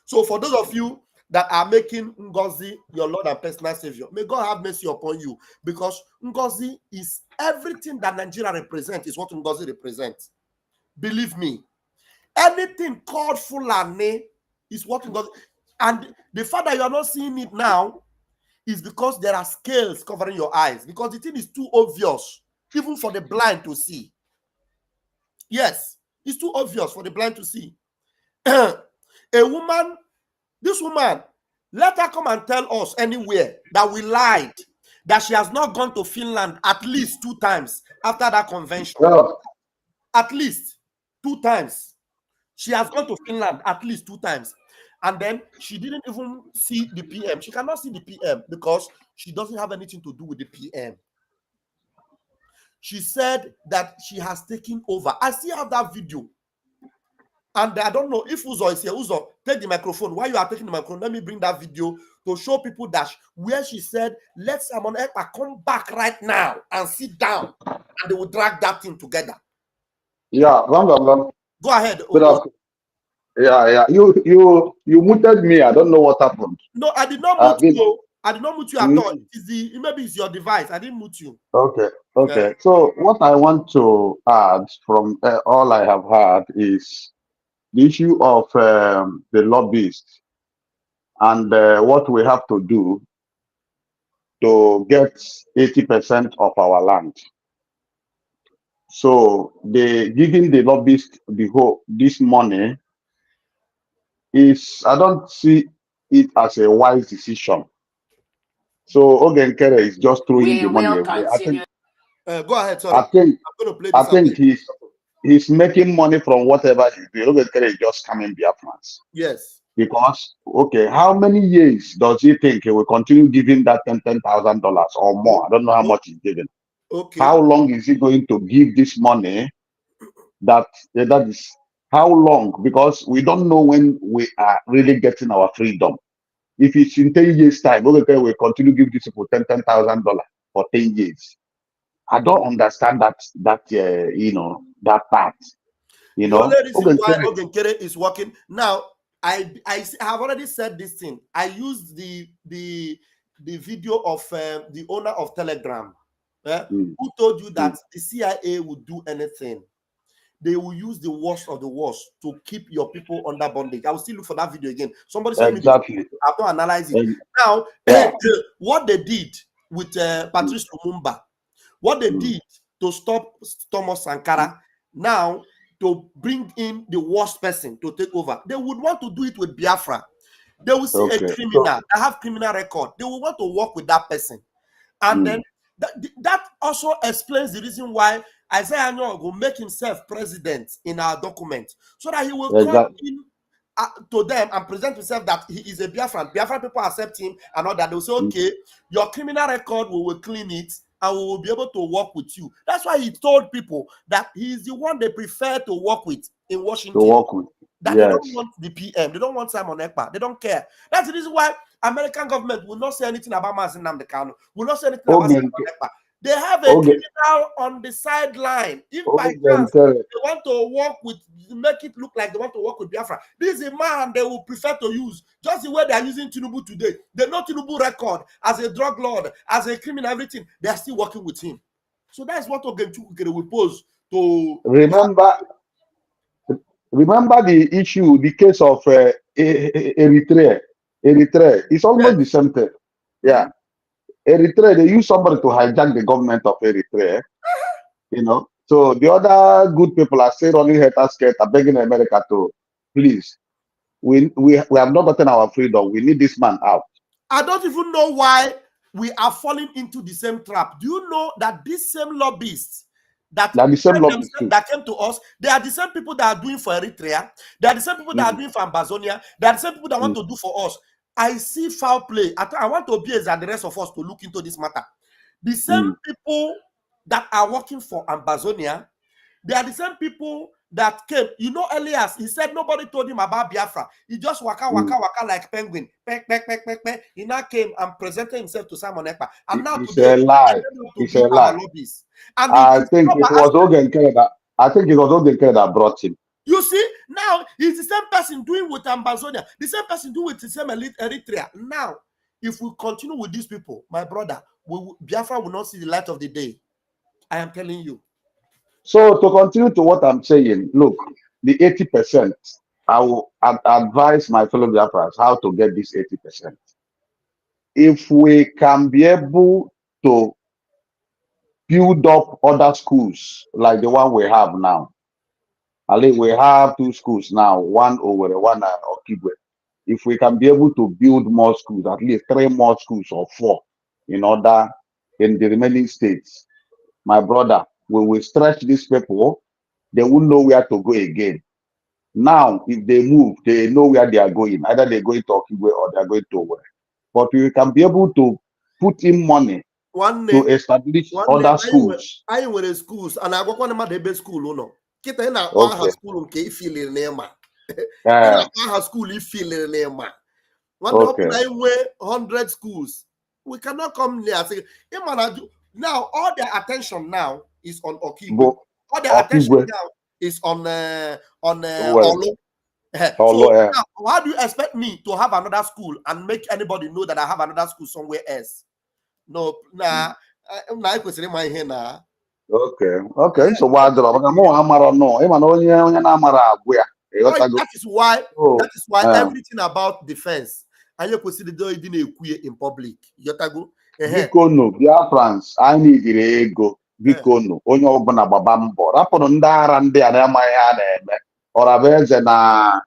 So for those of you that are making Ngozi your Lord and personal Savior, may God have mercy upon you, because Ngozi is everything that Nigeria represents is what Ngozi represents. Believe me. Anything called Fulani is what Ngozi, and the fact that you are not seeing it now is because there are scales covering your eyes, because the thing is too obvious, even for the blind to see. Yes, it's too obvious for the blind to see. This woman, let her come and tell us anywhere that we lied, that she has not gone to Finland at least 2 times after that convention. At least 2 times. She has gone to Finland at least 2 times. And then she didn't even see the PM. She cannot see the PM because she doesn't have anything to do with the PM. She said that she has taken over. I still have that video. And I don't know if Uzo is here. Uzo, take the microphone. While you are taking the microphone, let me bring that video to show people that where she said, let Simon Ekpa come back right now and sit down. And they will drag that thing together. Yeah, Vam Vam Vam. Go ahead. Yeah. You muted me. I don't know what happened. No, I did not mute you. I did not mute you at all. Maybe it's your device. I didn't mute you. Okay. Yeah. So what I want to add from all I have heard is the issue of the lobbyists and what we have to do to get 80% of our land. So giving the lobbyists this money is, I don't see it as a wise decision. So Ogenkere is just throwing the money away. I think, go ahead. Sorry. I think he's making money from whatever he does. Ogenkere is just coming Biafrans. Yes. Because, okay, how many years does he think he will continue giving that $10,000 or more? I don't know how much he's giving. Okay. How long is he going to give this money? That is how long? Because we don't know when we are really getting our freedom. If it's in 10 years' time, okay, we continue giving these people $10,000 for 10 years. I don't understand that that part. The only reason why Ogenkere is working now, I have already said this thing. I used the video of the owner of Telegram, who told you that the CIA would do anything. They will use the worst of the worst to keep your people under bondage. I will still look for that video again. Somebody send me this video. I have to analyze it. Now, what they did with Patrice Lumumba, what they did to stop Thomas Sankara, now to bring in the worst person to take over. They would want to do it with Biafra. They will see a criminal that have criminal record. They will want to work with that person. And then that also explains the reason why Isaiah Nyo will make himself president in our document, so that he will come in to them and present himself that he is a Biafran. Biafran people accept him and all that. They will say, okay, your criminal record, we will clean it and we will be able to work with you. That's why he told people that he is the one they prefer to work with in Washington. To work with. That they don't want the PM, they don't want Simon Ekpa, they don't care. That's the reason why American government will not say anything about Mazin Namdekano, will not say anything about Simon Ekpa. They have a criminal on the sideline. If by chance they want to work with, make it look like they want to work with Biafra, this is a man they will prefer to use. Just the way they are using Tinubu today. They know Tinubu record as a drug lord, as a criminal, everything. They are still working with him. So that's what Ogenchukwu will pose to. Remember the issue, the case of Eritrea. Eritrea, it's almost the same thing. Yeah. Eritrea, they use somebody to hijack the government of Eritrea. So the other good people are still running head and skirt, are begging America to, please, we have not gotten our freedom. We need this man out. I don't even know why we are falling into the same trap. Do you know that these same lobbyists that came to us, they are the same people that are doing for Eritrea, they are the same people that are doing for Ambazonia, they are the same people that want to do for us. I see foul play. I want Obiez and the rest of us to look into this matter. The same people that are working for Ambazonia, they are the same people that came. Elias, he said nobody told him about Biafra. He just waka like penguin. He now came and presented himself to Simon Ekpa. And now today, it's a lie. I think it was Ogenkere that brought him. You see, now he's the same person doing with Ambazonia, the same person doing with the same Eritrea. Now, if we continue with these people, my brother, Biafra will not see the light of the day. I am telling you. So to continue to what I'm saying, look, the 80%, I will advise my fellow Biafrans how to get this 80%. If we can be able to build up other schools like the one we have now, we have 2 schools now, one over one Okigwe. If we can be able to build more schools, at least 3 more schools or 4 in the remaining states, my brother, we will stretch these people. They won't know where to go again. Now, if they move, they know where they are going. Either they're going to Okigwe or they're going to where. But we can be able to put in money to establish other schools. I were schools, and I go on the best school. No, kita na aha school nke ifile nema. Aha school ifile nema. One 100 schools. We cannot come there and say, now all their attention now is on Okigwe. All their attention now is on Olo. So now, how do you expect me to have another school and make anybody know that I have another school somewhere else? No, Okay. So why do that is why everything about defense and you consider in public. Bikono, Biafrans, I need ego. Bikono, onye ọbụla gbaba mbọ rapụrụ ndị ara ndị a na-amaghị ha na-eme ọrabeze na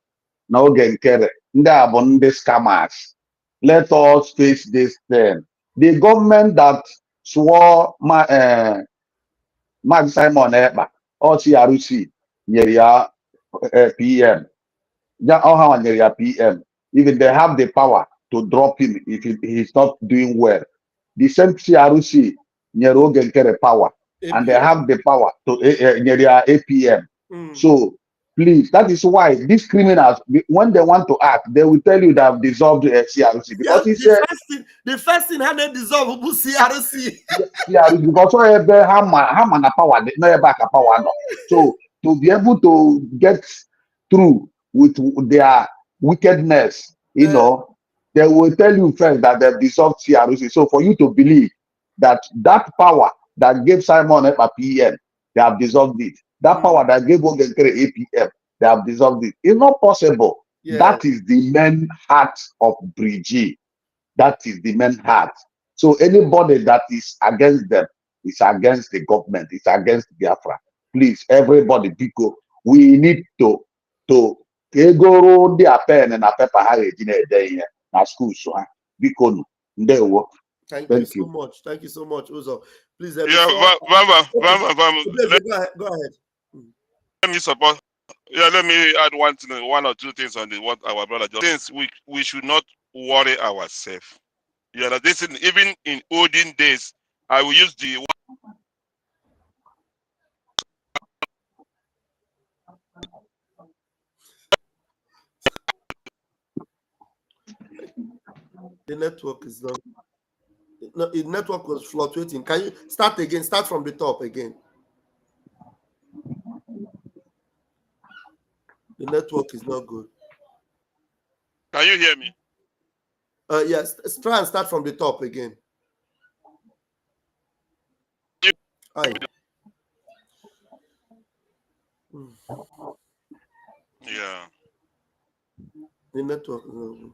Ogenkere, ndị a bụ ndị scammers. Let us face this thing. The government that swore Mark Simon Ekpa or TRC nyere ya PM. Ja ọha nyere ya PM. Even they have the power to drop him if he's not doing well. The same CRC get power, and they have the power to their APM. So please, that is why these criminals, when they want to act, they will tell you they have dissolved CRC because Yeah, he said the first thing how they dissolve CRC. CRC because hammer na power, no back power no. So to be able to get through with their wickedness, you know, they will tell you first that they've dissolved CRC. So for you to believe that that power that gave Simon Ekpa PM, they have dissolved it. That power that gave Ogenkere APM, they have dissolved it. It's not possible. Yeah. That is the main heart of Bridgie. That is the main heart. So anybody that is against them is against the government, it's against Biafra. Please, everybody, because we need to go the pen and a paper na school so because Thank thank you you. so much. Thank you so much, Uzo. Please, Yeah, go ahead. Let me support. Yeah, let me add one or two things on what our brother just things we should not worry ourselves. Yeah, this is even in olden days. I will use the The network is not. No, the network was fluctuating. Can you start again? Start from the top again. The network is not good. Can you hear me? Yes, try and start from the top again. Hi. Yeah. The network is not good.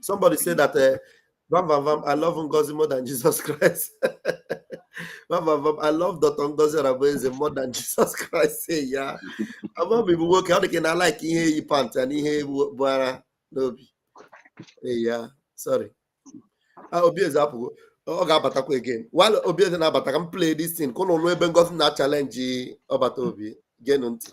Somebody said that Vam Vam Vam, I love Ngozi more than Jesus Christ. Vam Vam Vam, I love Dr. Ngozi Araboeze more than Jesus Christ. Say, yeah. I'm going to be working. How can I like you pant and you buara no be. Hey, yeah. Sorry. Obi example. Oga Batakwe again. While Obi is na Batakam play this thing, kono no ebe Ngozi na challenge Obata Obi. Genunti.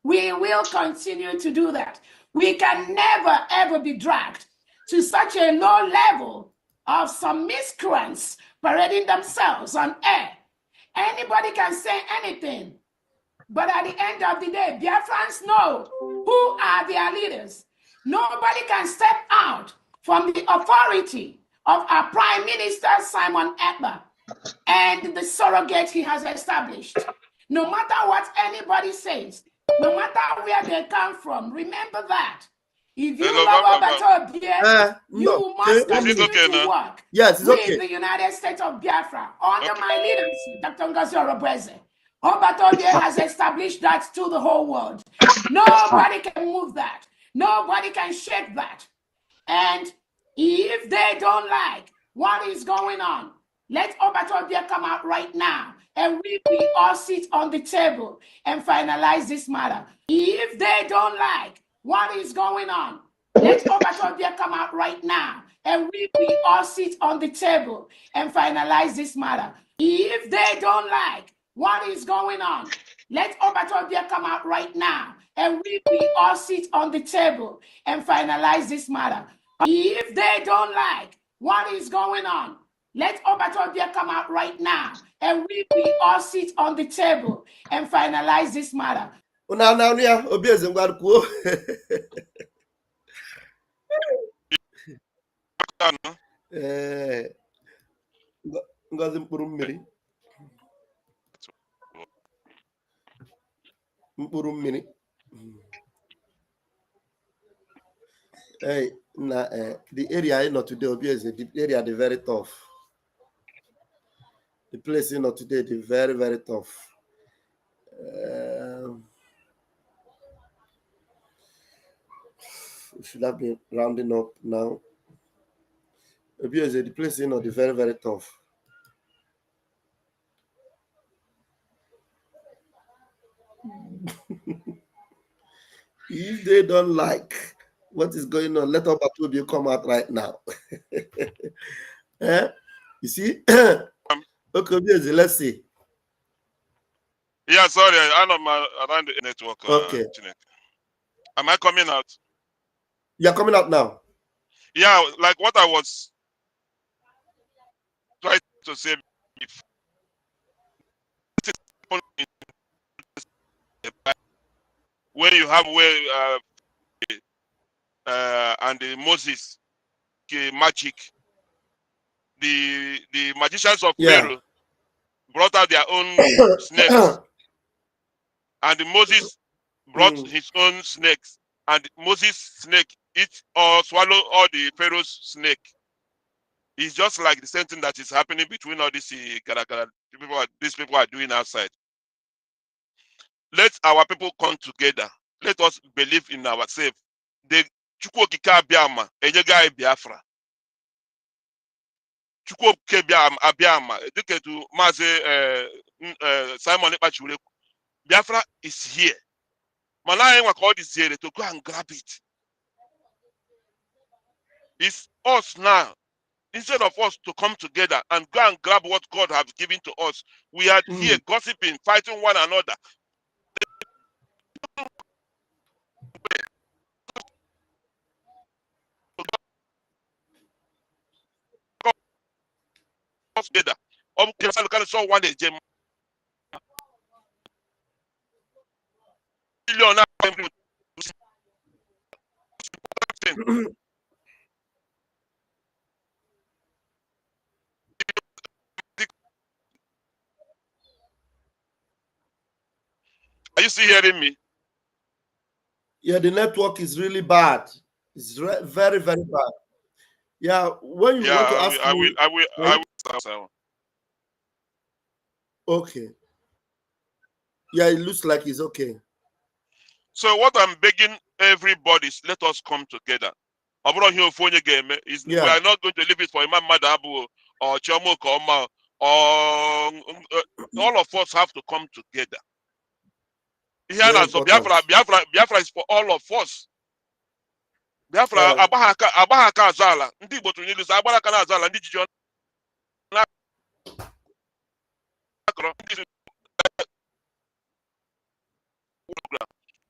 We will continue to do that. We can never, ever be dragged to such a low level of some miscreants parading themselves on air. Anybody can say anything. But at the end of the day, Biafrans know who are their leaders. Nobody can step out from the authority of our Prime Minister, Simon Ekpa, and the surrogate he has established. No matter what anybody says, no matter where they come from, remember that. If you love Obatobie, you must continue to work with the United States of Biafra under my leadership, Dr. Ngozi Araboeze. Obatobie has established that to the whole world. Nobody can move that. Nobody can shake that. And if they don't like what is going on, let Obatobie come out right now and we all sit on the table and finalize this matter. If they don't like what is going on, let Obatobie come out right now and we all sit on the table and finalize this matter. If they don't like what is going on, let Obatobie come out right now and we all sit on the table and finalize this matter. If they don't like what is going on, let Obatobie come out right now and we all sit on the table and finalize this matter. Ngozi mkpụrụ mmiri. Mkpụrụ mmiri. Hey, the area I know today, obviously, the area is very tough. The place you know today is very, very tough. We should have been rounding up now. Obviously, the place you know is very, very tough. If they don't like what is going on, let Obatobie come out right now. You see? Okay, let's see. Yeah, sorry, I'm around the network. Okay. Am I coming out? You're coming out now. Yeah, like what I was trying to say before. When you have and the Moses magic, the magicians of Pharaoh brought out their own snakes, and Moses brought his own snakes, and Moses' snake eat or swallow all the Pharaoh's snake. It's just like the same thing that is happening between all these these people are doing outside. Let our people come together. Let us believe in ourselves. The Chukwokike Abiama, Enyega Biafra. Chukwokike Abiama, dike to Maze Simon Ekpachurek. Biafra is here. Mana Enwa called this here to go and grab it. It's us now. Instead of us to come together and go and grab what God has given to us, we are here gossiping, fighting one another. Together. Are you still hearing me? Yeah, the network is really bad. It's very, very bad. Yeah, when you want to ask me, I will. Okay. Yeah, it looks like it's okay. So what I'm begging everybody is let us come together. We are not going to leave it for Imam Madabu or Chomo Koma or all of us have to come together. Here now, so Biafra is for all of us. Biafra abahaka azala. Ndi Igbo tunyelu sa abahaka na azala ndi jijo na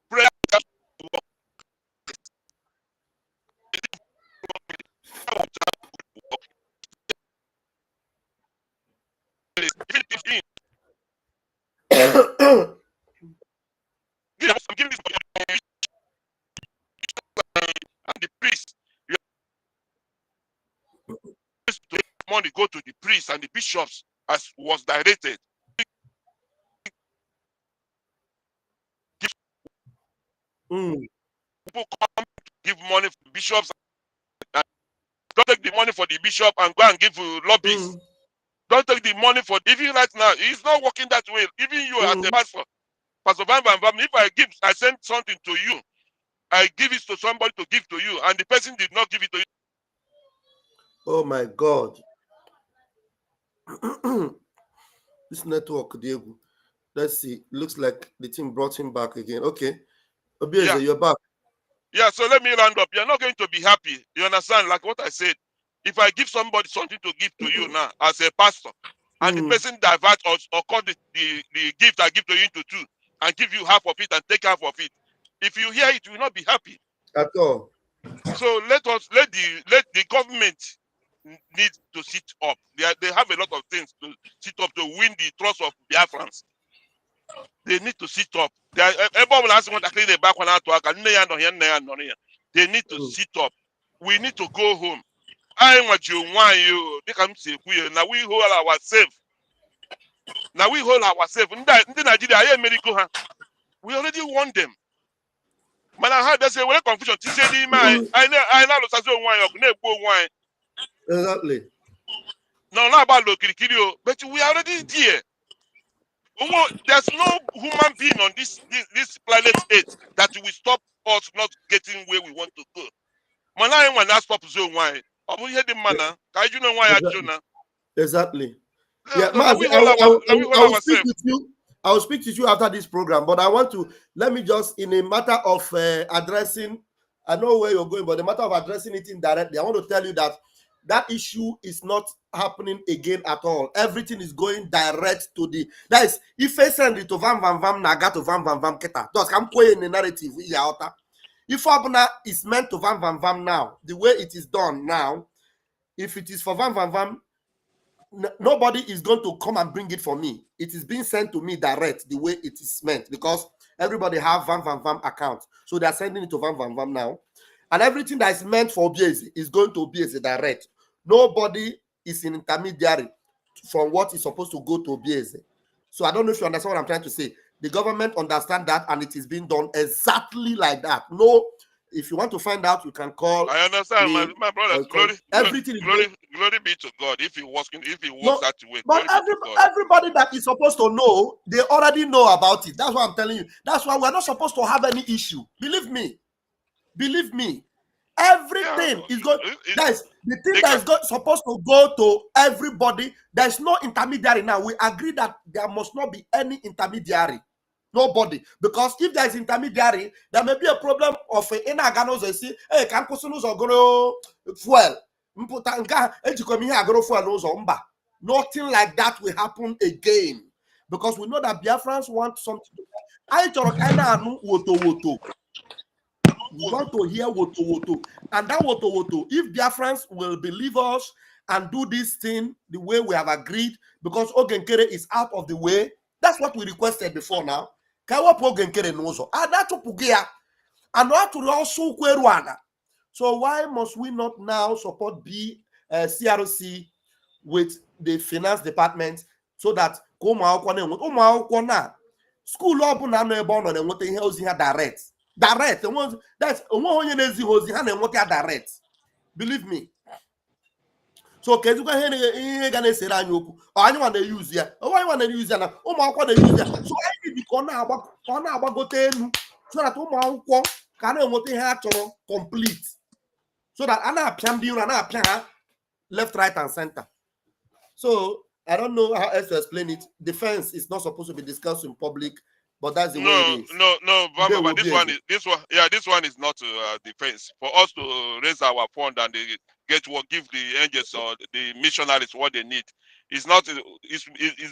prayer. And the priest, money go to the priests and the bishops as was directed. People come to give money for bishops. Don't take the money for the bishop and go and give lobbyists. Don't take the money for even right now. It's not working that way. Even you as a pastor, Pastor Vam Vam Vam, if I send something to you, I give it to somebody to give to you, and the person did not give it to you. Oh my God. This network, Diego. Let's see. Looks like the team brought him back again. Okay. Obieze, you're back. Yeah, so let me round up. You're not going to be happy. You understand? Like what I said. If I give somebody something to give to you now as a pastor, and the person divert or cut the gift I give to you into two and give you half of it and take half of it, if you hear it, you will not be happy. At all. So let the government need to sit up. They have a lot of things to sit up to win the trust of Biafrans. They need to sit up. They need to sit up. We need to go home. I want you, now we hold ourselves. Now we hold ourselves. We already won them. Man, I heard they say, well, confusion. Exactly. No, not about Lokirikirio, but we are already there. There's no human being on this planet Earth that will stop us not getting where we want to go. Man, I want to stop zone why. You know why exactly. Yeah, so I will speak ourselves. with you. I will speak to you after this program, but I want to let me just in a matter of addressing. I know where you're going, but the matter of addressing it indirectly, I want to tell you that that issue is not happening again at all. Everything is going direct to the. That is, if I send it to Vam Vam Vam, Naga to Vam Vam Vam Keta. Does come in the narrative. If Abuna is meant to Vam Vam Vam now, the way it is done now, if it is for Vam Vam Vam, nobody is going to come and bring it for me. It is being sent to me direct the way it is meant, because everybody have Vam Vam Vam account. So they are sending it to Vam Vam Vam now. And everything that is meant for Obieze is going to Obieze direct. Nobody is an intermediary from what is supposed to go to Obieze. So I don't know if you understand what I'm trying to say. The government understand that, and it is being done exactly like that. No, if you want to find out, you can call. I understand, my brother. Everything glory be to God. If he works that way, but everybody that is supposed to know, they already know about it. That's what I'm telling you. That's why we're not supposed to have any issue. Believe me. Everything is going. Guys, the thing that is supposed to go to everybody. There's no intermediary now. We agree that there must not be any intermediary. Nobody. Because if there is intermediary, there may be a problem of in Agano say, hey, can Kusunus or go fuel. Nothing like that will happen again. Because we know that Biafrans want something. We want to hear woto woto. And that woto woto, if Biafrans will believe us and do this thing the way we have agreed, because Ogenkere is out of the way, that's what we requested before now. Ogenkere nozo. And also kweruana. So why must we not now support CRC with the finance department so that school direct that's direct, believe me. So so I need so that complete, so that left, right, and center. So I don't know how else to explain it. Defense is not supposed to be discussed in public, but that's the way it is. No, this one is not defense. For us to raise our fund and give the angels or the missionaries what they need. It's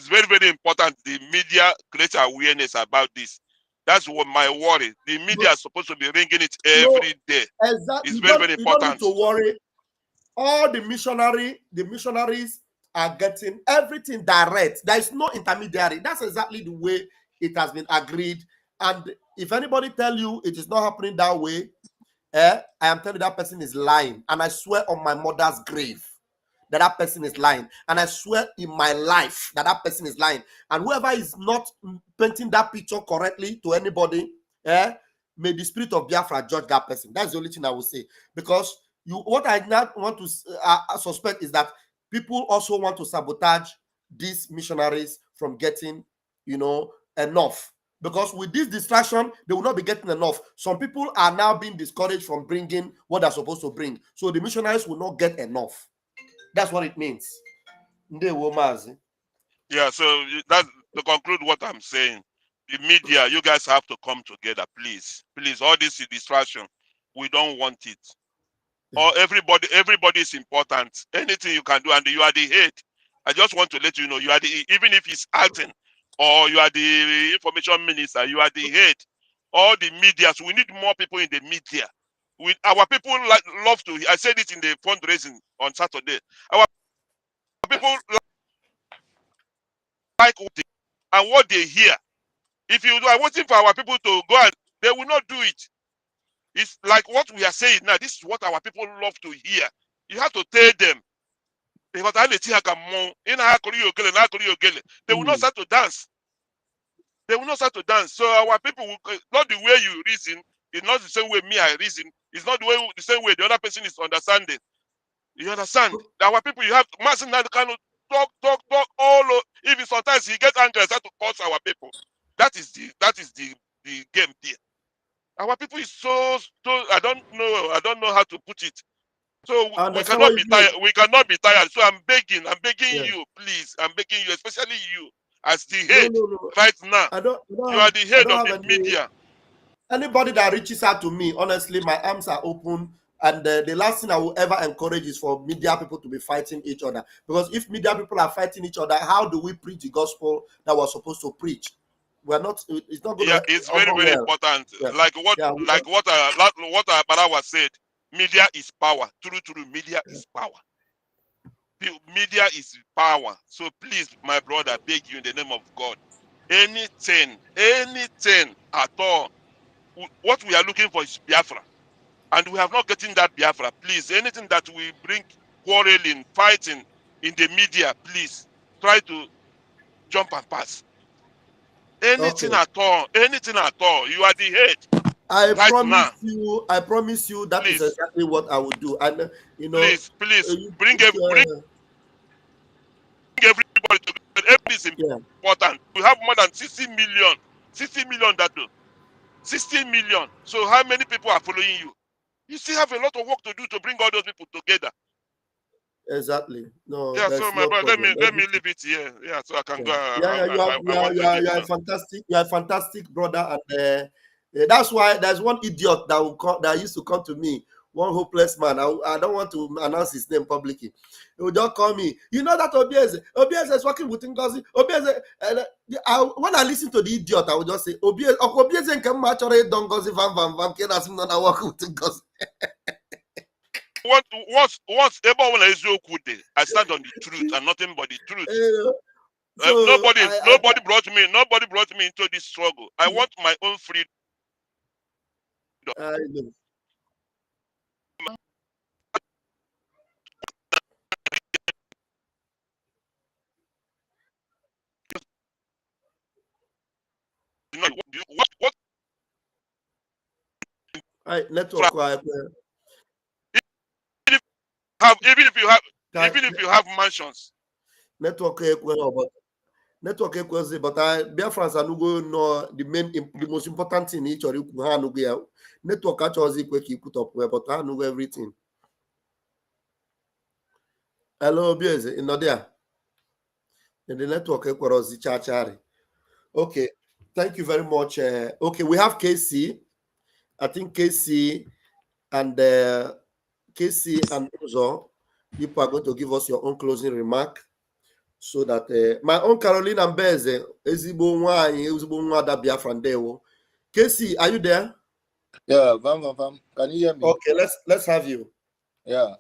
very, very important. The media creates awareness about this. That's what my worry. The media is supposed to be ringing it every day. Exactly. It's very, very important. You don't need to worry. All the missionaries are getting everything direct. There is no intermediary. That's exactly the way it has been agreed. And if anybody tell you it is not happening that way, I am telling you that person is lying. And I swear on my mother's grave that person is lying. And I swear in my life that person is lying. And whoever is not painting that picture correctly to anybody, may the spirit of Biafra judge that person. That's the only thing I will say. Because what I now want to suspect is that people also want to sabotage these missionaries from getting, enough. Because with this distraction, they will not be getting enough. Some people are now being discouraged from bringing what they're supposed to bring. So the missionaries will not get enough. That's what it means. Yeah, so that's to conclude what I'm saying. The media, you guys have to come together, please. Please, all this is distraction. We don't want it. Or everybody is important. Anything you can do, and you are the head. I just want to let you know, you are the, even if it's acting, or you are the information minister, you are the head. All the media, so we need more people in the media. Our people love to, I said it in the fundraising on Saturday. Our people like what they hear. If you are waiting for our people to go and they will not do it. It's like what we are saying now. This is what our people love to hear. You have to tell them. They will not start to dance. They will not start to dance. So our people will not the way you reason. It's not the same way me I reason. It's not the same way the other person is understanding. You understand? Our people, you have massive kind of talk all over. Even sometimes he gets angry and start to curse our people. That is the game there. Our people is so I don't know how to put it. So we cannot be tired. We cannot be tired. So I'm begging you, please. I'm begging you, especially you, as the head right now. You are the head of the media. Anybody that reaches out to me, honestly, my arms are open. And the last thing I will ever encourage is for media people to be fighting each other. Because if media people are fighting each other, how do we preach the gospel that we're supposed to preach? we're not. It's not going Yeah, to. it's very, very important. Yeah. Like what Barawa said, media is power. True, media is power. Media is power. So please, my brother, I beg you in the name of God, anything at all. What we are looking for is Biafra. And we have not gotten that Biafra. Please, anything that we bring quarreling, fighting in the media, please try to jump and pass. Anything at all. You are the head. I Right promise now. you that Please. is exactly what I would do. And Please, bring everybody together. Everything is important. We have more than 60 million. 60 million that do. 60 million. So how many people are following you? You still have a lot of work to do to bring all those people together. Exactly. No, Yeah, that's so my no brother, problem. let me leave it here. Yeah, so I can go. You are fantastic. You are a fantastic brother, and that's why there's one idiot that will come, that used to come to me. One hopeless man. I don't want to announce his name publicly. He will just call me. You know that Obieze is working with Ngozi. Obieze. When I listen to the idiot, I will just say Obieze and Kemachore Don Ngozi Vam Vam Vam. Can I not working with Ngozi? Once I stand on the truth and nothing but the truth. So nobody brought me into this struggle. I want my own freedom. I know. What? Network. Even if you have mansions. Network equals, but Biafrans are no the most important thing each or network actually quick put up where, but I know everything. Hello, Bieze, in there. And the network equals the Okay, thank you very much. Okay, we have KC. I think KC and Uzo, you are going to give us your own closing remark. So that my own Caroline Mbeze, ezigbo nwa da Biafra ndewo. Casey, are you there? Yeah, Vam Vam Vam. Can you hear me? Okay, let's have you. Yeah.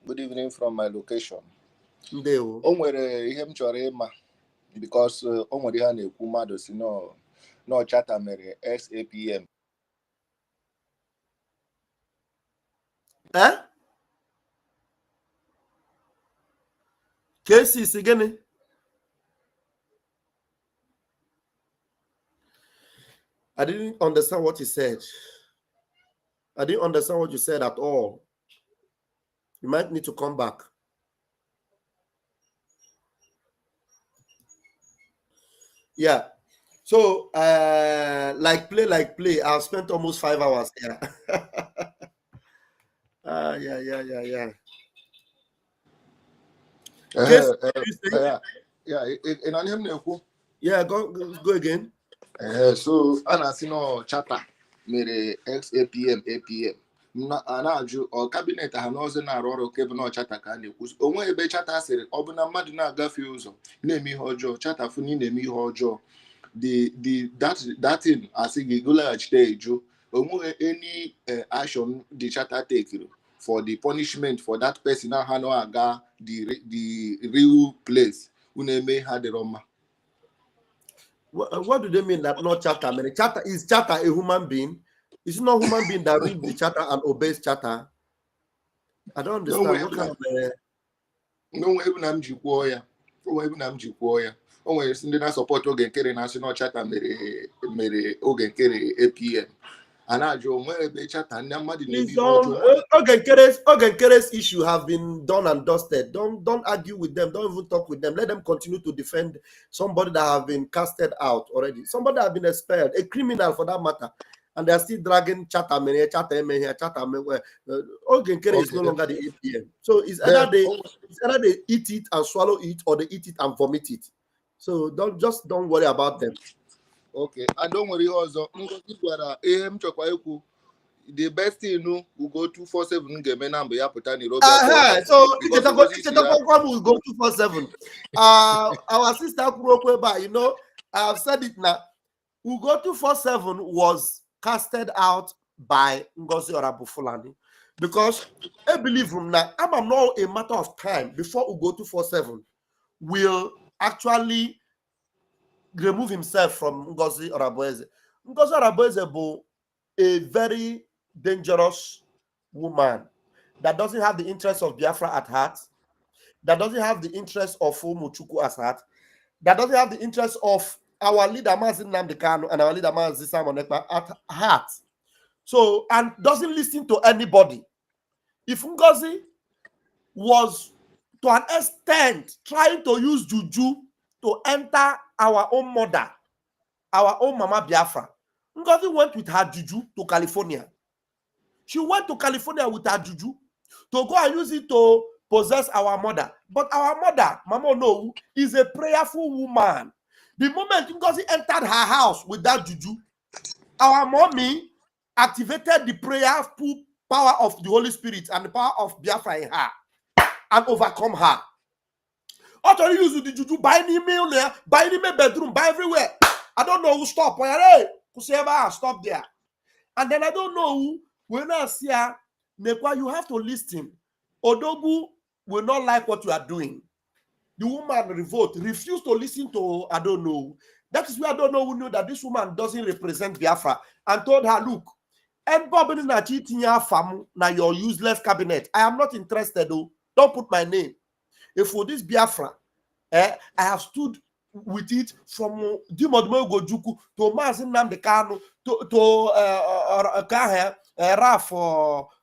Good evening from my location. Ndewo. O nwere ihe m chọrọ ịma because o nwere ihe a na-ekwu mmadụ si no chata mere SAPM. Casey, is again. I didn't understand what he said. I didn't understand what you said at all. You might need to come back. Yeah. So, like play. I've spent almost 5 hours here. Yeah. Yeah, go again. So ana si no chata mere XAPM APM na-ajụ ọ kabinet ha n'ọzọ na-arụ ọrụ ka ebe na chata ka a na-ekwu onwe ebe chata sịrị ọ bụ na mmadụ na-agafe ụzọ na-eme ihe ọjọọ chata fụ na na-eme ihe ọjọọ that thing asị gị golaghachite eju onweghị any action the chata take for the punishment for that person na ha no aga the real place unu eme ha dịrọ mma. What do they mean that not charter? I mean, charter is charter a human being? It's not a human being that reads the charter and obeys charter. I don't understand. What kind of no way na mjikwo ya. O nwere ndị na-support oge nkere national charter mere oge nkere APM. Anajo onwe ebe charter ndị mmadụ na-ebi ọjọọ. Oge nkere's issue have been done and dusted. Don't argue with them. Don't even talk with them. Let them continue to defend somebody that have been casted out already. Somebody that have been expelled, a criminal for that matter, and they are still dragging charter. Oge nkere is no longer the APM. So it's either they eat it and swallow it, or they eat it and vomit it. So don't worry about them. Okay, and don't worry also. The best thing will go 247 game number ya put Nairobi. So will go 247. Our sister Kurokwe, I have said it now. Ugo 247 was casted out by Ngozi Orabufulani because I believe him now. I'm not a matter of time before Ugo 247 will actually remove himself from Ngozi Orabueze. Ngozi Orabueze is a very dangerous woman that doesn't have the interest of Biafra at heart, that doesn't have the interest of Umuchukwu at heart, that doesn't have the interest of our leader Mazi Nnamdi Kanu and our leader Mazi Simon Ekpa at heart. So, and doesn't listen to anybody. If Ngozi was to an extent trying to use juju to enter our own mother, our own Mama Biafra, Ngozi went with her juju to California. She went to California with her juju to go and use it to possess our mother. But our mother, Mama No, is a prayerful woman. The moment Ngozi entered her house with that juju, our mommy activated the prayerful power of the Holy Spirit and the power of Biafra in her and overcome her. Actually, use the juju, buy any meal there, buy any bedroom, buy everywhere. I don't know who stop. Hey, stop there. And then I don't know who, when I see her, you have to listen. Odogu will not like what you are doing. The woman revolt, refused to listen to I don't know. That is why I don't know who knew that this woman doesn't represent Biafra and told her, look, now your useless cabinet. I am not interested though. Don't put my name. If for this Biafra, I have stood with it from Dimodmo Gojuku to Mazin Nnamdi Kanu to Raf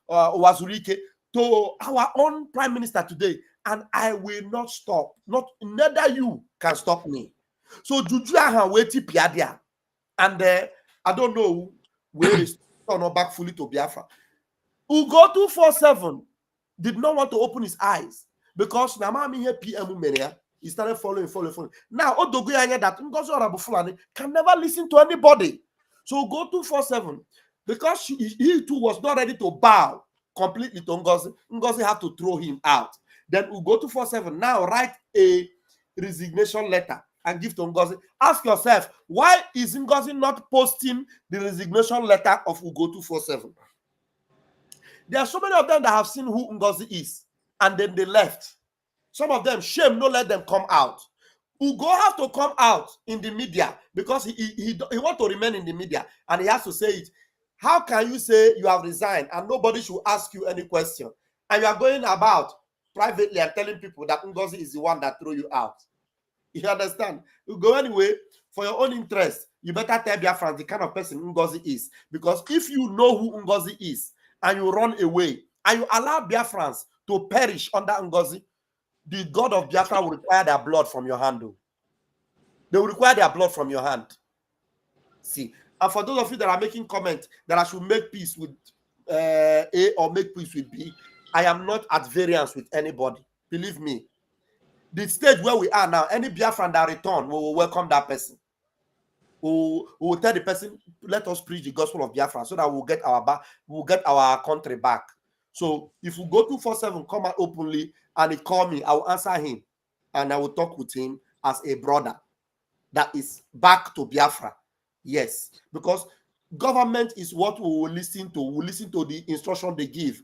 Wazurike to our own prime minister today, and I will not stop. Neither you can stop me. So Juju wait piadia, and I don't know where is turn back fully to Biafra. Ugo 247 did not want to open his eyes because Namami here PM Meria. He started following. Now, Odogoyanya that Ngozi Orabufulani can never listen to anybody. So go 247 because he too was not ready to bow completely to Ngozi. Ngozi had to throw him out. Then we go to 247 now write a resignation letter and give to Ngozi. Ask yourself, why is Ngozi not posting the resignation letter of Ugo 247? There are so many of them that have seen who Ngozi is, and then they left. Some of them, shame, no let them come out. Ugo have to come out in the media because he want to remain in the media, and he has to say it. How can you say you have resigned and nobody should ask you any question? And you are going about privately and telling people that Ngozi is the one that threw you out. You understand? You go anyway, for your own interest, you better tell Biafrans the kind of person Ngozi is. Because if you know who Ngozi is and you run away and you allow Biafrans to perish under Ngozi, the God of Biafra will require their blood from your hand. They will require their blood from your hand. See, and for those of you that are making comments that I should make peace with A or make peace with B, I am not at variance with anybody. Believe me. The stage where we are now, any Biafran that return, we will welcome that person. We will tell the person, let us preach the gospel of Biafra so that we'll get our country back. So if we go 247, come out openly and he call me, I will answer him and I will talk with him as a brother that is back to Biafra. Yes, because government is what we will listen to. We will listen to the instruction they give.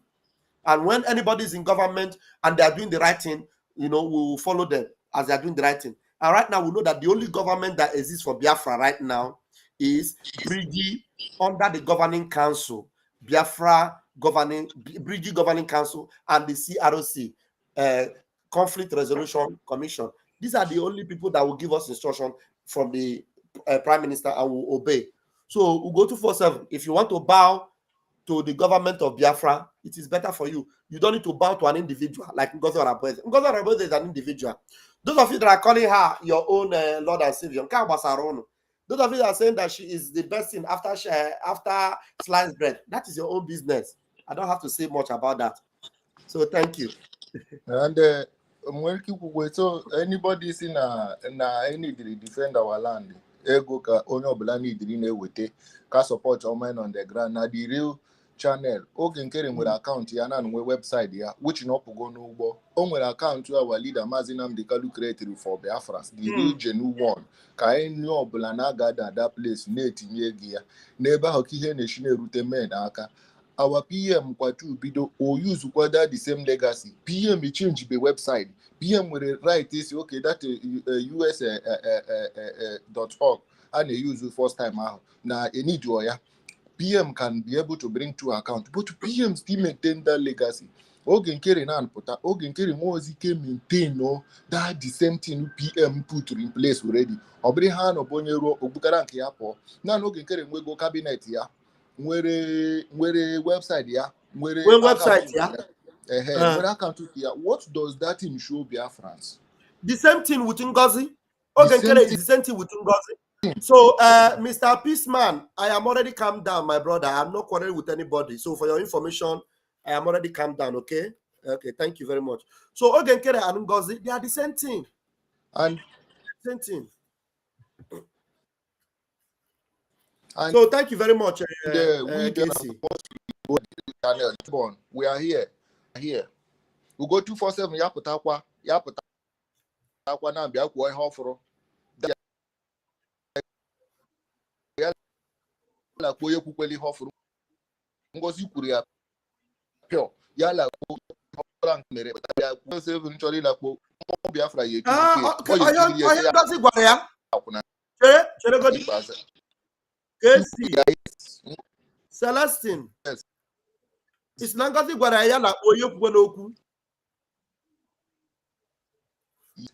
And when anybody is in government and they are doing the right thing, we will follow them as they are doing the right thing. And right now, we know that the only government that exists for Biafra right now is Brigi under the governing council, Biafra Brigi governing council, and the CROC, Conflict Resolution Commission. These are the only people that will give us instruction from the prime minister and will obey. So we'll go to 247. If you want to bow to the government of Biafra, it is better for you. You don't need to bow to an individual like Ngozi Orabueze. Ngozi Orabueze is an individual. Those of you that are calling her your own Lord and Savior, those of you that are saying that she is the best thing after sliced bread, that is your own business. I don't have to say much about that. So thank you. And so anybody see na any defend our land, ego ka onye obula need na ewete ka support our men on the ground. Now the real channel oge nkere nwere akaụntụ ya na nwe webụsaịtị ya which na ọpụgo n'ugbo o nwere akaụntụ our leader Maazị Nnamdi Kanu created for Biafra the real genuine one ka anyị nye ọbụla na-agada ada place na-etinye ego ya n'ebe ahụ ka ihe na-eshi na-erute men aka our PM kwatu bido o use kwada the same legacy PM change the website PM nwere right isi okay that us.org a na-use first time ahụ na eniduo ya PM can be able to bring to account, but PM still maintain that legacy. Oge nkere na anpụta, oge nkere nwozi ke maintain no that the same thing PM put in place already. Obere ha no bonye ruo ogbukara nke ya pụọ. Na oge nkere nwego cabinet ya, nwere website ya, nwere website ya. Nwere account ya. What does that thing show Biafrans? The same thing with Ngozi. Oge nkere is the same thing with Ngozi. So, Mr. Peaceman, I am already calmed down, my brother. I'm not quarreling with anybody. So, for your information, I am already calmed down, okay? Okay, thank you very much. So, Ogenkere and Ngozi, they are the same thing. And same thing. So, thank you very much, we are here. We go 247 yaputakwa na bia kwuo ihe ofuru. La kwoye kwukweli ihe ofuru. Ngozi kwuru ya pio ya la kwo mere ya kwo save nchori la kwo Biafra ye Ngozi gwara ya. Chere godi. Celestine. Yes. It's na Ngozi gwara ya la oye kwugo n'okwu.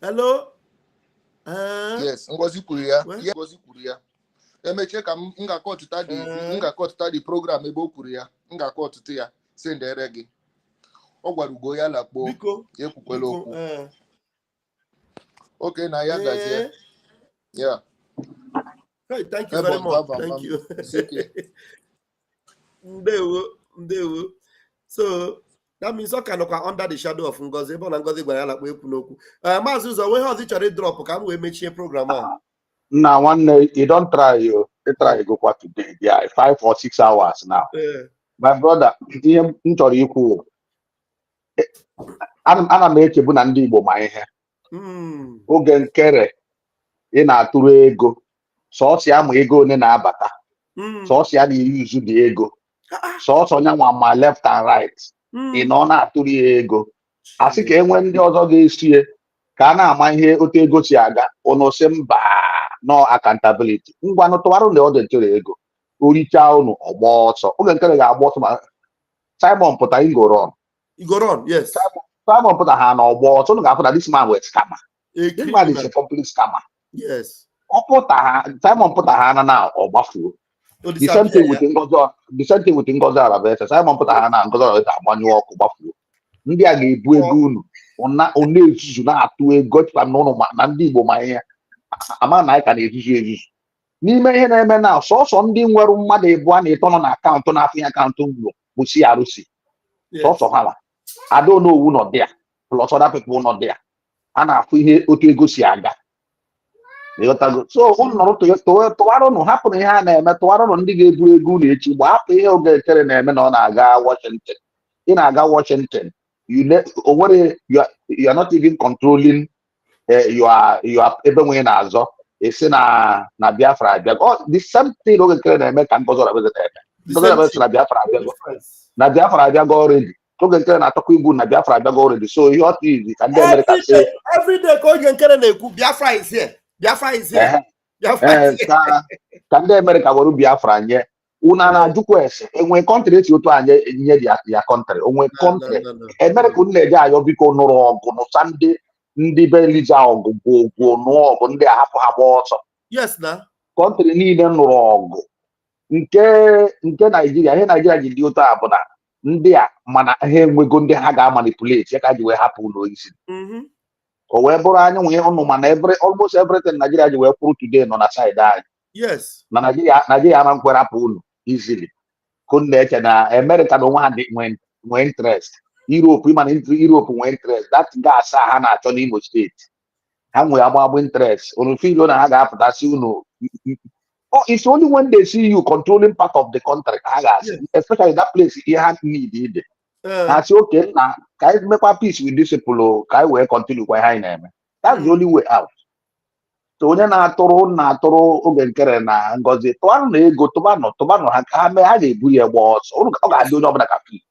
Hello? Yes, Ngozi kwuru ya. Ngozi kwuru ya. Emeche ka m ga-akọtụta the program ebe o kwuru ya. M ga-akọtụta ya sendere gị. Ọ gwara ugo ya lakpo ekwukwela okwu. Okay, na ya gazie. Yeah. Hey, thank you very much. Thank you. Ndewo. So that means I can under the shadow of Ngozi. Ebe na Ngozi gwara ya lakpo ekwu n'okwu. Maazị Ụzọ nwe ihe ọzọ chọrọ drop ka m wee mechie program a. Now, one day you don't try you try go for today. Yeah, 5 or 6 hours now. My brother, ana m echebu na ndị Igbo ma ihe. Oge nkere ị na-atụrụ ego sọọsọ ya ma ego one na-abata sọọsọ ya na-eyuzu dị ego sọọsọ onye nwa ma left and right ị nọ na-atụrụ ya ego asị ka enwe ndị ọzọ ga-esie ka a na-ama ihe otu ego si aga ụnụ si mba no accountability ngwanụ tụwarụ na ọ dị nchere ego oricha unu ọgba ọsọ oge nkere ga-agba ọsọ ma Simon pụta Igoron, yes. Simon pụta ha na ọgba ọsọ unu ga-afụ na this man was scammer. This man is a complete scammer. Yes. Ọ pụta ha Simon pụta ha na ọgbafuo. The same thing with Ngozi Arabese. Simon pụta ha na Ngozi Arabese agbanyụ ọkụ gbafuo. Ndị a ga-ebu ego unu ọ na-ezuzu na-atụ ego n'ụlọ na ndị Igbo ma ihe ama na anyị ka na-ezuzu n'ime ihe na-eme na sọsọ ndị nwere mmadụ ịbụọ na ịtọ nọ na akaụntụ na-afụ ya akaụntụ ugbo bụ CRC sọsọ ha Adonowu nọ dị ya plus other people nọ dị ya a na-afụ ihe otu ego si aga so ụnụ nọrọ tụwarụnụ hapụrụ ihe a na-eme tụwarụnụ ndị ga-ebu ego unu echi gba hapụ ihe oge echere na-eme na ọ na-aga Washington ị na-aga Washington you are not even controlling your ebe nwere na-azọ esi na Biafra abịa the same thing oge nkere na-eme ka Ngozi Arabese na Biafra abịago na Biafra abịago already oge nkere na-atọkwa igwu na Biafra abịago already so ihe ọtụ izi ka ndị America say every day ka oge nkere na-ekwu Biafra is here ka ndị America were Biafra nye una na-ajụkwa ese enwe kọntrị esi otu anyị nye ya kọntrị onwe kọntrị America unu na-eje ayọ biko nụrụ ọgụ nụsa ndị be Eliza ọgụ bụ nụọ ọgụ ndị ahapụ ha gba ọsọ kọntrị niile nụrụ ọgụ nke Naijiria ihe Naijiria ji dị otu a bụ na ndị a mana ha enwego ndị ha ga-amanipulate ya ka ji wee hapụ ụlọ isi o wee bụrụ anyị nwunye ụnụ mana almost everything Naijiria ji wee kwuru today nọ na side anyị na Naijiria ama nkwere hapụ ụlọ easily kụnna eche na America na onwe ha nwee interest Europe ịma na Europe nwee interest that gas ha na-achọ n'Imo steeti ha nwere agbagbo interest unu filo na ha ga-apụtasị unu Oh, it's only when they see you controlling part of the country, especially that place you have need. I say, okay, now can I make peace with this people? Can I continue with name? That's the only way out. So onye na-atụrụ oge nkere na ngozi tụanụ na ego tụbanụ ha mee ha ga-ebu ya gba ọsọ ọ ga-adị onye ọbụla ka film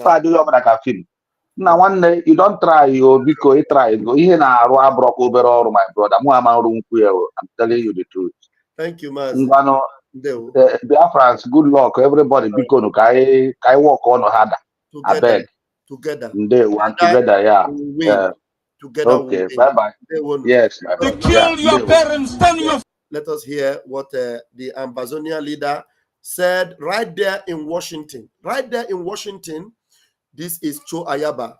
ga-adị onye ọbụla ka film nna nwanne you don't try yo biko ị try go ihe na-arụ abụrọ ka obere ọrụ my brother mụ ama ọrụ nkwu ya I'm telling you the truth. Thank you, Mazi. Ngwanụ Biafrans, good luck everybody biko nu ka anyị work on harder abeg together and together yeah. Together okay, bye bye. Yes, my brother. Kill your parents, your. Let us hear what the Ambazonian leader said right there in Washington. Right there in Washington, this is Cho Ayaba.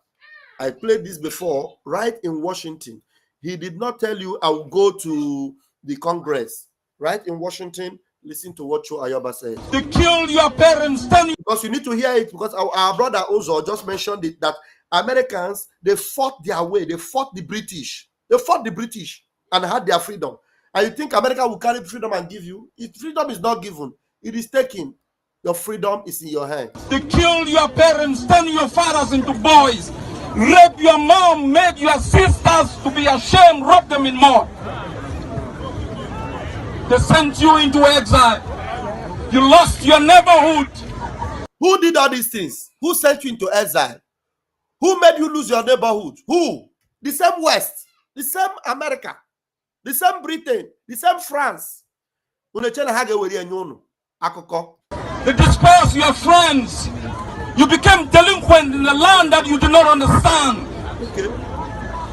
I played this before. Right in Washington, he did not tell you I will go to the Congress. Right in Washington, listen to what Cho Ayaba said. They killed your parents, because you need to hear it because our brother Ozo just mentioned it that Americans, they fought their way. They fought the British. They fought the British and had their freedom. And you think America will carry freedom and give you? If freedom is not given, it is taken. Your freedom is in your hand. They killed your parents, turn your fathers into boys, rape your mom, made your sisters to be ashamed, rob them in mud. They sent you into exile. You lost your neighborhood. Who did all these things? Who sent you into exile? Who made you lose your neighborhood? Who? The same West, the same America, the same Britain, the same France. They dispersed your friends. You became delinquent in a land that you do not understand. Okay.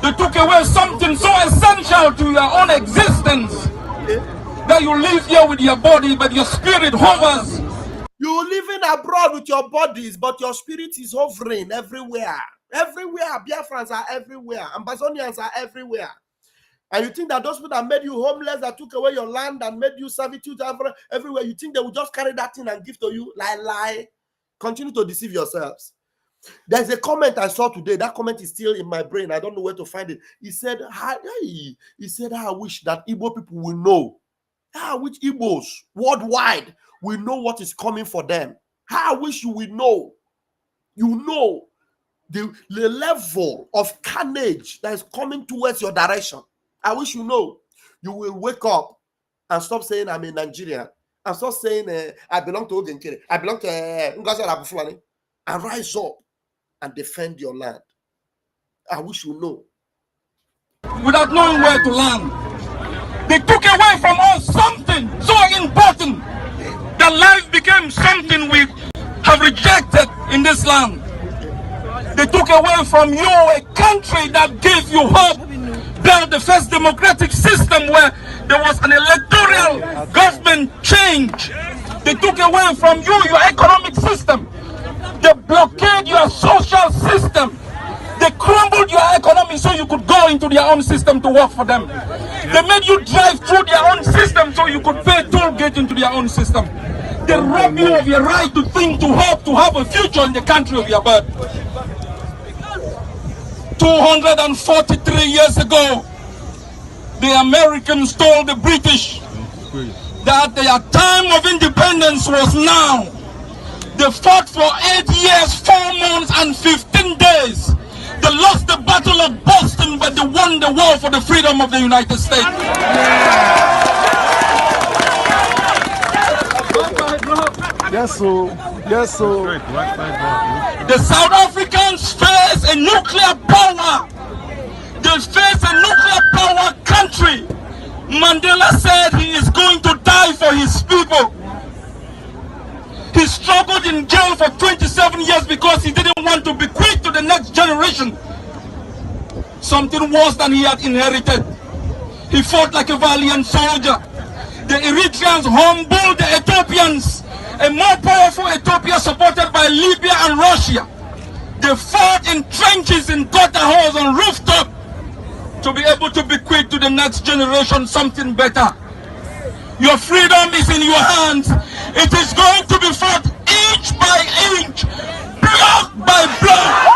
They took away something so essential to your own existence that you live here with your body, but your spirit hovers. You living abroad with your bodies, but your spirit is hovering everywhere. Everywhere. Biafrans are everywhere. Ambazonians are everywhere. And you think that those people that made you homeless, that took away your land and made you servitude everywhere, you think they will just carry that thing and give to you? Lie. Continue to deceive yourselves. There's a comment I saw today. That comment is still in my brain. I don't know where to find it. He said, I wish that Igbo people will know. Which Igbos worldwide will know what is coming for them. I wish you will know. You know the level of carnage that is coming towards your direction. I wish you know. You will wake up and stop saying I'm a Nigerian. And stop saying I belong to Ogenkere. I belong to Ngozi Abufulani. And rise up and defend your land. I wish you know. Without knowing where to land. They took away from us something so important that life became something we have rejected in this land. They took away from you a country that gave you hope, built the first democratic system where there was an electoral government change. They took away from you your economic system. They blockade your social system. They crumbled your economy so you could go into their own system to work for them. They made you drive through their own system so you could pay toll gate into their own system. They robbed you of your right to think, to hope, to have a future in the country of your birth. 243 years ago, the Americans told the British that their time of independence was now. They fought for 8 years, 4 months, and 15 days. They lost the Battle of Boston, but they won the war for the freedom of the United States. Yes, sir. Yes, sir. The South Africans face a nuclear power. They face a nuclear power country. Mandela said he is going to die for his people. He struggled in jail for 27 years because he didn't want to bequeath to the next generation something worse than he had inherited. He fought like a valiant soldier. The Eritreans humbled the Ethiopians, a more powerful Ethiopia supported by Libya and Russia. They fought in trenches, in gutter holes, on rooftop to be able to bequeath to the next generation something better. Your freedom is in your hands. It is going to be fought inch by inch, block by block.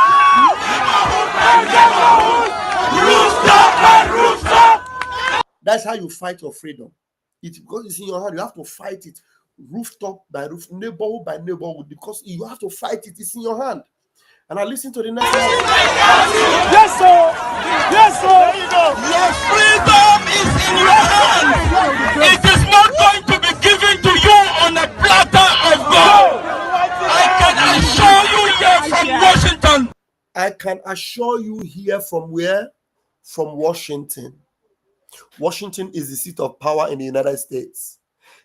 That's how you fight your freedom. It's because it's in your hand. You have to fight it, rooftop by roof, neighborhood by neighborhood, because you have to fight it. It's in your hand. And I listen to the next one. Yes, sir. Yes, sir. There you go. Your freedom is in your hand. It is not going to be given to you on a platter of gold. I can assure you here from Washington. I can assure you here from where? From Washington. Washington is the seat of power in the United States.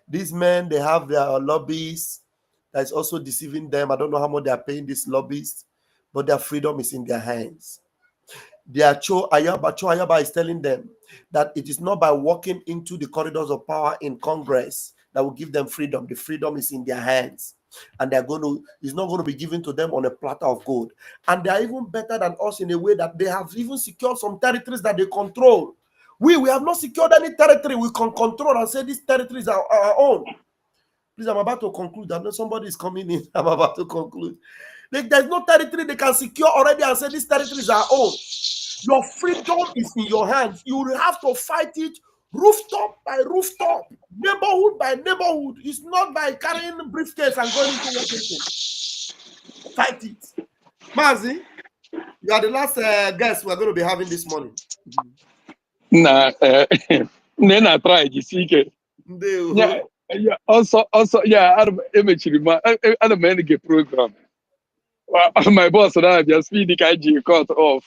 These men, they have their lobbyists that is also deceiving them. I don't know how much they are paying these lobbyists, but their freedom is in their hands. Their Cho Ayaba is telling them that it is not by walking into the corridors of power in Congress that will give them freedom. The freedom is in their hands. And it's not going to be given to them on a platter of gold. And they are even better than us in a way that they have even secured some territories that they control. We have not secured any territory we can control and say these territories are our own. Please, I'm about to conclude. I know somebody is coming in. I'm about to conclude. There's no territory they can secure already and say these territories are our own. Your freedom is in your hands. You will have to fight it rooftop by rooftop, neighborhood by neighborhood. It's not by carrying a briefcase and going into Washington. Fight it. Mazi, you are the last guest we're going to be having this morning. Nah, Nena try to seek it. Yeah, also, yeah, I'm a man program. My boss and I just feed the KG cut off.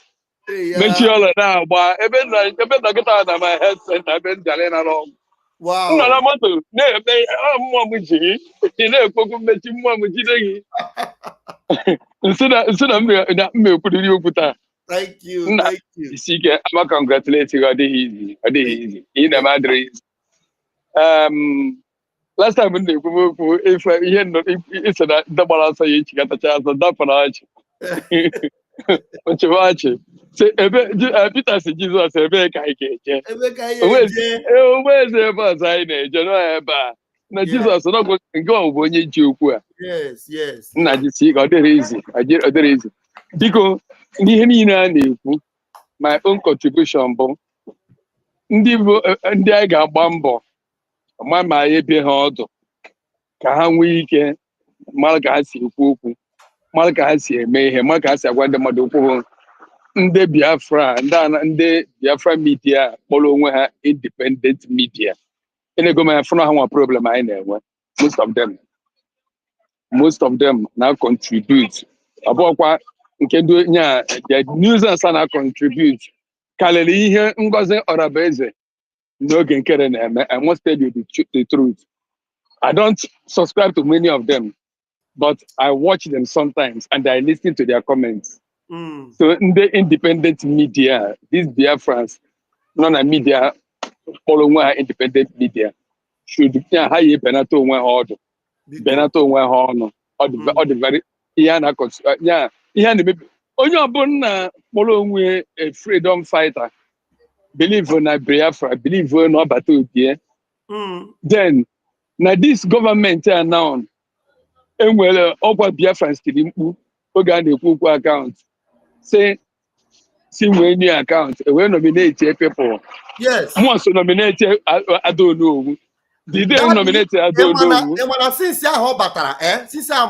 Make sure now, but I've been get out of my headset. I've been telling along. Wow. No, I'm not. No, I'm one with you. You know, Coco met you one with you. Instead of me, put you put that. Thank you. Thank you. Seek it. I'm congratulating you. Easy. In a Madrid. Last time when if it's a double answer, you got a chance of that for us. What you watch? Say, Peter said, Jesus, a big guy. Where's the bus? I know, but Jesus, not going to go when you do. Yes. Not just see, got it easy. I get it easy. Because my own contribution, ndị a ga-agba mbọ ma ebe ha ọdụ ka ha nwee ike mara ka ha si ekwu okwu, mara ka ha si eme ihe, mara ka ha si agwa ndị mmadụ okwu. Ndị Biafra media kpọrọ onwe ha independent media. Enego m afọ ha nwa problem anyị na-enwe. Most of them now contribute. Abụọkwa nke ndị nya the news na contribute karịrị ihe Ngozi Orabaeze n'oge nkere na-eme. I must tell you the truth. I don't subscribe to many of them, but I watch them sometimes and I listen to their comments. So in the independent media, these Biafrans, non-media, following independent media, should be high Benato one order. Benato one horn, or the very Yana, Only following a freedom fighter. Believe in Biafra, believe in no battle here. Then, now this government are now, and well, over Biafra still organ the account. Say, see when your account, we nominate people. Yes. Once nominate, I don't know. Did they nominate? I don't know. Since I'm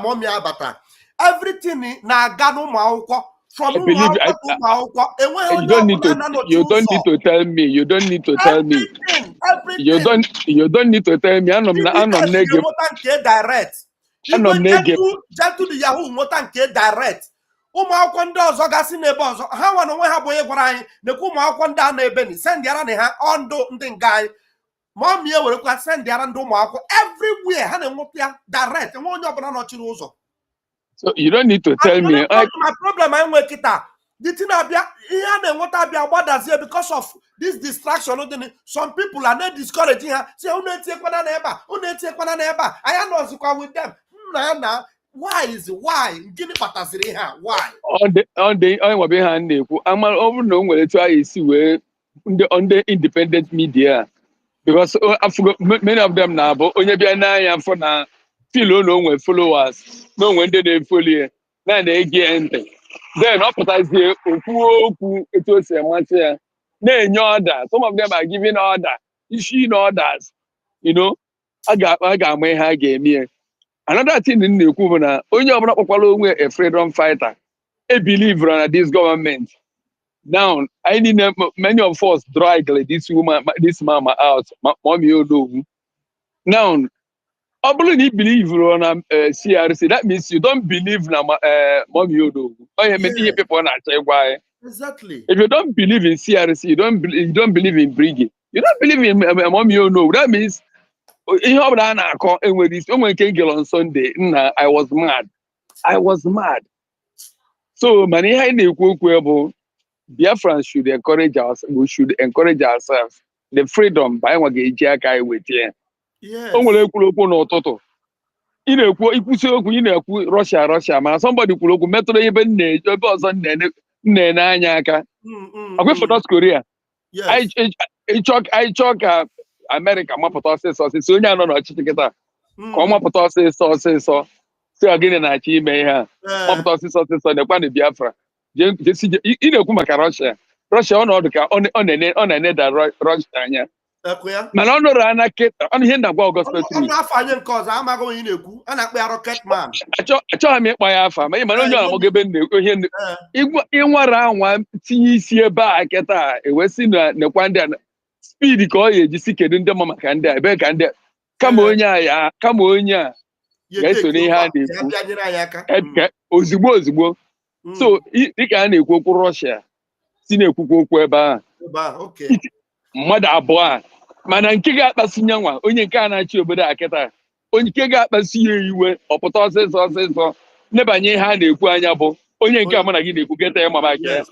mommy abata, everything na gano mauko. I believe you don't need to tell me. You don't need to tell me. Everything. You don't need to tell me. I'm negative. Direct. Gentle the Yahoo motan direct. Ụmụakwụkwọ ndị ọzọ gasị n'ebe ọzọ ha nwa na onwe ha bụ onye gwara anyị na-ekwu ụmụakwụkwọ ndị a na-ebeni sendịara na ha ọndụ ndị nga anyị ma ọ mie werekwa sendịara ndị ụmụakwụkwọ everywhere ha na-enwepụ ya direct enwe onye ọbụla nọchiri ụzọ. So you don't need to tell me. My problem I enwe kịta the thing abịa ihe a na-enweta abịa gbadazie because of this distraction. Some people are not discouraging ha say unu etiekwana n'ebe a unu etiekwana n'ebe a anyị nọzikwa with them na why? Gịnị kpatasịrị ha? Why? On the hand, I'm over no where to I see where on the independent media because I forgot many of them now, but only be na for na feel no followers, no when they follow na they get then opposite the oku it was a match na enye order. Some of them are giving order, issuing orders. you know, I got my hair game. Another thing in the Kubana, only a freedom fighter, a believer in this government. Now, I need many of us drag this woman, this mama out, mommy, you know. Now, I believe on CRC. That means you don't believe in mommy, you know. I am many people not say why. Exactly. If you don't believe in CRC, you don't believe in Briggy. You don't believe in mommy, you know. That means ihe ọ bụla a na-akọ enwere isi onwe nke ngel on Sunday nna I was mad so mana ihe anyị na-ekwu okwu bụ Biafrans should encourage ourselves the freedom by anyị nwa ga-eji aka anyị weta ya o nwere ekwuru okwu n'ụtụtụ ị na-ekwu ikwusi okwu ị na-ekwu Russia mana somebody kwuru okwu metụrụ ebe ọzọ nne anya aka agwefu North Korea anyị chọọ ka America mapụta ọsịsọ onye anọ n'ọchịchị kịta ka ọ mapụta ọsịsọ si gịnị na-achọ ime ihe a mapụta ọsịsọ nekwa na Biafra ị na-ekwu maka Russia ọnọdụ ka ọ na-eneda Russia anya mana ọ nụrụ ana ọnụ ihe na-agwa August achọghị m ịkpọ ya afa ma ị mana onye ọmụgụ ebe ihe ịnwara anwa tinye isi ebe a kịta ewesị na nekwa ndị a speed ka ọ ga-eji si kedu ndị mma maka ndị a ebe ka ndị kama onye a ga-eso n'ihe a na-ekwu ozugbo so dịka a na-ekwu okwu Russia si na-ekwukwa okwu ebe a mmadụ abụọ a mana nke ga-akpasu nyanwa onye nke a na-achị obodo a kịta onye nke ga-akpasu ya iwe ọpụta ọsịsọ nebanye ihe a na-ekwu anya bụ onye nke a mụ na gị na-ekwu kịta ya mama aka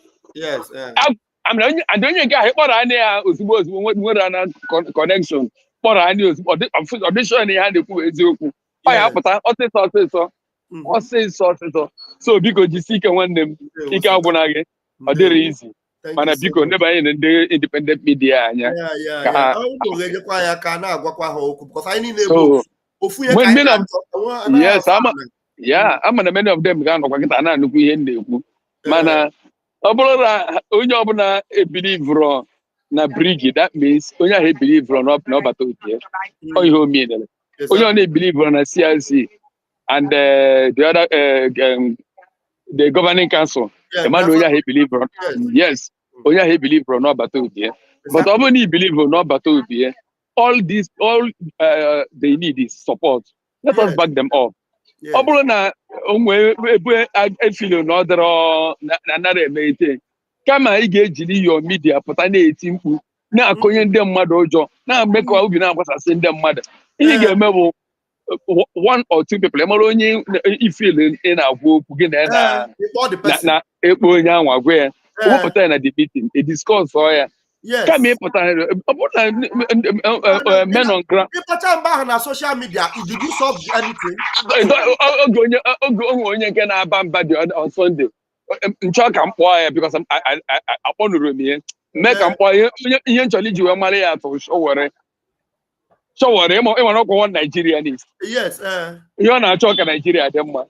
onye nke ahụ kpọrọ anya ya ozugbo nwere ana connection kpọrọ anya ozugbo ọdịshọn ihe a na-ekwu eziokwu ọ ya apụta ọsịsọ so biko jisi ike nwanne m ike agwụna gị ọ dịrị izi mana biko nebanye na ndị independent media anya ka ha ama na many of them ga-anọkwa kịta na-anụkwu ihe m na-ekwu mana ọ bụrụ na onye ọbụla ebilivro na Briggy, that means onye ahụ ebilivro na ọbata otie ọ ihe o meanere onye ọ na-ebilivro na CRC and the other the governing council emana onye ahụ ebilivro yes onye ahụ ebilivro na ọbata otie but ọ bụrụ na ibilivro na ọbata otie all they need is support. Let us back them up. Ọ bụrụ na onwe ebe efilo na ọ dịrọ na anara eme ite kama ị ga-ejiri your media pụta na-eti mkpu na-akọnye ndị mmadụ ụjọ na-eme ka obi na-agbasasị ndị mmadụ ihe ị ga-eme bụ one or two people mara onye ifil ị na-agwa okwu gị na ekpo onye ahụ agwa ya wepụta ya na the meeting a discuss ya kama ịpụta ọ bụrụ na men on ground na social media did you solve anything? oge onye nke na-aba mba dị on Sunday nchọ ka m kpọọ ya because akpọnụrụ m ihe mee ka m kpọọ ihe nchọrọ iji wee mara ya atụ shọwere ịmara ọkwa Nigeria ihe ọ na-achọ ka Nigeria dị mma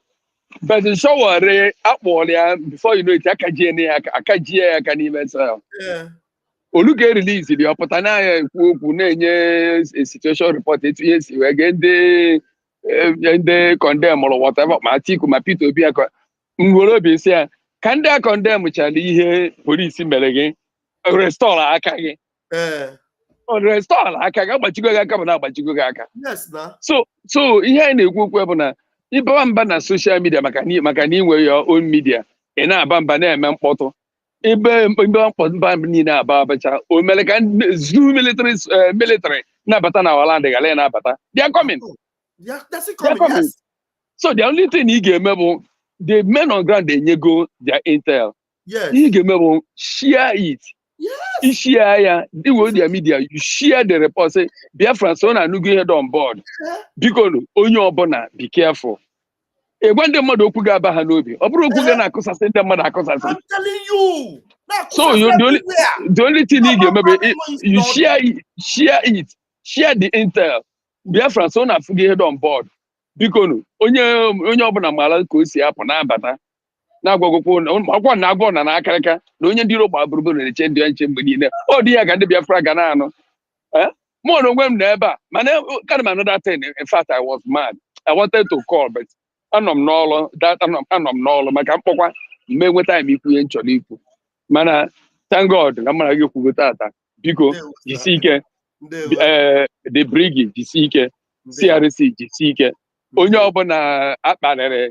but shọwere akpọrọ ya before you know it akajie ya aka n'ime sel Oluge release dị ọpụta n'ahịa ekwu okwu na-enye situation report etu ihe si wee gee ndị condemn or whatever ma Atiku ma Peter Obi aka nwere obi isi ya ka ndị a condemn chara ihe polisi mere gị restore aka gị agbachigo gị aka bụ na-agbachigo gị aka so ihe anyị na-ekwu okwu bụ na ịbawa mba na social media maka na inwe your own media ị na-aba mba na-eme mkpọtụ ebe mba niile aba abacha o mere ka zoo military na-abata na ala ndị gala na-abata they are coming. Yes. So the only thing ị ga-eme bụ the men on ground enyego their intel ị ga-eme bụ share it share ya with their media you share the report say Biafra so na anụgo ihe on board biko onye ọbụla be careful egwe ndị mmadụ okwu ga-aba ha n'obi ọ bụrụ okwu ga na-akụsasị ndị mmadụ akụsasị so the only thing ị ga-eme bụ you share the intel Biafra so na-afụgo ihe on board biko onye ọbụla maara ka o si apụ na-abata na-agwagwokwu ọkwa na agwọ na akarịka na onye ndị iro gba gburugburu na-eche ndị nche mgbe niile ọ dị ya ka ndị Biafra ga na-anụ more than when never. Man, kind of another thing. In fact, I was mad. I wanted to call, but I'm no that I'm no my camp. May what time you actually. Man, thank God. I'm gonna give you that. Because you see, the brigade, you see, CRC, you see, onye ọbụla akparịrị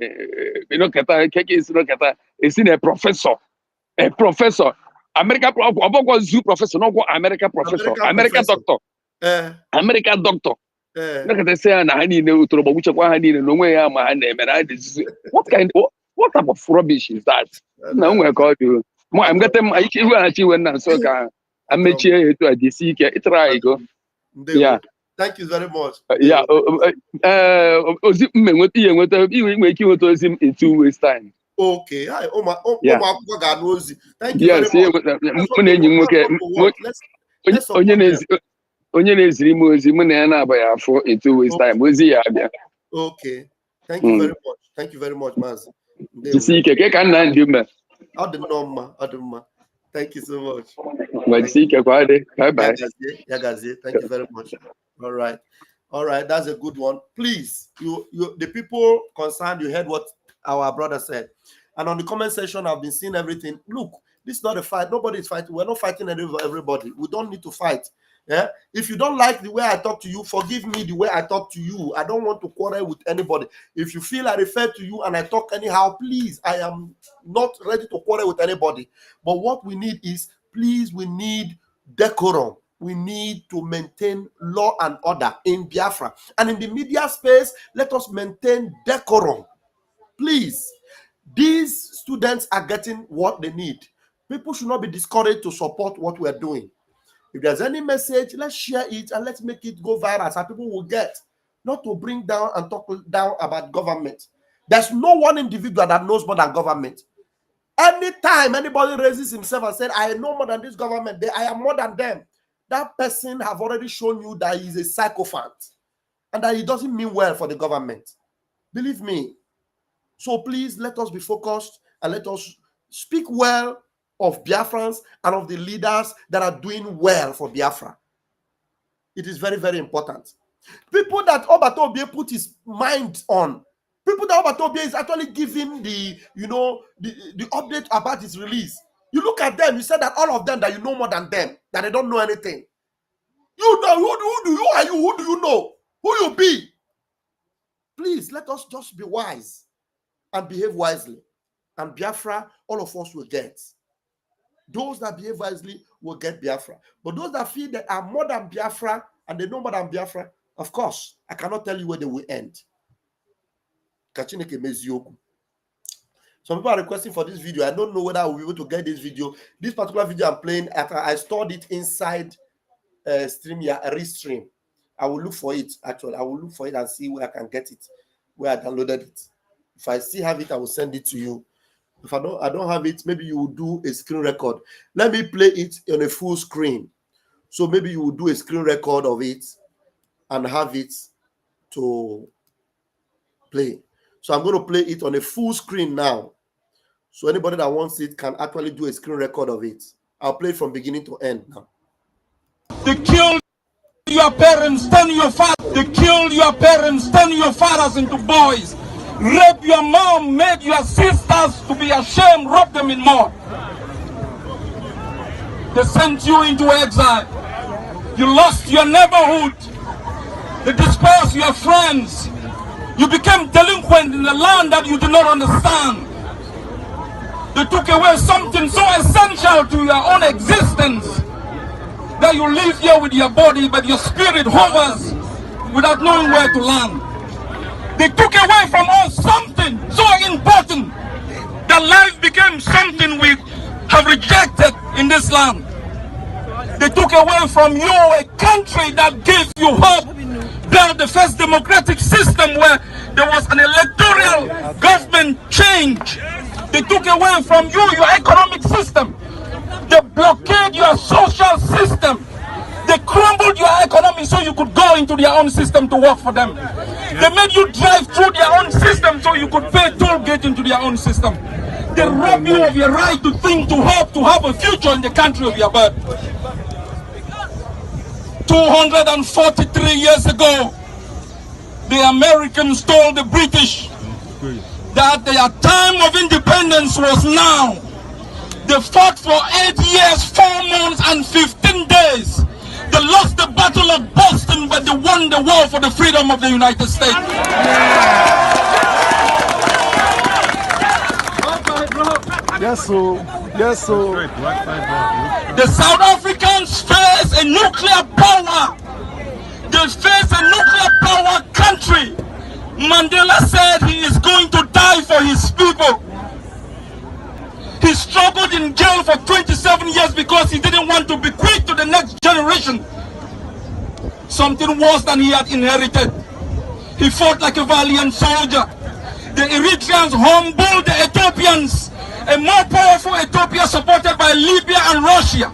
ịnọkọta keke isi nọkọta esi na professor America ọbụkwa zoo professor n'ọgwụ America professor America doctor America doctor nọkọta sị ya na ha niile utoro gbagbuchekwa ha niile na onwe ya ma ha na-emere ha dizizi what type of rubbish is that na onwe ka ọ dị I'm getting iweghachi iwe nna nso ka amechie etu a jisi ike ịtara ego ya. Thank you very much. Yeah. Ozi mmeweta ihe nweta inwe ike inweta ozi in 2 weeks time. Okay. Hi. Ụmụ ga anụ ozi. Thank you very much. Mụ na enyi nwoke onye na-eziri m ozi mụ na ya na-aba ya afọ in 2 weeks time ozi ya abịa. Okay. Thank you very much. Thank you very much, Maazị. Jisi ike ka nna ndị ume. Ọ dị mma. Thank you so much. Jisi ike kwa dị. Bye bye. Yagazie. Thank you very much. All right, that's a good one. Please, you the people concerned, you heard what our brother said, and on the comment section I've been seeing everything. Look, this is not a fight. Nobody is fighting. We're not fighting everybody. We don't need to fight. Yeah, if you don't like the way I talk to you, forgive me the way I talk to you. I don't want to quarrel with anybody. If you feel I refer to you and I talk anyhow, please, I am not ready to quarrel with anybody. But what we need is, please, we need decorum. We need to maintain law and order in Biafra. And in the media space, let us maintain decorum. Please, these students are getting what they need. People should not be discouraged to support what we are doing. If there's any message, let's share it and let's make it go viral so people will get. Not to bring down and talk down about government. There's no one individual that knows more than government. Anytime anybody raises himself and said, I know more than this government, I am more than them, that person have already shown you that he's a sycophant and that he doesn't mean well for the government. Believe me. So please let us be focused and let us speak well of Biafrans and of the leaders that are doing well for Biafra. It is very, very important. People that Obatobie put his mind on, people that Obatobie is actually giving the update about his release. You look at them, you said that all of them that you know more than them, that they don't know anything. You know, who are you? Who do you know? Who you be? Please, let us just be wise and behave wisely. And Biafra, all of us will get. Those that behave wisely will get Biafra. But those that feel that are more than Biafra and they know more than Biafra, of course, I cannot tell you where they will end. Some people are requesting for this video. I don't know whether I will be able to get this video. This particular video I'm playing, I stored it inside Restream. I will look for it, actually. I will look for it and see where I can get it, where I downloaded it. If I still have it, I will send it to you. If I don't have it, maybe you will do a screen record. Let me play it on a full screen. So maybe you will do a screen record of it and have it to play. So I'm going to play it on a full screen now. So anybody that wants it can actually do a screen record of it. I'll play it from beginning to end now. They killed your parents, turn your fathers. They killed your parents, turn your fathers into boys. Rape your mom, made your sisters to be ashamed, rob them in mud. They sent you into exile. You lost your neighborhood. They dispersed your friends. You became delinquent in the land that you did not understand. They took away something so essential to your own existence that you live here with your body, but your spirit hovers without knowing where to land. They took away from us something so important that life became something we have rejected in this land. They took away from you a country that gave you hope, built the first democratic system where there was an electoral government change. They took away from you your economic system. They blockaded your social system. They crumbled your economy so you could go into their own system to work for them. They made you drive through their own system so you could pay toll gate into their own system. They robbed you of your right to think, to hope, to have a future in the country of your birth. 243 years ago, the Americans told the British that their time of independence was now. They fought for 8 years, 4 months, and 15 days. They lost the Battle of Boston, but they won the war for the freedom of the United States. Yes, so. Yes, so. The South Africans face a nuclear power. They face a nuclear power country. Mandela said he is going to die for his people. He struggled in jail for 27 years because he didn't want to bequeath to the next generation something worse than he had inherited. He fought like a valiant soldier. The Eritreans humbled the Ethiopians, a more powerful Ethiopia supported by Libya and Russia.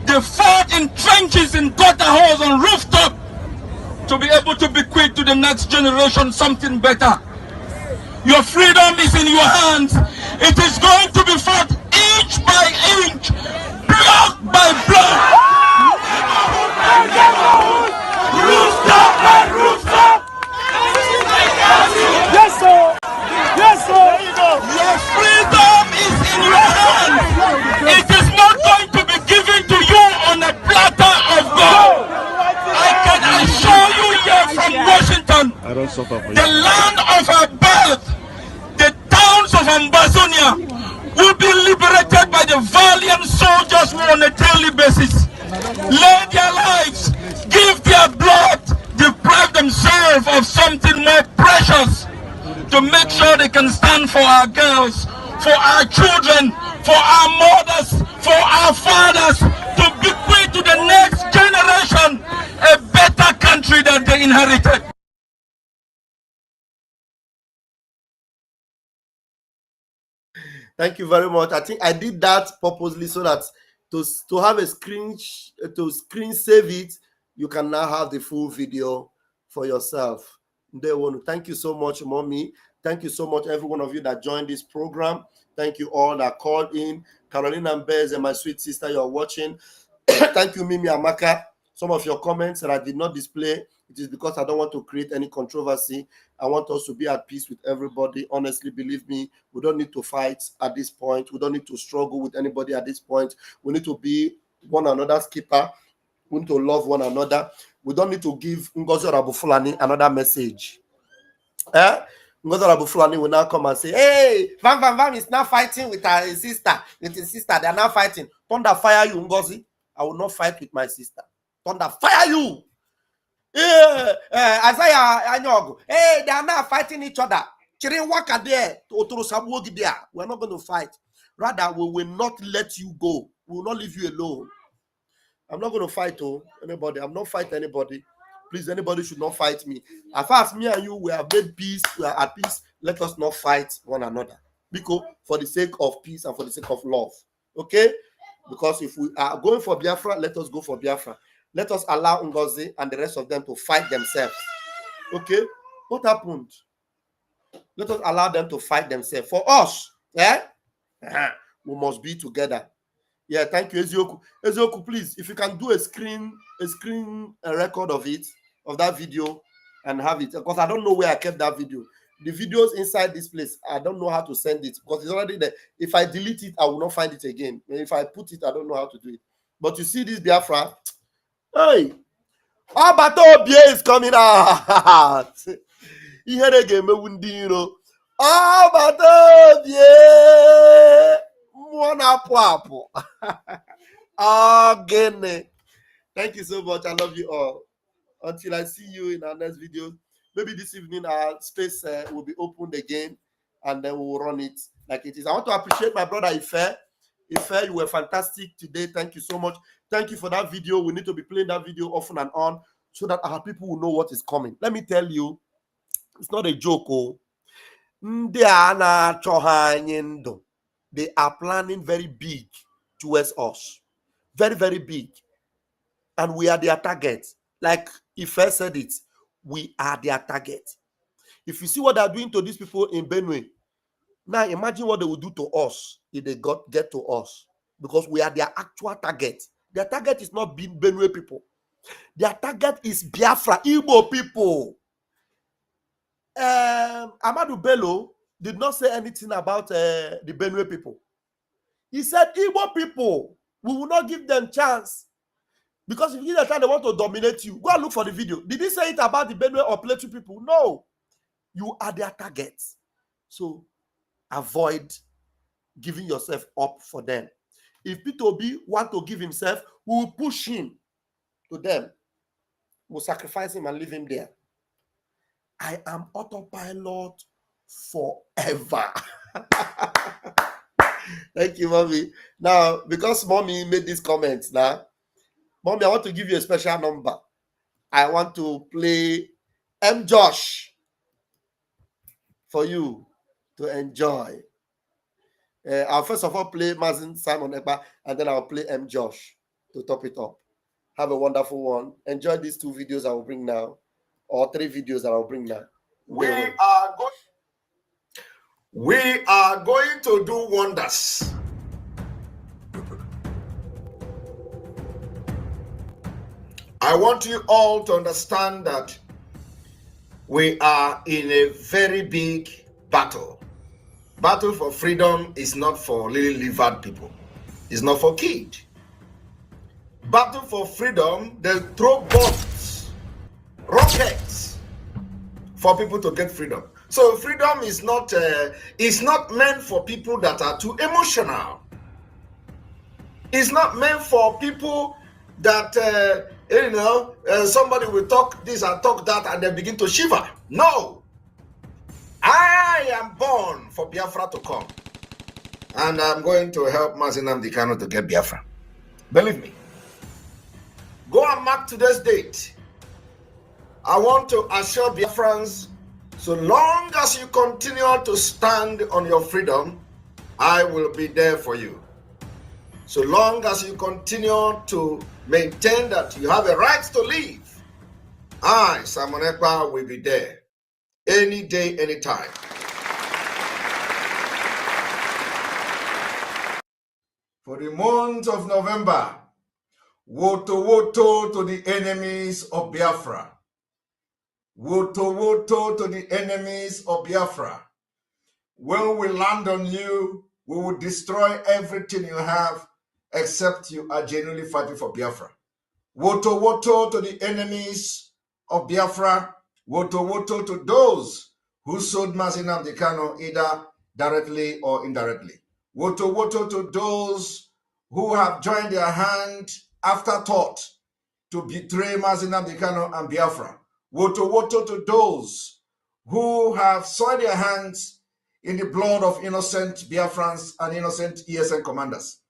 They fought in trenches, in gutter holes, on rooftop to be able to bequeath to the next generation something better. Your freedom is in your hands. It is going to be fought inch by inch, block by block. Rooster by rooster. Yes, sir. Yes, sir. There you go. Your freedom is in your hands. It is not going to be given to you on a platter of gold. I can assure you here from Washington, the land of our birth, the towns of Ambazonia will be liberated by the valiant soldiers who on a daily basis lay their lives, give their blood, deprive themselves of something more precious to make sure they can stand for our girls, for our children, for our mothers, for our fathers, to bequeath to the next generation a better country that they inherited. Thank you very much. I think I did that purposely so that to have a screen save it, you can now have the full video for yourself. Thank you so much, Mommy. Thank you so much, every one of you that joined this program. Thank you all that called in. Carolina and Bez and my sweet sister, you're watching. Thank you, Mimi Amaka. Some of your comments that I did not display, it is because I don't want to create any controversy. I want us to be at peace with everybody. Honestly, believe me, we don't need to fight at this point. We don't need to struggle with anybody at this point. We need to be one another's keeper. We need to love one another. We don't need to give Ngozi Rabufulani another message. Ngozi Rabufulani will now come and say, hey, Vam Vam Vam is now fighting with his sister. With his sister, they are now fighting. Thunder fire you, Ngozi. I will not fight with my sister. Thunder fire you. Isaiah Anyogo. Hey, they are now fighting each other. We're not going to fight. Rather, we will not let you go. We will not leave you alone. I'm not going to fight anybody. I'm not fighting anybody. Please, anybody should not fight me. As far as me and you, we have made peace. We are at peace. Let us not fight one another. Because for the sake of peace and for the sake of love. Okay? Because if we are going for Biafra, let us go for Biafra. Let us allow Ngozi and the rest of them to fight themselves. Okay? What happened? Let us allow them to fight themselves. For us, we must be together. Yeah, thank you, Ezioku. Ezioku, please, if you can do a screen record of it, of that video, and have it, because I don't know where I kept that video. The videos inside this place, I don't know how to send it because it's already there. If I delete it, I will not find it again. And if I put it, I don't know how to do it. But you see this Biafra, hey, Abatobie is coming out. Here they game Wundino. Abatobie. Again. Thank you so much. I love you all. Until I see you in our next video. Maybe this evening our space will be opened again and then we'll run it like it is. I want to appreciate my brother Ife. Ife, you were fantastic today. Thank you so much. Thank you for that video. We need to be playing that video often and on so that our people will know what is coming. Let me tell you, it's not a joke. They are planning very big towards us. Very, very big. And we are their target. Like Ife said it, we are their target. If you see what they're doing to these people in Benue, now imagine what they will do to us if they get to us. Because we are their actual target. Their target is not being Benue people. Their target is Biafra, Igbo people. Amadou Bello did not say anything about the Benue people. He said, Igbo people, we will not give them chance. Because if you give them chance, they want to dominate you. Go and look for the video. Did he say it about the Benue or Plateau people? No. You are their target. So avoid giving yourself up for them. If P2B want to give himself, we will push him to them. We'll sacrifice him and leave him there. I am autopilot forever. Thank you, Mommy. Now, because Mommy made these comments now, Mommy, I want to give you a special number. I want to play M. Josh for you to enjoy. I'll first of all play Mazin Simon Ekpa, and then I'll play M. Josh to top it up. Have a wonderful one. Enjoy these 2 videos I will bring now, or 3 videos that I'll bring now. We are going to do wonders. I want you all to understand that we are in a very big battle. Battle for freedom is not for lily-livered people. It's not for kids. Battle for freedom, they throw bombs, rockets for people to get freedom. So freedom is not meant for people that are too emotional. It's not meant for people that somebody will talk this and talk that and they begin to shiver. No. I am born for Biafra to come. And I'm going to help Mazi Nnamdi Kanu to get Biafra. Believe me. Go and mark today's date. I want to assure Biafrans, so long as you continue to stand on your freedom, I will be there for you. So long as you continue to maintain that you have a right to live, I, Simon Ekpa, will be there. Any day, anytime. For the month of November, woto woto to the enemies of Biafra. Woto woto to the enemies of Biafra. When we land on you, we will destroy everything you have except you are genuinely fighting for Biafra. Woto woto to the enemies of Biafra. Woto woto to those who sold Mazi Nnamdi Kanu either directly or indirectly. Woto woto to those who have joined their hand afterthought to betray Mazi Nnamdi Kanu and Biafra. Woto woto to those who have soiled their hands in the blood of innocent Biafrans and innocent ESN commanders.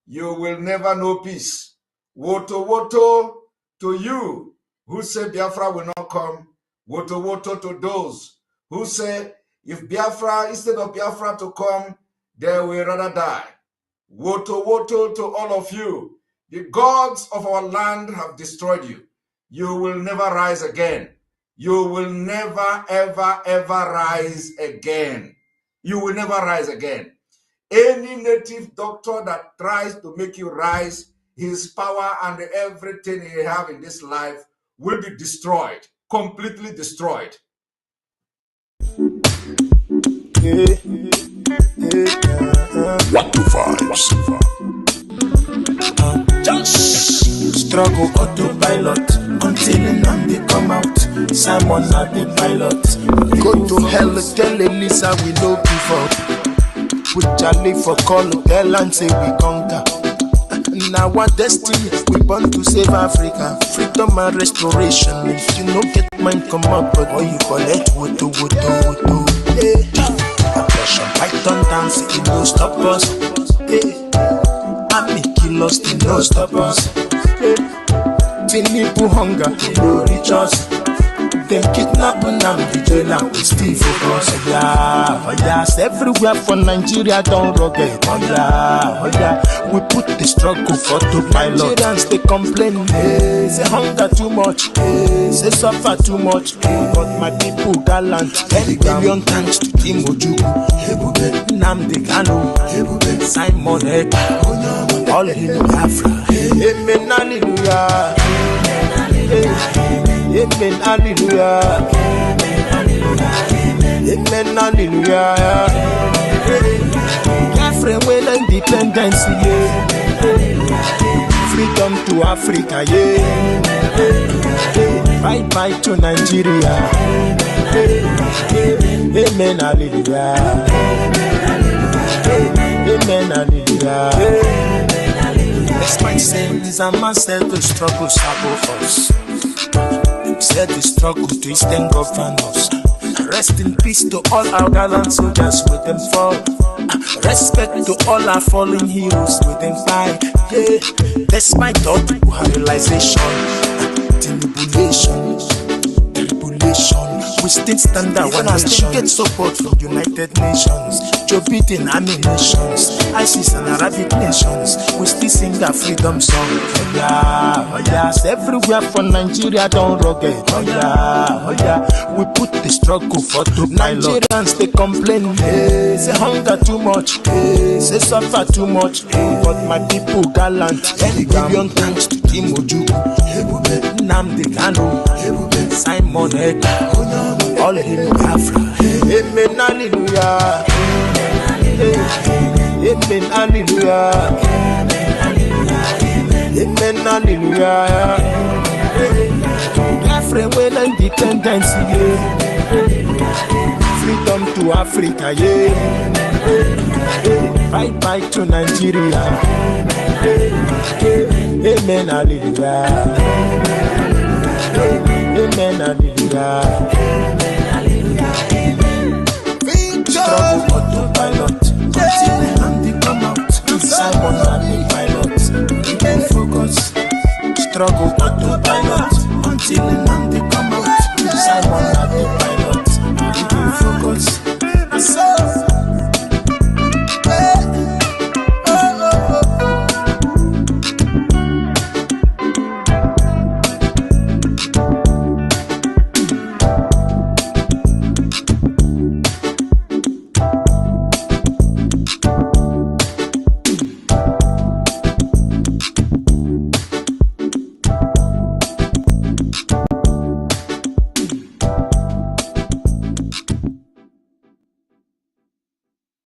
You will never know peace. Woto woto to you who say Biafra will not come. Woto woto to those who say if Biafra, instead of Biafra to come, they will rather die. Woto woto to all of you. The gods of our land have destroyed you. You will never rise again. You will never, ever, ever rise again. You will never rise again. Any native doctor that tries to make you rise, his power and everything he have in this life will be destroyed, completely destroyed. What the vibes? Just struggle autopilot until Nnamdi come out. Simon not the pilot. Go to hell, tell Elisa we no give up. Put Charlie for call, tell and say we conquer. Now our destiny, we born to save Africa. Freedom and restoration. If you no get mine, come up, but or you collect woto woto woto. Oppression, Python dance, it no stop us. Army kill us, it no stop us. Tinibu hunger, it no reach us. Them kidnap Nnamdi jail and we still focus. Oh yes, everywhere for Nigeria don't rugged. Oh yeah, we put the struggle for two pilot. Nigerians they complain, say hunger too much, say suffer too much. But my people gallant, 10 billion thanks to Timoju, Nnamdi Kanu, Simon Ekpa, all in Biafra. Amen, hallelujah. Amen, hallelujah. Amen, hallelujah. African when independence, yeah. Freedom to Africa, yeah. Bye bye to Nigeria. Amen, hallelujah. Amen, hallelujah. Despite sins and myself, the struggle sabo us. Said the struggle to extend governors. Rest in peace to all our gallant soldiers with them fall. Respect to all our fallen heroes with them die. Yeah, despite all the realization, tribulation, we still stand out one nation. Get support from United Nations, Joe Biden, army nations, ISIS and Arabic nations. We still sing our freedom song. Oh yeah, oh yes, everywhere from Nigeria down rugged. Oh yeah, oh yeah. We put the struggle for two Nigerians. They complain, hey, say hunger too much, hey, say suffer too much, hey, but my people gallant. Billion thanks to Timoju, Nnamdi Kanu, Simon Ekpa, all in Biafra. Amen, hallelujah. Amen, hallelujah. Amen, hallelujah. Biafra when independence, yeah. Freedom to Africa, yeah. Bye bye to Nigeria. Amen, hallelujah. Amen, hallelujah. Struggle autopilot until the hand come out. Simon and the pilot, keep focus. Struggle autopilot until the hand